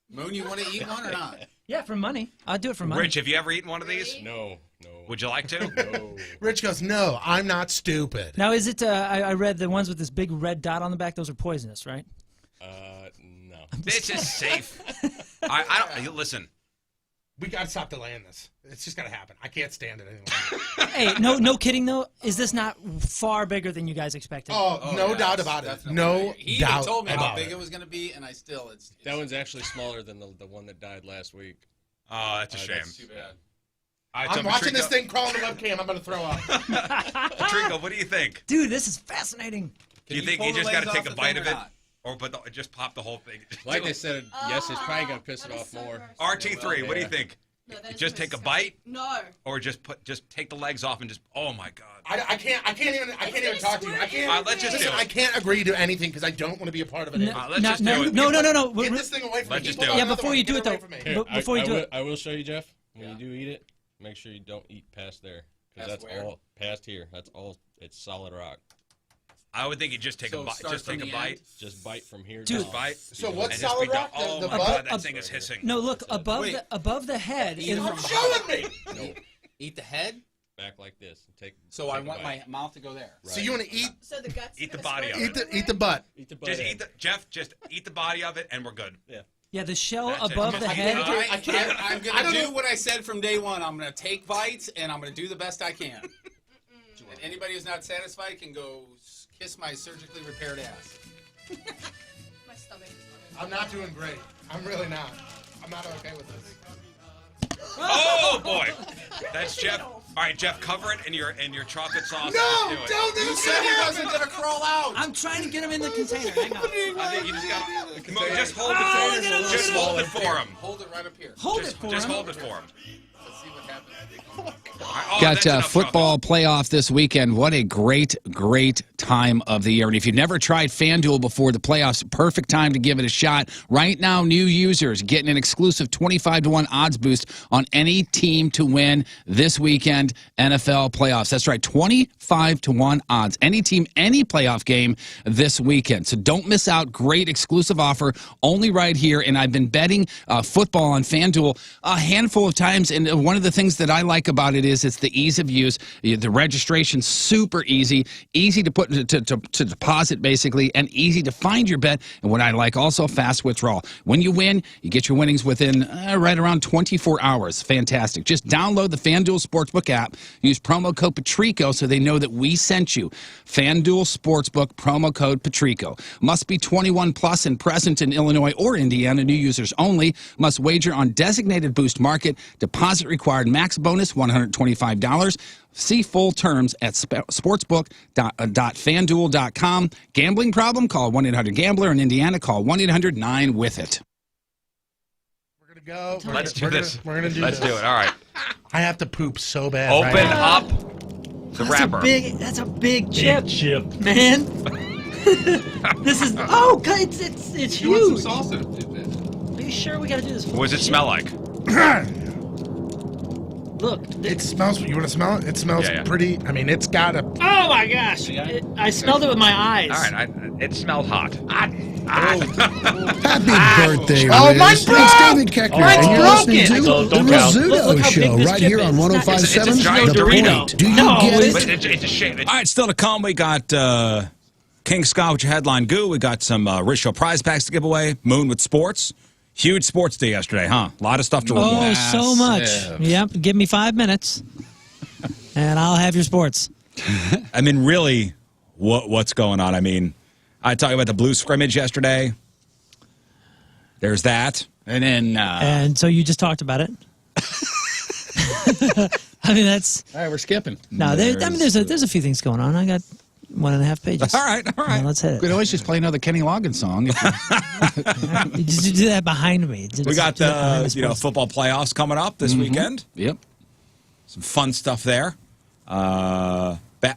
Moon, you want to eat one or not? Yeah, for money. I'll do it for money. Rich, have you ever eaten one of these? No. Would you like to? No. Rich goes, no, I'm not stupid. Now, is it? I read the ones with this big red dot on the back. Those are poisonous, right? No. This is safe. I don't. Listen. We got to stop delaying this. It's just got to happen. I can't stand it anymore. Hey, no kidding though. Is this not far bigger than you guys expected? No doubt about it. Definitely. No He doubt even told me how about big it. it was going to be, and I still it's That one's actually smaller than the one that died last week. Oh, that's a shame. That's too bad. All right, I'm so watching this Patrico- thing crawl on the webcam. I'm going to throw up. Patrico, what do you think? Dude, this is fascinating. Do you think pull you the just got legs to take off a the bite thing of or it? not? Or just pop the whole thing? Like I said, yes, it's probably going to piss it off more. RT3, what do you Yeah. think? No, that is Just take a disgusting. bite, No. or just take the legs off and just. Oh my God! I can't even talk to you. I can't. All right, let's just listen, do it. I can't agree to anything because I don't want to be a part of it. anymore. Let's just do it. No. Get this thing away from Let's me. just People do it. got Yeah, another before one. you Get do it away though. from me. Here, Before you do it, I will show you, Jeff. When you do eat it, make sure you don't eat past there. Because Past that's where? all past here. That's all. It's solid rock. I would think you just take So a bite. start Just take from a the bite. end? Just bite from here. Dude. down. Bite. So and what's just be solid done. rock? Oh The my butt? God, that thing is hissing. no, look above Wait. above the head. Eat is- it Stop from showing me. No, Eat the head. back like this. And take. So take I a want bite. my mouth to go there. So you want to eat So the guts. Eat the gonna body spread of it. eat the butt. Eat the butt Just end. eat the Jeff. Just eat the body of it, and we're good. Yeah. Yeah, the shell That's it. above the I head. can't- I can't. I'm I going don't to do know. what I said from day one. I'm going to take bites, and I'm going to do the best I can. And anybody who's not satisfied can go kiss my surgically repaired ass. My stomach. I'm not doing great. I'm really not. I'm not okay with this. Oh boy, that's Jeff. All right, Jeff, cover it in your chocolate sauce. No, and just do it. don't do You said he wasn't going to crawl out. I'm trying to get him in the container. Hang on. I think you just got. Just hold Oh, it. look at it, Just look at hold it for him. Hold it right up here. Hold it for Just him. hold it for him. Let's see what happens. Oh, Got that's enough football playoff this weekend. What a great time of the year. And if you've never tried FanDuel before the playoffs, perfect time to give it a shot. Right now, new users getting an exclusive 25-1 odds boost on any team to win this weekend NFL playoffs. That's right, 25-1 odds. Any team, any playoff game this weekend. So don't miss out. Great exclusive offer only right here. And I've been betting football on FanDuel a handful of times. And one of the things that I like about it is it's the ease of use. The registration super easy to put to deposit basically, and easy to find your bet. And what I like also, fast withdrawal. When you win, you get your winnings within right around 24 hours. Fantastic. Just download the FanDuel Sportsbook app. Use promo code Patrico so they know that we sent you. FanDuel Sportsbook promo code Patrico. Must be 21 plus and present in Illinois or Indiana. New users only. Must wager on designated boost market. Deposit required. Max bonus $125. See full terms at sportsbook.fanduel.com. Gambling problem? Call 1-800-GAMBLER. In Indiana, call 1-800-9-WITH-IT. We're gonna go. Let's do this. We're gonna do Let's this. do it. All right. I have to poop so bad. Open right now. up the wrapper. That's a big chip, man. This is God, it's You want huge. some salsa to dip in? Are you sure we got to do this? What does it smell like? Look, It smells. You want to smell it? It smells Yeah, yeah. pretty. I mean, it's got a. oh my gosh! I smelled it with my eyes. All right. It smells hot. Happy birthday, Oh, Riz. mine's broke! It's David Keckner, Mine's and you're listening broken! to Don't the count. Rizzuto Look how big Show this right chip here is. on It's not- 105.7 it's a giant The Dorito. Point. Do you No, get it's- it? It's a shame. All right, still to come. We got King Scott with your headline goo. We got some Rizzuto prize packs to give away. Moon with sports. Huge sports day yesterday, huh? A lot of stuff to report. Oh, so much. Yep. Give me 5 minutes, and I'll have your sports. I mean, really, what's going on? I mean, I talked about the blue scrimmage yesterday. There's that. And then, And so you just talked about it. I mean, that's all right, we're skipping. no. There's a few things going on. I got 1.5 pages. All right. Yeah, let's hit We could it. always just play another Kenny Loggins song. You just do that behind me. We got Do that behind the sports. football playoffs coming up this weekend. Yep. Some fun stuff there.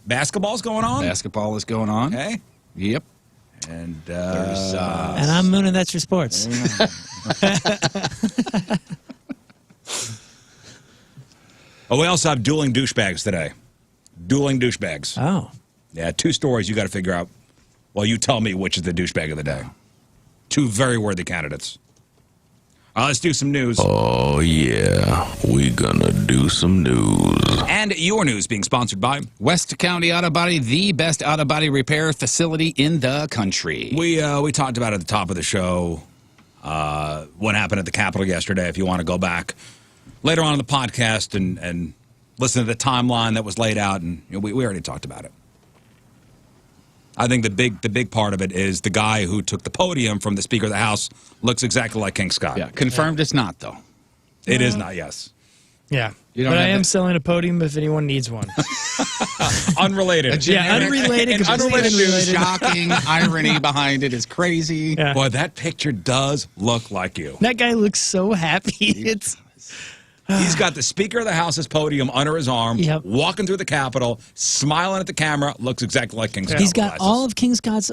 Basketball's going on. Basketball is going on. Okay. Yep. And There's, And I'm Moon, and that's your sports. we also have dueling douchebags today. Dueling douchebags. Oh. Yeah, 2 stories you got to figure out. Well, you tell me which is the douchebag of the day. 2 very worthy candidates. Let's do some news. Oh, yeah. We gonna do some news. And your news being sponsored by West County Auto Body, the best auto body repair facility in the country. We talked about at the top of the show what happened at the Capitol yesterday. If you want to go back later on in the podcast and listen to the timeline that was laid out, and we already talked about it. I think the big part of it is the guy who took the podium from the Speaker of the House looks exactly like King Scott. Yeah, confirmed it's not, though. It is not, yes. Yeah. You don't But I have am that- selling a podium if anyone needs one. Unrelated. Yeah, unrelated. An completely unrelated. shocking irony behind it is crazy. Yeah. Boy, that picture does look like you. That guy looks so happy. It's He's got the Speaker of the House's podium under his arm, walking through the Capitol, smiling at the camera, looks exactly like King Scott. He's got with all of King Scott's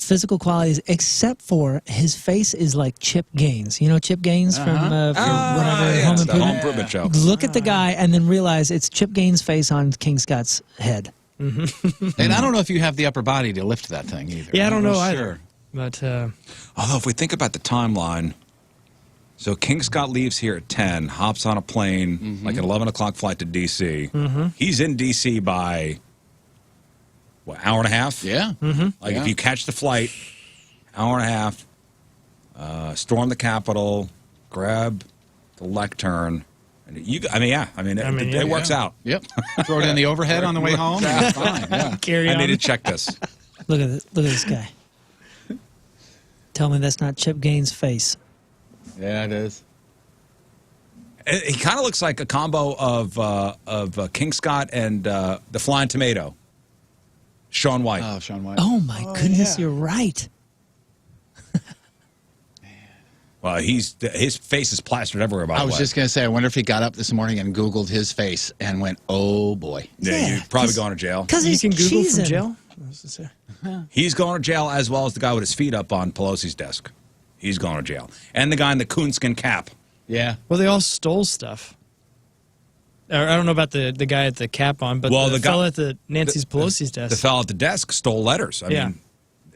physical qualities, except for his face is like Chip Gaines. You know Chip Gaines from whatever Home it's the Home Improvement? Improvement Show. Look at the guy and then realize it's Chip Gaines' face on King Scott's head. And I don't know if you have the upper body to lift that thing either. Yeah, I don't know Sure. either. But Although, if we think about the timeline, so King Scott leaves here at 10, hops on a plane, like an 11 o'clock flight to D.C. He's in D.C. by, what, hour and a half? Yeah. Like, if you catch the flight, hour and a half, storm the Capitol, grab the lectern. And it works out. Yep. Throw it in the overhead on the way home. Yeah. Fine. Yeah. carry I on. need to check this. Look at this guy. Tell me that's not Chip Gaines' face. Yeah, it is. He kind of looks like a combo of King Scott and the Flying Tomato, Shaun White. Oh, Shaun White. Oh my goodness, you're right. Well, his face is plastered everywhere. By the I way, was just going to say, I wonder if he got up this morning and Googled his face and went, oh boy. Yeah, you'd probably going to jail. Because you he's can Google from cheesing. jail. He's going to jail, as well as the guy with his feet up on Pelosi's desk. He's going to jail, and the guy in the coonskin cap. Yeah. Well, they all stole stuff. I don't know about the guy at the cap on, but Well, the the guy- fellow at the Nancy's Pelosi's desk. The fellow at the desk stole letters. I mean,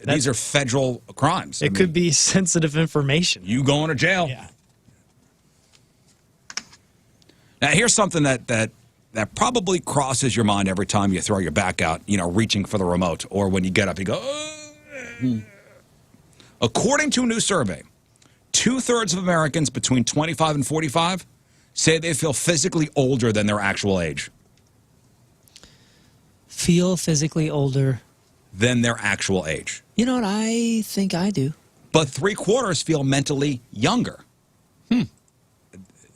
these are federal crimes. It could be sensitive information. You going to jail? Yeah. Now, here's something that probably crosses your mind every time you throw your back out, reaching for the remote, or when you get up, you go, "Ugh." According to a new survey, 2/3 of Americans between 25 and 45 say they feel physically older than their actual age. Feel physically older. Than their actual age. You know what? I think I do. But 3/4 feel mentally younger.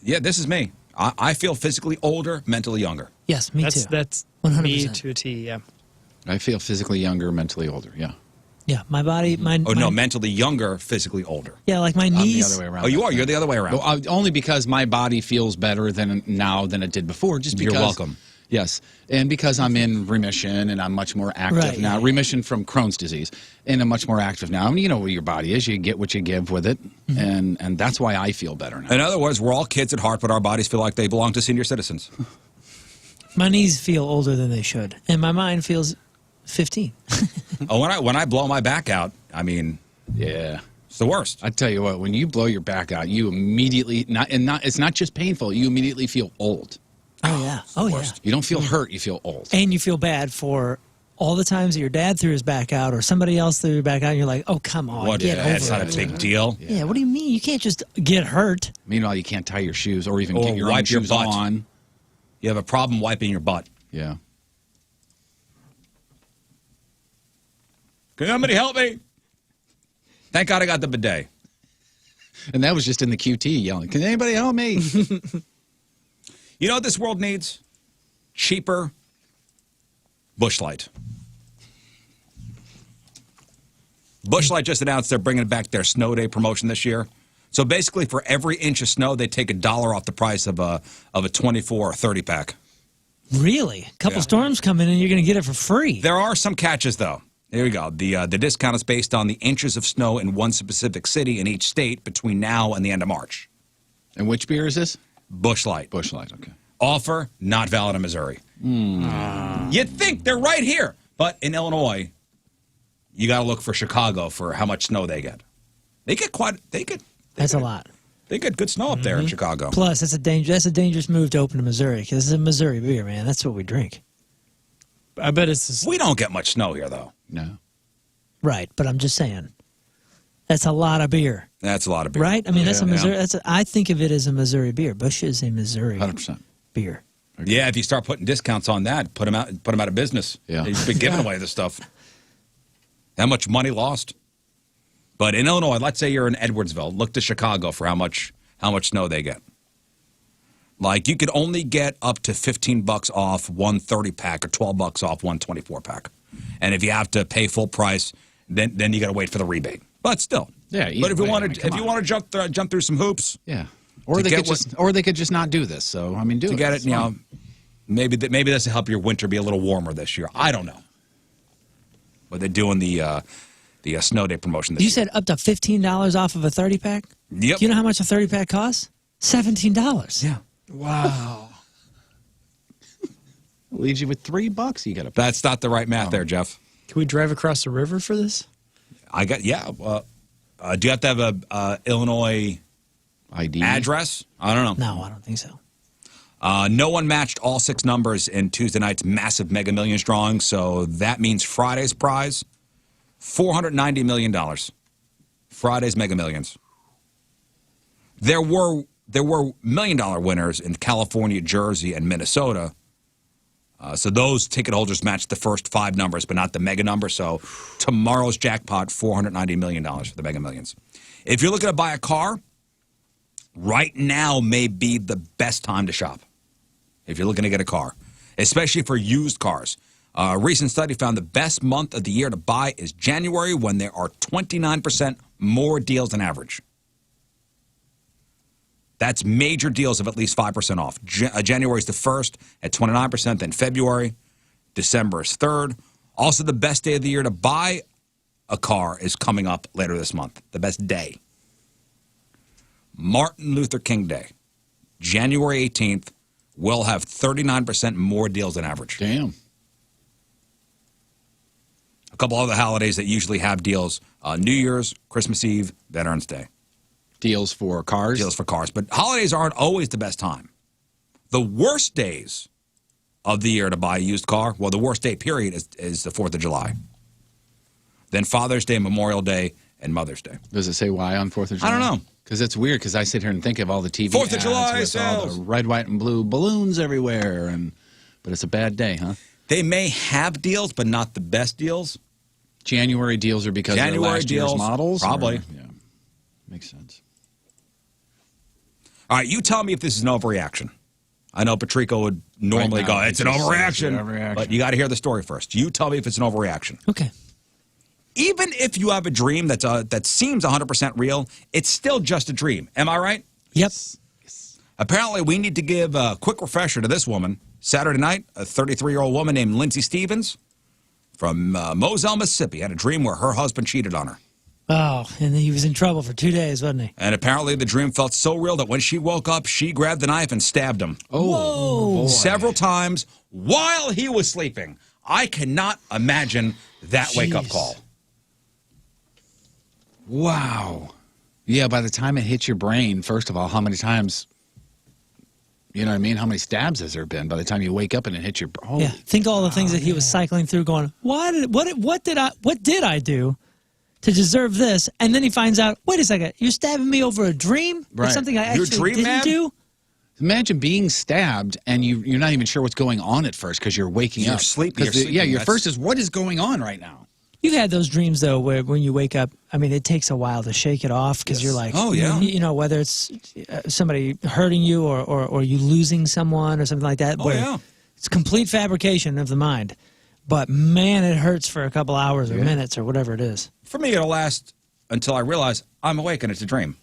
Yeah, this is me. I feel physically older, mentally younger. Yes, me too. That's 100%. me to a T, yeah. I feel physically younger, mentally older. Yeah. Yeah, my body, mentally younger, physically older. Yeah, like my I'm the knees. other way around. Oh, you are? You're the other way around. Well, only because my body feels better now than it did before. Just because. You're welcome. Yes, and because I'm in remission and I'm much more active Right, now. yeah. Remission from Crohn's disease, and I'm much more active now. I mean, you know what your body is. You get what you give with it, and that's why I feel better now. In other words, we're all kids at heart, but our bodies feel like they belong to senior citizens. My knees feel older than they should, and my mind feels 15. Oh, when I blow my back out, I mean, Yeah. it's the worst. I tell you what, when you blow your back out, you immediately it's not just painful. You immediately feel old. Oh yeah. Oh yeah. You don't feel hurt. You feel old. And you feel bad for all the times that your dad threw his back out or somebody else threw your back out, and you're like, oh come on, get over That's not it. a big deal. Yeah. What do you mean? You can't just get hurt. Meanwhile, you can't tie your shoes or even Or get your own wipe your shoes butt. on. You have a problem wiping your butt. Yeah. Can somebody help me? Thank God I got the bidet. And that was just in the QT yelling, can anybody help me? You know what this world needs? Cheaper Busch Light. Busch Light just announced they're bringing back their snow day promotion this year. So basically, for every inch of snow, they take $1 off the price of a 24 or 30 pack. Really? A couple storms come in, and you're going to get it for free. There are some catches, though. Here we go. The discount is based on the inches of snow in one specific city in each state between now and the end of March. And which beer is this? Busch Light. Busch Light, okay. Offer not valid in Missouri. You'd think they're right here, but in Illinois, you got to look for Chicago for how much snow they get. They get That's a lot. They get good snow up there in Chicago. Plus, that's a dangerous move to open to Missouri because it's a Missouri beer, man. That's what we drink. I bet it's We don't get much snow here, though. No. Right, but I'm just saying. That's a lot of beer. That's a lot of beer. Right? I mean, that's a Yeah. Missouri. I think of it as a Missouri beer. Busch is a Missouri 100%. beer. Yeah, if you start putting discounts on that, put them out of business. Yeah. They've been giving away this stuff. How much money lost? But in Illinois, let's say you're in Edwardsville, look to Chicago for how much snow they get. Like you could only get up to $15 off one 30-pack or $12 off one 24-pack. And if you have to pay full price, then you got to wait for the rebate. But still. Yeah, But if you either way, want I mean, to come on. jump through some hoops, Yeah. Or To they get could just not do this. So I mean, do to it. get it, It's you fine. know, maybe this will help your winter be a little warmer this year. I don't know. But they're doing the snow day promotion this You year. said up to $15 off of a 30-pack? Yep. Do you know how much a 30-pack costs? $17. Yeah. Wow. Leaves you with $3. You got to. That's not the right math there, Jeff. Can we drive across the river for this? Do you have to have a Illinois ID address? I don't know. No, I don't think so. No one matched all 6 numbers in Tuesday night's massive Mega Millions drawing, so that means Friday's prize, $490 million. Friday's Mega Millions. There were $1 million winners in California, Jersey, and Minnesota. So those ticket holders matched the first 5 numbers, but not the mega number. So tomorrow's jackpot, $490 million for the Mega Millions. If you're looking to buy a car, right now may be the best time to shop. If you're looking to get a car, especially for used cars. A recent study found the best month of the year to buy is January, when there are 29% more deals than average. That's major deals of at least 5% off. January is the first at 29%, then February. December is third. Also, the best day of the year to buy a car is coming up later this month. The best day. Martin Luther King Day, January 18th, will have 39% more deals than average. Damn. A couple other holidays that usually have deals, New Year's, Christmas Eve, Veterans Day. Deals for cars? Deals for cars. But holidays aren't always the best time. The worst days of the year to buy a used car, well, the worst day period is the 4th of July. Then Father's Day, Memorial Day, and Mother's Day. Does it say why on 4th of July? I don't know. Because it's weird, because I sit here and think of all the TV 4th of ads July with all sales. the red, white, and blue balloons everywhere, but it's a bad day, huh? They may have deals, but not the best deals. January deals are because January they're last year's deals, models? probably. Yeah, makes sense. All right, you tell me if this is an overreaction. I know Patrico would normally Right now, go, it's an he just says overreaction, it's an overreaction. but you got to hear the story first. You tell me if it's an overreaction. Okay. Even if you have a dream that seems 100% real, it's still just a dream. Am I right? Yep. Apparently, we need to give a quick refresher to this woman. Saturday night, a 33-year-old woman named Lindsay Stevens from Moselle, Mississippi, had a dream where her husband cheated on her. Oh, and he was in trouble for 2 days, wasn't he? And apparently the dream felt so real that when she woke up, she grabbed the knife and stabbed him. Whoa. Several times while he was sleeping. I cannot imagine that wake-up call. Wow. Yeah, by the time it hits your brain, first of all, how many times, you know what I mean? How many stabs has there been by the time you wake up and it hits your brain? Yeah. Think all the things that he was cycling through going, what did I do to deserve this? And then he finds out, wait a second, you're stabbing me over a dream? Right. It's something I actually didn't do? Imagine being stabbed and you're not even sure what's going on at first because you're waking You're up. sleeping. 'Cause You're yeah, sleeping. your That's- first is, what is going on right now? You've had those dreams, though, where when you wake up, I mean, it takes a while to shake it off because you're like, Oh, yeah. you know, whether it's somebody hurting you or you losing someone or something like that. Oh, where yeah. It's complete fabrication of the mind. But, man, it hurts for a couple hours or minutes or whatever it is. For me, it'll last until I realize I'm awake and it's a dream.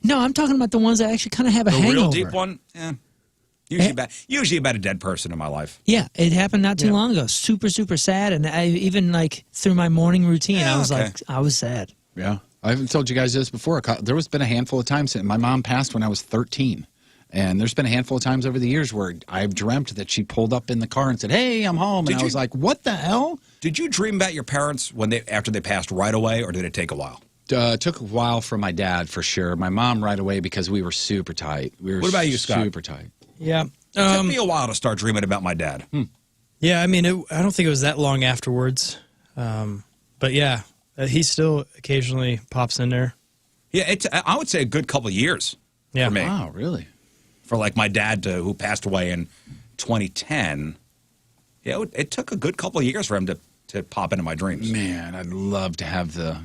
No, I'm talking about the ones that actually kind of have a The hangover. real deep one, usually about a dead person in my life. Yeah, it happened not too long ago. Super, super sad. And I even, like, through my morning routine, I was like, I was sad. Yeah. I haven't told you guys this before. There was been a handful of times. My mom passed when I was 13. And there's been a handful of times over the years where I've dreamt that she pulled up in the car and said, hey, I'm home. And I was like, what the hell? Did you dream about your parents after they passed right away, or did it take a while? Took a while for my dad, for sure. My mom right away because we were super tight. What about you, Scott? Super tight. Yeah. It took me a while to start dreaming about my dad. Yeah, I mean, I don't think it was that long afterwards. But yeah, he still occasionally pops in there. Yeah, I would say a good couple of years for me. Wow, really? For like my dad, who passed away in 2010, yeah, it took a good couple of years for him to pop into my dreams. Man, I'd love to have the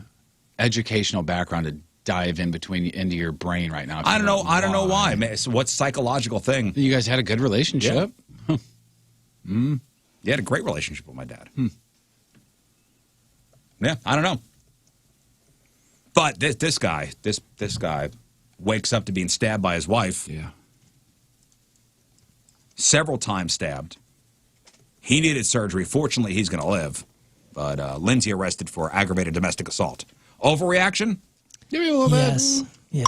educational background to dive into your brain right now. I don't know why. Man, what psychological thing? You guys had a good relationship. Yeah. You had a great relationship with my dad. Yeah, I don't know. But this guy wakes up to being stabbed by his wife. Yeah. Several times stabbed. He needed surgery. Fortunately, he's going to live. But Lindsay arrested for aggravated domestic assault. Overreaction? Give me a little bit. Yes. Yes.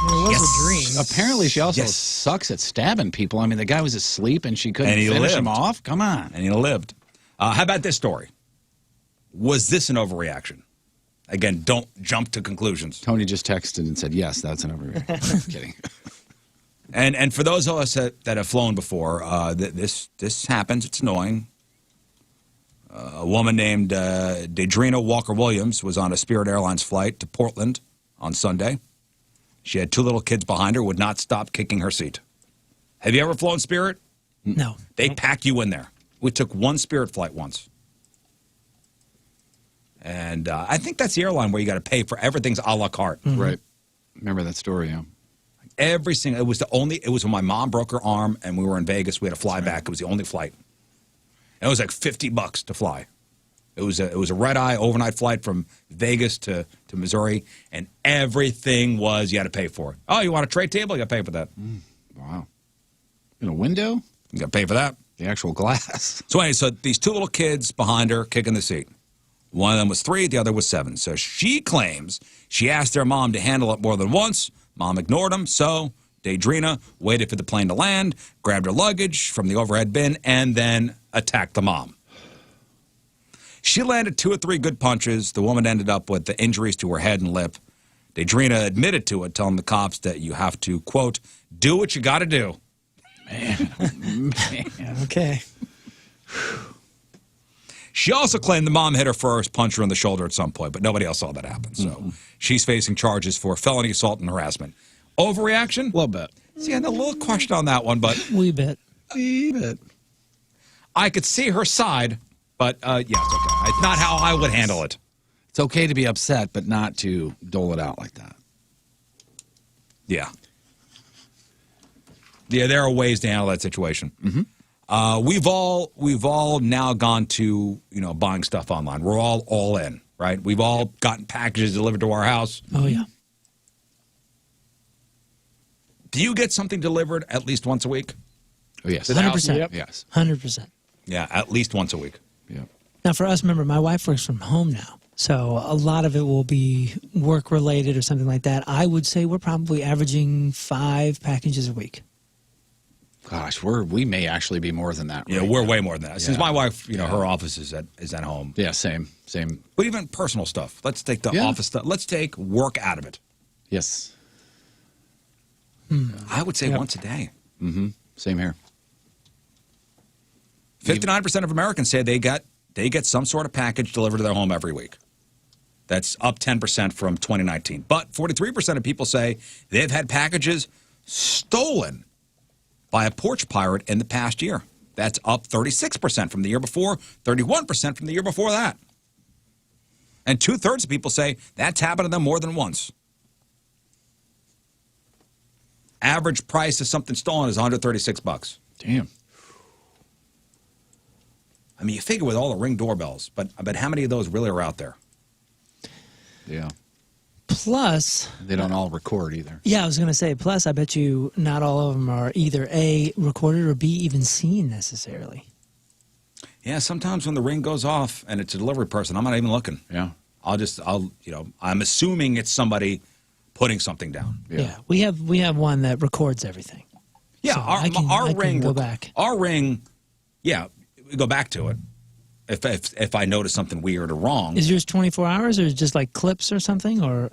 It was a dream. Apparently, she also sucks at stabbing people. I mean, the guy was asleep and she couldn't And he finish lived. him off. Come on. And he lived. How about this story? Was this an overreaction? Again, don't jump to conclusions. Tony just texted and said, yes, that's an overreaction. I'm kidding. And for those of us that have flown before, this happens. It's annoying. A woman named Deidrina Walker-Williams was on a Spirit Airlines flight to Portland on Sunday. She had 2 little kids behind her, would not stop kicking her seat. Have you ever flown Spirit? No. They pack you in there. We took one Spirit flight once. And I think that's the airline where you got to pay for everything's a la carte. Right. Remember that story, yeah. Every single, it was when my mom broke her arm and we were in Vegas. We had to fly back. It was the only flight. And it was like $50 to fly. It was a red-eye overnight flight from Vegas to Missouri, and everything was you had to pay for it. Oh, you want a tray table? You got to pay for that. Wow. In a window? You got to pay for that. The actual glass. So anyway, so these 2 little kids behind her kicking the seat. One of them was 3, the other was 7. So she claims she asked their mom to handle it more than once. Mom ignored them, so Deidrina waited for the plane to land, grabbed her luggage from the overhead bin, and then attacked the mom. She landed 2 or 3 good punches. The woman ended up with the injuries to her head and lip. Deidrina admitted to it, telling the cops that you have to, quote, do what you got to do. Man. Okay. She also claimed the mom hit her first, punched her in the shoulder at some point, but nobody else saw that happen. So she's facing charges for felony assault and harassment. Overreaction? A little bit. See, I had a little question on that one, but Wee bit. I could see her side, but yeah, it's okay. It's not how I would handle it. It's okay to be upset, but not to dole it out like that. Yeah. Yeah, there are ways to handle that situation. We've all now gone to buying stuff online. We're all in, right? We've all gotten packages delivered to our house. Oh yeah. Do you get something delivered at least once a week? Oh yes, 100%. Yes. 100%. Yeah, at least once a week. Yep. Now, for us, remember, my wife works from home now. So a lot of it will be work-related or something like that. I would say we're probably averaging 5 packages a week. Gosh, we may actually be more than that. Yeah, right we're now. way more than that. Since Yeah. my wife, her office is at home. Yeah, same. But even personal stuff. Let's take the office stuff. Let's take work out of it. Yes. I would say once a day. Mm-hmm. Same here. 59% of Americans say they get some sort of package delivered to their home every week. That's up 10% from 2019. But 43% of people say they've had packages stolen by a porch pirate in the past year. That's up 36% from the year before, 31% from the year before that. And 2/3 of people say that's happened to them more than once. Average price of something stolen is $136. Damn. I mean, you figure with all the Ring doorbells, but how many of those really are out there? Yeah. Plus, they don't all record either. Yeah, I was going to say, plus, I bet you not all of them are either A, recorded, or B, even seen necessarily. Yeah, sometimes when the ring goes off and it's a delivery person, I'm not even looking. Yeah. I'm assuming it's somebody putting something down. Yeah. We have one that records everything. Yeah, So our I ring can go back. Our ring, yeah, we go back to it. If I notice something weird or wrong. Is yours 24 hours or just like clips or something, or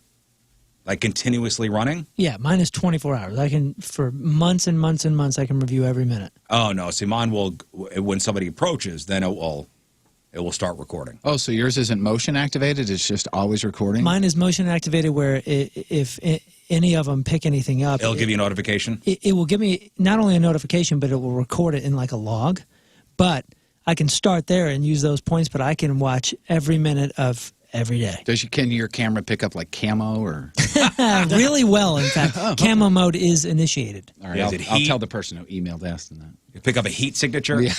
like continuously running? Yeah, mine is 24 hours. I can, for months and months and months, I can review every minute. Oh no, see, mine will when somebody approaches, then it will it will start recording. Oh, so yours isn't motion activated? It's just always recording? Mine is motion activated where if any of them pick anything up, It'll give you a notification? It will give me not only a notification, but it will record it in like a log. But I can start there and use those points, but I can watch every minute of every day. Can your camera pick up like camo or? Really well, in fact. Camo mode is initiated. All right, Yeah, is it I'll heat? tell the person who emailed asking that. You pick up a heat signature? Yeah.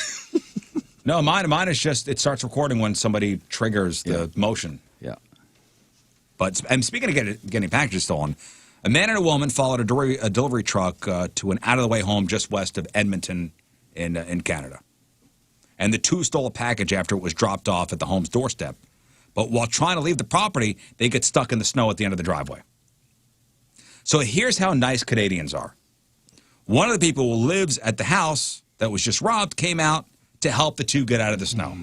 No, mine is just, it starts recording when somebody triggers the motion. Yeah. But, and speaking of getting packages stolen, a man and a woman followed a delivery truck to an out-of-the-way home just west of Edmonton in Canada. And the two stole a package after it was dropped off at the home's doorstep. But while trying to leave the property, they get stuck in the snow at the end of the driveway. So here's how nice Canadians are. One of the people who lives at the house that was just robbed came out to help the two get out of the snow.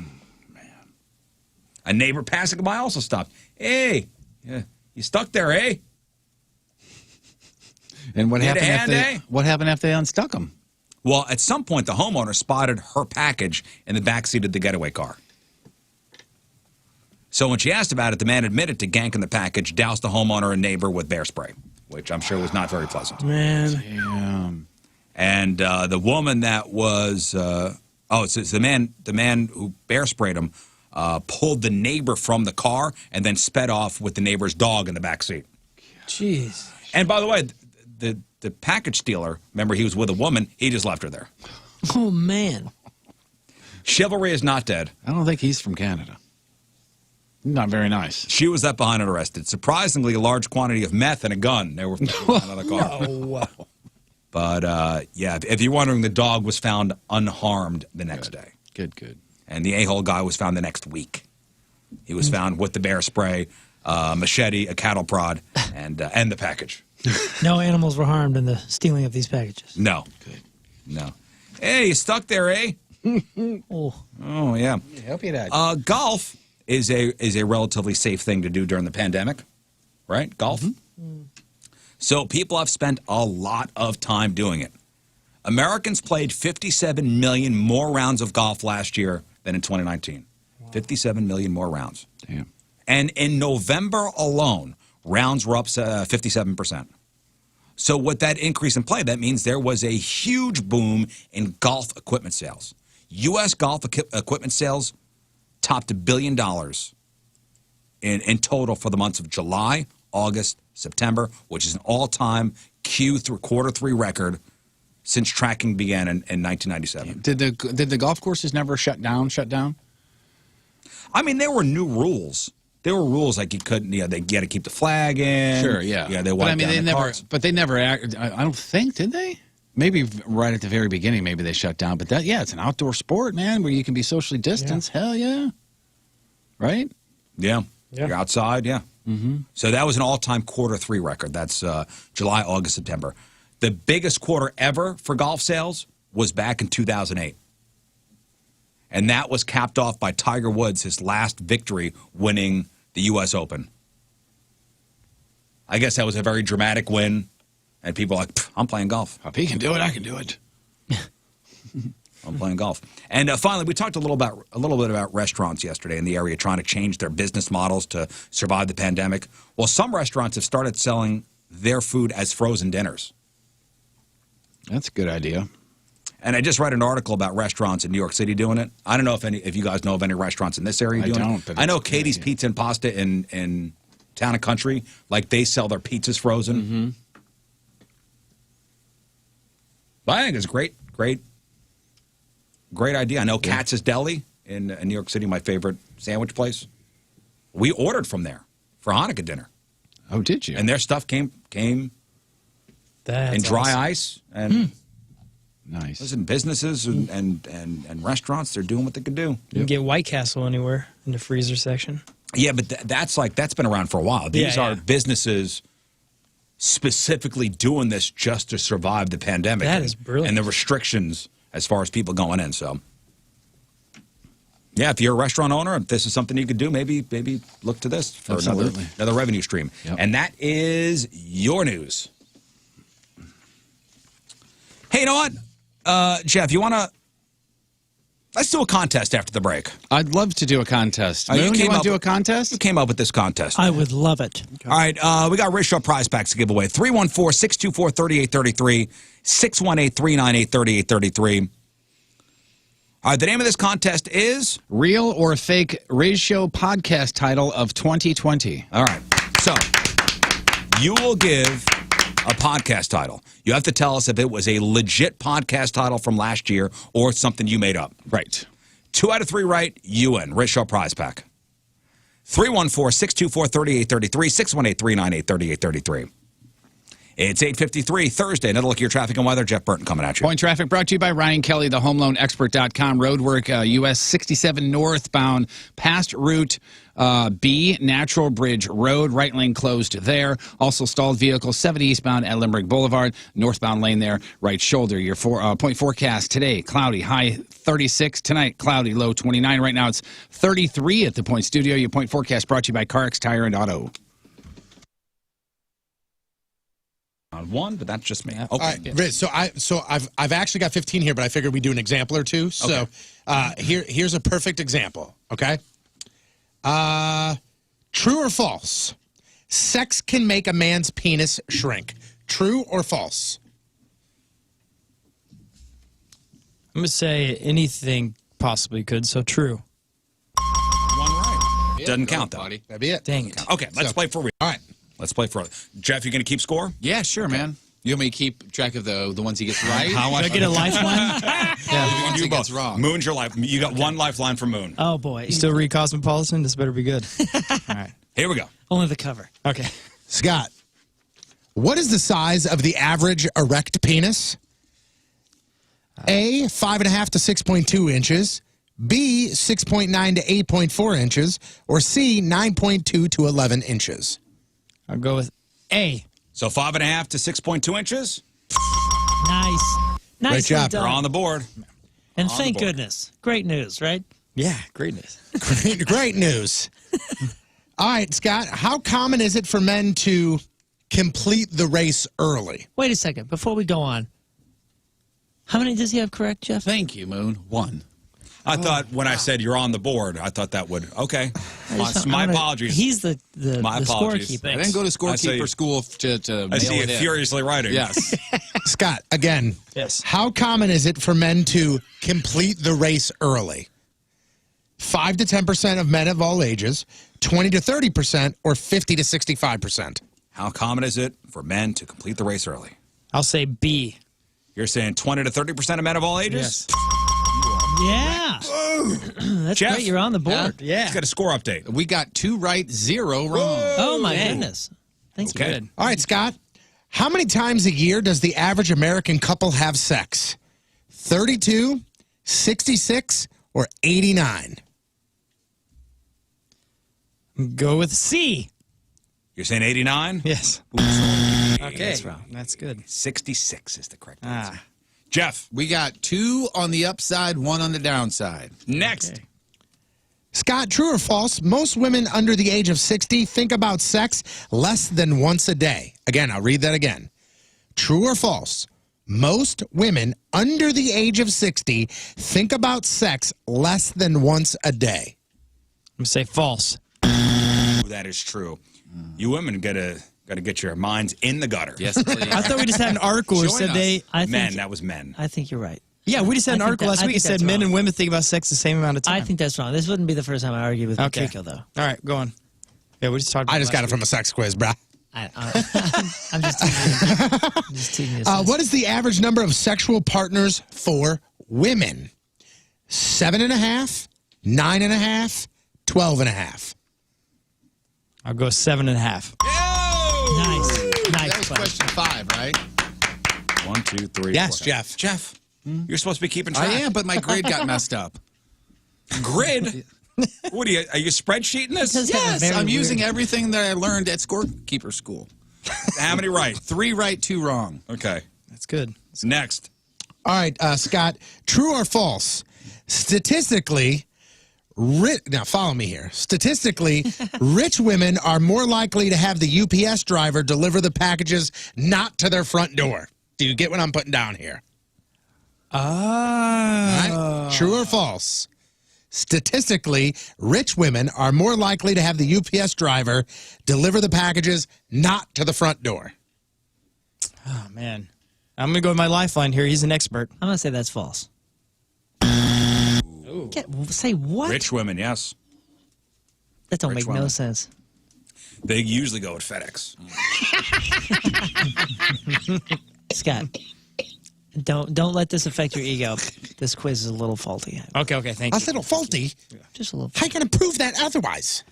Man. A neighbor passing by also stopped. Hey, you stuck there, eh? And what Need a happened hand, if what happened after they unstuck them? Well, at some point, the homeowner spotted her package in the backseat of the getaway car. So when she asked about it, the man admitted to ganking the package, doused the homeowner and neighbor with bear spray, which I'm sure was not very pleasant. Man. Damn. And the woman that was, it's the man who bear sprayed him, pulled the neighbor from the car and then sped off with the neighbor's dog in the back seat. Jeez. And by the way, the package stealer, remember he was with a woman, he just left her there. Oh, man. Chivalry is not dead. I don't think he's from Canada. Not very nice. She was left behind and arrested. Surprisingly, a large quantity of meth and a gun. They were found in another car. No. But, yeah, if you're wondering, the dog was found unharmed the next day. Good. And the a-hole guy was found the next week. He was found with the bear spray, machete, a cattle prod, and the package. No animals were harmed in the stealing of these packages. No. Good. No. Hey, you stuck there, eh? Oh, yeah. Help you that. Golf is a relatively safe thing to do during the pandemic, right? Golf. Mm-hmm. So people have spent a lot of time doing it. Americans played 57 million more rounds of golf last year than in 2019. Wow. 57 million more rounds. Damn. And in November alone, rounds were up 57%. So with that increase in play, that means there was a huge boom in golf equipment sales. U.S. golf equipment sales topped $1 billion in total for the months of July, August, September, which is an all-time quarter three record since tracking began in 1997. Did the golf courses never shut down? I mean, there were new rules. There were rules like you couldn't, they had to keep the flag in. Sure, yeah. Yeah, they but I wiped mean, down the carts. they never. I don't think, did they? Maybe right at the very beginning, maybe they shut down. But it's an outdoor sport, man, where you can be socially distanced. Yeah. Hell yeah, right? Yeah, you're outside. Yeah. Mm-hmm. So that was an all-time quarter three record. That's July, August, September. The biggest quarter ever for golf sales was back in 2008. And that was capped off by Tiger Woods, his last victory, winning the U.S. Open. I guess that was a very dramatic win. And people are like, I'm playing golf. If he can do it, I can do it. I'm playing golf. And finally, we talked a little bit about restaurants yesterday in the area trying to change their business models to survive the pandemic. Well, some restaurants have started selling their food as frozen dinners. That's a good idea. And I just read an article about restaurants in New York City doing it. I don't know if you guys know of any restaurants in this area doing it. But I know Katie's Pizza and Pasta in Town and Country, like they sell their pizzas frozen. Mm-hmm. But I think it's great idea. I know Katz's Deli in New York City, my favorite sandwich place. We ordered from there for Hanukkah dinner. Oh, did you? And their stuff came in dry ice. And nice. Listen, businesses and restaurants, they're doing what they can do. You can get White Castle anywhere in the freezer section. Yeah, but that's been around for a while. These are businesses specifically doing this just to survive the pandemic. That is brilliant. And the restrictions as far as people going in. So, yeah, if you're a restaurant owner, if this is something you could do, maybe look to this for another revenue stream. Yep. And that is your news. Hey, you know what, Jeff, you want to... Let's do a contest after the break. I'd love to do a contest. Oh, you Moon, you came want up to do a with- contest? You came up with this contest. I would love it. All right, we got Rizzuto prize packs to give away. 314-624-3833, 618-398-3833. All right, the name of this contest is? Real or Fake Riz Show podcast title of 2020. All right, so you will give a podcast title. You have to tell us if it was a legit podcast title from last year or it's something you made up. Right. 2 out of 3 right, you win. Rizzuto prize pack. 314-624-3833, 618-398-3833. It's 8:53 Thursday. Another look at your traffic and weather. Jeff Burton coming at you. Point traffic brought to you by Ryan Kelly, the homeloanexpert.com. Roadwork, US 67 northbound, past Route B, Natural Bridge Road. Right lane closed there. Also stalled vehicle 70 eastbound at Limerick Boulevard. Northbound lane there, right shoulder. Your point forecast today, cloudy, high 36. Tonight, cloudy, low 29. Right now, it's 33 at the Point Studio. Your point forecast brought to you by CarX Tire and Auto. On one, but that's just me. Okay. All right, Riz, so I've actually got 15 here, but I figured we'd do an example or two. So here's a perfect example. Okay. True or false? Sex can make a man's penis shrink. True or false? I'm going to say anything possibly could, so true. One right. Doesn't count, though. Buddy. That'd be it. Dang it. Okay, let's play for real. All right. Let's play for Jeff, you going to keep score? Yeah, sure, man. You want me to keep track of the ones he gets right? How much? Did I get a lifeline? Yeah, ones he gets wrong. Moon's your life. You got one lifeline from Moon. Oh, boy. You still read Cosmopolitan? This better be good. All right. Here we go. Only the cover. Okay. Scott, what is the size of the average erect penis? A, 5.5 to 6.2 inches. B, 6.9 to 8.4 inches. Or C, 9.2 to 11 inches. I'll go with A. So 5.5 to 6.2 inches. Nice. Nicely job. done. We're on the board. And on thank the board. goodness. Great news, right? Yeah, greatness. Great news. All right, Scott, how common is it for men to complete the race early? Wait a second. Before we go on, how many does he have correct, Jeff? Thank you, Moon. 1. I thought when I said you're on the board, I thought that would, okay. My apologies. He's the My apologies. scorekeeper. I didn't go to I see- scorekeeper school to I mail see you it in. furiously writing. Yes. Scott, again, Yes. how common is it for men to complete the race early? 5 to 10% of men of all ages, 20 to 30%, or 50 to 65%? How common is it for men to complete the race early? I'll say B. You're saying 20 to 30% of men of all ages? Yeah. That's Jeff? great. You're on the board. Yeah. He's got a score update. We got 2 right, 0 wrong. Oh, my goodness. Thanks. Okay. Good. All right, Scott, how many times a year does the average American couple have sex? 32, 66, or 89? Go with C. You're saying 89? Yes. Okay. That's wrong. That's good. 66 is the correct answer. Ah. Jeff, We got 2 on the upside, 1 on the downside. next. Scott, true or false? Most women under the age of 60 think about sex less than once a day. Again, I'll read that again. True or false? Most women under the age of 60 think about sex less than once a day. I'm going to say false. That is true. You women gotta get your minds in the gutter. Yes, please. I thought we just had an article that Join said us. they. Men, that was men. I think you're right. Yeah, we just had an I think article that- last I week that think said that's men wrong. and women think about sex the same amount of time. I think that's wrong. This wouldn't be the first time I argued with Okay. Patrico, though. All right, go on. Yeah, we just talked about I just got it from a sex quiz, bruh. I'm just teasing you. I'm just teasing you. What is the average number of sexual partners for women? 7.5, 9.5, 12.5. I'll go 7.5. Nice. Nice. That was question 5, right? 1, 2, 3. Yes, 4. Jeff. Jeff, you're supposed to be keeping track. I am, but my grade got messed up. Grid? What are you spreadsheeting this? Does have a Yes, very I'm using weird- everything that I learned at scorekeeper school. How many right? 3 right, 2 wrong. Okay. That's good. Next. All right, Scott, true or false? Statistically, now follow me here. Statistically, rich women are more likely to have the UPS driver deliver the packages not to their front door. Do you get what I'm putting down here? Right? True or false? Statistically, rich women are more likely to have the UPS driver deliver the packages not to the front door. Oh, man. I'm going to go with my lifeline here. He's an expert. I'm going to say that's false. Say what? Rich women, yes. That don't Rich make no women. sense. They usually go with FedEx. Scott, don't let this affect your ego. This quiz is a little faulty. Okay, thank I you. said faulty. Just a little. How can I prove that otherwise?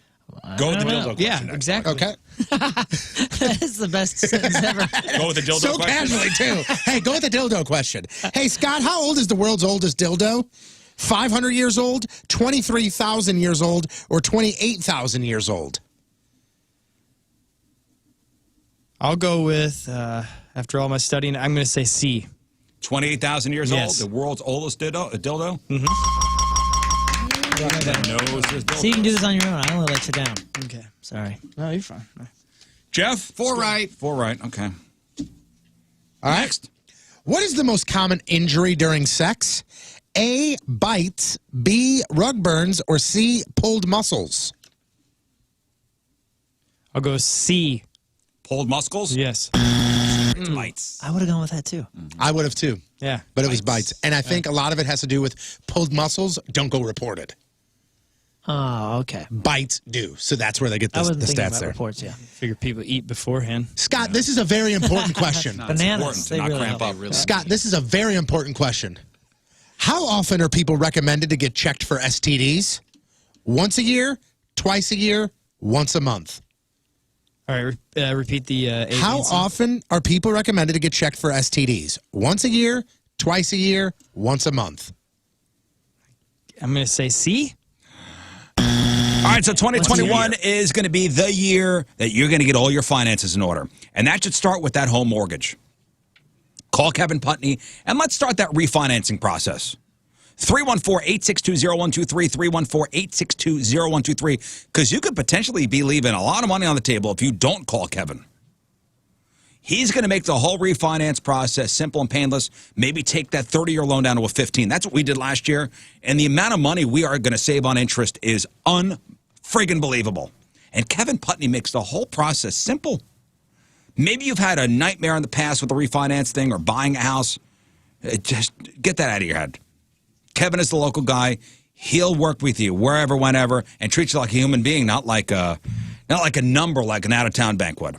Go with the don't dildo know. question. Yeah, next. exactly. Okay. That is the best sentence ever. Go with the dildo So question. casually, too. Hey, go with the dildo question. Hey, Scott, how old is the world's oldest dildo? 500 years old, 23,000 years old, or 28,000 years old? I'll go with, after all my studying, I'm going to say C. 28,000 years Yes. old, the world's oldest dildo? Mm-hmm. That knows this dildo. So you can do this on your own. I only let you down. Okay. Sorry. No, you're fine. Jeff? 4 right. 4 right, okay. All right. Next. What is the most common injury during sex? A, bites, B, rug burns, or C, pulled muscles? I'll go C. Pulled muscles? Yes. It's bites. I would have gone with that too. I would have too, Yeah. but it was bites. And I think a lot of it has to do with pulled muscles don't go reported. Oh, okay. Bites do. So that's where they get I the wasn't thinking stats about there. reports. Yeah. Figure people eat beforehand. Scott, this is a very important question. Bananas. They not really cramp help. up. Scott, this is a very important question. How often are people recommended to get checked for STDs? Once a year, twice a year, once a month? All right, repeat the A, How B, and C. often are people recommended to get checked for STDs? Once a year, twice a year, once a month? I'm going to say C. All right, so 2021 is going to be the year that you're going to get all your finances in order. And that should start with that home mortgage. Call Kevin Putney, and let's start that refinancing process. 314-862-0123, 314-862-0123, because you could potentially be leaving a lot of money on the table if you don't call Kevin. He's going to make the whole refinance process simple and painless. Maybe take that 30-year loan down to a 15. That's what we did last year. And the amount of money we are going to save on interest is unfriggin' believable. And Kevin Putney makes the whole process simple. Maybe you've had a nightmare in the past with the refinance thing or buying a house. Just get that out of your head. Kevin is the local guy. He'll work with you wherever, whenever, and treat you like a human being, not like a number like an out-of-town bank would.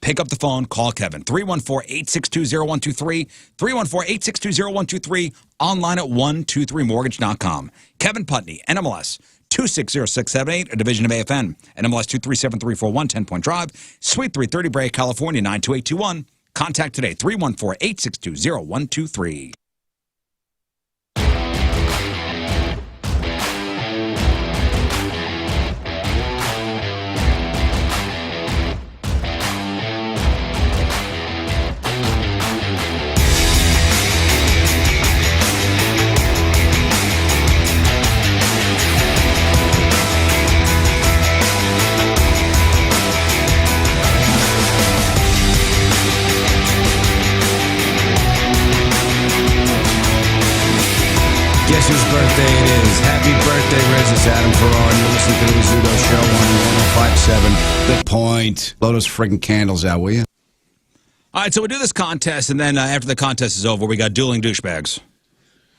Pick up the phone, call Kevin. 314-862-0123, 314-862-0123, online at 123mortgage.com. Kevin Putney, NMLS 260678, a division of AFN. NMLS 237341, 10-Point Drive, Suite 330, Brea, California, 92821. Contact today, 314-862-0123. Guess whose birthday it is? Happy birthday, Riz. It's Adam Ferraro. You're listening to the Rizzuto Show on 1057 The Point. Blow those friggin' candles out, will you? All right, so we do this contest, and then after the contest is over, we got dueling douchebags.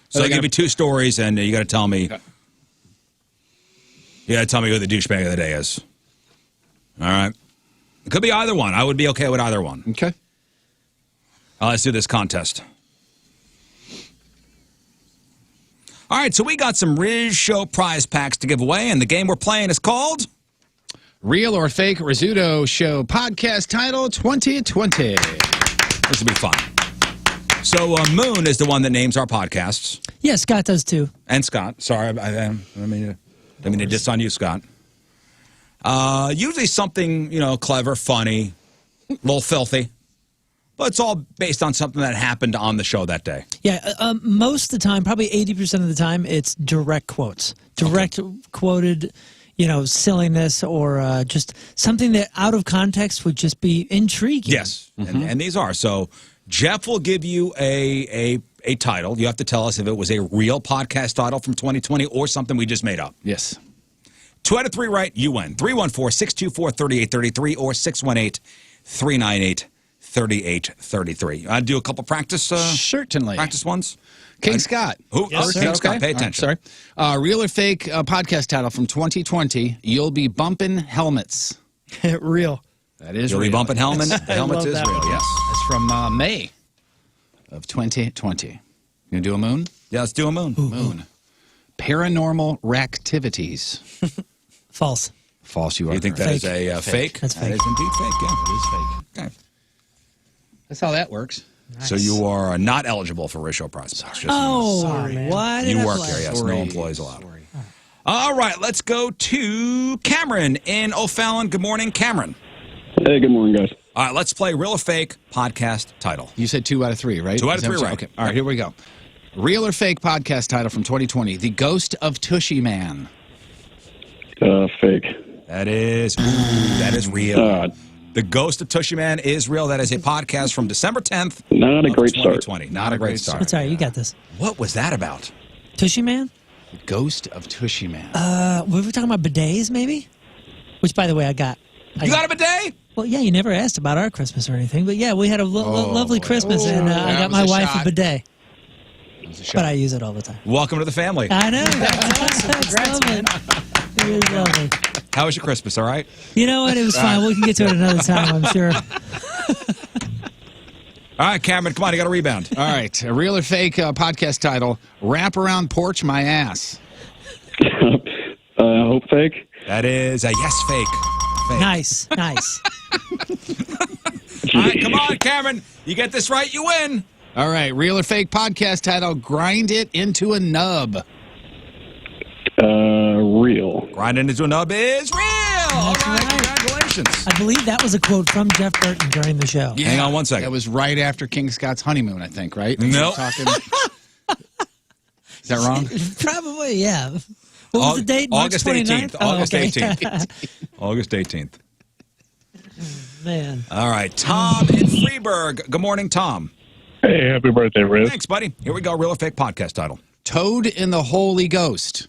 So I'll give you two stories, and you got to tell me. You got to tell me who the douchebag of the day is. All right, it could be either one. I would be okay with either one. Okay. Let's do this contest. All right, so we got some Riz Show prize packs to give away, and the game we're playing is called Real or Fake Rizzuto Show podcast title 2020. This will be fun. So Moon is the one that names our podcasts. Yeah, Scott does too. And Scott. Sorry, I mean to diss on you, Scott. Usually something, clever, funny, a little filthy. But it's all based on something that happened on the show that day. Yeah, most of the time, probably 80% of the time, it's direct quotes. Direct quoted, silliness or just something that out of context would just be intriguing. Yes, and these are. So Jeff will give you a title. You have to tell us if it was a real podcast title from 2020 or something we just made up. Yes. 2 out of 3 right, you win. 314-624-3833 or 618-398-3833. I'll do a couple practice. Certainly. Practice ones. King Scott. Who? Yes, King sir. Scott, Okay. pay attention. All right, sorry. Real or fake podcast title from 2020. You'll be bumping helmets. Real. That is You'll real. be bumping helmets. Yes. The helmets love is that real, one. yes. That's from May of 2020. You gonna do a moon? Yeah, let's do a moon. Moon. Paranormal activities. False. False. You are. You think that correct. is a fake? That's That fake. is indeed fake, yeah. It is fake. Okay. That's how that works. So you are not eligible for Rizzo prizes. Just Oh, Sorry, why did you I work play? here, yes. Sorry. No employees allowed. All right, let's go to Cameron in O'Fallon. Good morning, Cameron. Hey, good morning, guys. All right, let's play Real or Fake podcast title. You said 2 out of 3, right? 2 out of Is that 3 what you- right. Okay. All right, here we go. Real or fake podcast title from 2020. The Ghost of Tushy Man. Fake. That is real. The Ghost of Tushy Man is real. That is a podcast from December 10th. Not a of great start. 2020. Not a great start. It's all right. You got this. What was that about? Tushy Man? The Ghost of Tushy Man. We were talking about bidets, maybe? Which, by the way, I got. You got a bidet? Well, yeah, you never asked about our Christmas or anything, but yeah, we had a lovely Christmas, and I that got was my a wife shot. a bidet. That was a shot. But I use it all the time. Welcome to the family. I know. That's lovely. It is lovely. How was your Christmas? All right? You know what? It was fine. We can get to it another time, I'm sure. All right, Cameron, come on. You got a rebound. All right. A real or fake podcast title. Wrap Around Porch My Ass. Hope fake. That is a yes, fake. Nice. Nice. All right, come on, Cameron. You get this right, you win. All right. Real or fake podcast title. Grind It Into a Nub. Real. Grind it into a nub is real. All right, congratulations. I believe that was a quote from Jeff Burton during the show. Hang on one second. That was right after King Scott's honeymoon, I think, right? No. Talking... Is that wrong? Probably, yeah. What was the date? March August 29th? 18th. Oh, August okay. 18th. August 18th. Man. All right, Tom in Freeburg. Good morning, Tom. Hey, happy birthday, Riz. Thanks, buddy. Here we go. Real or fake podcast title. Toad in the Holy Ghost.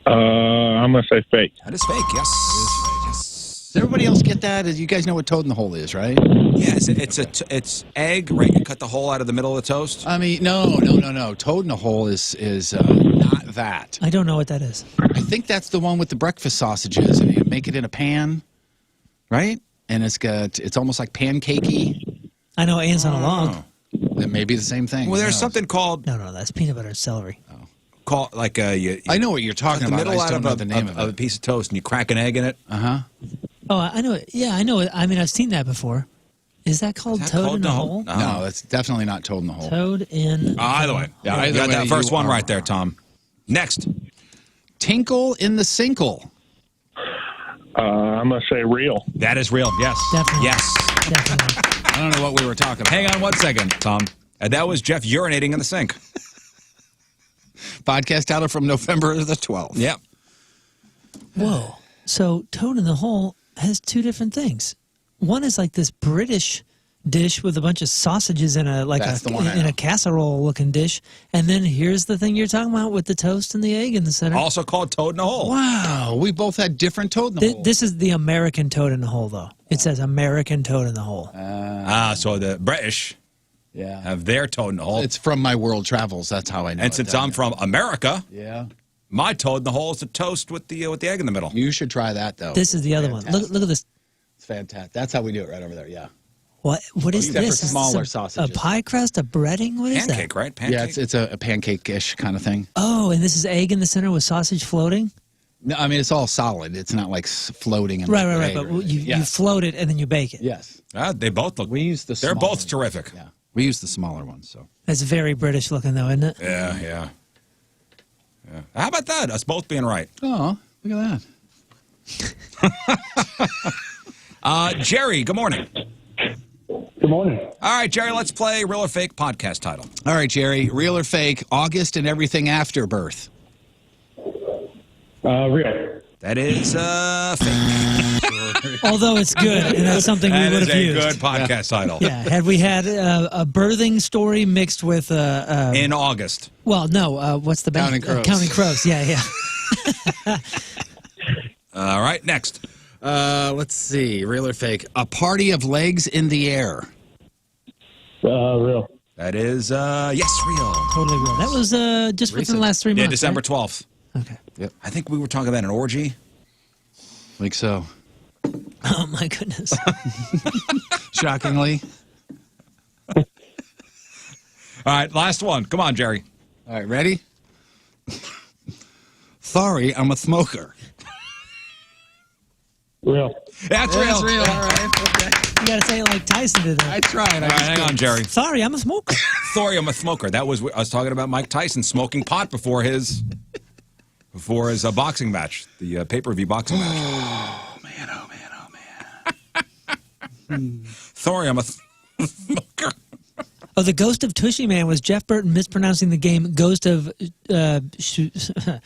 I'm going to say fake. That is fake, yes. Does everybody else get that? You guys know what Toad in the Hole is, right? Yes, it's egg, right? You cut the hole out of the middle of the toast. I mean, no. Toad in the Hole is not that. I don't know what that is. I think that's the one with the breakfast sausages, and you make it in a pan, right? And it's almost like pancakey. I know ants on a log. It may be the same thing. Well, Who there's knows? something called No, that's peanut butter and celery. called like you I know what you're talking cut the about. middle I just out don't of know the name of a it. piece of toast, and you crack an egg in it. Oh, I know it. Yeah, I know it. I mean, I've seen that before. Is that called Is that Toad called in the no? Hole? No, that's definitely not Toad in the Hole. Toad in. Either way, Yeah, you either got way, that first you one are right there, wrong. Tom. Next, Tinkle in the Sinkle. I'm going to say real. that is real. Yes, Definitely. yes. Definitely. I don't know what we were talking about. Hang on one second, Tom. That was Jeff urinating in the sink. Podcast title from November the 12th. Yep. Whoa. So Toad in the Hole has two different things. One is like this British dish with a bunch of sausages in That's the one I in know. a casserole looking dish, and then here's the thing you're talking about with the toast and the egg in the center. Also called Toad in the Hole. Wow, we both had different Toad in the Hole. This is the American Toad in the Hole, though. It says American Toad in the Hole. So the British Yeah. have their Toad in the Hole. It's from my world travels. That's how I know. And it, since doesn't I'm it? from America, Yeah. my Toad in the Hole is the toast with the egg in the middle. You should try that, though. This is the other one. Look at this. It's fantastic. That's how we do it right over there, yeah. What is Except for this? Is this smaller a sausages. pie crust, a breading? What is Pancake, that? right? Pancake. Yeah, it's a pancake-ish kind of thing. Oh, and this is egg in the center with sausage floating? No, I mean, it's all solid. It's not like floating. In Right. the But bread or you anything. float it and then you bake it. Yes. They both look. We use the They're smaller both terrific. Yeah. We use the smaller ones, so. That's very British looking, though, isn't it? Yeah. How about that? Us both being right. Oh, look at that. Jerry, good morning. Good morning. All right, Jerry, let's play Real or Fake podcast title. All right, Jerry, real or fake, August and everything after birth. Real. That is fake. Although it's good, and that's something we That would is have a used. good podcast title. Yeah, had we had a birthing story mixed with In August. well, no, what's the band? Counting Crows. Counting Crows. Yeah, yeah. All right, next. Let's see. Real or fake? A party of legs in the air. Real. That is, yes, real. Totally real. That was just within the last 3 months. Yeah, December right? 12th. Okay. Yep. I think we were talking about an orgy. Like so. Oh my goodness. Shockingly. All right, last one. Come on, Jerry. All right, ready? Sorry, I'm a smoker. Real. That's real. That's real. All right. Okay. You gotta say it like Tyson did. I tried. All right, hang on, Jerry. Sorry, I'm a smoker. Sorry, I'm a smoker. That was I was talking about Mike Tyson smoking pot before his boxing match, the pay-per-view boxing match. Oh man! Oh man! Oh man! Sorry, I'm a smoker. Oh, the Ghost of Tushy Man was Jeff Burton mispronouncing the game Ghost of Tsushima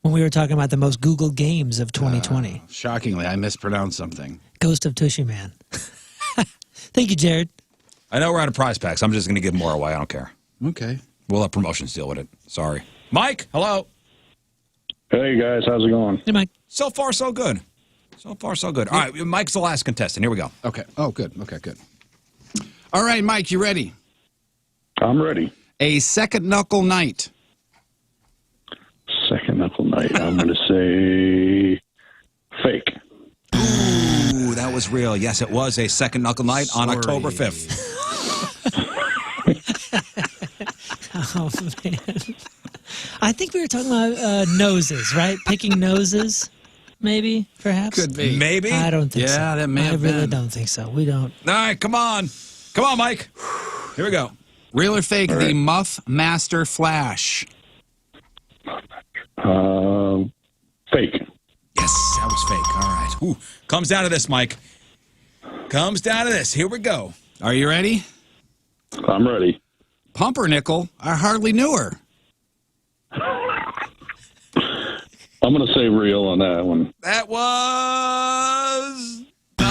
when we were talking about the most Googled games of 2020. Shockingly, I mispronounced something. Ghost of Tushy Man. Thank you, Jared. I know we're out of prize packs. I'm just going to give more away. I don't care. Okay. We'll let promotions deal with it. Sorry. Mike, hello. Hey, guys. How's it going? Hey, Mike. So far, so good. So far, so good. All right, Mike's the last contestant. Here we go. Okay. Oh, good. Okay, good. All right, Mike, you ready? I'm ready. A second knuckle night. Second knuckle night. I'm going to say fake. Ooh, that was real. Yes, it was a second knuckle night on October 5th. Oh, man. I think we were talking about noses, right? Picking noses, maybe, perhaps? Could be. Maybe. I don't think so. Yeah, that may have I really been. don't think so. We don't. All right, come on. Come on, Mike. Here we go. Real or fake? The Muff Master Flash. Fake. Yes, that was fake. All right. Ooh, comes down to this, Mike. Comes down to this. Here we go. Are you ready? I'm ready. Pumpernickel. I hardly knew her. I'm going to say real on that one. That was fake.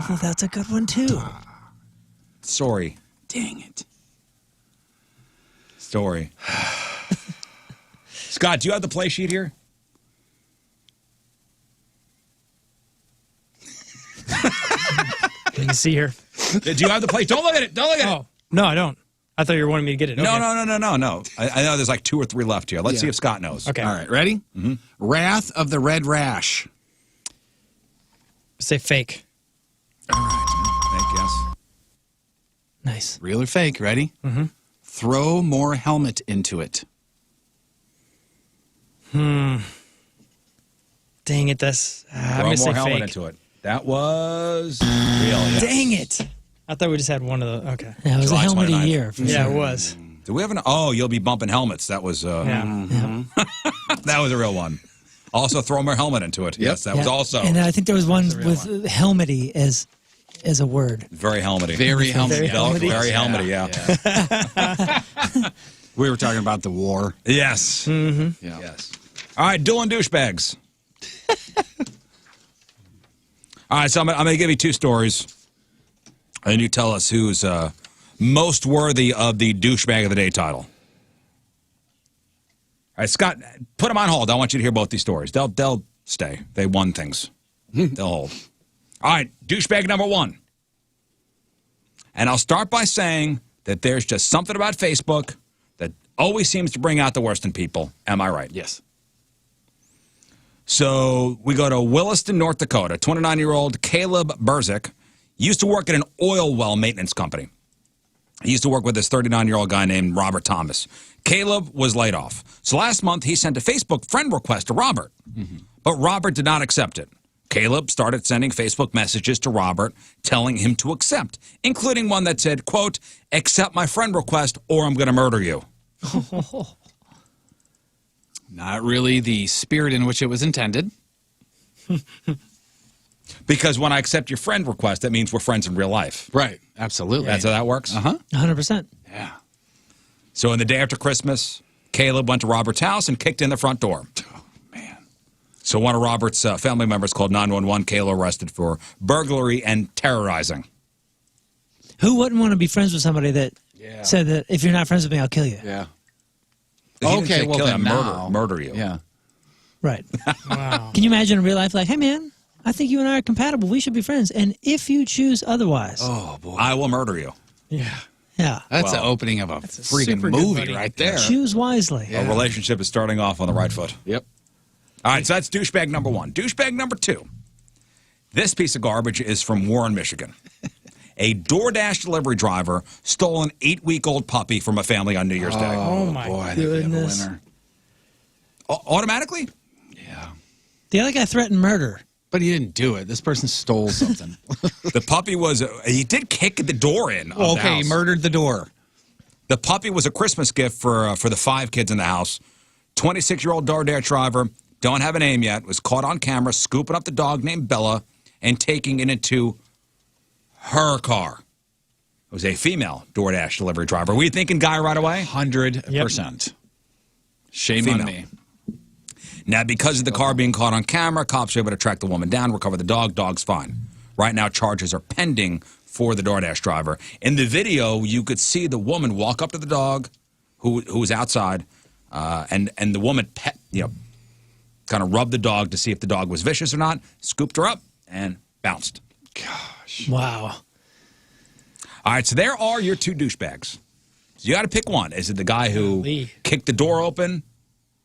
Oh, that's a good one, too. Sorry. Dang it. Story. Scott, do you have the play sheet here? You can see here. Do you have the play? Don't look at it. Don't look at it. Oh, no, I don't. I thought you were wanting me to get it. No, Okay. no. I know there's like 2 or 3 left here. Let's see if Scott knows. Okay. All right, ready? Mm-hmm. Wrath of the Red Rash. Say fake. All right. Thank yes. Nice. Real or fake? Ready? Mm-hmm. Throw more helmet into it. Dang it, that's... I'm Throw going to say more helmet fake. into it. That was real. Yes. Dang it. I thought we just had one of the... Okay. Yeah, it was July a helmet 29th. a year. For Yeah, sure. it was. Do we have an? Oh, you'll be bumping helmets. That was. Yeah. That was a real one. Also, throw more helmet into it. Yes, that was Yeah. also And I think there was one with helmety as a word. very helmety. Very helmet. Very helmety. Yeah. We were talking about the war. Yes. Mm-hmm. Yeah. Yes. All right, dueling douchebags. All right, so I'm going to give you 2 stories, and you tell us who's most worthy of the douchebag of the day title. All right, Scott, put them on hold. I want you to hear both these stories. They'll stay. They won things. They'll hold. All right, douchebag number 1. And I'll start by saying that there's just something about Facebook that always seems to bring out the worst in people. Am I right? Yes. So we go to Williston, North Dakota. 29-year-old Caleb Berzik used to work at an oil well maintenance company. He used to work with this 39-year-old guy named Robert Thomas. Caleb was laid off. So last month, he sent a Facebook friend request to Robert. But Robert did not accept it. Caleb started sending Facebook messages to Robert telling him to accept, including one that said, quote, accept my friend request or I'm going to murder you. Not really the spirit in which it was intended. Because when I accept your friend request, that means we're friends in real life. Right. Absolutely. That's how that works? Uh-huh. 100%. Yeah. So in the day after Christmas, Caleb went to Robert's house and kicked in the front door. Oh, man. So one of Robert's family members called 911. Kayla arrested for burglary and terrorizing. Who wouldn't want to be friends with somebody that said that if you're not friends with me, I'll kill you? Yeah. He didn't Okay, say well kill then you, now. murder you. Yeah. Right. Wow. Can you imagine in real life, like, hey, man, I think you and I are compatible. We should be friends. And if you choose otherwise. Oh, boy. I will murder you. Yeah. Yeah. That's the Well, opening of a freaking super good movie buddy. right there. Choose wisely. A relationship is starting off on the right foot. Yep. All right, so that's douchebag number one. Douchebag number two. This piece of garbage is from Warren, Michigan. A DoorDash delivery driver stole an 8-week-old puppy from a family on New Year's Day. Oh, my Boy, I think we have a goodness. winner. Automatically? Yeah. The other guy threatened murder. But he didn't do it. This person stole something. The puppy was, he did kick the door in. Of the Okay, house. he murdered the door. The puppy was a Christmas gift for the 5 kids in the house. 26-year-old DoorDash driver, don't have a name yet, was caught on camera scooping up the dog named Bella and taking it into her car. It was a female DoorDash delivery driver. Were you thinking guy right away? 100%. Shame Female. on me. Now, because of the car being caught on camera, cops were able to track the woman down, recover the dog. Dog's fine. Right now, charges are pending for the DoorDash driver. In the video, you could see the woman walk up to the dog, who was outside, and the woman kind of rubbed the dog to see if the dog was vicious or not, scooped her up, and bounced. Gosh. Wow. All right, so there are your 2 douchebags. So you got to pick one. Is it the guy who kicked the door open,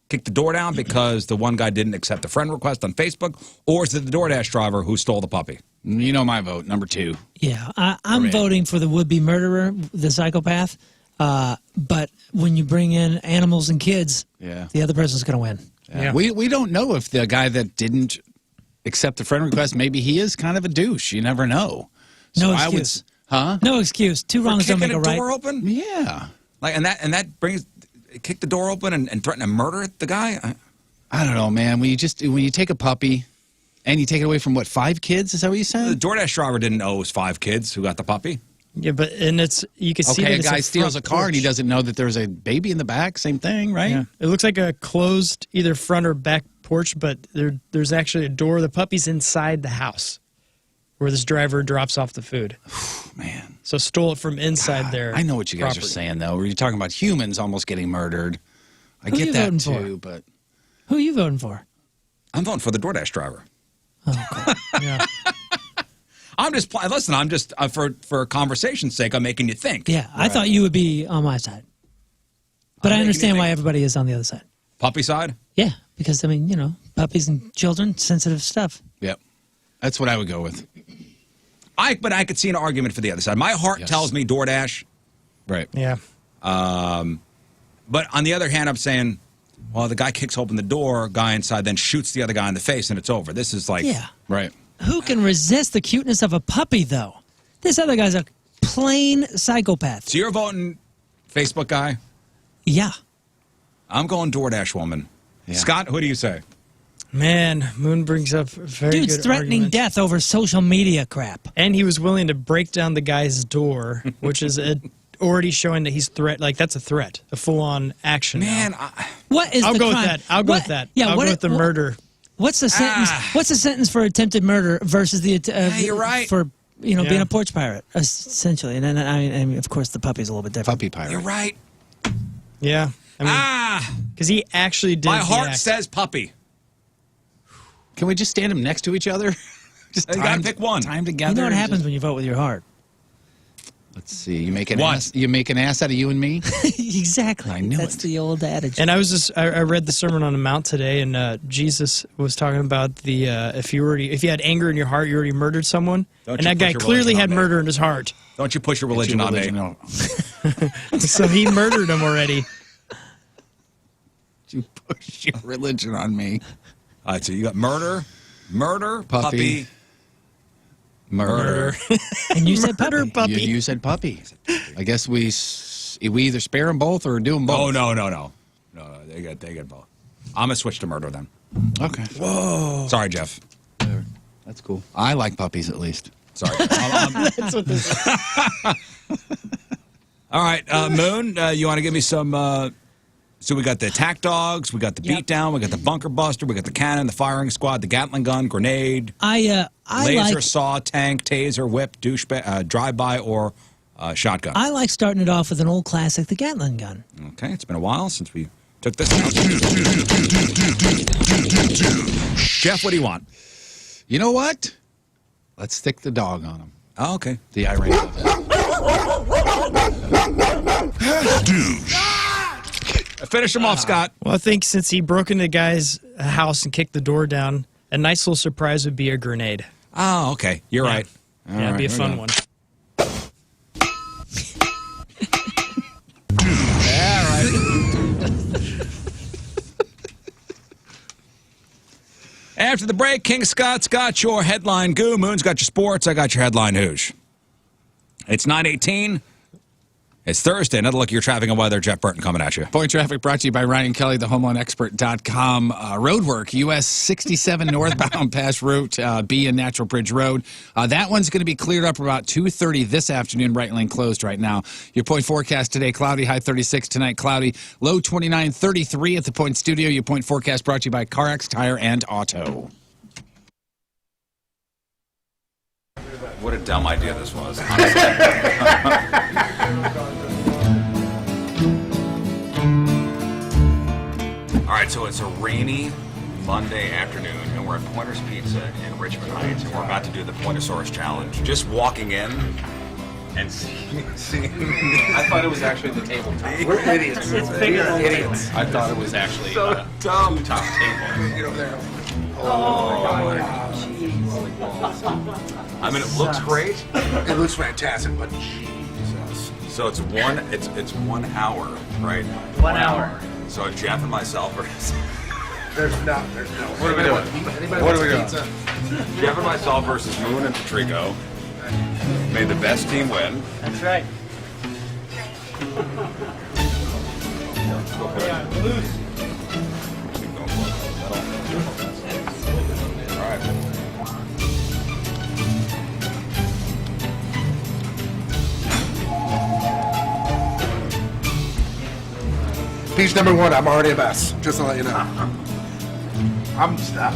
kicked the door down because the one guy didn't accept a friend request on Facebook, or is it the DoorDash driver who stole the puppy? You know my vote, number 2. Yeah, I'm voting for the would-be murderer, the psychopath. But when you bring in animals and kids, the other person's going to win. Yeah. We don't know if the guy that didn't accept the friend request, maybe he is kind of a douche. You never know. So No I would, excuse. huh? No excuse. 2 wrongs don't make a right. Door open? Yeah. Like and that brings kick the door open and threaten to murder the guy? I don't know, man. When you take a puppy and you take it away from 5 kids, is that what you said? The DoorDash driver didn't know it was 5 kids who got the puppy. Yeah, but you can see that a it's guy steals a front car and he porch. doesn't know that there's a baby in the back. Same thing, right? Yeah. It looks like a closed either front or back porch, but there's actually a door. The puppy's inside the house where this driver drops off the food. Man. So stole it from inside there. I know what you guys are saying, though. You're talking about humans almost getting murdered. I Who get you that, voting too, for? but... Who are you voting for? I'm voting for the DoorDash driver. Yeah. I'm just listen. I'm just for conversation's sake. I'm making you think. Yeah, I thought you would be on my side. But I understand why everybody is on the other side. Puppy side? Yeah, because, I mean, puppies and children, sensitive stuff. Yep. That's what I would go with. But I could see an argument for the other side. My heart tells me DoorDash. Right. Yeah. But on the other hand, I'm saying, well, the guy kicks open the door, guy inside then shoots the other guy in the face, and it's over. This is like... Yeah. Right. Who can resist the cuteness of a puppy, though? This other guy's a plain psychopath. So you're voting Facebook guy? Yeah. I'm going DoorDash woman. Yeah. Scott, who do you say? Man, Moon brings up a very Dude's good threatening argument. death over social media crap. And he was willing to break down the guy's door, which is already showing that he's that's a threat, a full-on action. Man, What is I'll the go crime? with that. I'll go with that. Yeah, I'll go with the murder. What's the sentence? What's the sentence for attempted murder versus the you're right. for being Yeah. a porch pirate essentially? And then I mean, of course, the puppy's a little bit different. Puppy pirate. You're right. Yeah. I mean, because he actually did. My the heart act. says puppy. Can we just stand them next to each other? Just You gotta pick one. Time together. You know what and happens just- when you vote with your heart. Let's see. You make an What? ass. You make an ass out of you and me. Exactly. I knew That's it. the old adage. And I read the Sermon on the Mount today, and Jesus was talking about the if you had anger in your heart, you already murdered someone, Don't and you that guy put your clearly religion had on me. murder in his heart, Don't you push your religion on me. No. so he murdered him already. You push your religion on me. All right, so you got murder, puppy, Murder. And you said puppy. puppy. You said puppy. I guess we either spare them both or do them both. Oh no, they get both. I'm gonna switch to murder then. Okay. Whoa. Sorry, Jeff. That's cool. I like puppies at least. Sorry. That's what this is. All right, Moon. You want to give me some So we got the attack dogs, we got the beatdown, we got the bunker buster, we got the cannon, the firing squad, the Gatling gun, grenade, I laser, like saw, tank, taser, whip, drive-by, or shotgun. I like starting it off with an old classic, the Gatling gun. Okay, it's been a while since we took this out. Jeff, what do you want? You know what? Let's stick the dog on him. Oh, okay. The irate of it. Finish him off, Scott. Well, I think since he broke into the guy's house and kicked the door down, a nice little surprise would be a grenade. Oh, okay. You're right. All Yeah, it'd be a right, fun here we one. After the break, King Scott's got your headline goo. Moon's got your sports. I got your headline hoosh. It's 9:18. It's Thursday. Another look at your traffic and weather. Jeff Burton coming at you. Point traffic brought to you by Ryan Kelly, the HomeLoanExpert.com. Roadwork, US 67 northbound past Route B and Natural Bridge Road. That one's going to be cleared up about 2:30 this afternoon. Right lane closed right now. Your point forecast today, cloudy, high 36. Tonight, cloudy, low 29, 33 at the Point Studio. Your point forecast brought to you by CarX Tire and Auto. What a dumb idea this was. All right, so it's a rainy Monday afternoon, and we're at Pointer's Pizza in Richmond Heights, and we're about to do the Pointosaurus Challenge. Just walking in and seeing I thought it was actually the tabletop. We're idiots. It's bigger than idiots. I thought it was actually so dumb. top table. Get over there. I mean, it looks great. It looks fantastic, but Jesus. So it's 1 hour, right? 1 hour. So Jeff and myself are. There's no. What are we doing? What are we doing? Jeff and myself versus Moon and Patrico. May the best team win. That's right. All right. Piece number 1, I'm already a mess. Just to let you know. I'm stuck.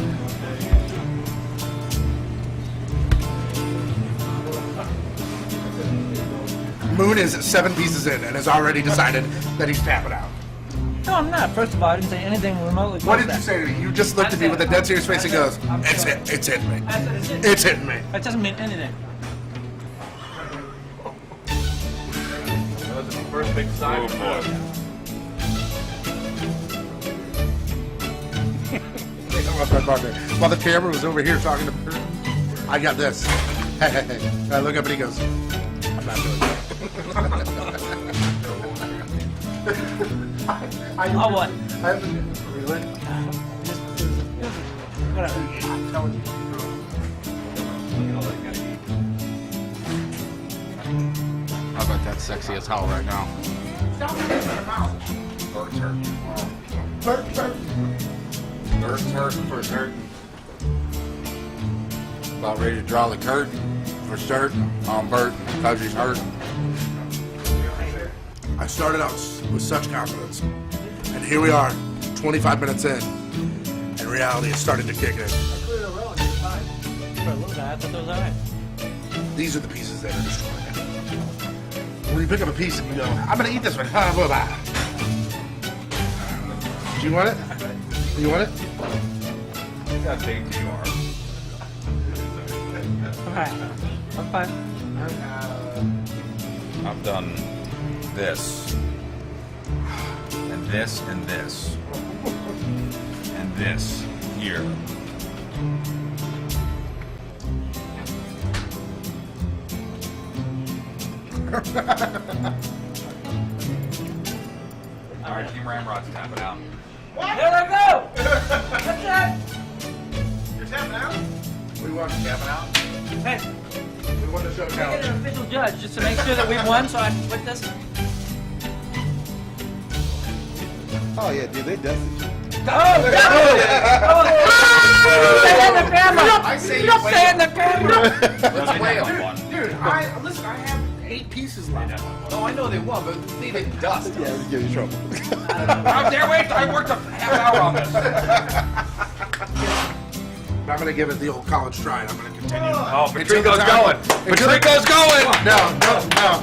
Moon is 7 pieces in and has already decided that he's tapping out. No, I'm not. First of all, I didn't say anything remotely. What did you say to me? You just looked at me with a dead serious face and goes, "It's it. It's hitting me. It's hitting me." That doesn't mean anything. That was the first big sign. Oh, boy. While the camera was over here talking to her, I got this. Hey, hey, hey. I look up and he goes, "I'm not doing that." Oh, what? Really? How about that sexy as hell right now? Bird's hurt. Bird. Bird's hurt. For certain. About ready to draw the curtain. For certain. On Burton. Because he's hurt. I started out with such confidence, and here we are, 25 minutes in, and reality is starting to kick in. I cleared a row and you're fine. For a little bit, I thought that was all right. These are the pieces that are destroying it. When you pick up a piece and you go, "I'm gonna eat this one," bye. Do you want it? You want it? Look how dainty you are. Okay. I'm fine. I've done this, and this, and this, and this here. All right, Team Ramrod's tapping out. There I go! That's it! You're tapping out? We want you tapping out? Hey, We want the show I get challenge. an official judge just to make sure that we've won so I can put this. Oh yeah, dude, they dusted you. Oh, say it in the camera! I say You don't say it in the camera! Dude, listen, I have 8 pieces left. Oh, I know they won, but leave it in dust. Yeah, we give you trouble. How dare wait? I worked a half hour on this. I'm going to give it the old college try, and I'm going to continue. Oh, Patrico's going. Patrico's going. No.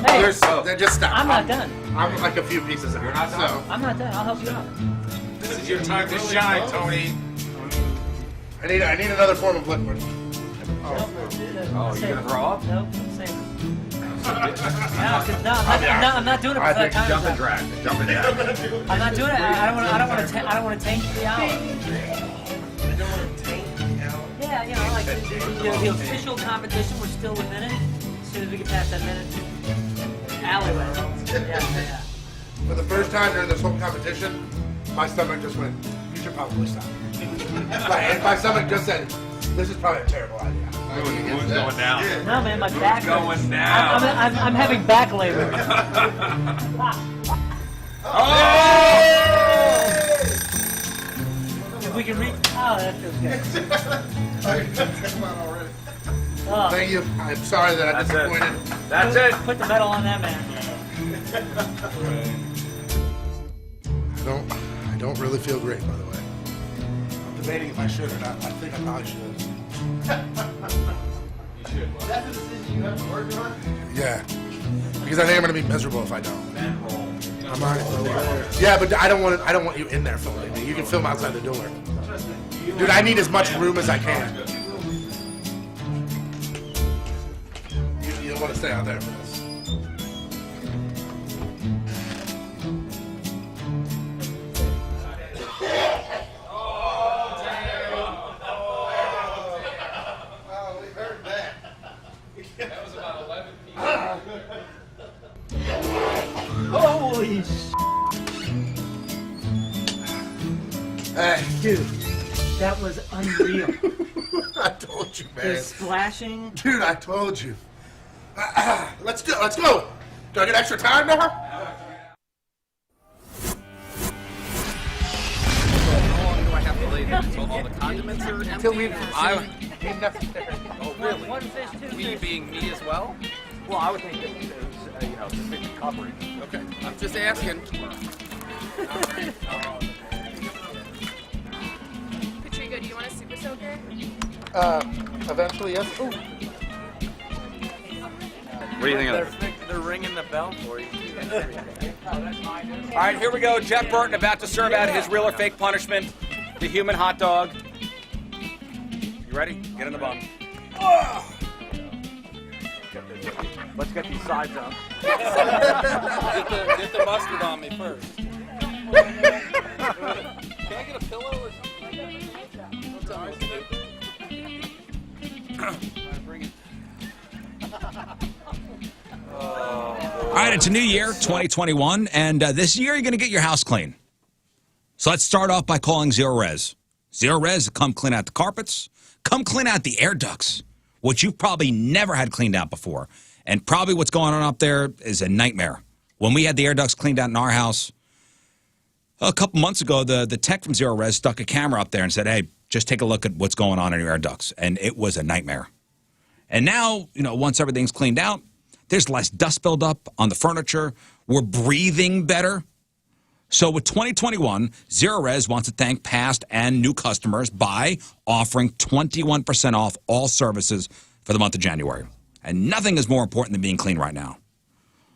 Hey, Just stop. I'm not done. I'm like a few pieces out. You're not done? I'm not done. I'll help you out. This is your time to shine, Tony. I need another form of liquid. Oh, you gonna throw up? Nope, I'm saying. I'm not doing it for that time. Jump and drag. Jump and drag. I'm not doing it. I don't want to tank the hour. Yeah, you know, like the official competition, we're still within it. As soon as we get past that minute. Alleyway. Yeah. For the first time during this whole competition, my stomach just went, you should probably stop. My stomach just said, this is probably a terrible idea. Who's going down? No, man, my back hurts. Going down. I'm having back labor. If we can reach. Oh, that feels good. Thank you. I'm sorry that I disappointed. That's it. Put the medal on that man. I don't really feel great, by the way. I'm debating if I should or not. I think I probably should. You should. That's the decision you have to work on? Yeah. Because I think I'm gonna be miserable if I don't. I'm already. Yeah, but I don't want you in there filming me. You can film outside the door. Dude, I need as much room as I can. You don't want to stay out there for this. Holy Hey. dude, that was unreal. I told you, man. The splashing. Dude, I told you. Let's go. Do I get extra time now? How long do I have to leave it until all the condiments are empty? Oh, really? One fish, two Me fish. being me as well? Well, I would think that there's, sufficient coverage. Okay, I'm just asking. Patrico, do you want a super soaker? Eventually, yes. Ooh. What do you think of that? They're ringing the bell for you. All right, here we go. Jeff Burton about to serve out his real or fake punishment, the human hot dog. You ready? Get in the bun. Let's get these sides up. Get the mustard on me first. Can I get a pillow or something? All right, it's a new year, 2021, and this year you're going to get your house clean. So let's start off by calling Zero Res. Zero Res, come clean out the carpets, come clean out the air ducts, which you've probably never had cleaned out before. And probably what's going on up there is a nightmare. When we had the air ducts cleaned out in our house, a couple months ago, the tech from Zero Res stuck a camera up there and said, hey, just take a look at what's going on in your air ducts. And it was a nightmare. And now, once everything's cleaned out, there's less dust buildup on the furniture. We're breathing better. So with 2021, Zero Res wants to thank past and new customers by offering 21% off all services for the month of January. And nothing is more important than being clean right now.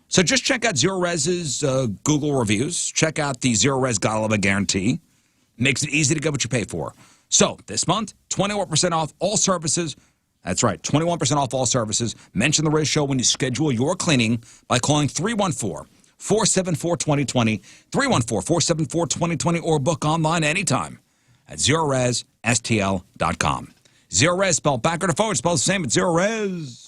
So just check out Zero Res's Google reviews. Check out the Zero Res Gotta Love It guarantee. Makes it easy to get what you pay for. So this month, 21% off all services. That's right, 21% off all services. Mention the Riz Show when you schedule your cleaning by calling 314-474-2020, 314-474-2020, or book online anytime at ZeroResSTL.com. Zero Res, spelled backward or forward, spelled the same at Zero Res.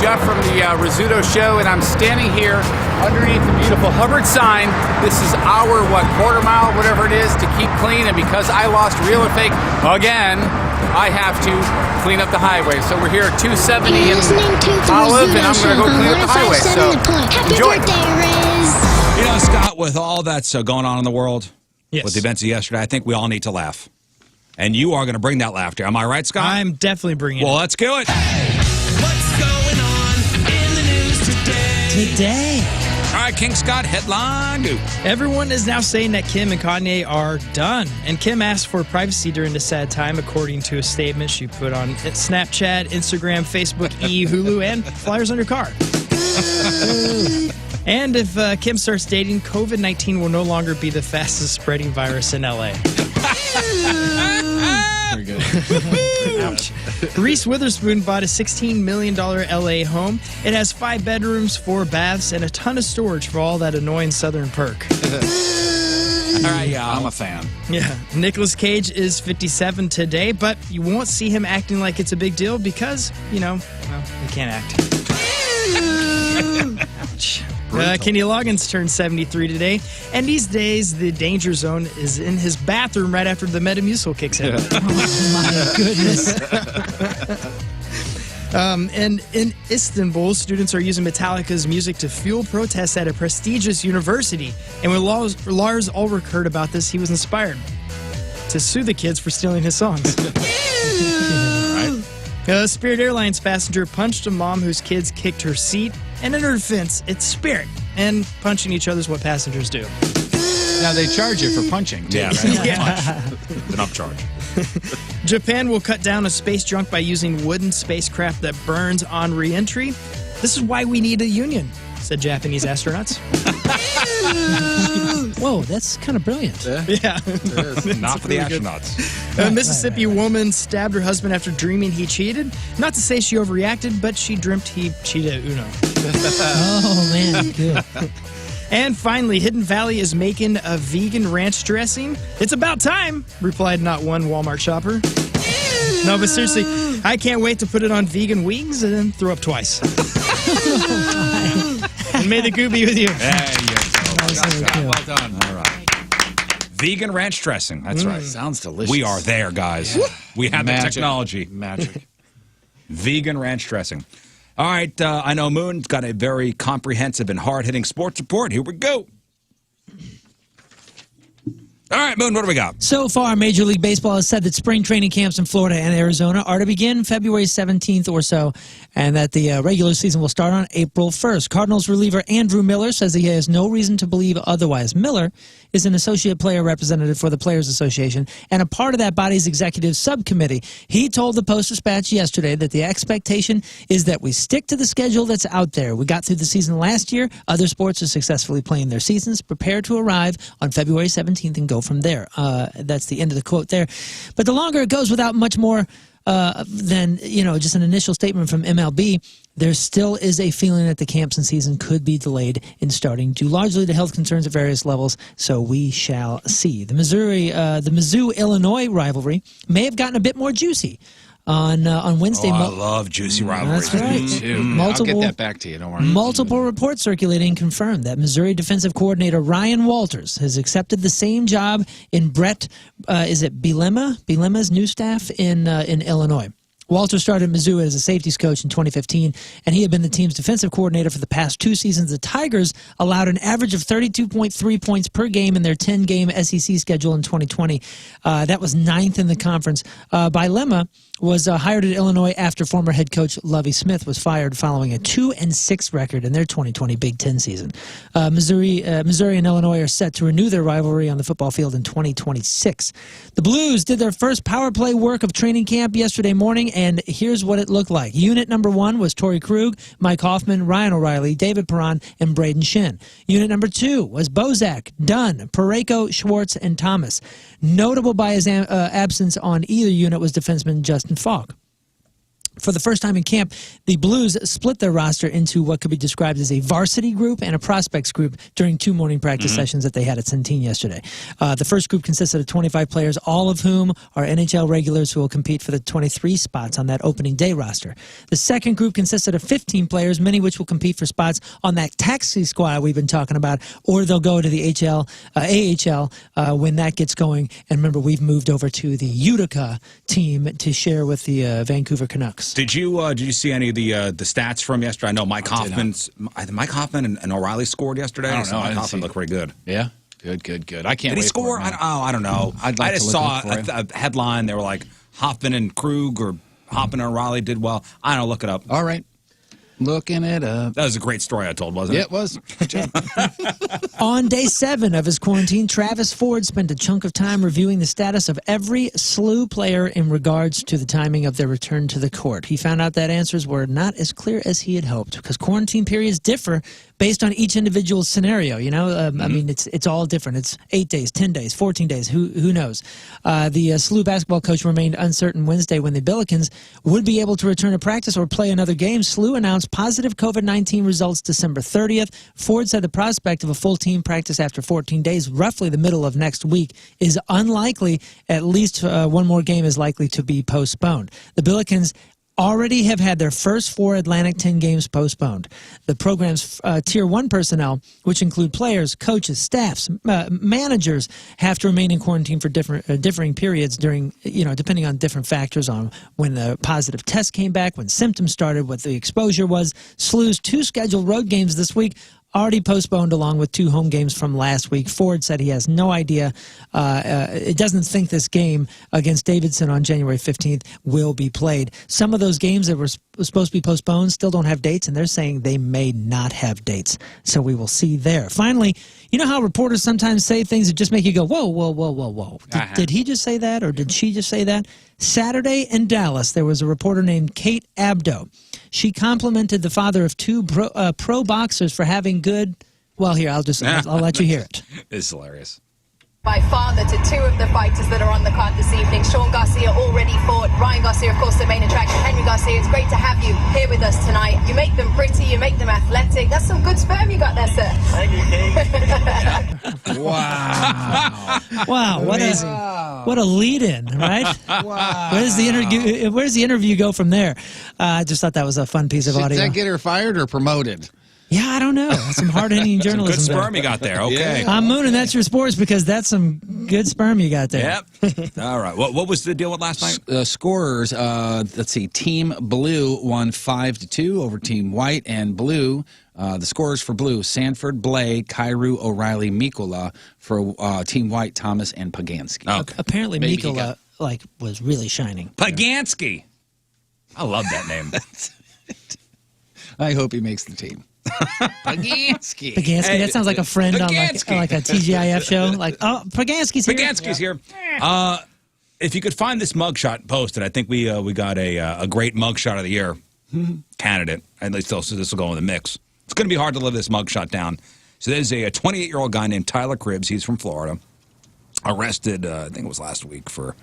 Jeff from the Rizzuto Show, and I'm standing here underneath the beautiful Hubbard sign. This is our, quarter mile, whatever it is, to keep clean, and because I lost real and fake again, I have to clean up the highway. So we're here at 270 in Olive, and I'm going to go clean up the highway. So enjoy. You know, Scott, with all that's going on in the world, with the events of yesterday, I think we all need to laugh. And you are going to bring that laughter. Am I right, Scott? I'm definitely bringing it. Well, let's do it. What's going on in the news today? Today. All right, King Scott, headline news. Everyone is now saying that Kim and Kanye are done. And Kim asked for privacy during this sad time, according to a statement she put on Snapchat, Instagram, Facebook, Hulu, and flyers on your car. And if Kim starts dating, COVID-19 will no longer be the fastest spreading virus in LA. Very good. Ouch. Reese Witherspoon bought a $16 million LA home. It has 5 bedrooms, 4 baths, and a ton of storage for all that annoying southern perk. All right, yeah, I'm a fan. Yeah. Nicolas Cage is 57 today, but you won't see him acting like it's a big deal because, he can't act. Ouch. Kenny Loggins turned 73 today, and these days the danger zone is in his bathroom right after the Metamucil kicks in. Oh, my goodness. And in Istanbul, students are using Metallica's music to fuel protests at a prestigious university. And when Lars Ulrich heard about this, he was inspired to sue the kids for stealing his songs. Spirit Airlines passenger punched a mom whose kids kicked her seat, and in her defense, it's Spirit, and punching each other is what passengers do. Now they charge you for punching, too. Yeah, right? Yeah. It's an upcharge. Japan will cut down on space junk by using wooden spacecraft that burns on re-entry. This is why we need a union, said Japanese astronauts. Whoa, that's kind of brilliant. Yeah. Not for the astronauts. A Mississippi woman stabbed her husband after dreaming he cheated. Not to say she overreacted, but she dreamt he cheated Uno. Oh, man, good. And finally, Hidden Valley is making a vegan ranch dressing. It's about time, replied not one Walmart shopper. No, but seriously, I can't wait to put it on vegan wings and then throw up twice. And may the goo be with you. There you go. Well done. All right. Vegan ranch dressing. That's right. Sounds delicious. We are there, guys. We have the technology. Magic. Vegan ranch dressing. All right. I know Moon's got a very comprehensive and hard-hitting sports report. Here we go. All right, Moon, what do we got? So far, Major League Baseball has said that spring training camps in Florida and Arizona are to begin February 17th or so, and that the regular season will start on April 1st. Cardinals reliever Andrew Miller says he has no reason to believe otherwise. Miller is an associate player representative for the Players Association and a part of that body's executive subcommittee. He told the Post-Dispatch yesterday that the expectation is that we stick to the schedule that's out there. We got through the season last year. Other sports are successfully playing their seasons. Prepare to arrive on February 17th and go from there. That's the end of the quote there. But the longer it goes without much more than, just an initial statement from MLB, there still is a feeling that the camps and season could be delayed in starting due largely to health concerns at various levels, so we shall see. The Mizzou-Illinois rivalry may have gotten a bit more juicy on Wednesday. I love juicy rivalries. That's right. Me too. I'll get that back to you. Don't worry. Multiple reports circulating confirmed that Missouri defensive coordinator Ryan Walters has accepted the same job in Brett, Bielema's new staff in Illinois. Walter started at Mizzou as a safeties coach in 2015, and he had been the team's defensive coordinator for the past 2 seasons. The Tigers allowed an average of 32.3 points per game in their 10-game SEC schedule in 2020. That was 9th in the conference. Bielema was hired at Illinois after former head coach Lovie Smith was fired following a 2-6 record in their 2020 Big Ten season. Missouri and Illinois are set to renew their rivalry on the football field in 2026. The Blues did their first power play work of training camp yesterday morning, and here's what it looked like. Unit number 1 was Torrey Krug, Mike Hoffman, Ryan O'Reilly, David Perron, and Braden Shin. Unit number 2 was Bozak, Dunn, Pareko, Schwartz, and Thomas. Notable by his absence on either unit was defenseman Justin Falk. For the first time in camp, the Blues split their roster into what could be described as a varsity group and a prospects group during 2 morning practice sessions that they had at Centene yesterday. The first group consisted of 25 players, all of whom are NHL regulars who will compete for the 23 spots on that opening day roster. The second group consisted of 15 players, many of which will compete for spots on that taxi squad we've been talking about, or they'll go to the AHL when that gets going. And remember, we've moved over to the Utica team to share with the Vancouver Canucks. Did you see any of the stats from yesterday? I know Mike Hoffman and O'Reilly scored yesterday. I don't know. Mike Hoffman looked pretty good. Yeah, good. I can't. Did he wait score? For it, I don't know. I'd like I just to saw look up for a headline. They were like Hoffman and Krug or Hoffman and O'Reilly did well. I don't know. Look it up. All right. Looking it up. That was a great story I told, wasn't it? Yeah, it was. Good job. On day 7 of his quarantine, Travis Ford spent a chunk of time reviewing the status of every SLU player in regards to the timing of their return to the court. He found out that answers were not as clear as he had hoped because quarantine periods differ based on each individual scenario. You know, I mean, it's all different. It's 8 days, 10 days, 14 days. Who knows? The SLU basketball coach remained uncertain Wednesday when the Billikens would be able to return to practice or play another game. SLU announced positive COVID-19 results December 30th. Ford said the prospect of a full team practice after 14 days, roughly the middle of next week, is unlikely. At least one more game is likely to be postponed. The Billikens already have had their first 4 Atlantic 10 games postponed. The program's Tier 1 personnel, which include players, coaches, staffs, managers, have to remain in quarantine for differing periods during, depending on different factors on when the positive test came back, when symptoms started, what the exposure was. SLU's 2 scheduled road games this week already postponed along with 2 home games from last week. Ford said he has no idea. It doesn't think this game against Davidson on January 15th will be played. Some of those games that were supposed to be postponed still don't have dates, and they're saying they may not have dates. So we will see there. Finally, you know how reporters sometimes say things that just make you go, whoa, whoa, whoa, whoa, whoa. Did he just say that, or did she just say that? Saturday in Dallas, there was a reporter named Kate Abdo. She complimented the father of 2 pro boxers for having good. Well, here, I'll let you hear it. It's hilarious. My father to 2 of the fighters that are on the card this evening. Sean Garcia already fought. Ryan Garcia, of course, the main attraction. Henry Garcia, it's great to have you here with us tonight. You make them pretty, you make them athletic. That's some good sperm you got there, sir. Thank you, Kate. Wow. Wow, what a lead-in, right? Wow. Where's the interview go from there? I just thought that was a fun piece of audio. Did that get her fired or promoted? Yeah, I don't know. Some hard-hitting journalism. Some good there. sperm you got there. Okay. Yeah. I'm mooning. That's your sports because that's some good sperm you got there. Yep. All right. What was the deal with last night? Scorers, let's see. Team Blue won 5-2 over Team White, and Blue, the scorers for Blue, Sanford, Blay, Kairu, O'Reilly, Mikola. For Team White, Thomas and Pagansky. Okay. Apparently, Mikola was really shining. Pagansky. I love that name. I hope he makes the team. Pagansky. Pagansky. Hey, that sounds like a friend on Pagansky. like a TGIF show. Like, oh, Pagansky's here. Pagansky's here. If you could find this mugshot posted, I think we got a great mugshot of the year candidate. At least this will go in the mix. It's going to be hard to live this mugshot down. So there's a 28-year-old guy named Tyler Cribbs. He's from Florida. Arrested, I think it was last week, for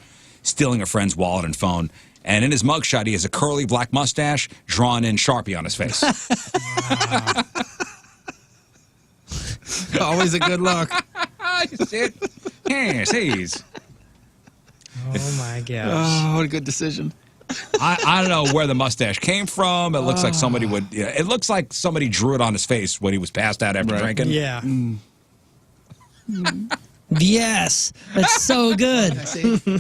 stealing a friend's wallet and phone. And in his mugshot, he has a curly black mustache drawn in Sharpie on his face. Always a good look. Yes. Oh, my gosh. Oh, what a good decision. I don't know where the mustache came from. It looks like somebody would. Yeah, it looks like somebody drew it on his face when he was passed out after drinking. Yeah. Yes, that's so good.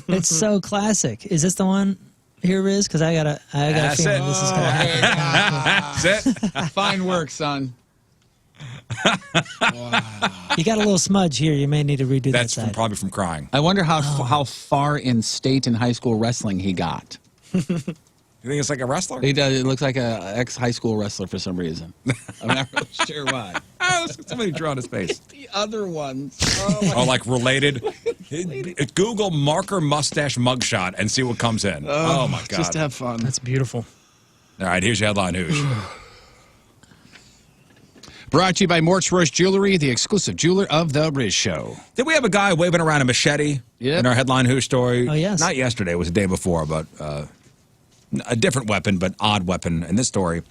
It's so classic. Is this the one? Here it is, because I got a feeling this is going to happen. That's it. Fine work, son. You got a little smudge here. You may need to redo That's that side. probably from crying. I wonder how far in state and high school wrestling he got. You think it's like a wrestler? He does. It looks like a ex-high school wrestler for some reason. I'm not really sure why. Oh, somebody drew on his face. The other ones. Oh, like related? Google marker mustache mugshot and see what comes in. Oh, my God. Just to have fun. That's beautiful. All right, here's your headline news. Brought to you by Mort's Roche Jewelry, the exclusive jeweler of the Riz Show. Did we have a guy waving around a machete in our headline who story? Oh, yes. Not yesterday. It was the day before, but a different weapon, but odd weapon in this story.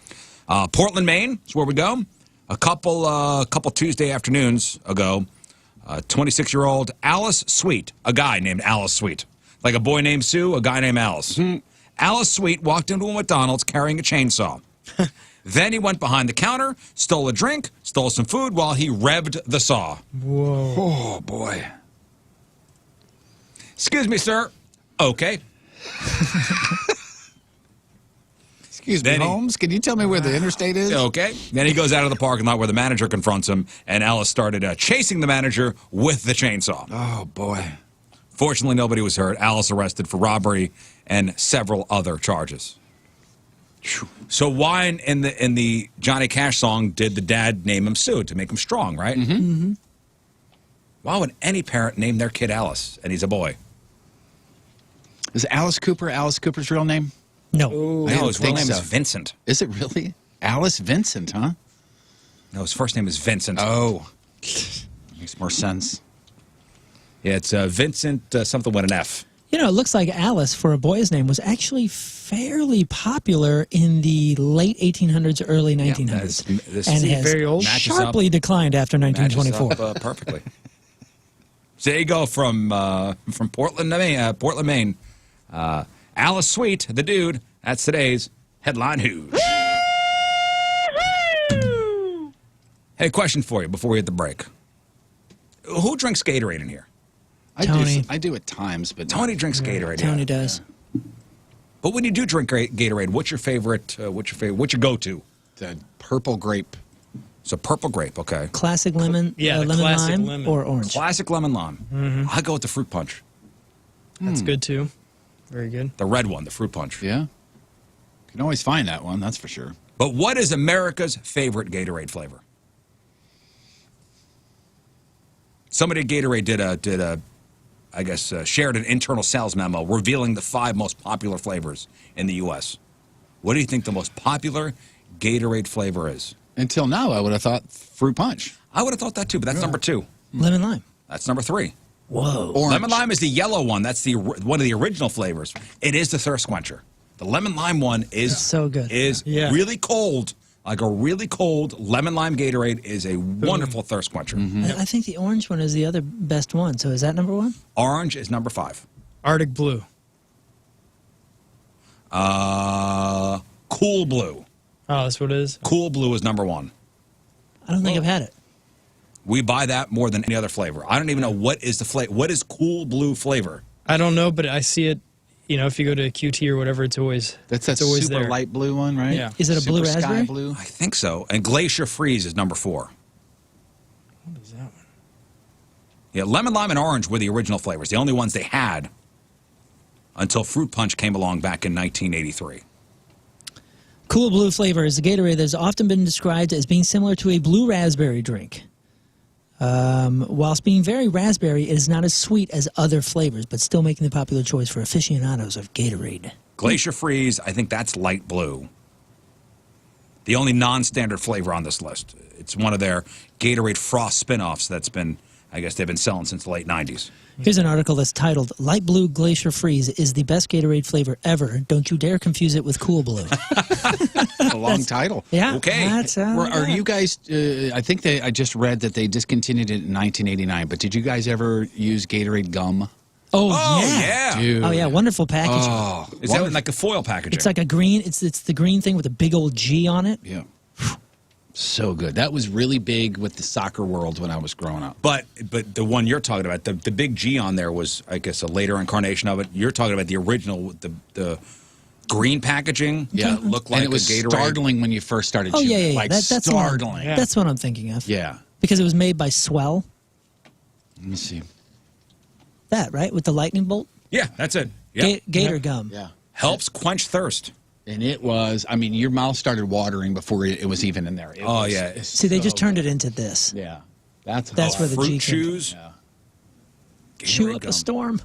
Portland, Maine is where we go. A couple Tuesday afternoons ago, 26-year-old Alice Sweet, a guy named Alice Sweet. Like a boy named Sue, a guy named Alice. Alice Sweet walked into a McDonald's carrying a chainsaw. Then he went behind the counter, stole a drink, stole some food while he revved the saw. Whoa. Oh, boy. Excuse me, sir. Okay. Excuse me, Holmes, can you tell me where the interstate is? Okay. Then he goes out of the parking lot where the manager confronts him, and Alice started chasing the manager with the chainsaw. Oh, boy. Fortunately, nobody was hurt. Alice arrested for robbery and several other charges. So why in the Johnny Cash song did the dad name him Sue? To make him strong, right? Mm-hmm. Why would any parent name their kid Alice, and he's a boy? Is Alice Cooper Alice Cooper's real name? No. No, his real name is Vincent. Is it really? Alice Vincent, huh? No, his first name is Vincent. Oh. Makes more sense. Yeah, it's Vincent something with an F. You know, it looks like Alice, for a boy's name, was actually fairly popular in the late 1800s, early 1900s. And has very old. sharply declined after 1924. Matches up, perfectly. So there you go from Portland, Maine. Alice Sweet, the dude. That's today's headline news. Hey, question for you before we hit the break. Who drinks Gatorade in here? Tony. I do at times, but Tony drinks Gatorade. Tony does. But when you do drink Gatorade, what's your favorite? What's your go-to? The purple grape. So purple grape, okay. Classic lemon, Yeah, the lemon classic lime, lemon. or orange. Classic lemon lime. I go with the fruit punch. That's good, too. Very good. The red one, the fruit punch. Yeah. You can always find that one, that's for sure. But what is America's favorite Gatorade flavor? Somebody at Gatorade did a shared an internal sales memo revealing the 5 most popular flavors in the U.S. What do you think the most popular Gatorade flavor is? Until now, I would have thought fruit punch. I would have thought that too, but that's number 2. Lemon lime. That's number 3. Whoa. Orange. Lemon lime is the yellow one. That's one of the original flavors. It is the thirst quencher. The lemon lime one is so good. Is really cold. Like a really cold lemon lime Gatorade is a wonderful thirst quencher. I think the orange one is the other best one. So is that number 1? Orange is number 5. Arctic Blue. Cool Blue. Oh, that's what it is? Cool Blue is number 1. I don't think I've had it. We buy that more than any other flavor. I don't even know what is the flavor. What is Cool Blue flavor? I don't know, but I see it. You know, if you go to QT or whatever, it's always That's that it's always super there. light blue one, right? Yeah. Is it a Super blue sky raspberry? blue? I think so. And Glacier Freeze is number 4. What is that one? Yeah, lemon, lime, and orange were the original flavors. The only ones they had until Fruit Punch came along back in 1983. Cool Blue flavor is a Gatorade that has often been described as being similar to a blue raspberry drink. Whilst being very raspberry, it is not as sweet as other flavors, but still making the popular choice for aficionados of Gatorade. Glacier Freeze, I think that's light blue. The only non-standard flavor on this list. It's one of their Gatorade Frost spin-offs that's been, I guess they've been selling since the late 90s. Here's an article that's titled, Light Blue Glacier Freeze is the best Gatorade flavor ever. Don't you dare confuse it with Cool Blue. A long title. Yeah. Okay. That's, Are you guys, I think I just read that they discontinued it in 1989, but did you guys ever use Gatorade gum? Oh, yeah. Dude. Oh, yeah. Wonderful packaging. Oh, Is that like a foil packaging? It's like a green, it's the green thing with a big old G on it. yeah. So good. That was really big with the soccer world when I was growing up. But the one you're talking about, the big G on there was, I guess, a later incarnation of it. You're talking about the original, the green packaging. Yeah, that looked like and it was a Gatorade. startling when you first started Oh, chewing yeah, it. yeah. Like That's startling. That's what I'm thinking of. Yeah. Because it was made by Swell. Let me see. That, right? With the lightning bolt? Yeah, that's it. Yep. Gator gum. Yeah. Helps quench thirst. And it was, I mean, your mouth started watering before it was even in there. It's See, they just so turned it into this. Yeah. That's where the fruit G came chews. Yeah. Chew up gum. a storm.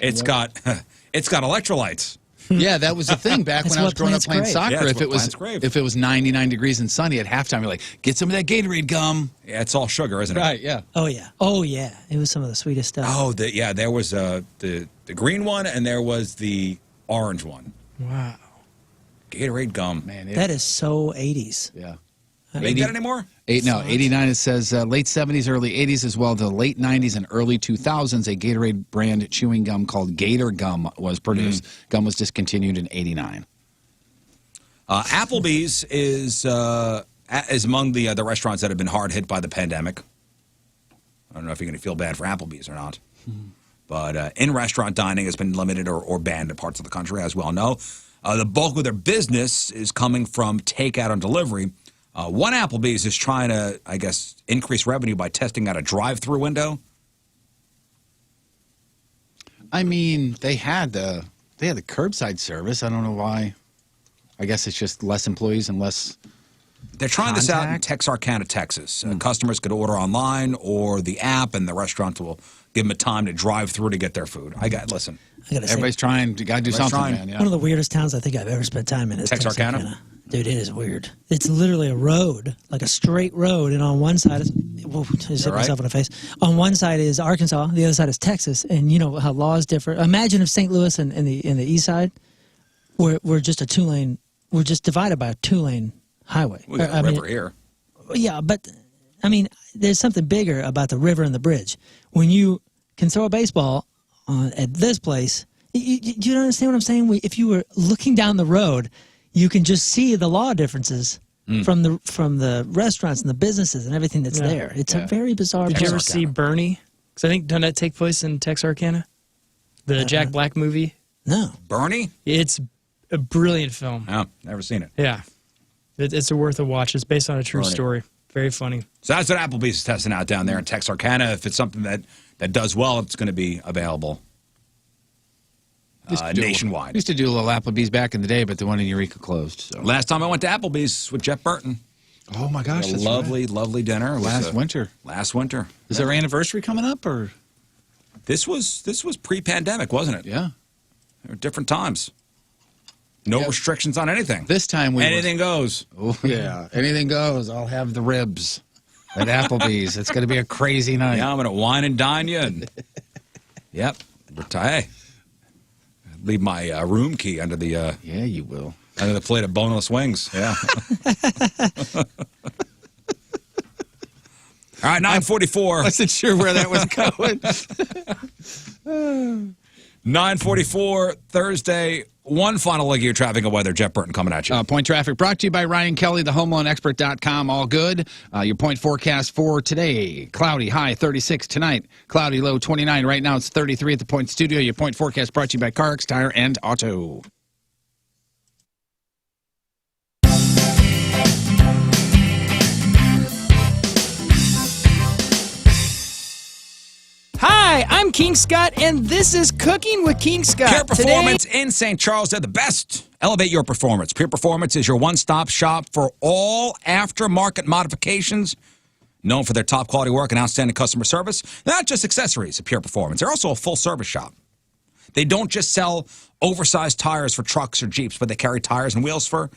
It's got electrolytes. Yeah, that was the thing back That's when I was what growing up plants playing crave. soccer. Yeah, that's if it what was plants crave. if it was 99 degrees and sunny at halftime, you're like, get some of that Gatorade gum. Yeah, it's all sugar, isn't it? Right, yeah. Oh, yeah. Oh, yeah. It was some of the sweetest stuff. Oh, there was the green one and there was the orange one. Wow. Gatorade gum. Man, That is so 80s. Yeah. Ain't that anymore? 89, it says late 70s, early 80s as well. The late 90s and early 2000s, a Gatorade brand chewing gum called Gator Gum was produced. Gum was discontinued in 89. Applebee's is among the restaurants that have been hard hit by the pandemic. I don't know if you're going to feel bad for Applebee's or not. But in-restaurant dining has been limited or banned in parts of the country, as we all know. The bulk of their business is coming from takeout and delivery. One Applebee's is trying to, I guess, increase revenue by testing out a drive-through window. I mean, they had the curbside service. I don't know why. I guess it's just less employees and less. They're trying this out in Texarkana, Texas. Customers could order online or the app, and the restaurant will give them a time to drive through to get their food. Listen. Everybody's trying. You got to do something, man. Yeah. One of the weirdest towns I think I've ever spent time in is Texarkana. Dude, it is weird. It's literally a road, like a straight road, and on one side is I just hit myself in the face. On one side is Arkansas, the other side is Texas, and you know how laws differ. Imagine if St. Louis and the east side we're just a two-lane. We're just divided by a two-lane highway. We got a river here. Yeah, but I mean, there's something bigger about the river and the bridge. When you can throw a baseball at this place, you don't understand what I'm saying? If you were looking down the road, you can just see the law differences from the restaurants and the businesses and everything that's there. It's a very bizarre. Did you ever see Bernie? Because I think doesn't that take place in Texarkana? The Jack Black movie. No. Bernie? It's a brilliant film. Oh, never seen it. Yeah, it's worth a watch. It's based on a true story. Very funny. So that's what Applebee's is testing out down there in Texarkana. If it's something that does well, it's going to be available nationwide. Used to do a little Applebee's back in the day, but the one in Eureka closed. So. Last time I went to Applebee's with Jeff Burton. Oh my gosh, a lovely dinner. Last winter. Last winter. Is our anniversary coming up, or this was pre-pandemic, wasn't it? Yeah, there were different times. No restrictions on anything. This time anything goes. Oh yeah, anything goes. I'll have the ribs at Applebee's. It's going to be a crazy night. Yeah, I'm going to wine and dine you. And yep, hey, leave my room key under the. Yeah, you will. Under the plate of boneless wings. Yeah. All right, 9:44. I wasn't sure where that was going. 9:44 Thursday. One final look at your traffic and weather. Jeff Burton coming at you. Point traffic brought to you by Ryan Kelly, thehomeloanexpert.com. All good. Your point forecast for today. Cloudy, high 36 tonight. Cloudy, low 29. Right now it's 33 at the Point Studio. Your point forecast brought to you by CarX Tire and Auto. Hi, I'm King Scott, and this is Cooking with King Scott. Pure Performance in St. Charles, they're the best. Elevate your performance. Pure Performance is your one-stop shop for all aftermarket modifications. Known for their top quality work and outstanding customer service. They're not just accessories at Pure Performance. They're also a full-service shop. They don't just sell oversized tires for trucks or Jeeps, but they carry tires and wheels for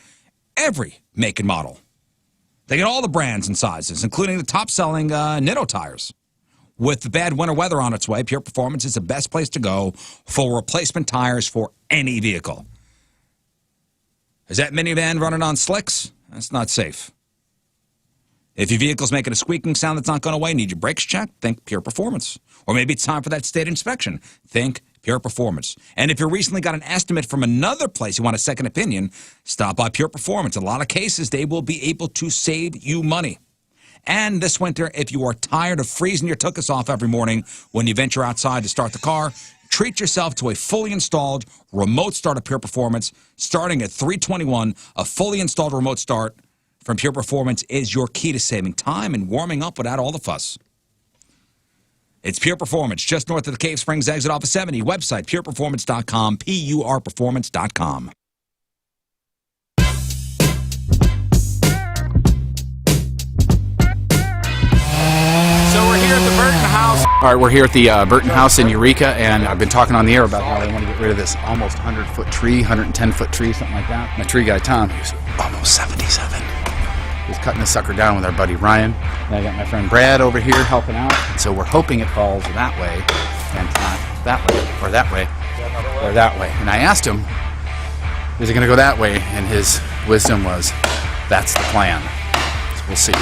every make and model. They get all the brands and sizes, including the top-selling Nitto tires. With the bad winter weather on its way, Pure Performance is the best place to go for replacement tires for any vehicle. Is that minivan running on slicks? That's not safe. If your vehicle's making a squeaking sound that's not going away, need your brakes checked? Think Pure Performance. Or maybe it's time for that state inspection. Think Pure Performance. And if you recently got an estimate from another place you want a second opinion, stop by Pure Performance. In a lot of cases, they will be able to save you money. And this winter, if you are tired of freezing your tuchus off every morning when you venture outside to start the car, treat yourself to a fully installed remote start of Pure Performance starting at $321. A fully installed remote start from Pure Performance is your key to saving time and warming up without all the fuss. It's Pure Performance, just north of the Cave Springs exit off of 70. Website, pureperformance.com, PURperformance.com. All right, we're here at the Burton House in Eureka, and I've been talking on the air about how they want to get rid of this almost 100-foot tree, 110-foot tree, something like that. My tree guy, Tom, who's almost 77, he's cutting this sucker down with our buddy Ryan. And I got my friend Brad over here helping out, and so we're hoping it falls that way and not that way, or that way, or that way. And I asked him, is it going to go that way? And his wisdom was, that's the plan. So we'll see.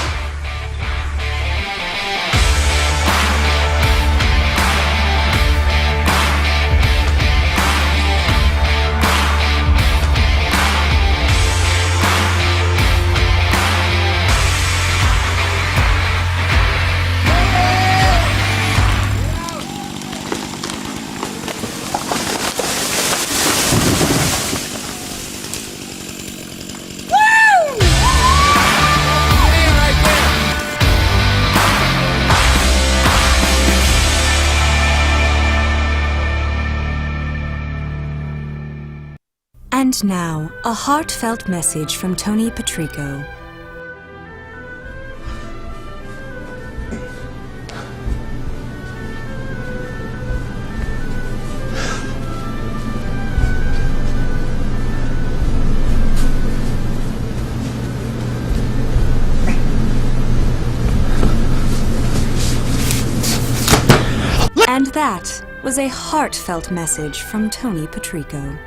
And now, a heartfelt message from Tony Patrico. And that was a heartfelt message from Tony Patrico.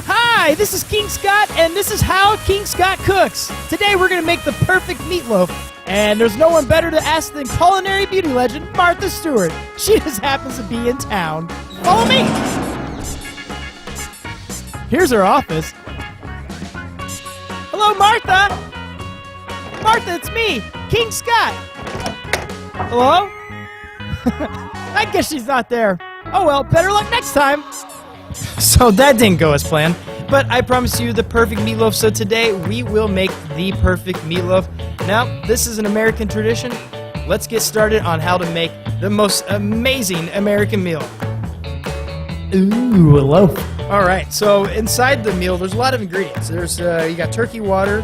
Hi, this is King Scott, and this is how King Scott cooks. Today we're going to make the perfect meatloaf, and there's no one better to ask than culinary beauty legend Martha Stewart. She just happens to be in town. Follow me! Here's her office. Hello, Martha! Martha, it's me, King Scott. Hello? I guess she's not there. Oh well, better luck next time. So that didn't go as planned, but I promise you the perfect meatloaf. So today we will make the perfect meatloaf. Now, this is an American tradition. Let's get started on how to make the most amazing American meal. Ooh, a loaf. All right, so inside the meal, there's a lot of ingredients. There's you got turkey water,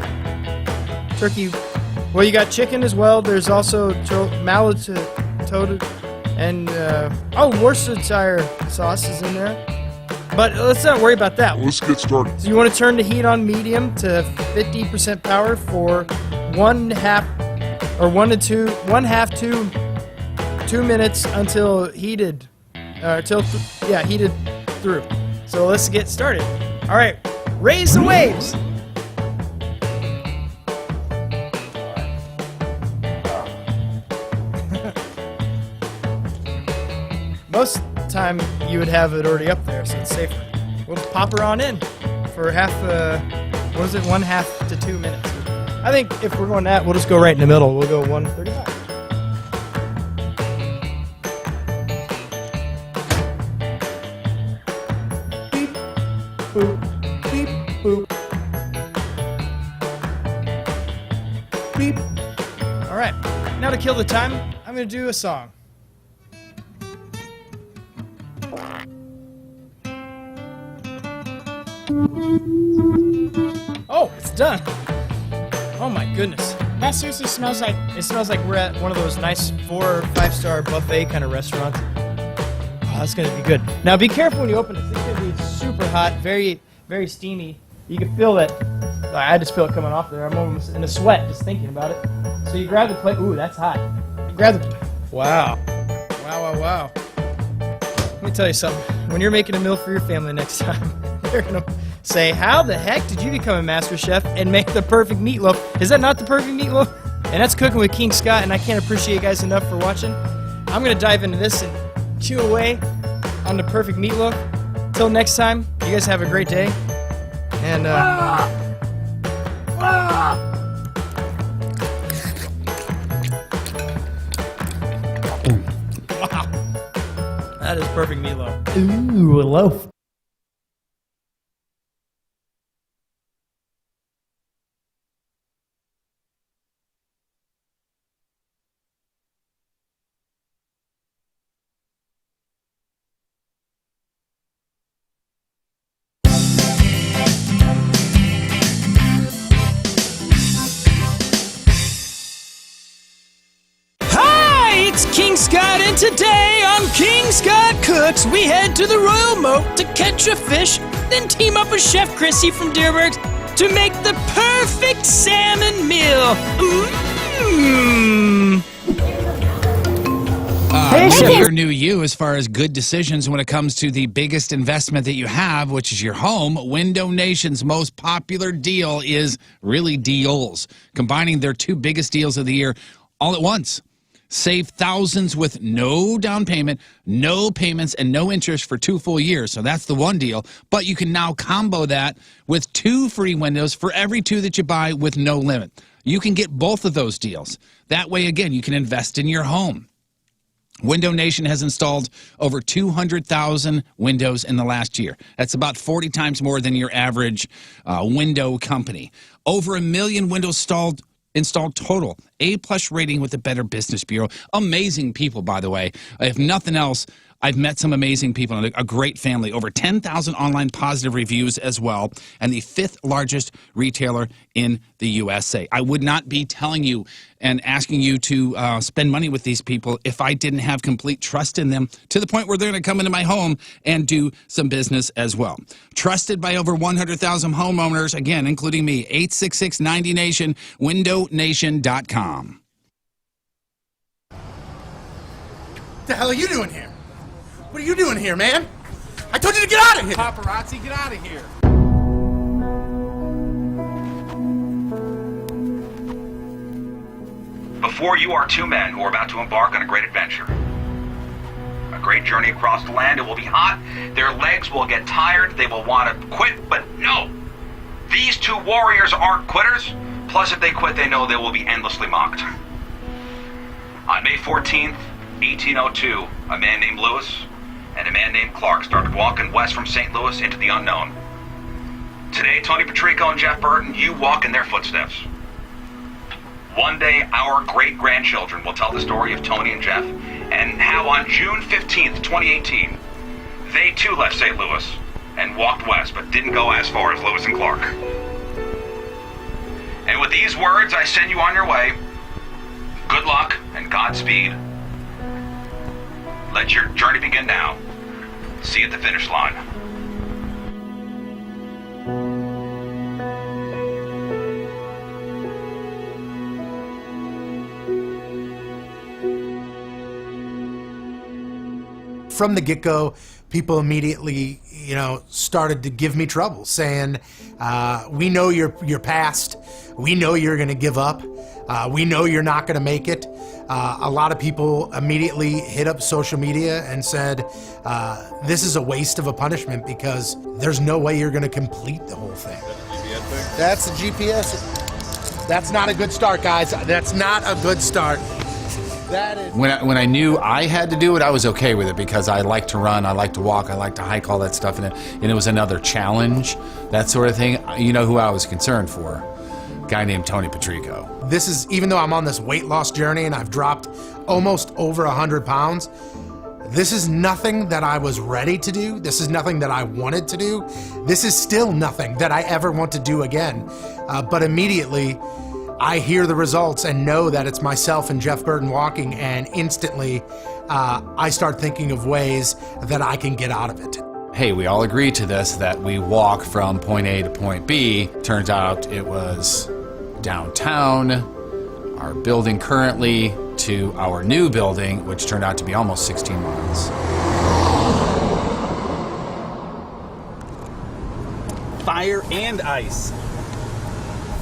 well, you got chicken as well. There's also malatoda, and Worcestershire sauce is in there. But let's not worry about that. Let's get started. So you want to turn the heat on medium to 50% power for 1/2 to 2 minutes until heated. Heated through. So let's get started. All right, raise the waves. Most of the time you would have it already up there, so it's safer. We'll just pop her on in for 1/2 to 2 minutes. I think if we're going that, we'll just go right in the middle. We'll go 1:35. Boop, beep, boop. Beep. All right, now to kill the time, I'm going to do a song. Oh, it's done. Oh my goodness. That seriously smells like... It smells like we're at one of those nice 4 or 5-star buffet kind of restaurants. Oh, that's going to be good. Now be careful when you open it. It's going to be super hot, very, very steamy. You can feel it. I just feel it coming off there. I'm almost in a sweat just thinking about it. So you grab the plate. Ooh, that's hot. You grab the plate. Wow. Wow. Let me tell you something. When you're making a meal for your family next time, they're going to say, how the heck did you become a master chef and make the perfect meatloaf? Is that not the perfect meatloaf? And that's Cooking with King Scott, and I can't appreciate you guys enough for watching. I'm going to dive into this and chew away on the perfect meatloaf. Until next time, you guys have a great day. And, Wow. That is perfect meatloaf. Ooh, a loaf. King Scott, and today on King Scott Cooks, we head to the Royal Moat to catch a fish, then team up with Chef Chrissy from Deerberg to make the perfect salmon meal. Your new you as far as good decisions when it comes to the biggest investment that you have, which is your home. Window Nation's most popular deal is really deals, combining their two biggest deals of the year all at once. Save thousands with no down payment, no payments, and no interest for 2 full years. So that's the one deal. But you can now combo that with 2 free windows for every 2 that you buy with no limit. You can get both of those deals. That way, again, you can invest in your home. Window Nation has installed over 200,000 windows in the last year. That's about 40 times more than your average window company. Over 1 million windows installed total. A+ rating with the Better Business Bureau. Amazing people, by the way. If nothing else, I've met some amazing people and a great family. Over 10,000 online positive reviews as well, and the 5th largest retailer in the USA. I would not be telling you and asking you to spend money with these people if I didn't have complete trust in them to the point where they're going to come into my home and do some business as well. Trusted by over 100,000 homeowners, again, including me. 866-90-NATION, windownation.com. What the hell are you doing here? What are you doing here, man? I told you to get out of here! Paparazzi, get out of here. Before you are 2 men who are about to embark on a great adventure. A great journey across the land. It will be hot. Their legs will get tired. They will want to quit, but no! These 2 warriors aren't quitters. Plus, if they quit, they know they will be endlessly mocked. On May 14th, 1802, a man named Lewis and a man named Clark started walking west from St. Louis into the unknown. Today, Tony Patrico and Jeff Burton, you walk in their footsteps. One day, our great-grandchildren will tell the story of Tony and Jeff and how on June 15th, 2018, they too left St. Louis and walked west, but didn't go as far as Lewis and Clark. And with these words, I send you on your way. Good luck and Godspeed. Let your journey begin now. See you at the finish line. From the get-go, people immediately, started to give me trouble, saying, we know your past, we know you're going to give up, we know you're not going to make it. A lot of people immediately hit up social media and said, this is a waste of a punishment because there's no way you're going to complete the whole thing. That's the GPS. That's not a good start, guys. That's not a good start. That is. When I knew I had to do it, I was okay with it because I like to run, I like to walk, I like to hike, all that stuff, and it was another challenge, that sort of thing. You know who I was concerned for? A guy named Tony Patrico. This is, even though I'm on this weight loss journey and I've dropped almost over 100 pounds, this is nothing that I was ready to do. This is nothing that I wanted to do. This is still nothing that I ever want to do again. But immediately, I hear the results and know that it's myself and Jeff Burton walking, and instantly I start thinking of ways that I can get out of it. Hey, we all agreed to this, that we walk from point A to point B. Turns out it was downtown, our building currently, to our new building, which turned out to be almost 16 miles. Fire and ice.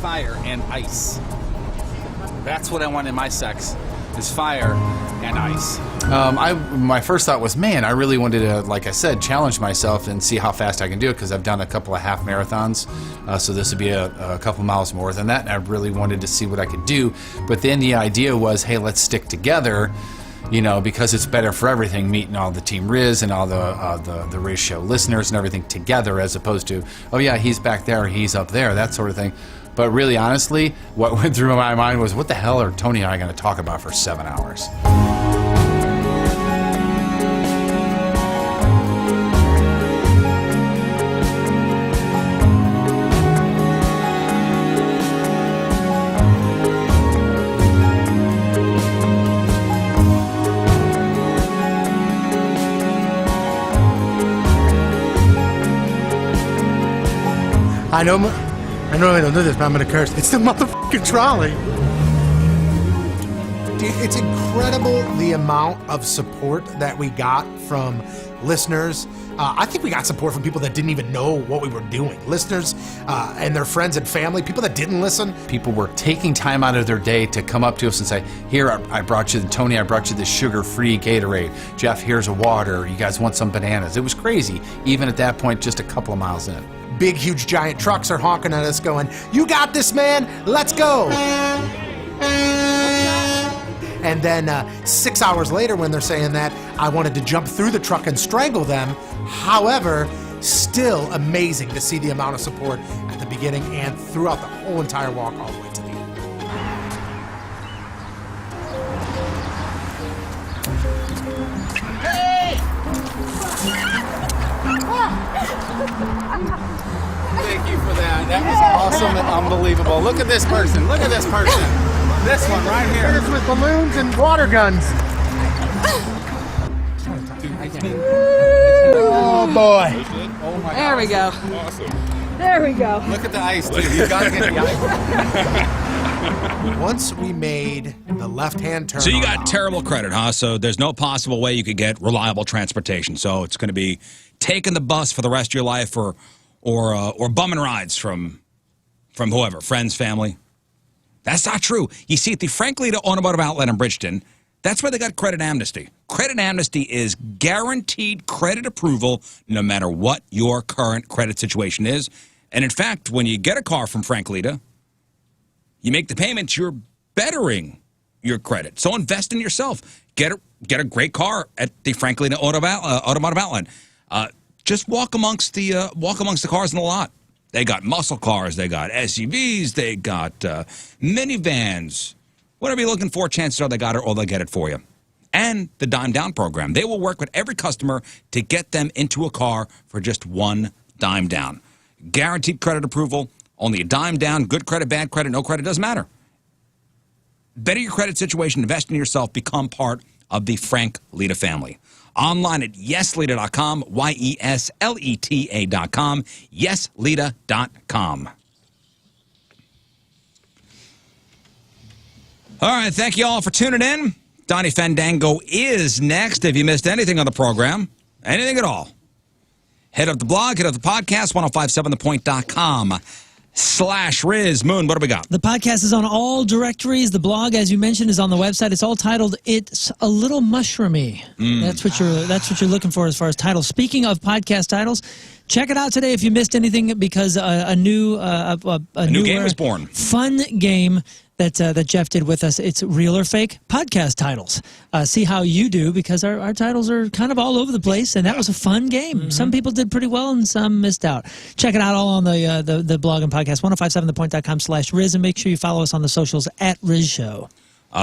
Fire and ice. That's what I want in my sex, is fire and ice. My first thought was, man, I really wanted to, like I said, challenge myself and see how fast I can do it, because I've done a couple of half marathons, so this would be a couple miles more than that, and I really wanted to see what I could do. But then the idea was, hey, let's stick together, because it's better for everything, meeting all the Team Riz and all the Riz Show listeners and everything together, as opposed to, oh yeah, he's back there, he's up there, that sort of thing. But really, honestly, what went through my mind was, what the hell are Tony and I going to talk about for 7 hours? I normally don't do this, but I'm gonna curse. It's the motherfucking trolley. Dude, it's incredible the amount of support that we got from listeners. I think we got support from people that didn't even know what we were doing. Listeners and their friends and family, people that didn't listen. People were taking time out of their day to come up to us and say, here, I brought you, Tony, I brought you this sugar-free Gatorade. Jeff, here's a water. You guys want some bananas? It was crazy, even at that point, just a couple of miles in. Big, huge, giant trucks are honking at us going, you got this, man, let's go. And then 6 hours later when they're saying that, I wanted to jump through the truck and strangle them. However, still amazing to see the amount of support at the beginning and throughout the whole entire walk all the way to the end. Thank you for that. That was awesome and unbelievable. Look at this person. Look at this person. This one right here. It's with balloons and water guns. Oh boy. Oh my There we go. Awesome. There we go. Look at the ice, dude. You gotta get the ice. Once we made the left-hand turn. So you got terrible credit, huh? So there's no possible way you could get reliable transportation. So it's going to be taking the bus for the rest of your life, or bumming rides from whoever, friends, family. That's not true. You see, at the Frank Lita Automotive Outlet in Bridgeton, that's where they got credit amnesty. Credit amnesty is guaranteed credit approval no matter what your current credit situation is. And in fact, when you get a car from Frank Lita, you make the payments, you're bettering your credit. So invest in yourself. Get a great car at the Frank Lita Automotive Outlet. Just walk amongst the cars in the lot. They got muscle cars, they got SUVs, they got minivans. Whatever you're looking for, chances are they got it or they'll get it for you. And the Dime Down program. They will work with every customer to get them into a car for just one dime down. Guaranteed credit approval, only a dime down, good credit, bad credit, no credit, doesn't matter. Better your credit situation, invest in yourself, become part of the Frank Lita family. Online at yeslita.com, yesleta.com, yeslita.com. All right, thank you all for tuning in. Donnie Fandango is next. If you missed anything on the program, anything at all, head up the blog, head up the podcast, 1057thepoint.com/Riz. Moon, what do we got? The podcast is on all directories. The blog, as you mentioned, is on the website. It's all titled "It's a Little Mushroomy." That's what you're looking for as far as titles. Speaking of podcast titles, check it out today if you missed anything, because a new game is born. Fun game that Jeff did with us. It's Real or Fake podcast titles. See how you do, because our titles are kind of all over the place, and that was a fun game. Some people did pretty well, and some missed out. Check it out all on the blog and podcast, 1057thepoint.com/Riz, and make sure you follow us on the socials at Riz Show.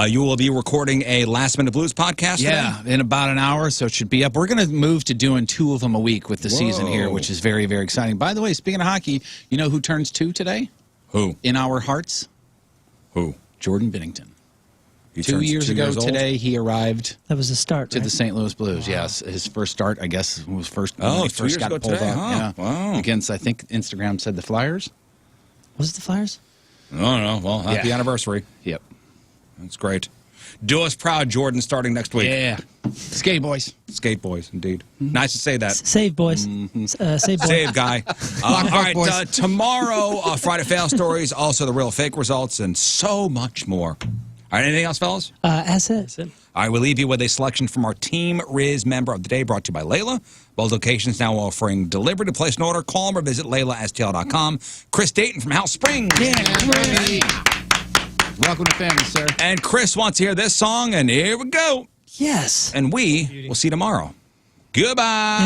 You will be recording a Last Minute Blues podcast today? In about an hour, so it should be up. We're going to move to doing 2 of them a week with the season here, which is very, very exciting. By the way, speaking of hockey, you know who turns 2 today? Who? In our hearts? Who? Jordan Bennington. He 2 years ago today, he arrived. That was the start to the St. Louis Blues. Yes, his first start, I guess, was when he 2 first years got ago pulled today, up. huh? Yeah. Wow. Against, I think Instagram said the Flyers. Was it the Flyers? No. Well, happy anniversary. Yep. That's great. Do us proud, Jordan, starting next week. Yeah. Skate boys. Skate boys, indeed. Nice to say that. Save boys. Save boys. Save guy. All right, tomorrow, Friday Fail Stories, also the Real Fake results, and so much more. All right, anything else, fellas? That's it. All right, we'll leave you with a selection from our Team Riz member of the day, brought to you by Layla. Both locations now offering delivery. To place an order, call them or visit LaylaSTL.com. Chris Dayton from House Springs. Yeah, welcome to family, sir. And Chris wants to hear this song, and here we go. Yes. And we will see you tomorrow. Goodbye.